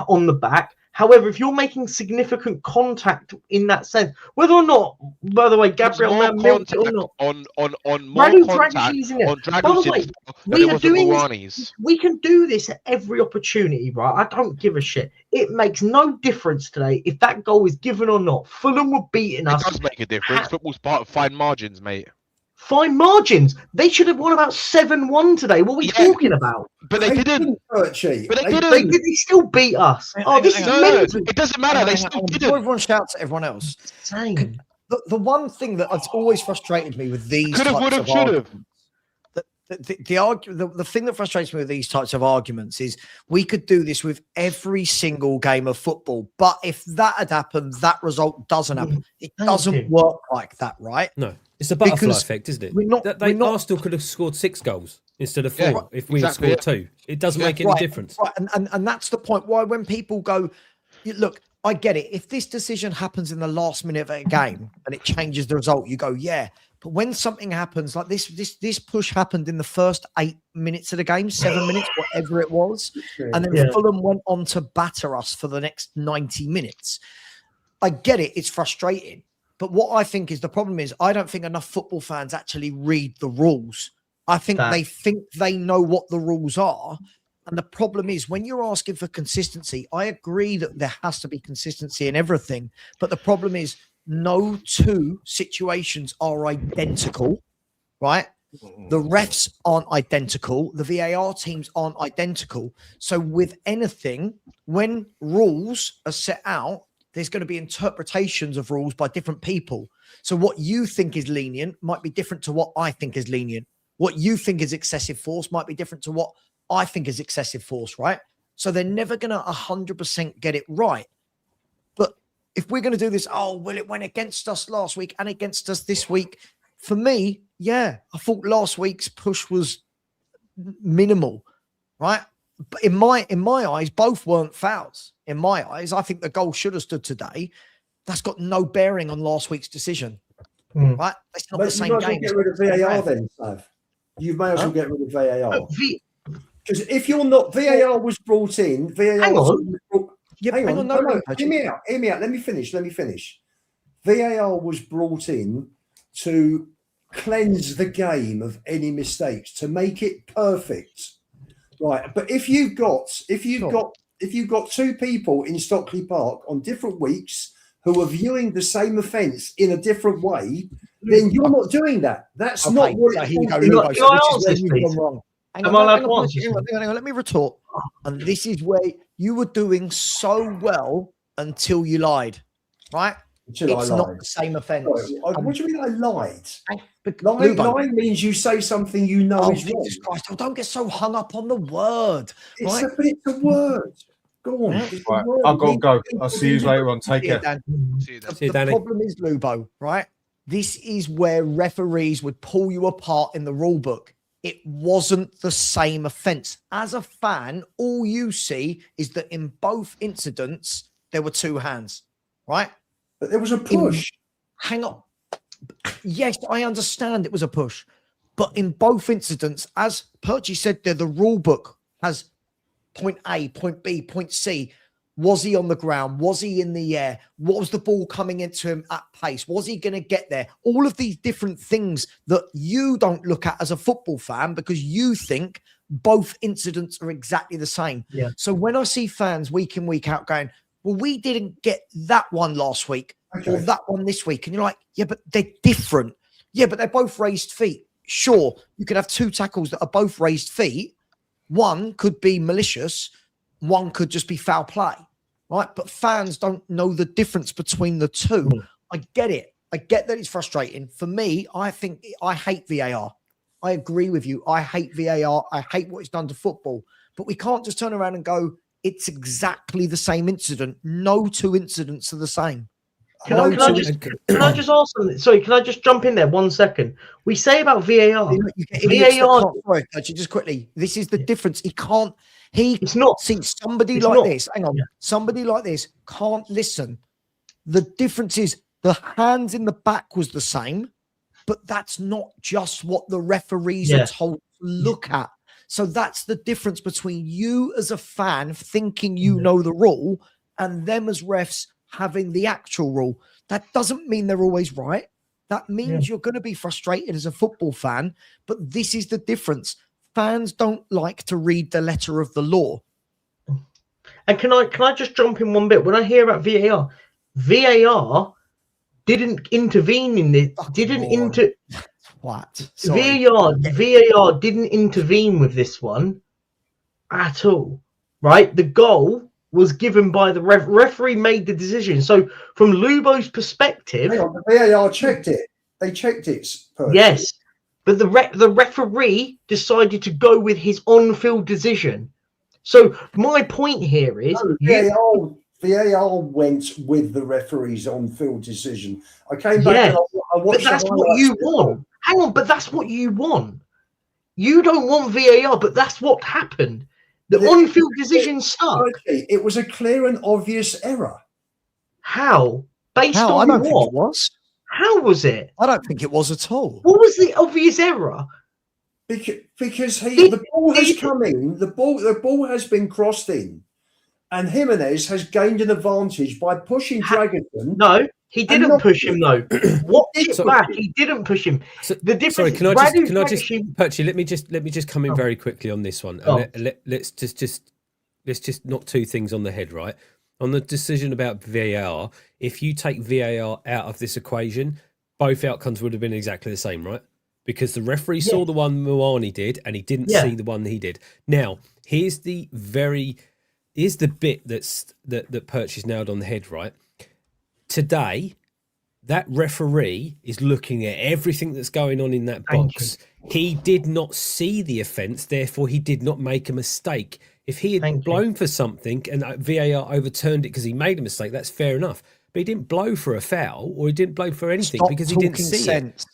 on the back. However, if you're making significant contact in that sense, whether or not, by the way, Gabriel More milked it or contact not, on more Radu contact Dragusin's in there. on By the Dragusin way, than we there are was on doing this. Rouhani's. We can do this at every opportunity, right? I don't give a shit. It makes no difference today if that goal is given or not. Fulham were beating It us. does make a difference. Football's part of fine margins, mate. Fine margins. They should have won about 7-1 today. What are we talking about? But they didn't. Archie. But they They didn't. still beat us. Hang Oh, on, this hang is on. No, mental. it doesn't matter. They still Before didn't. everyone shouts at everyone else, Insane. the one thing that has always frustrated me with these Could have, types would have, of should have. arguments, the thing that frustrates me with these types of arguments is we could do this with every single game of football, but if that had happened, that result doesn't happen. It Thank doesn't you. work like that, right? No, it's a butterfly Because effect, isn't it? we're not- we're not- Arsenal could have scored 6 goals instead of 4 Yeah, if we exactly, had scored 2. It doesn't make any Right, difference. right, and that's the point. Why when people go, look, I get it. If this decision happens in the last minute of a game and it changes the result, you go, yeah. But when something happens like this push happened in the first 8 minutes of the game, 7 minutes, whatever it was, and then Fulham went on to batter us for the next 90 minutes. I get it. It's frustrating. But what I think is the problem is I don't think enough football fans actually read the rules. I think they think they know what the rules are. And the problem is when you're asking for consistency, I agree that there has to be consistency in everything. But the problem is no two situations are identical, right? The refs aren't identical. The VAR teams aren't identical. So with anything, when rules are set out, there's going to be interpretations of rules by different people. So what you think is lenient might be different to what I think is lenient. What you think is excessive force might be different to what I think is excessive force, right? So they're never going to 100% get it right. But if we're going to do this, oh, well, it went against us last week and against us this week. For me, yeah, I thought last week's push was minimal, right? But in my eyes, both weren't fouls. In my eyes, I think the goal should have stood today. That's got no bearing on last week's decision, right? It's not the same game. Get rid of VAR then, Sav. You may as well get rid of VAR. Because if you're not, VAR was brought in. VAR. Hang on. Hang on. No. Hear me out. Let me finish. VAR was brought in to cleanse the game of any mistakes, to make it perfect. Right. But if you've got two people in Stockley Park on different weeks who are viewing the same offence in a different way, then you're not doing that. That's not what it's wrong. Hang on, let me retort. And this is where you were doing so well until you lied, right? It's not the same offence. What do you mean I lied? Lying means you say something you know is wrong. Jesus Christ, don't get so hung up on the word. It's a word. Go on. Right, I've got to go. I'll see you later on. Take care. See you, The Danny. problem is, Lubo, right? This is where referees would pull you apart in the rule book. It wasn't the same offence. As a fan, all you see is that in both incidents, there were two hands, right? But there was a push. Hang on. Yes, I understand it was a push. But in both incidents, as Perchy said there, the rule book has point A, point B, point C. Was he on the ground? Was he in the air? What was the ball coming into him at pace? Was he going to get there? All of these different things that you don't look at as a football fan because you think both incidents are exactly the same. Yeah. So when I see fans week in, week out going, well, we didn't get that one last week or that one this week. And you're like, yeah, but they're different. Yeah, but they're both raised feet. Sure, you could have two tackles that are both raised feet. One could be malicious. One could just be foul play, right? But fans don't know the difference between the two. I get it. I get that it's frustrating. For me, I hate VAR. I agree with you. I hate VAR. I hate what it's done to football. But we can't just turn around and go, it's exactly the same incident. No two incidents are the same. Can I just ask something? Sorry, can I just jump in there 1 second? We say about VAR. VAR. Just quickly, this is the difference. It's not. See, somebody like this, hang on, somebody like this can't listen. The difference is the hands in the back was the same, but that's not just what the referees are told to look at. So that's the difference between you as a fan thinking you know the rule and them as refs having the actual rule. That doesn't mean they're always right. That means you're going to be frustrated as a football fan, but this is the difference. Fans don't like to read the letter of the law. And can I just jump in one bit? When I hear about VAR didn't intervene in this. What? Sorry. VAR didn't intervene with this one at all. Right? The goal was given by the referee. Made the decision. So from Lubo's perspective, Hang on, the VAR checked it. They checked it. Yes, but the referee decided to go with his on-field decision. So my point here is, VAR went with the referee's on-field decision. I came back and I watched. But that's what you want. Hang on, but that's what you want. You don't want VAR, but that's what happened. The on-field decision stuck. It was a clear and obvious error. How? Based on I don't what? think it was. How was it? I don't think it was at all. What was the obvious error? Because the ball has come in, the ball has been crossed in, and Jimenez has gained an advantage by pushing Dragonson. No, he didn't push him though. What did back? He didn't push him. The difference. Sorry, can I just Perchy, let me just come in very quickly on this one. And let's just knock two things on the head, right? On the decision about VAR, if you take VAR out of this equation, both outcomes would have been exactly the same, right? Because the referee saw the one Moani did, and he didn't see the one he did. Now, here's the bit that Perch is nailed on the head, right? Today, that referee is looking at everything that's going on in that box. He did not see the offence, therefore he did not make a mistake. If he had blown for something and VAR overturned it because he made a mistake, that's fair enough. But he didn't blow for a foul, or he didn't blow for anything because he didn't see it.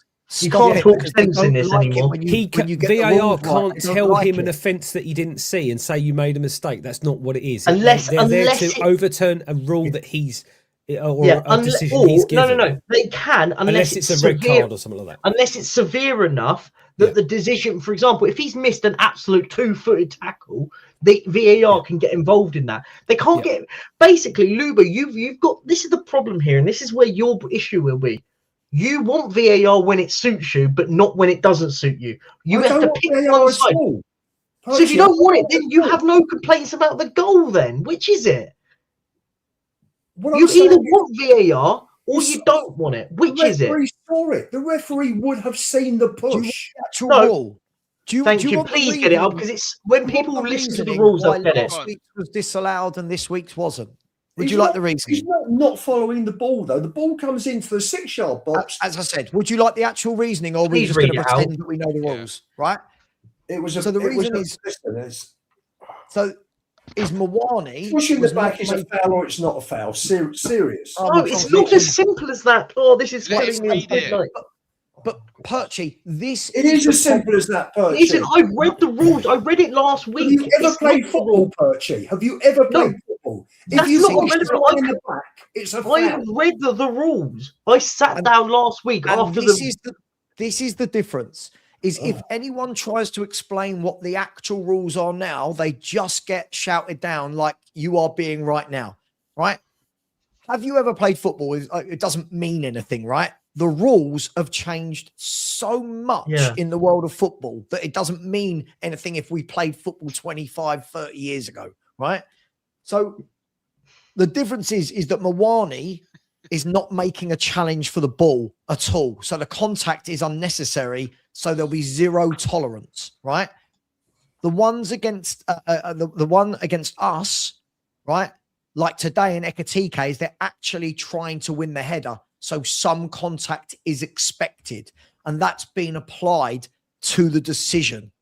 You can't talk sense in this anymore. VAR can't tell him an offence that he didn't see and say you made a mistake. That's not what it is. Unless they're there to overturn a rule that he's a decision he's given. No. They can unless it's a red card or something like that. Unless it's severe enough that the decision, for example, if he's missed an absolute 2-footed tackle, the VAR can get involved in that. They can't get. Basically, Luba, you've got. This is the problem here, and this is where your issue will be. You want VAR when it suits you, but not when it doesn't suit you. You have to pick one side. So if you don't want it, then you have no complaints about the goal. Then which is it? You either want VAR or you don't want it. Which is it? Saw it. The referee would have seen the push. Thank you. Please get it up because it's when people listen to the rules, they'll get it. Last week was disallowed and this week's wasn't. Would you like the reasoning? He's not following the ball, though. The ball comes into the 6-yard box. As I said, would you like the actual reasoning, or are we just going to pretend that we know the rules? Right? It was. So the reason is. So is Moani pushing the back is a foul or it's not a foul? Serious? No, it's not as simple as that. Oh, this is killing me. But Perchy, this it is as simple as that, Perchy. Listen, I read the rules. I read it last week. Have you ever played football, Perchy? Have you ever played football? If you not in the back, it's a foul. I read the rules. I sat down last week after This is the difference. Is if anyone tries to explain what the actual rules are now, they just get shouted down like you are being right now, right? Have you ever played football? It doesn't mean anything, right? The rules have changed so much in the world of football that it doesn't mean anything if we played football 25, 30 years ago, right? So the difference is that Moani is not making a challenge for the ball at all. So the contact is unnecessary. So there'll be zero tolerance, right? The ones against the one against us, right? Like today in Ekatike's, they're actually trying to win the header. So some contact is expected, and that's been applied to the decision.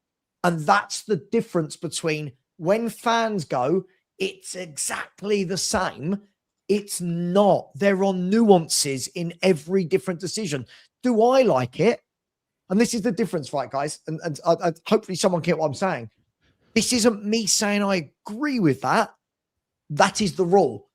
And that's the difference between when fans go, it's exactly the same. It's not. There are nuances in every different decision. Do I like it? And this is the difference, right, guys? And hopefully someone can get what I'm saying. This isn't me saying I agree with that. That is the rule.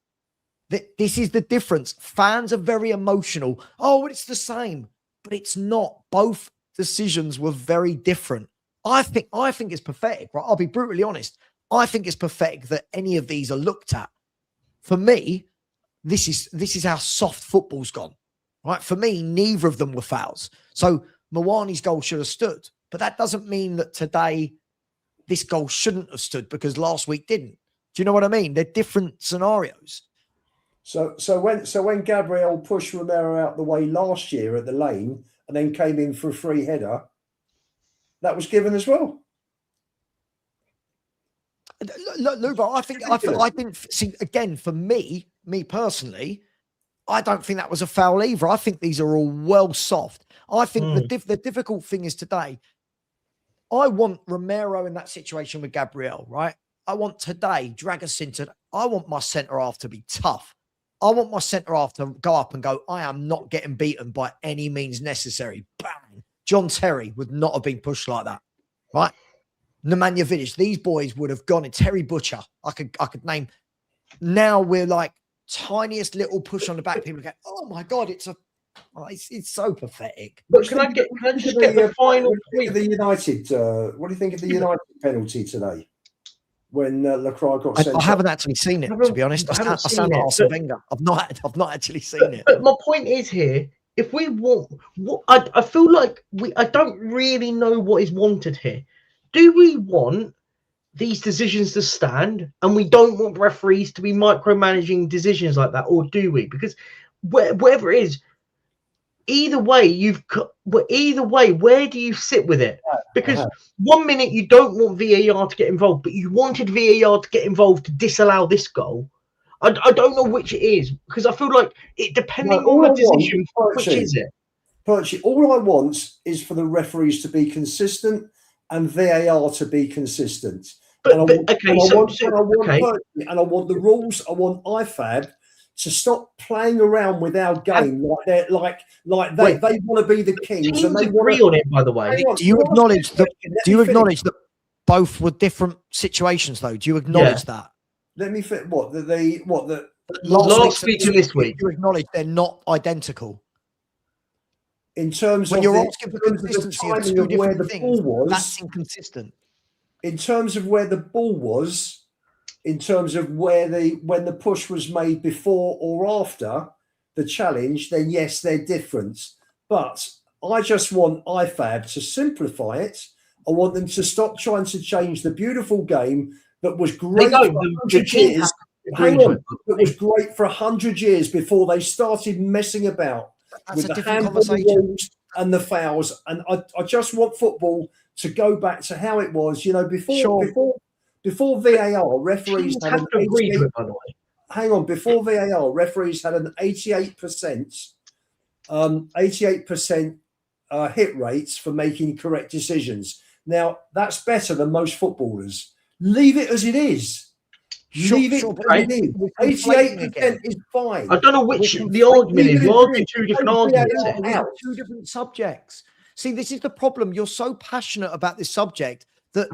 This is the difference. Fans are very emotional. Oh, it's the same, but it's not. Both decisions were very different. I think it's pathetic, right? I'll be brutally honest. I think it's pathetic that any of these are looked at. for me, this is how soft football's gone. Right? For me, neither of them were fouls. So Mwani's goal should have stood. But that doesn't mean that today this goal shouldn't have stood because last week didn't. Do you know what I mean? They're different scenarios. So when Gabriel pushed Romero out the way last year at the lane and then came in for a free header, that was given as well. Look, but I didn't see, again, for me personally, I don't think that was a foul either. I think these are all well soft. I think the difficult thing is today, I want Romero in that situation with Gabriel, right? I want today, drag us into, I want my centre half to be tough. I want my centre half to go up and go, I am not getting beaten by any means necessary. Bang. John Terry would not have been pushed like that, right? Nemanja Vidic, these boys would have gone in. Terry Butcher, I could name. Now we're like tiniest little push on the back. People go, oh my God, it's so pathetic. But can I just get the final point? The United, what do you think of the United penalty today? When Lacroix got sent, I haven't actually seen it, to be honest. I sound like Arsene Wenger. I've not actually seen it. But my point is here: if we want, I feel like I don't really know what is wanted here. Do we want these decisions to stand, and we don't want referees to be micromanaging decisions like that, or do we? Because whatever it is, either way, where do you sit with it? Because 1 minute you don't want VAR to get involved, but you wanted VAR to get involved to disallow this goal. I don't know which it is, because I feel like it, depending on the decision, which is it? Perchy, all I want is for the referees to be consistent and VAR to be consistent. And I want the rules. I want IFAB to stop playing around with our game like they want to be the kings. And they agree on it, by the way. Do you acknowledge that both were different situations, though? Do you acknowledge that? Let me fit what the last week and this week. You acknowledge they're not identical. In terms when of you're asking for consistency of two different things, that's inconsistent. In terms of where the ball was. In terms of when the push was made before or after the challenge, then yes, they're different. But I just want IFAB to simplify it. I want them to stop trying to change the beautiful game that was great for 100 years. Hang on, that was great for 100 years before they started messing about with the handball rules and the fouls. And I just want football to go back to how it was, Before VAR, referees had an 88%. Hang on, before VAR, referees had an 88% hit rates for making correct decisions. Now that's better than most footballers. Leave it as it is. Leave it as it is. 88% is fine. I don't know which the argument is. We're arguing two different arguments. Two different subjects. See, this is the problem. You're so passionate about this subject that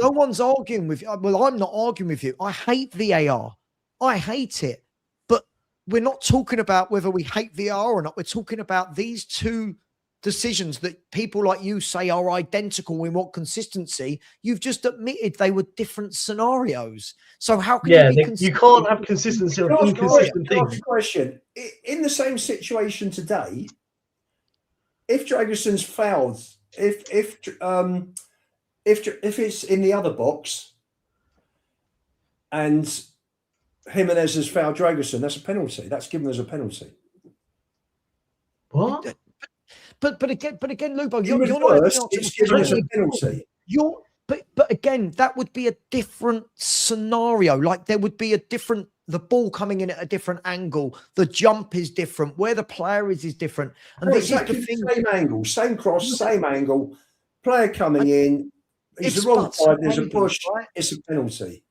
no one's arguing with you. Well, I'm not arguing with you. I hate VAR. I hate it. But we're not talking about whether we hate VAR or not. We're talking about these two decisions that people like you say are identical. We want consistency. You've just admitted they were different scenarios. So how can you be consistent? You can't have consistency on inconsistent things. Question. In the same situation today, if Dragoson's fouled, if it's in the other box and Jimenez has fouled Dragoson, that's a penalty. That's given as a penalty. What? But again, Lubo, you're not. It's given as a penalty. But again, that would be a different scenario. Like there would be the ball coming in at a different angle. The jump is different. Where the player is different. And this is the thing. Same angle, same cross, same angle. Player coming in. He's the wrong side. There's a push. Right? It's a penalty.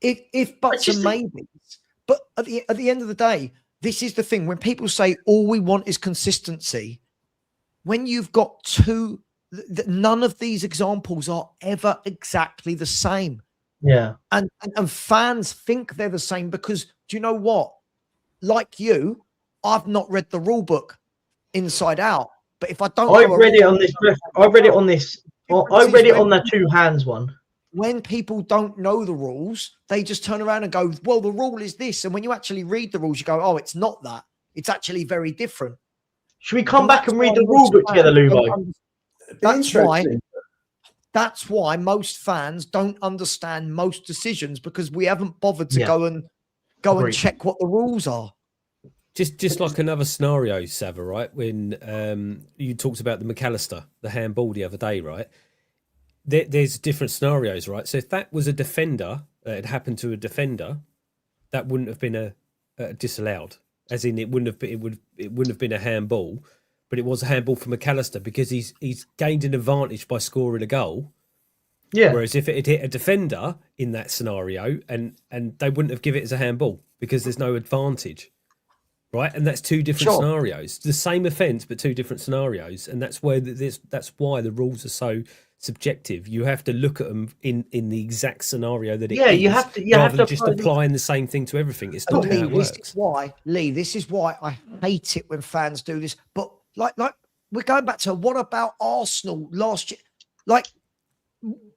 If buts and maybes, but at the end of the day, this is the thing. When people say all we want is consistency, when you've got two, none of these examples are ever exactly the same. Yeah, and fans think they're the same because do you know what? Like you, I've not read the rule book inside out. But if I don't, I read it on this. I read it on this. I read it on the two hands one. when people don't know the rules, they just turn around and go, well, the rule is this. And when you actually read the rules, you go, oh, it's not that. It's actually very different. Should we come back that's and read why the rule book most together, fans Luvo? don't That's why most fans don't understand most decisions, because we haven't bothered to go and Agreed. check what the rules are. Just like another scenario, Savva, right? When you talked about the McAllister, the handball the other day, right? There's different scenarios, right? So if that was a defender, it happened to a defender, that wouldn't have been a disallowed. As in, it wouldn't have been a handball, but it was a handball for McAllister because he's gained an advantage by scoring a goal. Yeah. Whereas if it had hit a defender in that scenario, and they wouldn't have given it as a handball because there's no advantage. Right, and that's two different scenarios. The same offence, but two different scenarios, and that's why the rules are so subjective. You have to look at them in the exact scenario that it is. You have to rather than just applying the same thing to everything. It's not how it works. This is why I hate it when fans do this. But like we're going back to what about Arsenal last year? Like,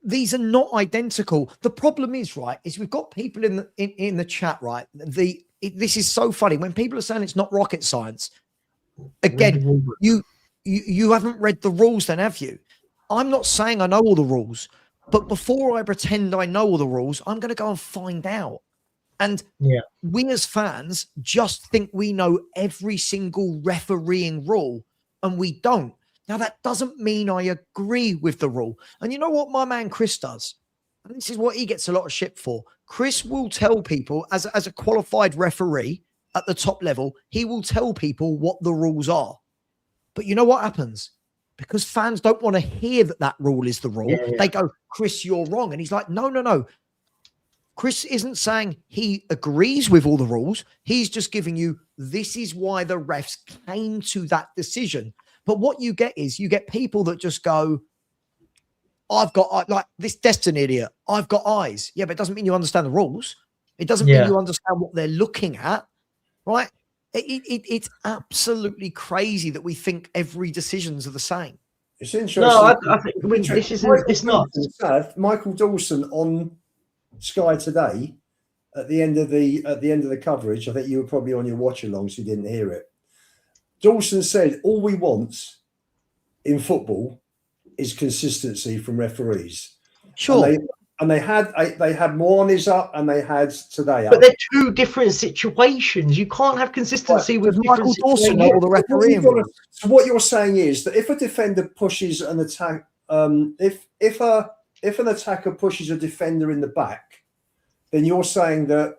these are not identical. The problem is we've got people in the chat, right? This is so funny when people are saying it's not rocket science. Again, you haven't read the rules, then, have you? I'm not saying I know all the rules, but before I pretend I know all the rules, I'm going to go and find out. And we as fans just think we know every single refereeing rule, and we don't. Now, that doesn't mean I agree with the rule. And you know what my man Chris does? And this is what he gets a lot of shit for. Chris will tell people, as a qualified referee at the top level, he will tell people what the rules are. But you know what happens? Because fans don't want to hear that rule is the rule. They go, Chris, you're wrong. And he's like, no. Chris isn't saying he agrees with all the rules. He's just giving you, this is why the refs came to that decision. But what you get is you get people that just go, I've got, like this Destiny idiot, I've got eyes. Yeah, but it doesn't mean you understand the rules. It doesn't mean you understand what they're looking at, right? It's absolutely crazy that we think every decisions are the same. It's interesting. No, I think it's not. Michael Dawson on Sky today at the end of the coverage. I think you were probably on your watch along, so you didn't hear it. Dawson said, all we want in football is consistency from referees. Sure. And they had Moyes up and they had today up. But they're two different situations. You can't have consistency with Michael Dawson or the referee. So what you're saying is that if a defender pushes an attack, if an attacker pushes a defender in the back, then you're saying that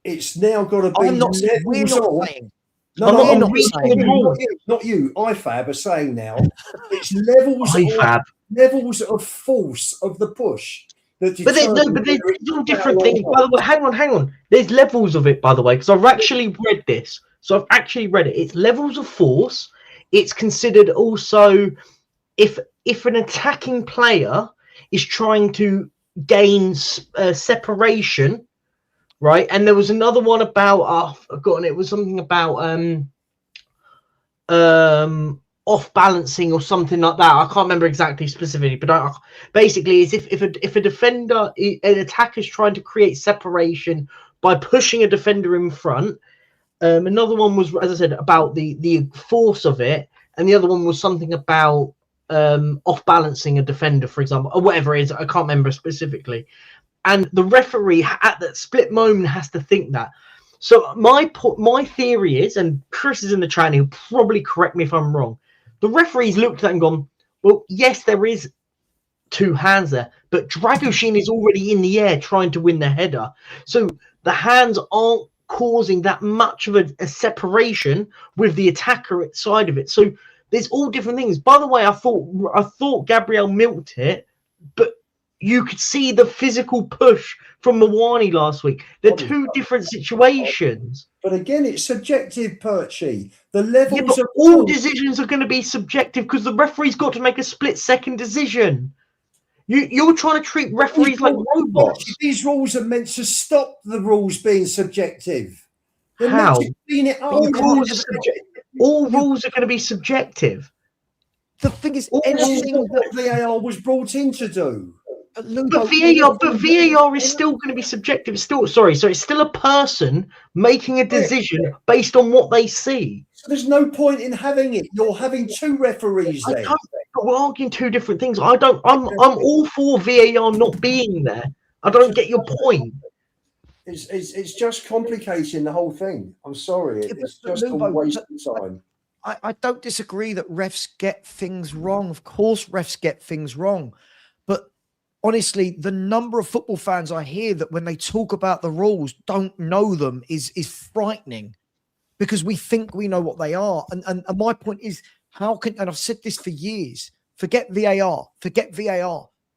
it's now got to be. We're not saying. Not you. IFAB are saying now it's levels of force of the push. But there's all different things. By the way, hang on. There's levels of it, by the way, because I've actually read this. So I've actually read it. It's levels of force. It's considered also if an attacking player is trying to gain separation. Right, and there was another one about I've forgotten. It was something about off balancing or something like that. I can't remember exactly specifically, but basically, is if a defender, an attacker is trying to create separation by pushing a defender in front. Another one was, as I said, about the force of it, and the other one was something about off balancing a defender, for example, or whatever it is. I can't remember specifically. And the referee at that split moment has to think that. So my theory is, and Chris is in the chat and he'll probably correct me if I'm wrong. The referee's looked at that and gone, well, yes, there is two hands there, but Dragoshin is already in the air trying to win the header. So the hands aren't causing that much of a separation with the attacker side of it. So there's all different things. By the way, I thought Gabriel milked it, but you could see the physical push from Mawani last week. They're two different situations. But again, it's subjective, Perchy. The levels of all decisions are going to be subjective because the referee's got to make a split-second decision. You're trying to treat referees like robots. These rules are meant to stop the rules being subjective. How? All rules are going to be subjective. The thing is, anything that VAR was brought in to do. But VAR is still going to be subjective. It's still it's still a person making a decision based on what they see. So there's no point in having it. You're having two referees I then. don't, but we're arguing two different things. I'm all for VAR not being there. I don't get your point. It's just complicating the whole thing. I'm sorry. It's just a waste of time. I don't disagree that refs get things wrong. Of course, refs get things wrong. But honestly, the number of football fans I hear that when they talk about the rules don't know them is frightening, because we think we know what they are. And my point is, how can, and I've said this for years, forget VAR.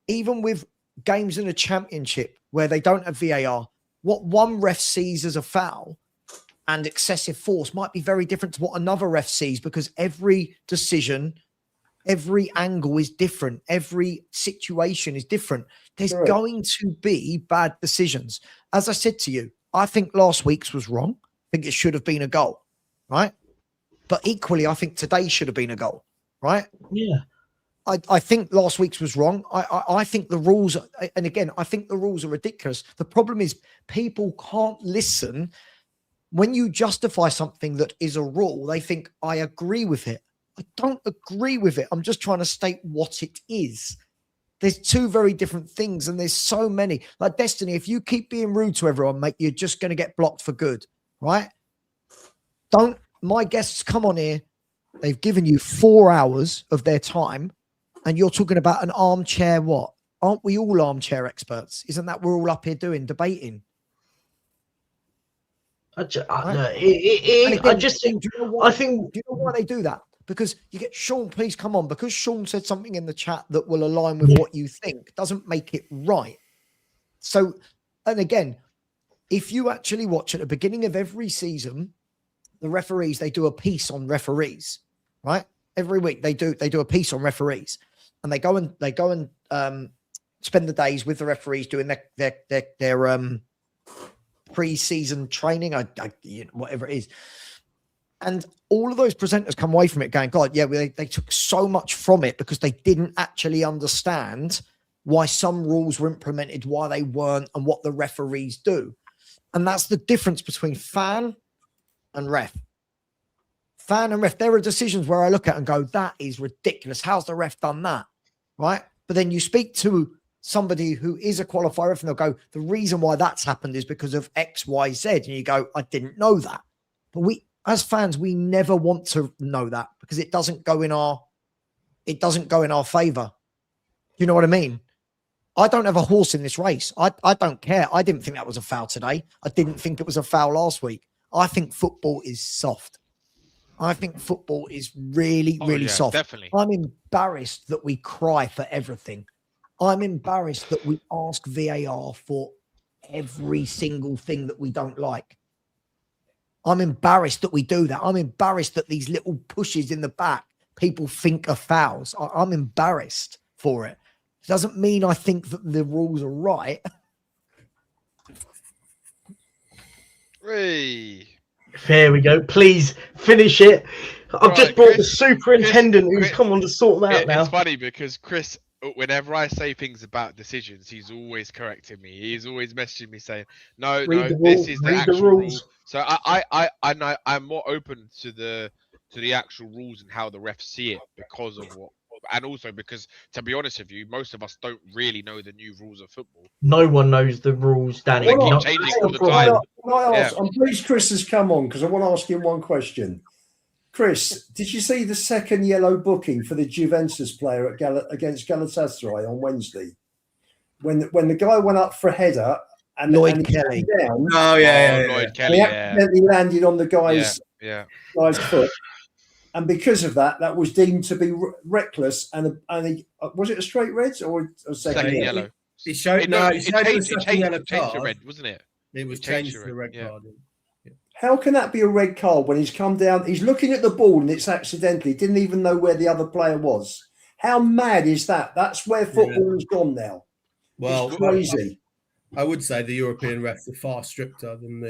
Even with games in a championship where they don't have VAR, what one ref sees as a foul and excessive force might be very different to what another ref sees, because every decision, every angle is different. Every situation is different. There's going to be bad decisions. As I said to you, I think last week's was wrong. I think it should have been a goal, right? But equally, I think today should have been a goal, right? Yeah. I think last week's was wrong. I think the rules, and again, I think the rules are ridiculous. The problem is people can't listen. When you justify something that is a rule, they think, I agree with it. I don't agree with it. I'm just trying to state what it is. There's two very different things, and there's so many. Like Destiny, if you keep being rude to everyone, mate, you're just going to get blocked for good, right? My guests come on here. They've given you 4 hours of their time, and you're talking about an armchair what? Aren't we all armchair experts? Isn't that what we're all up here doing, debating? I think. Do you know why they do that? Because you get Sean, please come on. Because Sean said something in the chat that will align with what you think, doesn't make it right. So, and again, if you actually watch at the beginning of every season, the referees, they do a piece on referees, right? Every week they do a piece on referees, and they go and spend the days with the referees doing their pre-season training, whatever it is. And all of those presenters come away from it going, God, yeah, they took so much from it because they didn't actually understand why some rules were implemented, why they weren't, and what the referees do. And that's the difference between fan and ref. Fan and ref, there are decisions where I look at and go, that is ridiculous. How's the ref done that? Right? But then you speak to somebody who is a qualifier ref and they'll go, the reason why that's happened is because of X, Y, Z. And you go, I didn't know that. But we, as fans, we never want to know that because it doesn't go in our favor. You know what I mean? I don't have a horse in this race. I don't care. I didn't think that was a foul today. I didn't think it was a foul last week. I think football is soft. I think football is really, really soft. Definitely. I'm embarrassed that we cry for everything. I'm embarrassed that we ask VAR for every single thing that we don't like. I'm embarrassed that we do that. I'm embarrassed that these little pushes in the back people think are fouls. I'm embarrassed for it. It doesn't mean I think that the rules are right. Hey. There we go. Please finish it. I've Right, just brought the Chris, superintendent who's come on to sort them out now. It's funny because Chris, whenever I say things about decisions, he's always correcting me. He's always messaging me saying, "No, this is the actual rule." So I'm more open to the actual rules and how the refs see it because of what, and also because, to be honest with you, most of us don't really know the new rules of football. No one knows the rules, Danny. They keep changing all the time. I'm pleased Chris has come on because I want to ask him one question. Chris, did you see the second yellow booking for the Juventus player against Galatasaray on Wednesday? When the guy went up for a header and Lloyd Kelly. Down, Lloyd Kelly, he accidentally landed on the guy's foot. And because of that, that was deemed to be reckless. And was it a straight red or a second yellow? It changed to red, wasn't it? It was changed to the red card. Yeah. How can that be a red card when he's come down? He's looking at the ball and it's accidentally. Didn't even know where the other player was. How mad is that? That's where football has gone now. Well, it's crazy. I would say the European refs are far stricter than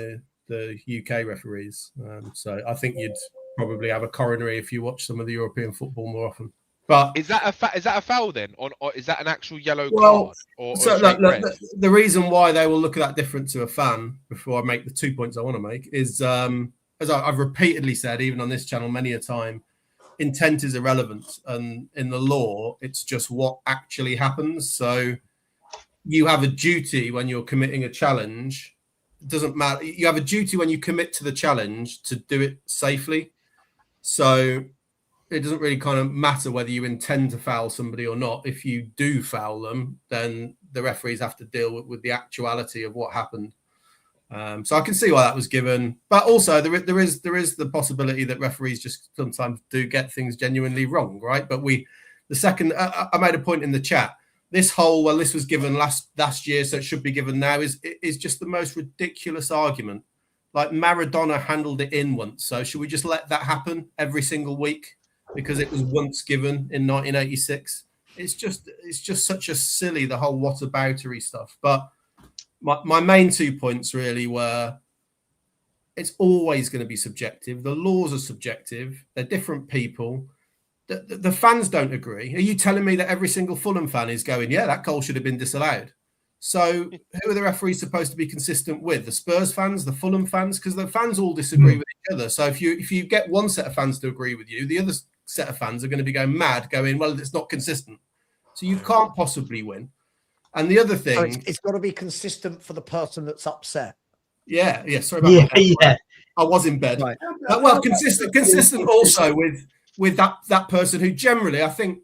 the UK referees. So I think you'd probably have a coronary if you watch some of the European football more often. But Is that a foul then, or is that an actual yellow Well, card or so straight look, red? the reason why they will look at that different to a fan, before I make the 2 points I want to make, is as I've repeatedly said, even on this channel many a time, intent is irrelevant, and in the law, it's just what actually happens. So you have a duty when you're committing a challenge. It doesn't matter. You have a duty when you commit to the challenge to do it safely. So it doesn't really kind of matter whether you intend to foul somebody or not. If you do foul them, then the referees have to deal with the actuality of what happened. So I can see why that was given, but also there is the possibility that referees just sometimes do get things genuinely wrong, right? But the second I made a point in the chat, this whole this was given last year, so it should be given now is just the most ridiculous argument. Like Maradona handled it in once, so should we just let that happen every single week because it was once given in 1986? It's just such a silly, the whole whataboutery stuff. But my main 2 points really were, it's always going to be subjective. The laws are subjective. They're different people. The fans don't agree. Are you telling me that every single Fulham fan is going, yeah, that goal should have been disallowed? So who are the referees supposed to be consistent with? The Spurs fans, the Fulham fans? Because the fans all disagree with each other. So if you get one set of fans to agree with you, the other set of fans are going to be going mad, going, well, it's not consistent. So you can't possibly win. And the other thing... So it's got to be consistent for the person that's upset. Yeah. Sorry about that. I was in bed. Right. Well, consistent also with that person who generally, I think,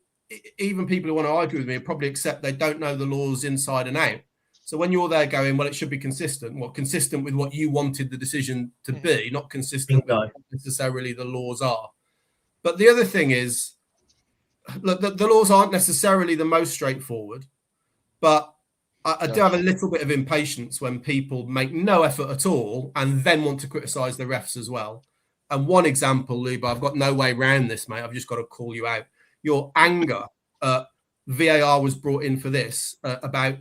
even people who want to argue with me probably accept they don't know the laws inside and out. So when you're there going, well, it should be consistent. Consistent with what you wanted the decision to be, not consistent with what necessarily the laws are. But the other thing is, look, the laws aren't necessarily the most straightforward, but I do have a little bit of impatience when people make no effort at all and then want to criticise the refs as well. And one example, Luba, I've got no way around this, mate. I've just got to call you out. Your anger, VAR was brought in for this, about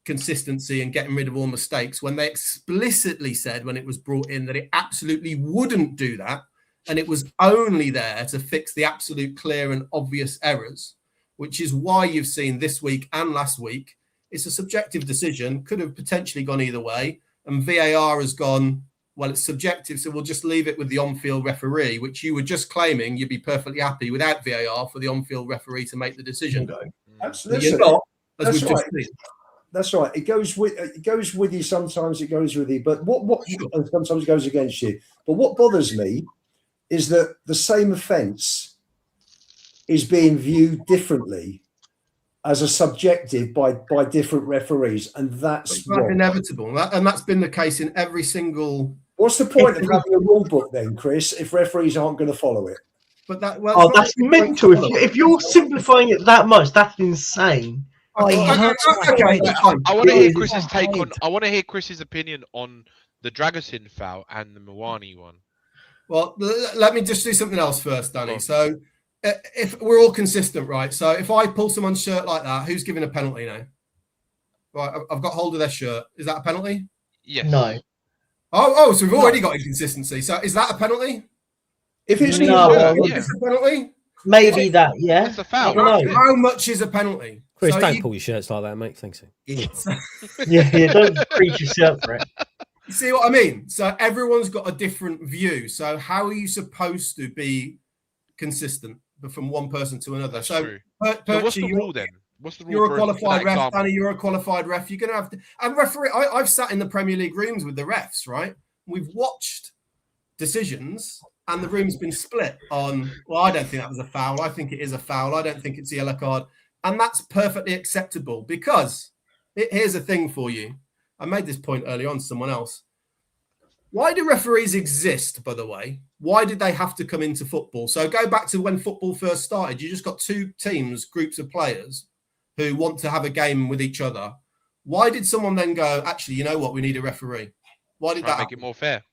consistency and getting rid of all mistakes, when they explicitly said when it was brought in that it absolutely wouldn't do that. And it was only there to fix the absolute clear and obvious errors, which is why you've seen this week and last week, it's a subjective decision, could have potentially gone either way. And VAR has gone, well, it's subjective, so we'll just leave it with the on-field referee, which you were just claiming you'd be perfectly happy without VAR for the on-field referee to make the decision. Absolutely. You're not, as That's we've right. just seen. That's right. It goes with you. Sometimes it goes with you, but and sometimes it goes against you. But what bothers me is that the same offence is being viewed differently as a subjective by different referees, and that's inevitable. And that's been the case in every single. What's the point of having a rule book then, Chris, if referees aren't going to follow it? But that's mental. If you're simplifying it that much, that's insane. I want to hear Chris's take on. I want to hear Chris's opinion on the Dragosin foul and the Mwani one. Well, let me just do something else first, Danny. So, if we're all consistent, right? So, if I pull someone's shirt like that, who's giving a penalty now? Right, I've got hold of their shirt. Is that a penalty? Yes. No. Oh, so we've already got inconsistency. So, is that a penalty? If it's is it a penalty? Maybe that, yeah. That's a foul. How much is a penalty? Chris, don't pull your shirts like that, mate. Thanks. Yeah, don't preach yourself for it. You see what I mean? So everyone's got a different view. So how are you supposed to be consistent from one person to another? That's so true. What's the rule then? What's the rule? You're a qualified ref, Danny. You're a qualified ref. You're going to have to. And referee, I've sat in the Premier League rooms with the refs, right? We've watched decisions, and the room's been split on. Well, I don't think that was a foul. I think it is a foul. I don't think it's a yellow card, and that's perfectly acceptable because here's a thing for you. I made this point early on to someone else. Why do referees exist, by the way? Why did they have to come into football? So go back to when football first started. You just got two teams, groups of players who want to have a game with each other. Why did someone then go, actually, you know what? We need a referee. Why did that make it more fair?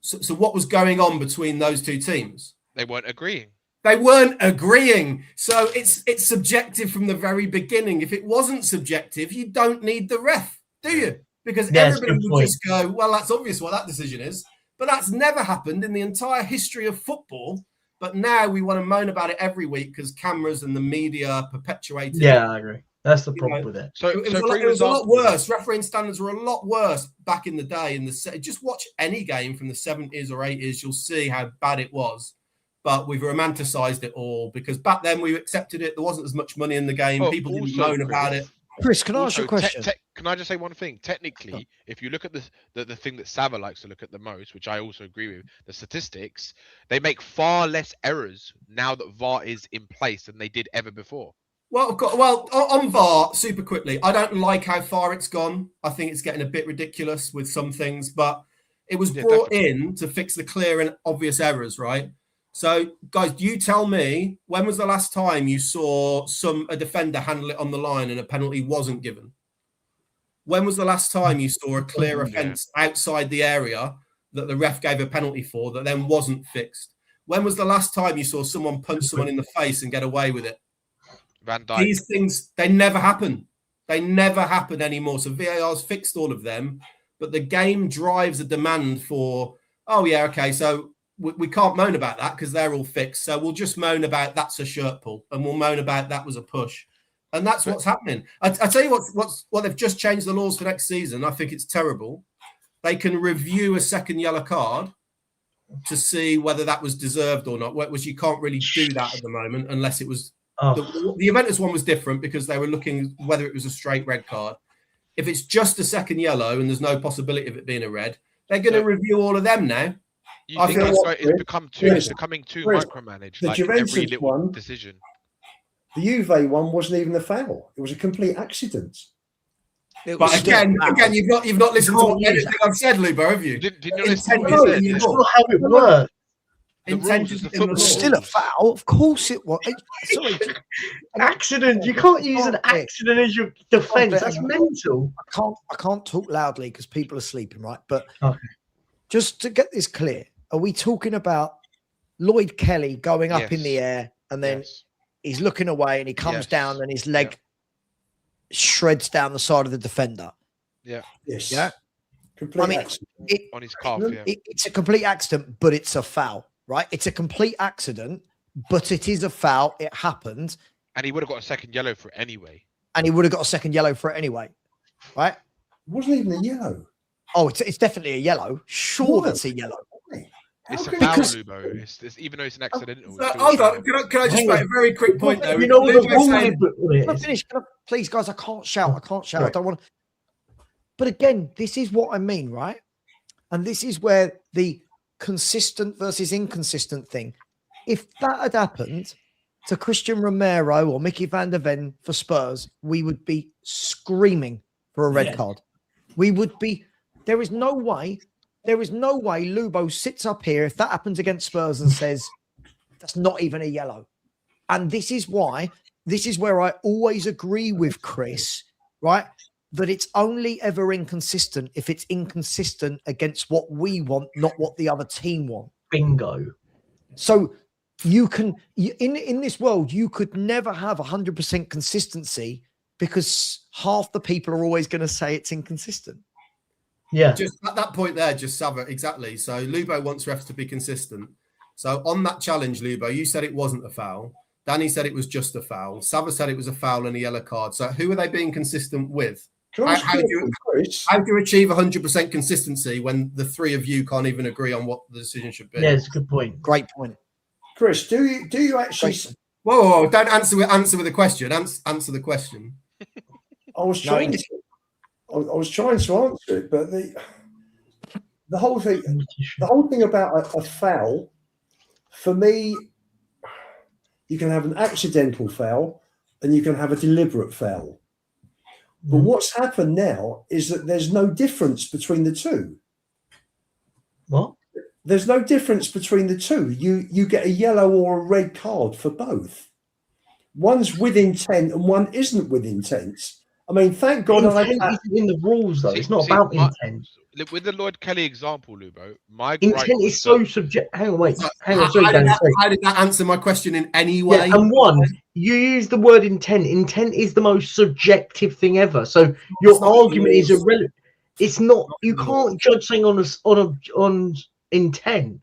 So what was going on between those two teams? They weren't agreeing. They weren't agreeing. So it's subjective from the very beginning. If it wasn't subjective, you don't need the ref, do you? Because everybody would just go, well, that's obvious what that decision is. But that's never happened in the entire history of football. But now we want to moan about it every week because cameras and the media perpetuate it. Yeah, I agree. That's the problem with it. So, It was a lot worse. Refereeing standards were a lot worse back in the day. Just watch any game from the 70s or 80s, you'll see how bad it was. But we've romanticised it all because back then we accepted it. There wasn't as much money in the game. People didn't moan about it. Chris, can I ask you a question? Can I just say one thing? Technically, if you look at the thing that Savva likes to look at the most, which I also agree with, the statistics, they make far less errors now that VAR is in place than they did ever before. Well, on VAR, super quickly, I don't like how far it's gone. I think it's getting a bit ridiculous with some things, but it was brought in to fix the clear and obvious errors, right? So, guys, you tell me, when was the last time you saw a defender handle it on the line and a penalty wasn't given? When was the last time you saw a clear offence outside the area that the ref gave a penalty for that then wasn't fixed? When was the last time you saw someone punch someone in the face and get away with it? Van Dijk. These things, they never happen. They never happen anymore. So VAR's fixed all of them, but the game drives a demand for, oh, yeah, okay, so we can't moan about that because they're all fixed. So we'll just moan about that's a shirt pull, and we'll moan about that was a push. And that's what's happening. I tell you what they've just changed the laws for next season. I think it's terrible. They can review a second yellow card to see whether that was deserved or not. Whereas you can't really do that at the moment unless it was the Juventus one was different because they were looking whether it was a straight red card. If it's just a second yellow and there's no possibility of it being a red, they're going to review all of them now. You think that's why it's becoming too micromanaged, the like Juventus every little one, decision. The Juve one wasn't even a foul. It was a complete accident. But again, you've not listened to anything I've said, Lubo, have you? Didn't you listen to what he said? It's not how it works. It was still a foul. Of course it was. Sorry. An accident. You can't use an accident as your defence. That's mental. I can't talk loudly because people are sleeping, right? But just to get this clear, are we talking about Lloyd Kelly going up in the air and then he's looking away and he comes down and his leg shreds down the side of the defender? Yes. Yeah. Complete accident. On his calf, it's a complete accident, but it's a foul, right? It's a complete accident, but it is a foul. It happened. And he would have got a second yellow for it anyway. Right? It wasn't even a yellow. Oh, it's definitely a yellow. Sure, that's a yellow. It's a foul, Lubo. It's even though it's an accidental. Hold on. Can I just make a very quick point though? You know what the rule is. Can I finish? Please, guys, I can't shout. Right. I don't want to. But again, this is what I mean, right? And this is where the consistent versus inconsistent thing. If that had happened to Christian Romero or Mickey van der Ven for Spurs, we would be screaming for a red card. We would be. There is no way Lubo sits up here if that happens against Spurs and says, that's not even a yellow. And this is where I always agree with Chris, right? That it's only ever inconsistent if it's inconsistent against what we want, not what the other team want. Bingo. So in this world, you could never have 100% consistency because half the people are always going to say it's inconsistent. Yeah. Just at that point there, just Savva, exactly. So Lubo wants refs to be consistent. So on that challenge, Lubo, you said it wasn't a foul. Danny said it was just a foul. Savva said it was a foul and a yellow card. So who are they being consistent with? How do you achieve 100% consistency when the three of you can't even agree on what the decision should be? Yeah, it's a good point. Great point. Chris, do you actually... Whoa, don't answer with a question. Answer the question. I was trying to answer it, but the whole thing about a foul, for me, you can have an accidental foul and you can have a deliberate foul. But what's happened now is that there's no difference between the two. What? There's no difference between the two. You get a yellow or a red card for both. One's with intent and one isn't with intent. I mean, thank God. Intent isn't in the rules, though. It's not about intent. With the Lloyd Kelly example, Lubo, my intent is so subjective. Hang on. Sorry, how did that answer my question in any way? Yeah, and one, you use the word intent. Intent is the most subjective thing ever. So your argument is irrelevant. It's not. You can't judge something on intent.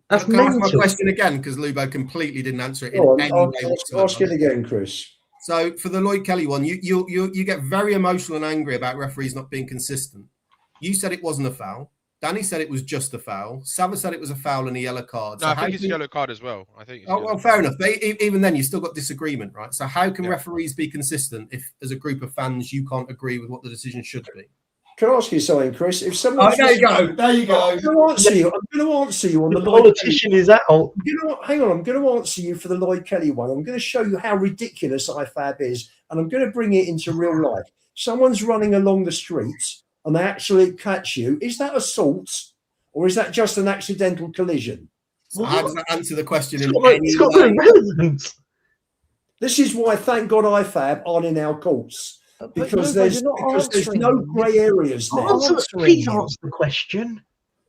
That's Can I ask my mental. question again? Because Lubo completely didn't answer it in Go on, any way ask whatsoever. it again, Chris. So for the Lloyd Kelly one, you get very emotional and angry about referees not being consistent. You said it wasn't a foul. Danny said it was just a foul. Savva said it was a foul and a yellow card. No, So I think it's a yellow card as well. I think. It's Oh, well, fair enough. Even then, you still got disagreement, right? So how can referees be consistent if, as a group of fans, you can't agree with what the decision should be? Can I ask you something, Chris? If someone, There you go. There you go. I'm going to answer you on The the Lloyd politician is out. Hang on, I'm going to answer you for the Lloyd Kelly one. I'm going to show you how ridiculous IFAB is, and I'm going to bring it into real life. Someone's running along the streets and they actually catch you. Is that assault, or is that just an accidental collision? So how does that answer the question? It's got no relevance. This is why, thank God, IFAB aren't in our courts, because there's no grey areas now. Please answer the question.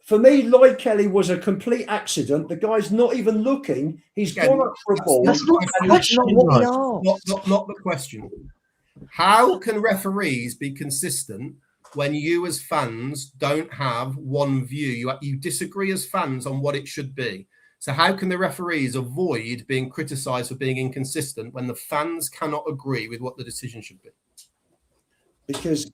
For me, Lloyd Kelly was a complete accident. The guy's not even looking. He's gone up for a ball. That's not the question. Not the question. How can referees be consistent when you as fans don't have one view? You disagree as fans on what it should be. So how can the referees avoid being criticised for being inconsistent when the fans cannot agree with what the decision should be? Because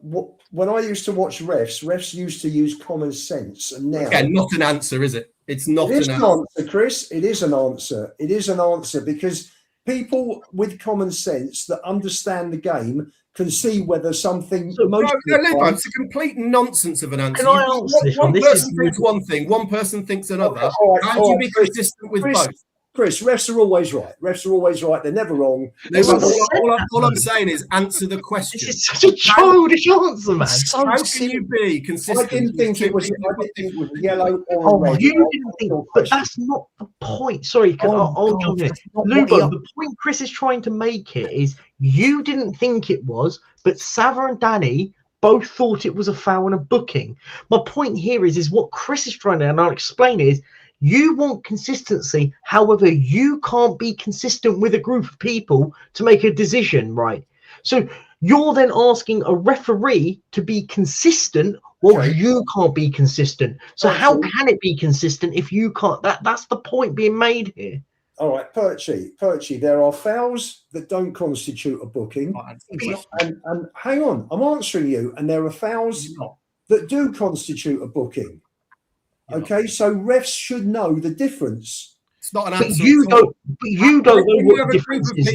when I used to watch refs used to use common sense, and now again, not an answer, is it? It's not an answer, Chris. It is an answer. It is an answer because people with common sense that understand the game can see whether something. It's a complete nonsense of an answer. Can I answer this one? One person thinks one thing, one person thinks another. How do you be consistent with both? Chris, refs are always right. Refs are always right. They're never wrong. All I'm saying is answer the question. This is such a childish answer, man. How can you be consistent? I didn't think it was yellow or red. You didn't think, but that's not the point. Sorry, I'll jump in. Lubo, the point Chris is trying to make it is you didn't think it was, but Savva and Danny both thought it was a foul and a booking. My point here is what Chris is trying to, and I'll explain, is you want consistency. However, you can't be consistent with a group of people to make a decision, right? So you're then asking a referee to be consistent while you can't be consistent. So how can it be consistent if you can't? That's the point being made here. All right, Perchy, there are fouls that don't constitute a booking. And hang on, I'm answering you. And there are fouls that do constitute a booking. Okay, so refs should know the difference. It's not an But answer. you don't know what the difference is.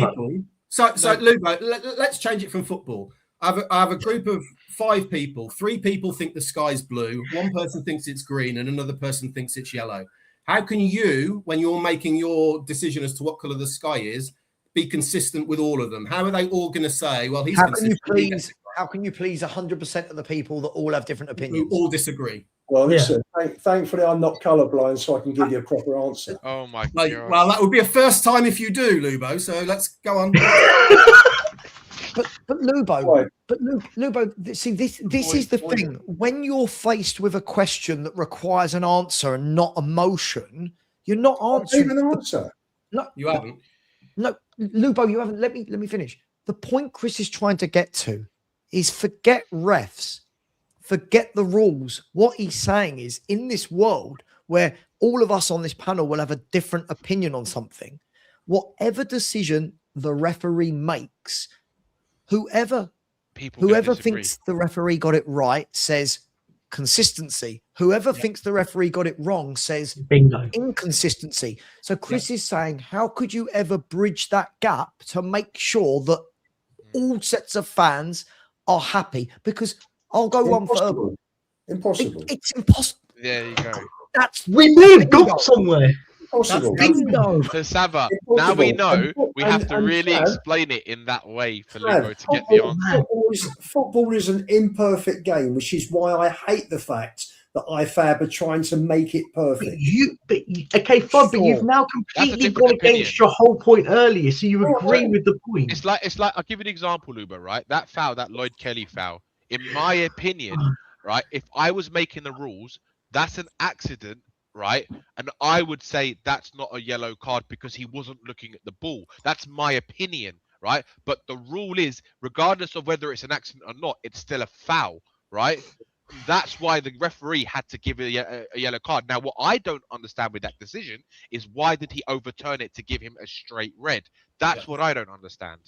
So Lubo, let's change it from football. I have a group of 5 people. 3 people think the sky's blue. 1 person thinks it's green, and another person thinks it's yellow. How can you, when you're making your decision as to what colour the sky is, be consistent with all of them? How are they all going to say, well, he's consistent? How can you please 100% of the people that all have different opinions? Who all disagree. Well, listen, thankfully I'm not colourblind, so I can give you a proper answer. Oh my god! Well, that would be a first time if you do, Lubo. So let's go on. But Lubo, see, this is the thing. When you're faced with a question that requires an answer and not emotion, you're not answering. Even an answer. No, you haven't. No, Lubo, you haven't. Let me finish. The point Chris is trying to get to is forget refs. Forget the rules. What he's saying is, in this world where all of us on this panel will have a different opinion on something, whatever decision the referee makes, whoever thinks the referee got it right says consistency. Whoever thinks the referee got it wrong says bingo, inconsistency. So Chris is saying, how could you ever bridge that gap to make sure that all sets of fans are happy? Because I'll go one further. Impossible. It's impossible. There you go. We may have got somewhere. Bingo. So Savva, now we know we have to really explain it in that way for Lubo to get the answer. Football is an imperfect game, which is why I hate the fact that IFAB are trying to make it perfect. But you've now completely gone against your whole point earlier, so you agree with the point. It's like I'll give you an example, Lubo, right? That foul, that Lloyd Kelly foul, in my opinion, right, if I was making the rules, that's an accident, right? And I would say that's not a yellow card because he wasn't looking at the ball. That's my opinion, right? But the rule is, regardless of whether it's an accident or not, it's still a foul, right? that's why the referee had to give a yellow card. Now, what I don't understand with that decision is why did he overturn it to give him a straight red? That's what I don't understand.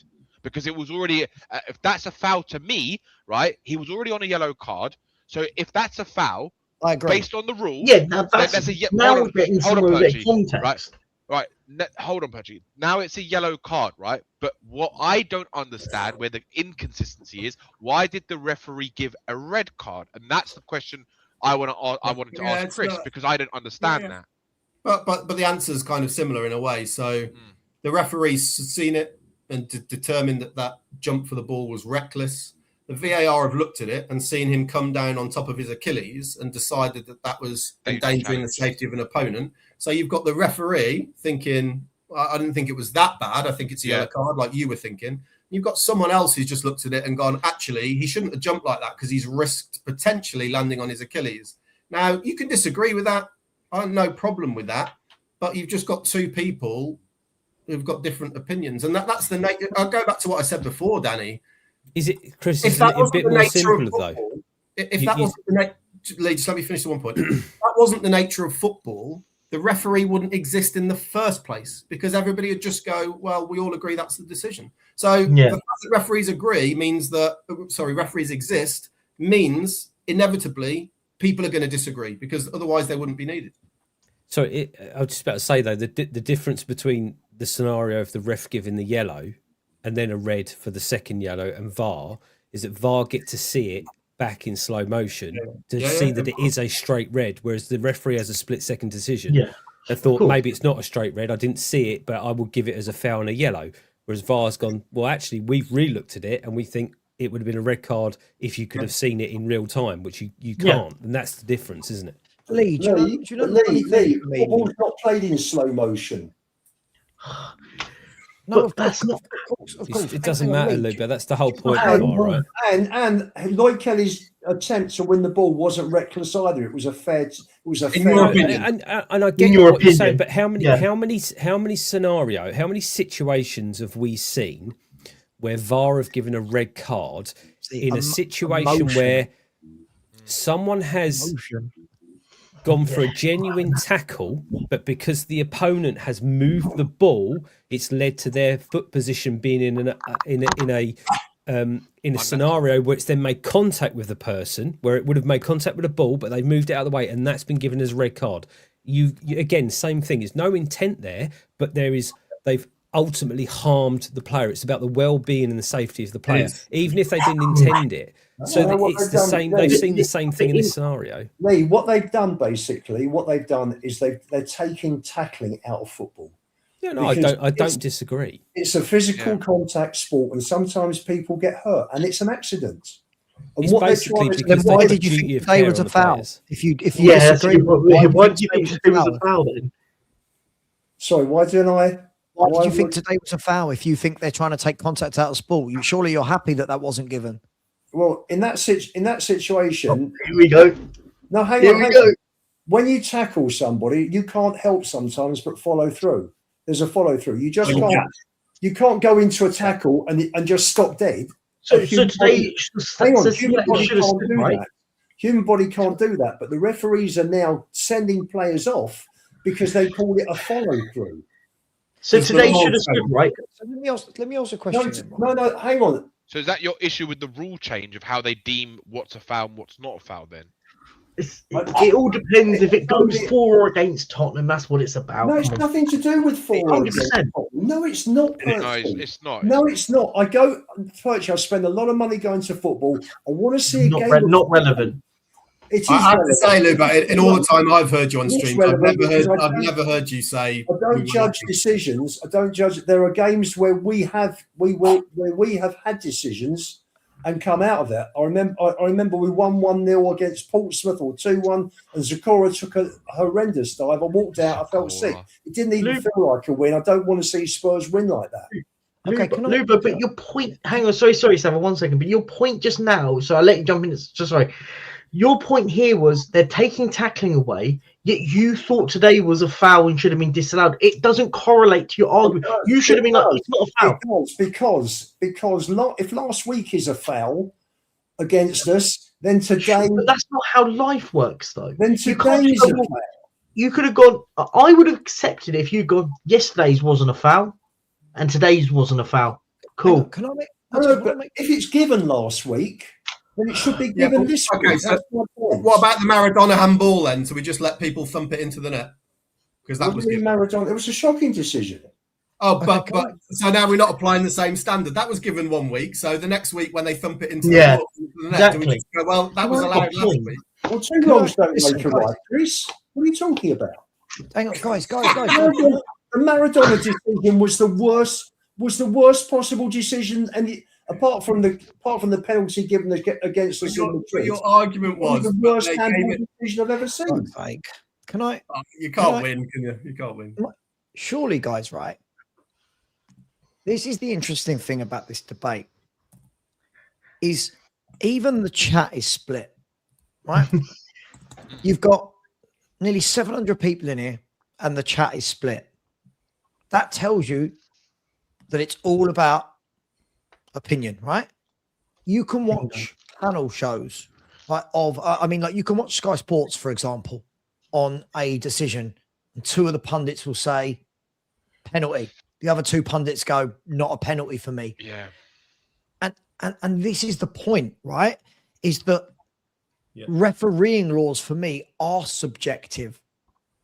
Because it was already, if that's a foul to me, right, he was already on a yellow card. So if that's a foul, I agree. based on the rules, Yeah, now that's now hold we're getting on, some more Perchy, context. right. Hold on, Perchy. Now it's a yellow card, right? But what I don't understand, where the inconsistency is, why did the referee give a red card? And that's the question I wanted to ask Chris, because I don't understand that. But the answer is kind of similar in a way. So the referee's seen it and determined that jump for the ball was reckless. The VAR have looked at it and seen him come down on top of his Achilles and decided that was endangering the safety of an opponent. So you've got the referee thinking, I didn't think it was that bad. I think it's a yellow card, like you were thinking. You've got someone else who's just looked at it and gone, actually, he shouldn't have jumped like that because he's risked potentially landing on his Achilles. Now, you can disagree with that. I have no problem with that. But you've just got two people who've got different opinions. And that's the nature. I'll go back to what I said before, Danny. Is it, Chris, is it a bit more simple, though? If that wasn't the nature, just let me finish the one point. If that wasn't the nature of football, the referee wouldn't exist in the first place because everybody would just go, well, we all agree that's the decision. So the fact that referees agree means that, referees exist means inevitably people are going to disagree because otherwise they wouldn't be needed. So I was just about to say, though, the difference between the scenario of the ref giving the yellow and then a red for the second yellow and VAR is that VAR get to see it back in slow motion to see that it is a straight red, whereas the referee has a split-second decision. I thought maybe it's not a straight red. I didn't see it, but I will give it as a foul and a yellow. Whereas VAR's gone, well, actually, we've re-looked at it and we think it would have been a red card if you could have seen it in real time, which you can't. And that's the difference, isn't it? Lee, football's not played in slow motion. No, that's not. Of course, it doesn't matter, Lou, but that's the whole point of VAR, right? And Lloyd Kelly's attempt to win the ball wasn't reckless either. It was a fair. And I get what you're saying, but how many situations have we seen where VAR have given a red card in a situation where someone has gone for a genuine tackle, but because the opponent has moved the ball, it's led to their foot position being in a scenario where it's then made contact with the person, where it would have made contact with the ball, but they've moved it out of the way, and that's been given as a red card. You again, same thing. There's no intent there, but they've ultimately harmed the player. It's about the well-being and the safety of the player, even if they didn't intend it. So it's the same. They've seen the same thing in this scenario. Lee, what they've done is they're taking tackling out of football. Yeah, no, I don't disagree. It's a physical contact sport, and sometimes people get hurt, and it's an accident. And it's basically because why did you think today was a foul? If you disagree, why do you think today was a foul then? Sorry, why did you think today was a foul? If you think they're trying to take contact out of sport, surely you're happy that wasn't given. Well, in that situation, here we go. No, hang on. When you tackle somebody, you can't help sometimes but follow through. There's a follow through. You just can't. You can't go into a tackle and just stop dead. So today, human body can't do that. But the referees are now sending players off because they call it a follow through. So today should have stood right. So let me ask a question. No, hang on. So is that your issue with the rule change of how they deem what's a foul and what's not a foul then? It all depends if it goes for or against Tottenham. That's what it's about. No, it's nothing to do with for or against Tottenham. No, it's not. No, it's not. No, it's not. I spend a lot of money going to football. I want to see a game. Not relevant. I have to say, Lou, but in all the time I've heard you on stream, I've never heard you say. I don't judge decisions. I don't judge. There are games where we have had decisions and come out of that. I remember we won 1-0 against Portsmouth or 2-1, and Zakora took a horrendous dive. I walked out. I felt sick. It didn't even feel like a win. I don't want to see Spurs win like that. Okay, but your point. Hang on, sorry, Savva, 1 second. But your point just now. So I'll let you jump in. Just sorry. Your point here was they're taking tackling away, yet you thought today was a foul and should have been disallowed. It doesn't correlate to your argument. You should have been like, it's not a foul. Because if last week is a foul against us, then today... But that's not how life works, though. Then You can't today's just a go, foul. you could have gone. I would have accepted it if you'd gone. Yesterday's wasn't a foul, and today's wasn't a foul. Hang on, Cool. can I make? I No, just want but to make. if it's given last week, then it should be Yeah, given but- this okay, week. so That's my point. What about the Maradona handball then? So we just let people thump it into the net because that What was do you given. mean Maradona? It was a shocking decision. Oh, Okay, but can I- so now we're not applying the same standard. That was given 1 week. So the next week when they thump it into Yeah, the net, do we exactly. just go, well, that was Can I- allowed last week. Well, two Can wrongs I- don't listen, make a guys. right, Chris. What are you talking about? Hang on, guys. The Maradona decision was the worst possible decision, and apart from the penalty given against us in But Madrid, your argument it was was the that worst they handball gave it. decision I've ever seen. God's sake. Can I? Oh, you can't I- win, can you? You can't win. Surely, guys, right? This is the interesting thing about this debate. Is even the chat is split, right? You've got nearly 700 people in here, and the chat is split. That tells you that it's all about opinion, right? You can watch panel shows like you can watch Sky Sports, for example, on a decision, and two of the pundits will say penalty. The other two pundits go, not a penalty for me. Yeah. And this is the point, right? Is that Yeah. refereeing laws for me are subjective.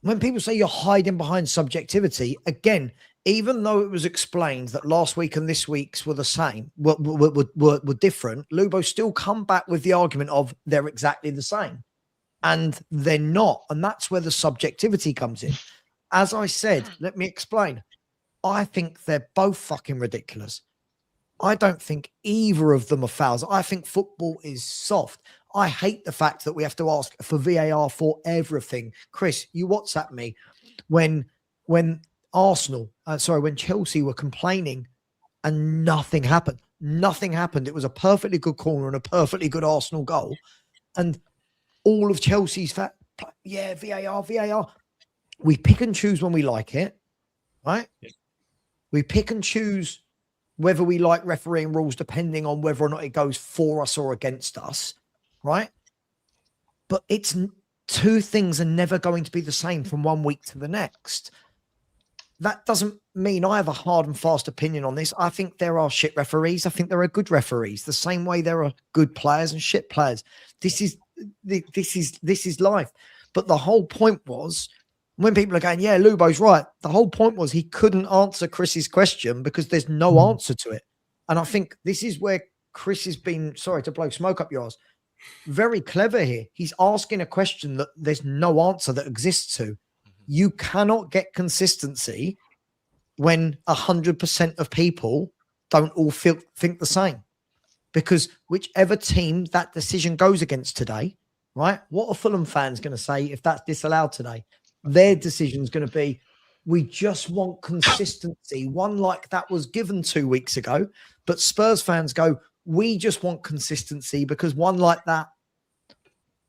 When people say you're hiding behind subjectivity, again, even though it was explained that last week and this week's were the same, were different, Lubo still come back with the argument of they're exactly the same. And they're not. And that's where the subjectivity comes in. As I said, let me explain. I think they're both fucking ridiculous. I don't think either of them are fouls. I think football is soft. I hate the fact that we have to ask for VAR for everything. Chris, you WhatsApp me when Chelsea were complaining and nothing happened. Nothing happened. It was a perfectly good corner and a perfectly good Arsenal goal. And all of Chelsea's VAR. We pick and choose when we like it, right? Yeah. We pick and choose whether we like refereeing rules depending on whether or not it goes for us or against us, right? But it's two things are never going to be the same from 1 week to the next. That doesn't mean I have a hard and fast opinion on this. I think there are shit referees. I think there are good referees. The same way there are good players and shit players. This is life. But the whole point was, when people are going, yeah, Lubo's right. The whole point was he couldn't answer Chris's question because there's no answer to it. And I think this is where Chris has been, sorry to blow smoke up yours, very clever here. He's asking a question that there's no answer that exists to. You cannot get consistency when 100% of people don't all think the same. Because whichever team that decision goes against today, right? What are Fulham fans going to say if that's disallowed today? Their decision is going to be, we just want consistency. One like that was given 2 weeks ago, but Spurs fans go, we just want consistency because one like that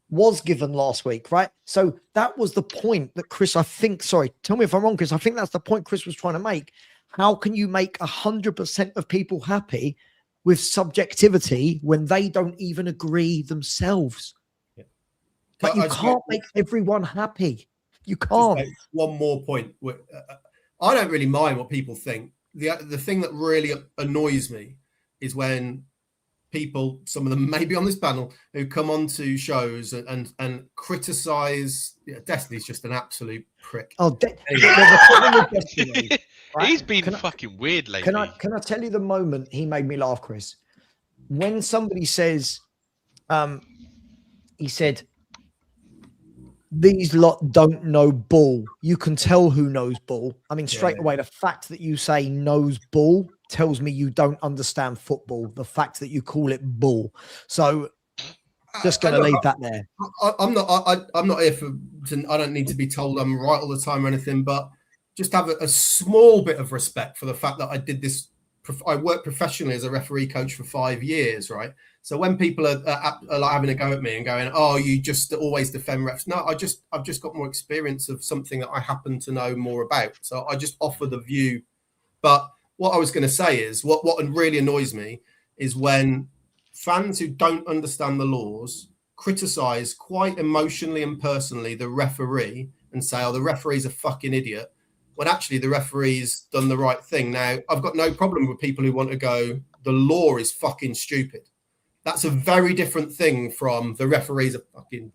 was given last week, right? So that was the point that Chris, I think, sorry, tell me if I'm wrong, Chris, I think that's the point Chris was trying to make. How can you make 100% of people happy with subjectivity when they don't even agree themselves? Yeah. But you can't make everyone happy. You can't. Just make one more point. I don't really mind what people think. The thing that really annoys me is when people, some of them maybe on this panel, who come onto shows and criticize. Destiny's just an absolute prick. Oh, there's a problem with Destiny, right? He's been fucking weird lately. Can I tell you the moment he made me laugh, Chris? When somebody says, he said, these lot don't know ball. You can tell who knows ball. I mean, straight away, the fact that you say knows ball tells me you don't understand football. The fact that you call it ball. So just going to leave that there. I'm not here I don't need to be told I'm right all the time or anything, but just have a small bit of respect for the fact that I did this. I worked professionally as a referee coach for 5 years, right? So when people are like having a go at me and going, "Oh, you just always defend refs," no, I've just got more experience of something that I happen to know more about. So I just offer the view. But what I was going to say is, what really annoys me is when fans who don't understand the laws criticize quite emotionally and personally the referee and say, oh, the referee's a fucking idiot, when actually the referee's done the right thing. Now, I've got no problem with people who want to go, the law is fucking stupid. That's a very different thing from the referee's a fucking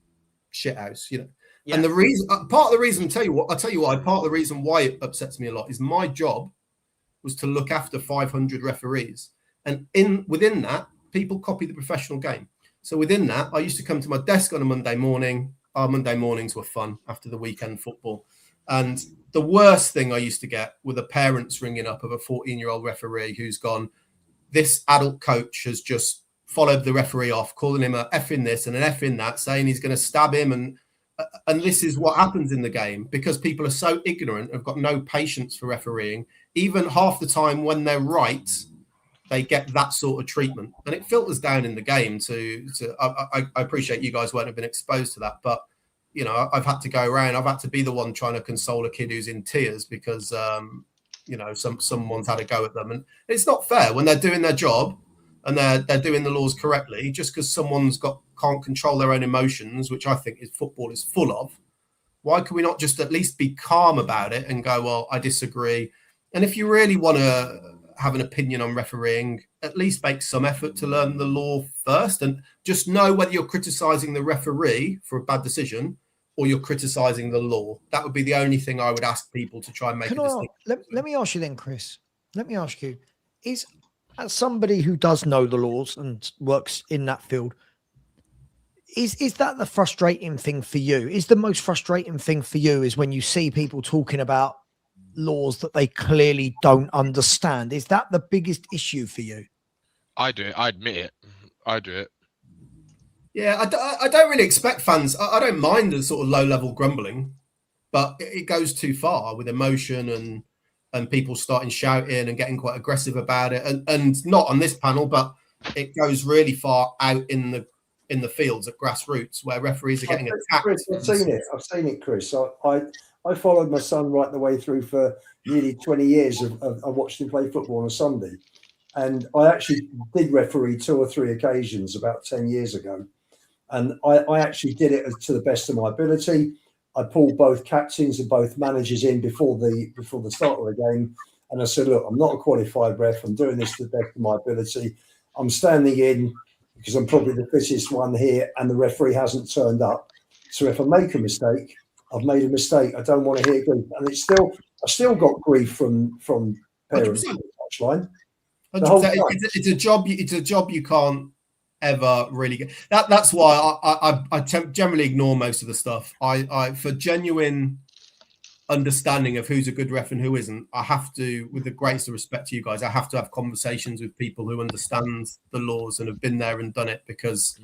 shithouse, you know. Yeah. And the reason, part of the reason, I'll tell you why, part of the reason why it upsets me a lot is my job was to look after 500 referees. And within that, people copy the professional game. So within that, I used to come to my desk on a Monday morning. Our Monday mornings were fun after the weekend football. And the worst thing I used to get were the parents ringing up of a 14-year-old referee who's gone, this adult coach has just followed the referee off, calling him a F in this and an F in that, saying he's going to stab him. And this is what happens in the game because people are so ignorant, have got no patience for refereeing. Even half the time when they're right, they get that sort of treatment. And it filters down in the game I appreciate you guys won't have been exposed to that, but you know, I've had to go around, I've had to be the one trying to console a kid who's in tears because, you know, someone's had a go at them. And it's not fair when they're doing their job and they're doing the laws correctly, just because someone's can't control their own emotions, which I think football is full of. Why can we not just at least be calm about it and go, well, I disagree. And if you really want to have an opinion on refereeing, at least make some effort to learn the law first and just know whether you're criticizing the referee for a bad decision or you're criticizing the law. That would be the only thing I would ask people to try and make a distinction. Let me ask you then, Chris. Let me ask you, as somebody who does know the laws and works in that field, is that the frustrating thing for you? Is the most frustrating thing for you is when you see people talking about laws that they clearly don't understand? Is that the biggest issue for you? I do it. I admit it. I do it. Yeah, I don't really expect fans. I don't mind the sort of low-level grumbling, but it goes too far with emotion and people starting shouting and getting quite aggressive about it. And not on this panel, but it goes really far out in the fields at grassroots where referees are getting attacked. Chris, I've seen it, Chris. I followed my son right the way through for nearly 20 years. I watched him play football on a Sunday. And I actually did referee 2 or 3 occasions about 10 years ago. And I actually did it to the best of my ability. I pulled both captains and both managers in before the start of the game. And I said, look, I'm not a qualified ref. I'm doing this to the best of my ability. I'm standing in because I'm probably the fittest one here and the referee hasn't turned up. So if I make a mistake, I've made a mistake. I don't want to hear grief. And I still got grief from parents on the touchline. It's a job you can't ever really get. That's why I generally ignore most of the stuff. I for genuine understanding of who's a good ref and who isn't, I have to, with the greatest respect to you guys, I have to have conversations with people who understand the laws and have been there and done it, because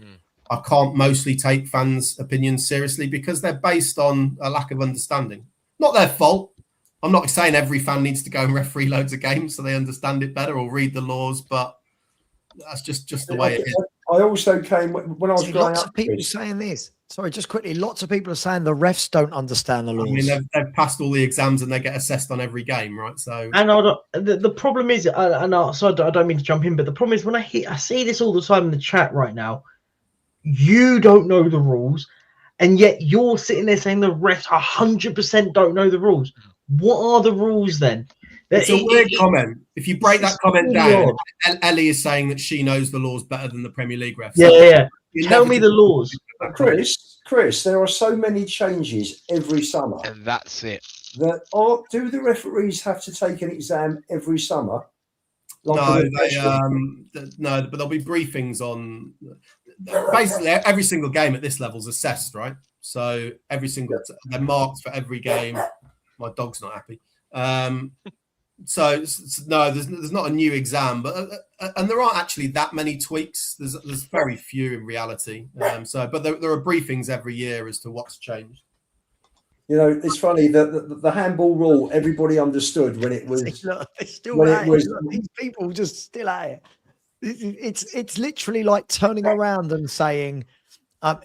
I can't mostly take fans' opinions seriously because they're based on a lack of understanding. Not their fault. I'm not saying every fan needs to go and referee loads of games so they understand it better or read the laws, but that's just the way it is. I also came when I was growing up. Lots of people saying this. Sorry, just quickly. Lots of people are saying the refs don't understand the laws. I mean, they've passed all the exams and they get assessed on every game, right? So, and the problem is, so I don't mean to jump in, but the problem is when I see this all the time in the chat right now. You don't know the rules, and yet you're sitting there saying the refs 100% don't know the rules. What are the rules then? It's a weird comment. If you break that comment down, Ellie is saying that she knows the laws better than the Premier League refs. Yeah. Tell me the laws. Chris, there are so many changes every summer. And that's it. Do the referees have to take an exam every summer? No, but there'll be briefings on. Basically, every single game at this level is assessed, right? So they're marked for every game. My dog's not happy. So no, there's not a new exam, but and there aren't actually that many tweaks. There's very few in reality. But there are briefings every year as to what's changed. You know, it's funny that the handball rule everybody understood when it was. These people just still at it. It's literally like turning around and saying,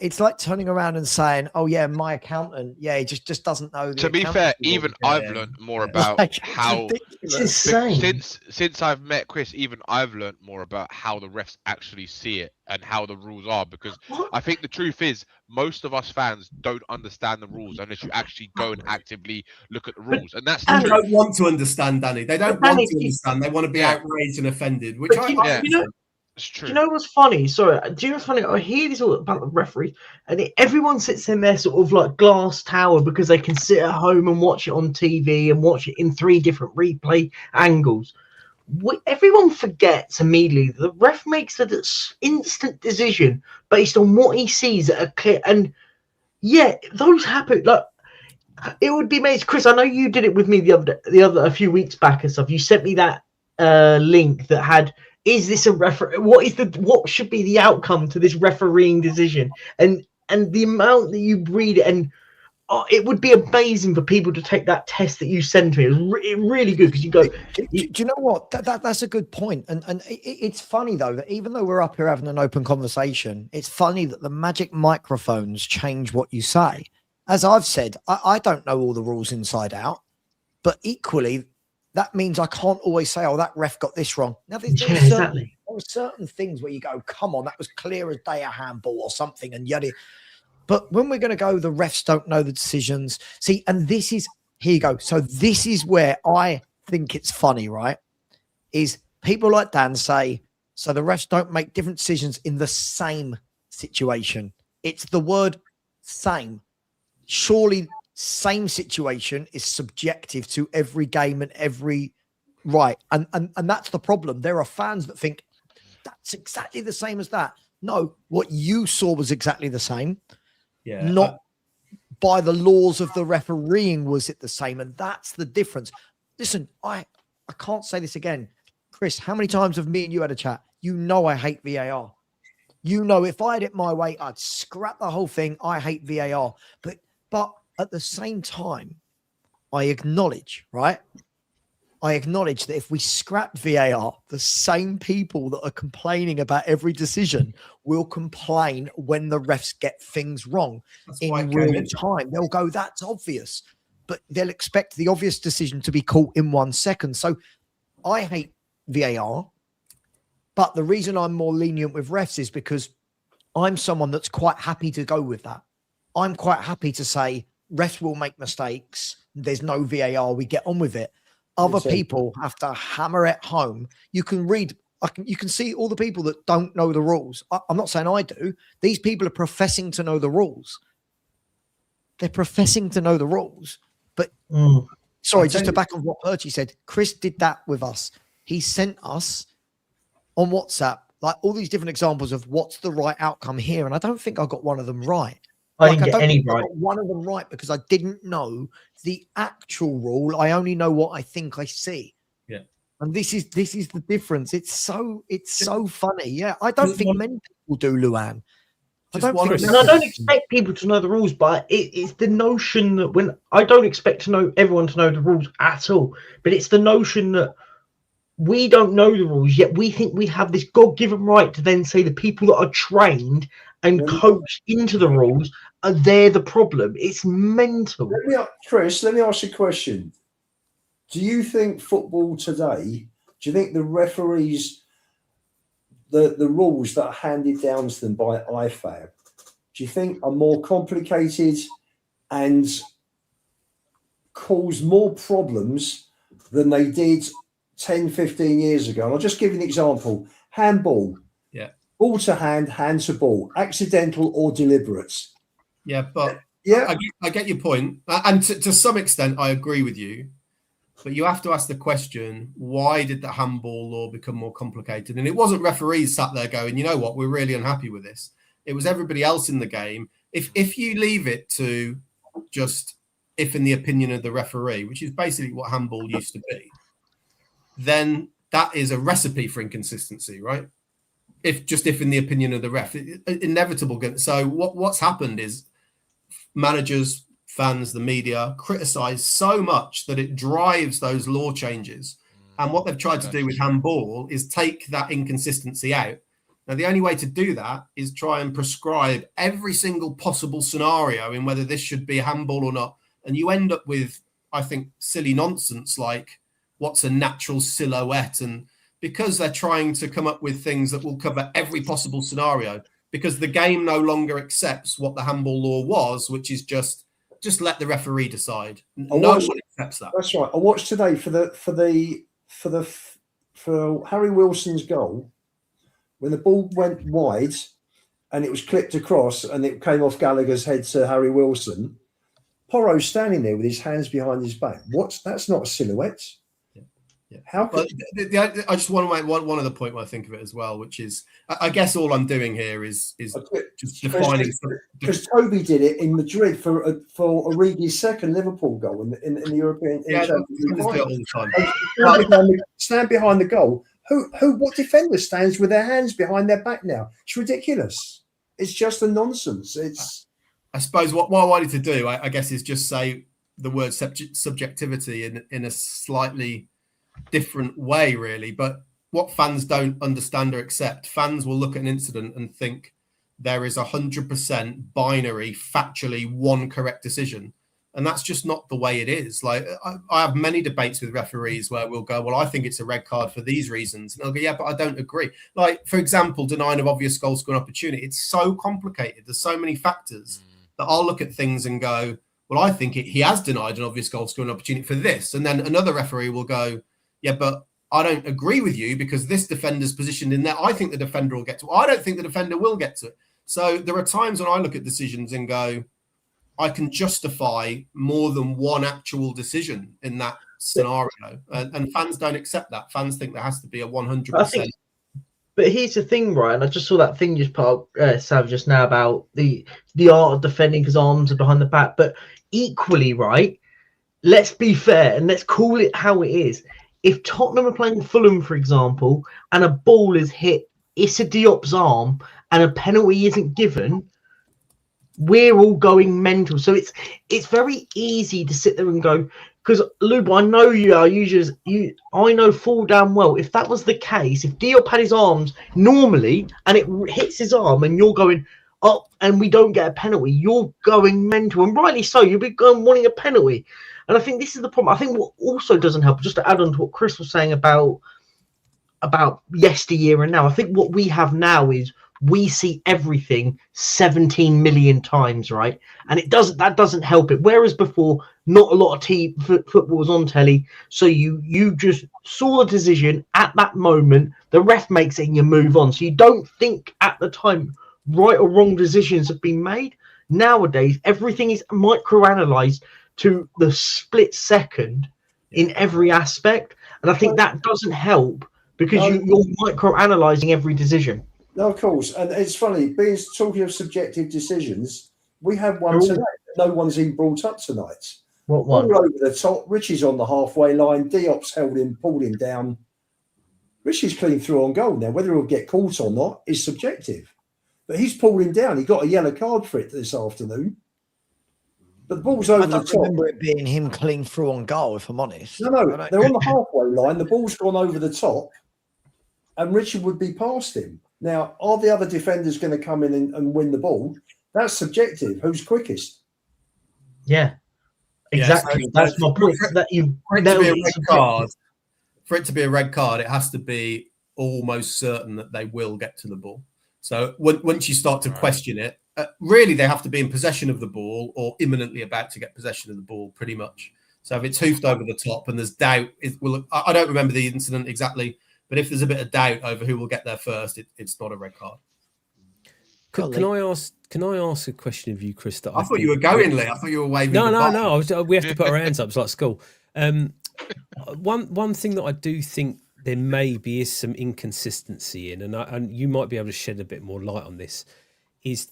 It's like turning around and saying, "Oh yeah, my accountant, yeah, he just doesn't know." To be fair, even I've learned more about Like, it's how ridiculous. It's insane. since I've met Chris, even I've learned more about how the refs actually see it and how the rules are. Because I think the truth is, most of us fans don't understand the rules unless you actually go and actively look at the rules, and that's the They truth. don't want to understand, Danny. They don't want Danny, to understand. They want to be Yeah. outraged and offended, which But I you know, understand. It's do true. you know what's funny? Sorry, do you know what's funny? I hear this all about the referee, and everyone sits in their sort of like glass tower because they can sit at home and watch it on TV and watch it in 3 different replay angles. Everyone forgets immediately that the ref makes an instant decision based on what he sees at a clear. And yeah, those happen. Like, it would be amazing, Chris. I know you did it with me the other a few weeks back and stuff. You sent me that link that had, is this a what should be the outcome to this refereeing decision, and the amount that you read it, and it would be amazing for people to take that test that you sent me. It was really good because you go. Do you know what? That's a good point. And it's funny though that even though we're up here having an open conversation, it's funny that the magic microphones change what you say. As I've said, I don't know all the rules inside out, but equally, that means I can't always say, "Oh, that ref got this wrong." Now, there are certain things where you go, "Come on, that was clear as day a handball or something," and yada. But when we're going to go, the refs don't know the decisions. See, and this is, here you go. So this is where I think it's funny, right? Is people like Dan say, so the refs don't make different decisions in the same situation. It's the word same. Surely same situation is subjective to every game and every right. And that's the problem. There are fans that think that's exactly the same as that. No, what you saw was exactly the same. Yeah, Not by the laws of the refereeing was it the same. And that's the difference. Listen, I can't say this again. Chris, how many times have me and you had a chat? You know I hate VAR. You know if I had it my way, I'd scrap the whole thing. I hate VAR. But at the same time, I acknowledge, right? I acknowledge that if we scrap VAR, the same people that are complaining about every decision will complain when the refs get things wrong in real time. They'll go, that's obvious, but they'll expect the obvious decision to be caught in 1 second. So I hate VAR, but the reason I'm more lenient with refs is because I'm someone that's quite happy to go with that. I'm quite happy to say refs will make mistakes. There's no VAR. We get on with it. Other people have to hammer it home. You can read, you can see all the people that don't know the rules. I'm not saying I do. These people are professing to know the rules. They're professing to know the rules. But sorry, just to back on what Perchie said, Chris did that with us. He sent us on WhatsApp like all these different examples of what's the right outcome here. And I don't think I got one of them right. I didn't get any right. I got one of them right because I didn't know the actual rule. I only know what I think I see. Yeah. And this is the difference. It's so funny. Yeah. I don't think many people do, Luan. I don't expect people to know the rules, but it's the notion that when I don't expect everyone to know the rules at all, but it's the notion that we don't know the rules, yet we think we have this God-given right to then say the people that are trained and coached into the rules are they're the problem. It's mental. Chris, let me ask you a question. Do you think football today, do you think the referees, the rules that are handed down to them by IFAB, do you think are more complicated and cause more problems than they did 10, 15 years ago? And I'll just give you an example. Handball. Yeah. Ball to hand, hand to ball, accidental or deliberate. Yeah, but yeah, I get your point. And to some extent, I agree with you. But you have to ask the question, why did the handball law become more complicated? And it wasn't referees sat there going, you know what, we're really unhappy with this. It was everybody else in the game. If you leave it to just if in the opinion of the referee, which is basically what handball used to be, then that is a recipe for inconsistency, right? If in the opinion of the ref, inevitable. So what's happened is managers, fans, the media criticize so much that it drives those law changes. And what they've tried to do with handball is take that inconsistency out Now, the only way to do that is try and prescribe every single possible scenario in whether this should be a handball or not. And you end up with, I think, silly nonsense like what's a natural silhouette. And because they're trying to come up with things that will cover every possible scenario, because the game no longer accepts what the handball law was, which is just let the referee decide. No one accepts that. That's right. I watched today for Harry Wilson's goal, when the ball went wide and it was clipped across and it came off Gallagher's head to Harry Wilson. Porro's standing there with his hands behind his back. That's not a silhouette. Yeah. How could I just want to make one other point when I think of it as well, which is, I guess all I'm doing here is just defining. Because Toby did it in Madrid for Origi's second Liverpool goal in the European. Yeah, Stand behind the goal. What defender stands with their hands behind their back now? It's ridiculous. It's just a nonsense. I suppose what I wanted to do, I guess, is just say the word subjectivity in a slightly different way, really. But what fans don't understand or accept, fans will look at an incident and think there is 100% binary, factually one correct decision. And that's just not the way it is. Like, I have many debates with referees where we'll go, well, I think it's a red card for these reasons. And they'll go, yeah, but I don't agree. Like, for example, denying of obvious goal scoring opportunity. It's so complicated. There's so many factors that I'll look at things and go, well, I think he has denied an obvious goal scoring opportunity for this. And then another referee will go, yeah, but I don't agree with you because this defender's positioned in there. I think the defender will get to it. I don't think the defender will get to it. So there are times when I look at decisions and go, I can justify more than one actual decision in that scenario. And fans don't accept that. Fans think there has to be a 100%. But here's the thing, right? And I just saw that thing just put up, Savva, just now about the art of defending because arms are behind the back. But equally, right, let's be fair and let's call it how it is. If Tottenham are playing Fulham, for example, and a ball is hit Issa Diop's arm and a penalty isn't given, we're all going mental. So it's very easy to sit there and go, because Luba, I know you are users. I know full damn well if that was the case, if Diop had his arms normally and it hits his arm and you're going up and we don't get a penalty, you're going mental, and rightly so. You'll be going wanting a penalty. And I think this is the problem. I think what also doesn't help, just to add on to what Chris was saying about yesteryear and now, I think what we have now is we see everything 17 million times, right? And that doesn't help it. Whereas before, not a lot of football was on telly, so you just saw the decision at that moment, the ref makes it and you move on. So you don't think at the time right or wrong decisions have been made. Nowadays, everything is microanalyzed to the split second in every aspect. And I think that doesn't help because you're microanalyzing every decision. No, of course. And it's funny, talking of subjective decisions, we had one tonight that no one's even brought up tonight. What one? All over the top. Richie's on the halfway line. Diop's held him, pulled him down. Richie's clean through on goal now. Whether he'll get caught or not is subjective. But he's pulled him down. He got a yellow card for it this afternoon. But the ball's over the top. I don't remember it being him clean through on goal, if I'm honest. No, they're on the halfway line. The ball's gone over the top, and Richie would be past him. Now, are the other defenders going to come in and win the ball? That's subjective. Who's quickest? Yeah, exactly. So that's my point. For it to be a red card, it has to be almost certain that they will get to the ball. So once you start to question it, really they have to be in possession of the ball or imminently about to get possession of the ball, pretty much. So if it's hoofed over the top and there's doubt, I don't remember the incident exactly. But if there's a bit of doubt over who will get there first, it's not a red card. Can I ask a question of you, Chris? I thought you were going, Lee. I thought you were waving. No. We have to put our hands up. It's like school. One thing that I do think there maybe is some inconsistency in, and you might be able to shed a bit more light on this, is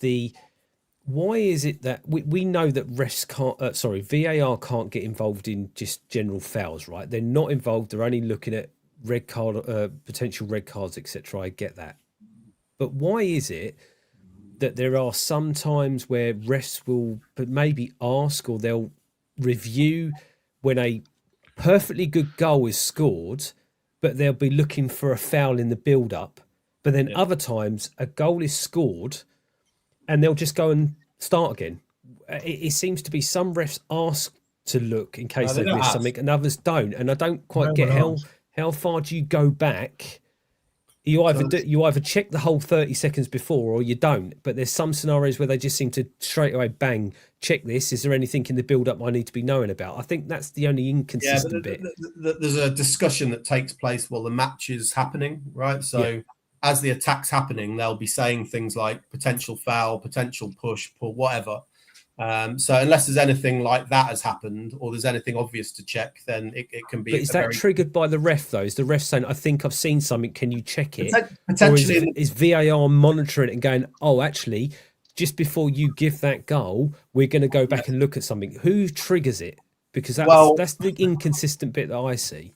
why is it that we know that VAR can't get involved in just general fouls, right? They're not involved. They're only looking at red card, potential red cards, etc. I get that, but why is it that there are some times where refs will maybe ask or they'll review when a perfectly good goal is scored, but they'll be looking for a foul in the build-up, But then other times a goal is scored and they'll just go and start again. It seems to be some refs ask to look in case No, they they've don't missed ask. something and others don't. And I don't quite No get one how far do you go back? You either check the whole 30 seconds before or you don't. But there's some scenarios where they just seem to straight away bang, check this. Is there anything in the build-up I need to be knowing about? I think that's the only inconsistent bit. There's a discussion that takes place while the match is happening, right? So as the attack's happening, they'll be saying things like potential foul, potential push, pull, whatever. So unless there's anything like that has happened or there's anything obvious to check, then it can be. But is that triggered by the ref, though? Is the ref saying, I think I've seen something, can you check it? Potentially. Or is VAR monitoring it and going, oh, actually, just before you give that goal, we're going to go back and look at something? Who triggers it? Because that's the inconsistent bit that I see.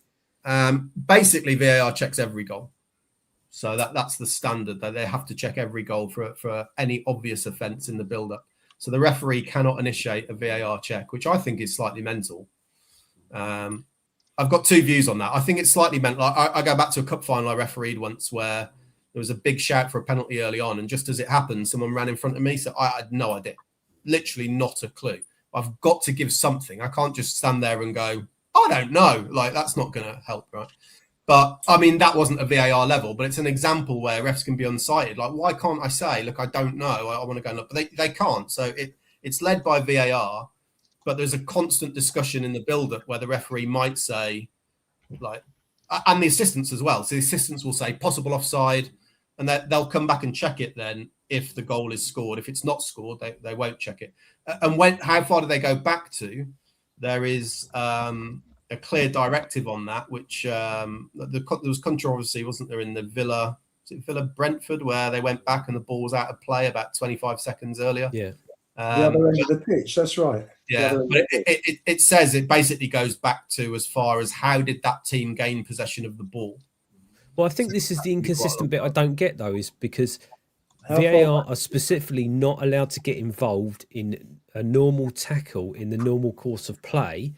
Basically, VAR checks every goal. So that's the standard, that they have to check every goal for any obvious offence in the build-up. So the referee cannot initiate a VAR check, which I think is slightly mental. I've got two views on that. I think it's slightly mental. I go back to a cup final I refereed once where there was a big shout for a penalty early on, and just as it happened, someone ran in front of me. So I had no idea, literally not a clue. I've got to give something. I can't just stand there and go, I don't know. Like, that's not going to help, right? But, I mean, that wasn't a VAR level, but it's an example where refs can be unsighted. Like, why can't I say, look, I don't know, I want to go and look. But they can't. So it's led by VAR, but there's a constant discussion in the build-up where the referee might say, like, and the assistants as well. So the assistants will say possible offside, and they'll come back and check it then if the goal is scored. If it's not scored, they won't check it. And how far do they go back to? There is a clear directive on that, which there was controversy, wasn't there, in the Villa Brentford, where they went back and the ball was out of play about 25 seconds earlier. Yeah. The other end of the pitch, that's right. Yeah, but it says it basically goes back to as far as how did that team gain possession of the ball. Well, I think this is the inconsistent bit I don't get, though, is because VAR are specifically not allowed to get involved in a normal tackle in the normal course of play,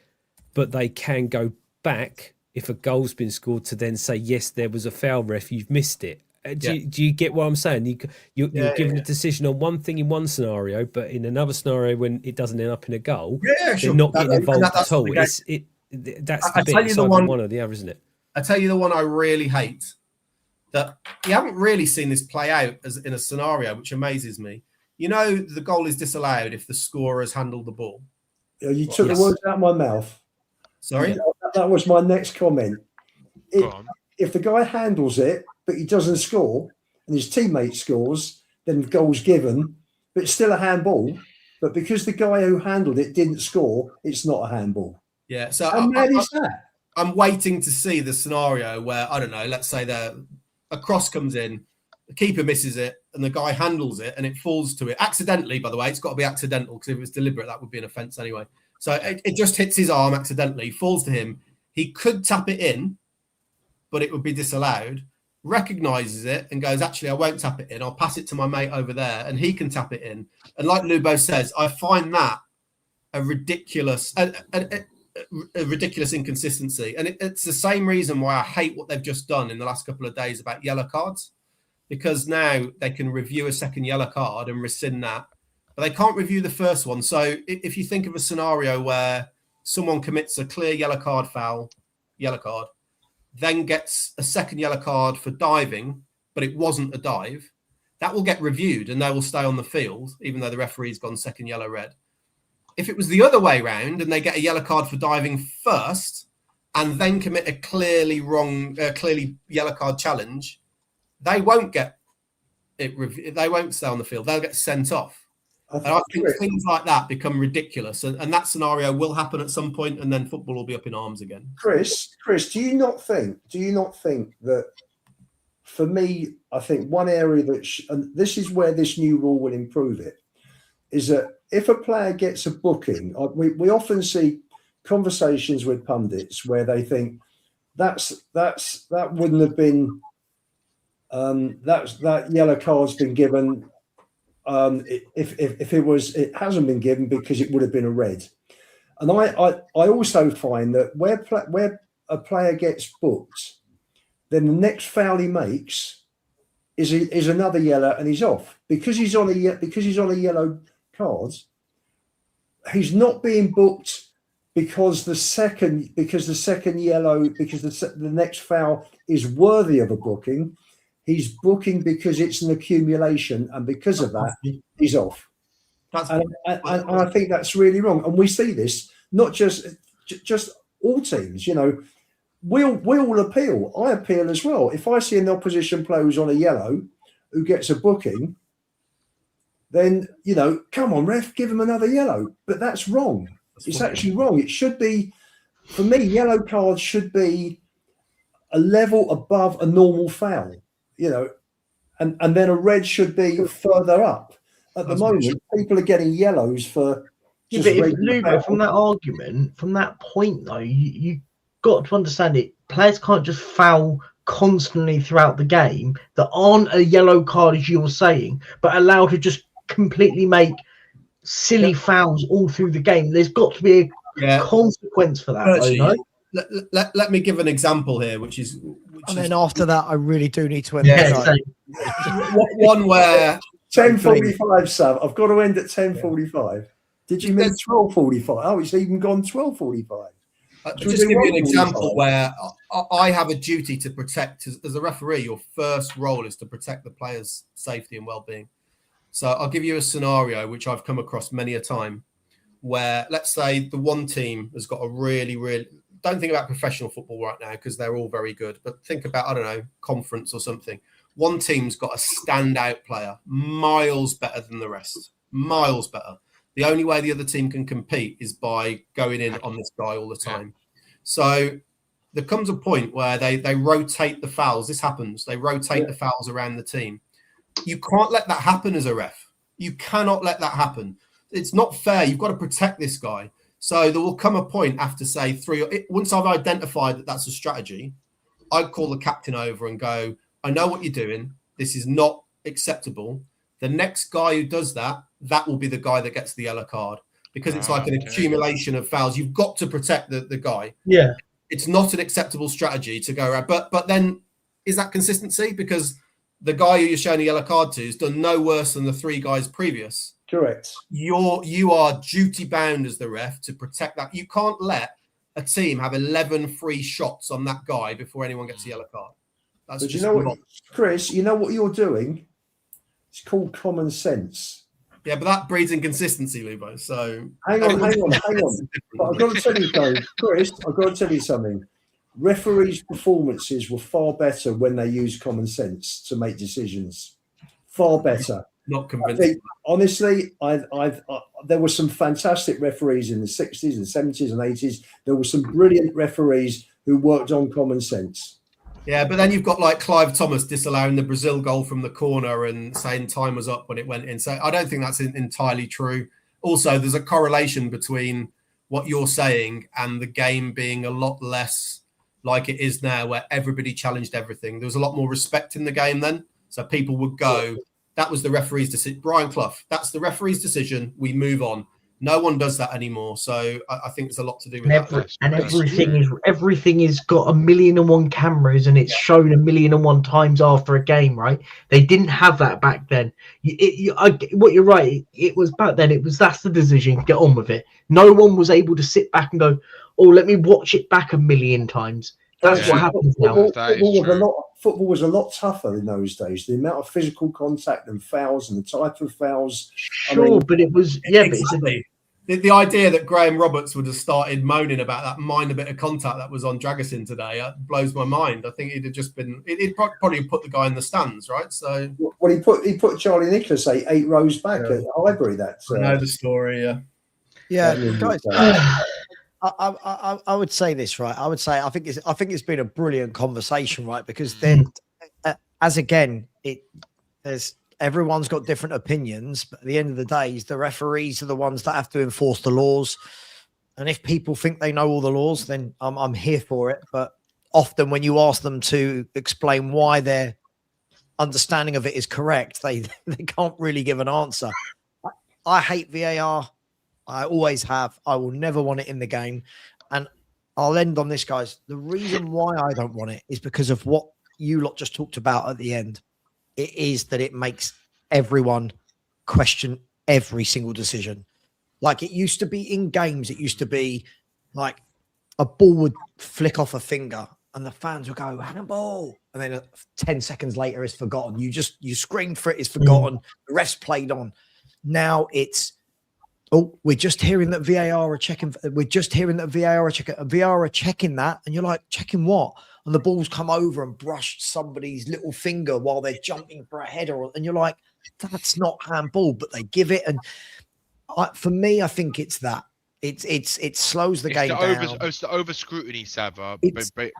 but they can go back if a goal's been scored to then say, yes, there was a foul, ref, you've missed it. Do you get what I'm saying? You're given a decision on one thing in one scenario, but in another scenario, when it doesn't end up in a goal, they're not getting involved at all. That's the bit. It's either one or the other, isn't it? I tell you the one I really hate, that you haven't really seen this play out as in a scenario, which amazes me. You know, the goal is disallowed if the scorer has handled the ball. You took the words out of my mouth. Sorry? That was my next comment. If the guy handles it, but he doesn't score, and his teammate scores, then the goal's given, but it's still a handball. But because the guy who handled it didn't score, it's not a handball. Yeah. So how mad is that? I'm waiting to see the scenario where, I don't know, let's say a cross comes in, the keeper misses it, and the guy handles it, and it falls to it. Accidentally, by the way, it's got to be accidental, because if it was deliberate, that would be an offence anyway. So it just hits his arm accidentally, falls to him. He could tap it in, but it would be disallowed. Recognises it and goes, actually, I won't tap it in. I'll pass it to my mate over there, and he can tap it in. And like Lubo says, I find that a ridiculous inconsistency. And it's the same reason why I hate what they've just done in the last couple of days about yellow cards, because now they can review a second yellow card and rescind that, but they can't review the first one. So if you think of a scenario where someone commits a clear yellow card foul, yellow card, then gets a second yellow card for diving, but it wasn't a dive, that will get reviewed and they will stay on the field, even though the referee's gone second yellow red. If it was the other way round and they get a yellow card for diving first and then commit a clearly yellow card challenge, they won't get it. They won't stay on the field. They'll get sent off. And I think things like that become ridiculous, and that scenario will happen at some point, and then football will be up in arms again. Chris, do you not think that, for me, I think one area that, and this is where this new rule will improve it, is that if a player gets a booking, we often see conversations with pundits where they think that wouldn't have been that yellow card's been given. If it hasn't been given because it would have been a red. And I also find that where a player gets booked, then the next foul he makes, is another yellow and he's off because he's on a yellow card. He's not being booked because the next foul is worthy of a booking. He's booking because it's an accumulation, and because of that, he's off. And I think that's really wrong. And we see this not just all teams. You know, we all appeal. I appeal as well. If I see an opposition player who's on a yellow who gets a booking, then, you know, come on, ref, give him another yellow. But that's wrong. It's actually wrong. It should be, for me, yellow cards should be a level above a normal foul, you know, and then a red should be further up. At the moment, people are getting yellows for just from that argument, from that point, though, you got to understand it. Players can't just foul constantly throughout the game that aren't a yellow card, as you were saying, but allowed to just completely make silly fouls all through the game. There's got to be a consequence for that. Actually, though, no? let me give an example here, then after that, I really do need to end the show. One where 10:45, Sav. I've got to end at 10:45. Did you mean 12:45? Oh, it's even gone 12:45. Just give you an example where I have a duty to protect. As a referee, your first role is to protect the player's safety and well-being. So I'll give you a scenario which I've come across many a time, where let's say the one team has got a really, don't think about professional football right now because they're all very good, but think about, I don't know, conference or something. One team's got a standout player, miles better than the rest, miles better. The only way the other team can compete is by going in on this guy all the time. So there comes a point where they rotate the fouls. This happens. They rotate the fouls around the team. You can't let that happen as a ref. You cannot let that happen. It's not fair. You've got to protect this guy. So there will come a point after, say, once I've identified that that's a strategy, I'd call the captain over and go, I know what you're doing. This is not acceptable. The next guy who does that, that will be the guy that gets the yellow card, because it's like an accumulation of fouls. You've got to protect the guy. Yeah. It's not an acceptable strategy to go around. But then is that consistency? Because the guy who you're showing a yellow card to has done no worse than the three guys previous. Correct. You are duty bound as the ref to protect that. You can't let a team have 11 free shots on that guy before anyone gets a yellow card. That's just, you know what, Chris, you know what you're doing? It's called common sense. Yeah, but that breeds inconsistency, Lubo. So hang on. But I've got to tell you something, Chris. I've got to tell you something. Referees' performances were far better when they used common sense to make decisions. Far better. Not convincing. Honestly, there were some fantastic referees in the 60s and 70s and 80s. There were some brilliant referees who worked on common sense. Yeah, but then you've got like Clive Thomas disallowing the Brazil goal from the corner and saying time was up when it went in. So I don't think that's entirely true. Also, there's a correlation between what you're saying and the game being a lot less like it is now, where everybody challenged everything. There was a lot more respect in the game then. So people would go, that was the referee's decision. Brian Clough, that's the referee's decision. We move on. No one does that anymore. So I think there's a lot to do with that. And everything is got 1,000,001 cameras, and it's shown 1,000,001 times after a game, right? They didn't have that back then. What you're right. It was back then. That's the decision. Get on with it. No one was able to sit back and go, oh, let me watch it back 1,000,000 times. That's what happens now. Football was a lot tougher in those days. The amount of physical contact and fouls and the type of fouls. Sure, but it was exactly. The idea that Graham Roberts would have started moaning about that minor bit of contact that was on Dragusin today blows my mind. I think he'd have just been. He'd probably put the guy in the stands, right? So he put Charlie Nicholas 8 rows back at Highbury. I know the story. Yeah, guys. I would say this, right? I think it's been a brilliant conversation, right? Because then, everyone's got different opinions, but at the end of the day, the referees are the ones that have to enforce the laws. And if people think they know all the laws, then I'm here for it. But often, when you ask them to explain why their understanding of it is correct, they can't really give an answer. I hate VAR. I always have. I will never want it in the game. And I'll end on this, guys. The reason why I don't want it is because of what you lot just talked about at the end. it is that it makes everyone question every single decision. Like it used to be in games, it used to be like a ball would flick off a finger and the fans would go, handball. And then 10 seconds later, it's forgotten. You screamed for it, it's forgotten. The rest played on. Now it's, oh, we're just hearing that VAR are checking. We're just hearing that VAR are checking that. And you're like, checking what? And the ball's come over and brushed somebody's little finger while they're jumping for a header. And you're like, that's not handball, but they give it. And for me, I think it's that. It slows the game down. It's the over scrutiny, Savva,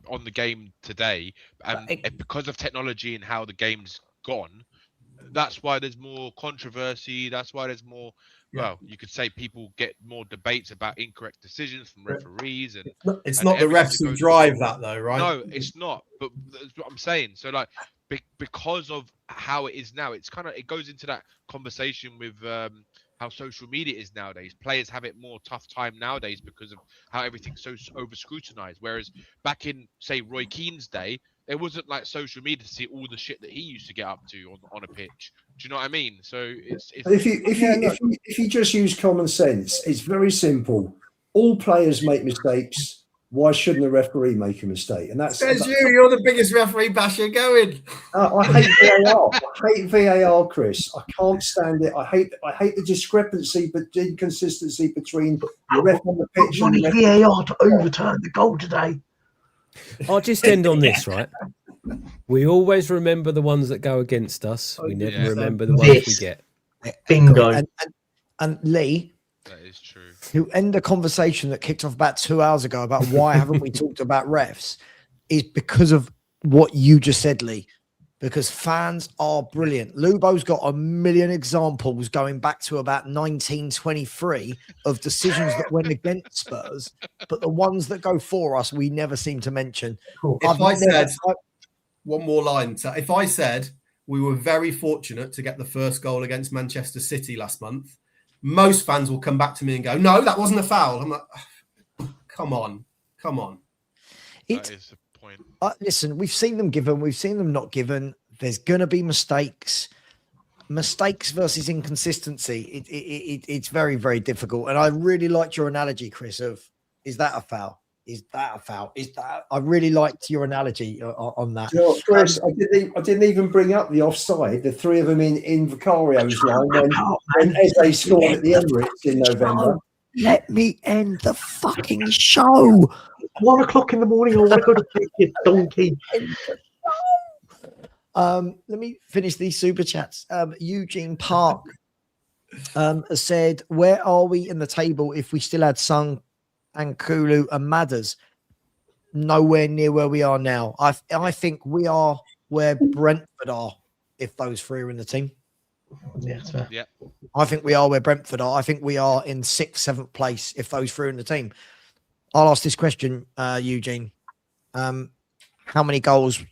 on the game today, and because of technology and how the game's gone, that's why there's more controversy. That's why there's more. Well, you could say people get more debates about incorrect decisions from referees, and it's not the refs who drive that, though, right? No, it's not. But that's what I'm saying. So, like, because of how it is now, it goes into that conversation with how social media is nowadays. Players have it more tough time nowadays because of how everything's so over scrutinized. Whereas back in, say, Roy Keane's day, it wasn't like social media to see all the shit that he used to get up to on a pitch. Do you know what I mean? So if you just use common sense, it's very simple. All players make mistakes. Why shouldn't a referee make a mistake? And that's says you're the biggest referee basher going. I hate VAR. I hate VAR, Chris. I can't stand it. I hate the discrepancy, but the inconsistency between the ref on the pitch and the VAR to overturn the goal today. I'll just end on this, right? We always remember the ones that go against us. We never remember the ones we get. Bingo. And Lee, that is true. To end a conversation that kicked off about 2 hours ago about why haven't we talked about refs is because of what you just said, Lee. Because fans are brilliant. Lubo's got a million examples going back to about 1923 of decisions that went against Spurs, but the ones that go for us, we never seem to mention. If I said one more line, so if I said we were very fortunate to get the first goal against Manchester City last month, most fans will come back to me and go, no, that wasn't a foul. I'm like, come on. That is the point. Listen, we've seen them given, we've seen them not given. There's going to be mistakes versus inconsistency. It's very, very difficult. And I really liked your analogy, Chris, of is that a foul? Is that a foul? I really liked your analogy on that. You know, Chris, I didn't even bring up the offside. The three of them in Vicario's line when Eze scored at the Emirates in November. Let me end the fucking show. 1 o'clock in the morning. I want to go to bed, you donkey. Let me finish these super chats. Eugene Park has said, "Where are we in the table if we still had Son, Angepostecoglou and Madders? Nowhere near where we are now. I think we are where Brentford are if those three are in the team. Yeah, that's fair. Yeah. I think we are where Brentford are. I think we are in 6th, 7th place if those three are in the team. I'll ask this question, Eugene. How many goals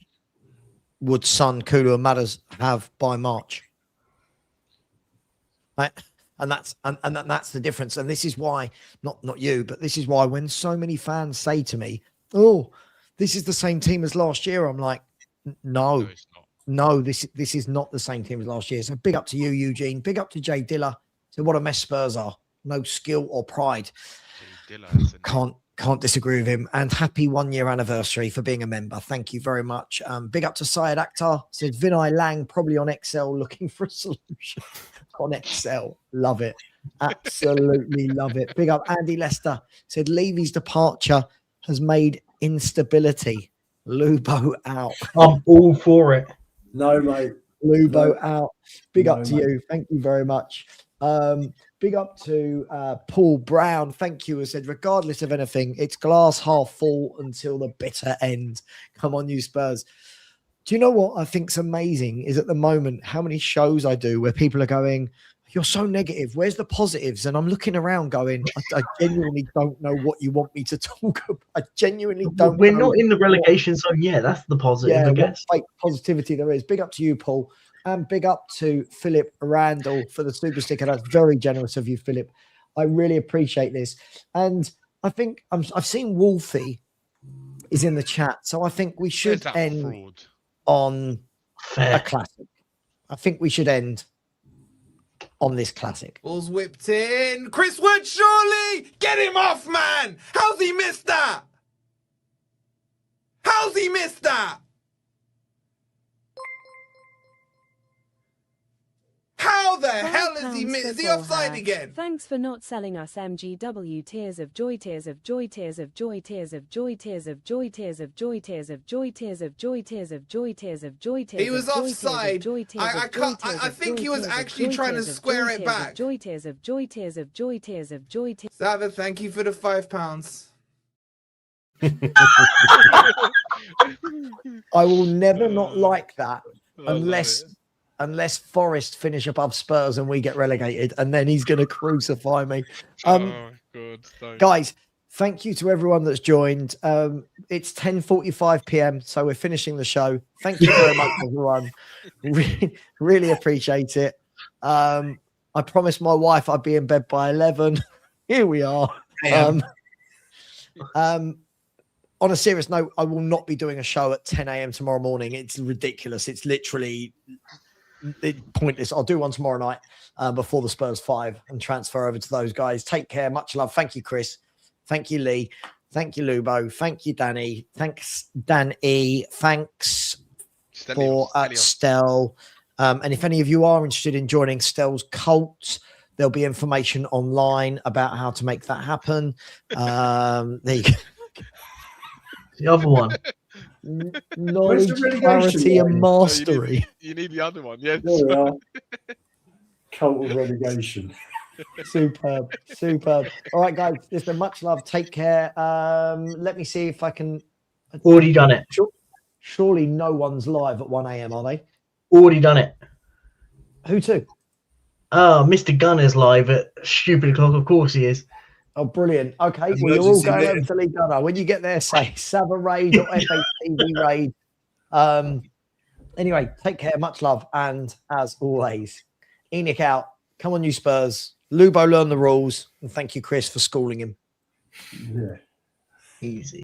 would Son, Kulu and Madders have by March? Right? And that's the difference. And this is why, not you, but this is why when so many fans say to me, "Oh, this is the same team as last year," I'm like, no, it's not. No, this is not the same team as last year. So big up to you, Eugene. Big up to Jay Diller. So what a mess Spurs are. No skill or pride. Can't disagree with him. And happy 1 year anniversary for being a member. Thank you very much. Big up to Syed Akhtar. Said Vinay Lang probably on Excel looking for a solution. On Excel. Love it. Absolutely love it. Big up Andy Lester. Said Levy's departure has made instability. Lubo out. I'm all for it. No, mate. Lubo out. Big up to you. Thank you very much. Big up to Paul Brown. Thank you. I said, regardless of anything, it's glass half full until the bitter end. Come on, you Spurs. Do you know what I think's amazing is at the moment how many shows I do where people are going, "You're so negative. Where's the positives?" And I'm looking around going, I genuinely don't know what you want me to talk about. I genuinely don't. We're not in the relegation zone. Yeah, that's the positive, I guess. Fake positivity there is. Big up to you, Paul. And big up to Philip Randall for the super sticker. That's very generous of you, Philip. I really appreciate this. And I think I've seen Wolfie is in the chat. So I think we should end on a classic. I think we should end on this classic. Ball's whipped in. Chris Wood, surely! Get him off, man! How's he missed that? How's he missed that? How the hell is he missed? Is he offside again? Thanks for not selling us MGW. Tears of joy, tears of joy, tears of joy, tears of joy, tears of joy, tears of joy, tears of joy, tears of joy, tears of joy, tears of joy, tears of joy. He was offside. I think he was actually trying to square it back. Joy, tears of joy, tears of joy, tears of joy. Savva, thank you for the £5. I will never not like that unless Forest finish above Spurs and we get relegated, and then he's going to crucify me. Guys, thank you to everyone that's joined. It's 10:45 p.m, so we're finishing the show. Thank you very much, everyone. Really appreciate it. I promised my wife I'd be in bed by 11. Here we are. On a serious note, I will not be doing a show at 10 a.m. tomorrow morning. It's ridiculous. It's literally pointless. I'll do one tomorrow night before the Spurs 5 and transfer over to those guys. Take care. Much love. Thank you, Chris. Thank you, Lee. Thank you, Lubo. Thank you, Danny. Thanks, Danny. Thanks for Stel. And if any of you are interested in joining Stel's cult, there'll be information online about how to make that happen. There you go. The other one. Knowledge, clarity, and mastery. You need the other one, yes. There we are. Cult of relegation. Superb. All right, guys. Listen, much love. Take care. Let me see if I can. Already done it. Surely no one's live at 1 a.m, are they? Already done it. Who to? Mr. Gunner's live at stupid o'clock. Of course he is. Oh, brilliant. Okay, well, you're all going over to Lee Gunner. When you get there, say Savva Raid or fhtv Raid. Anyway, take care. Much love. And as always, Enoch out. Come on, you Spurs. Lubo learn the rules. And thank you, Chris, for schooling him. Yeah. Easy.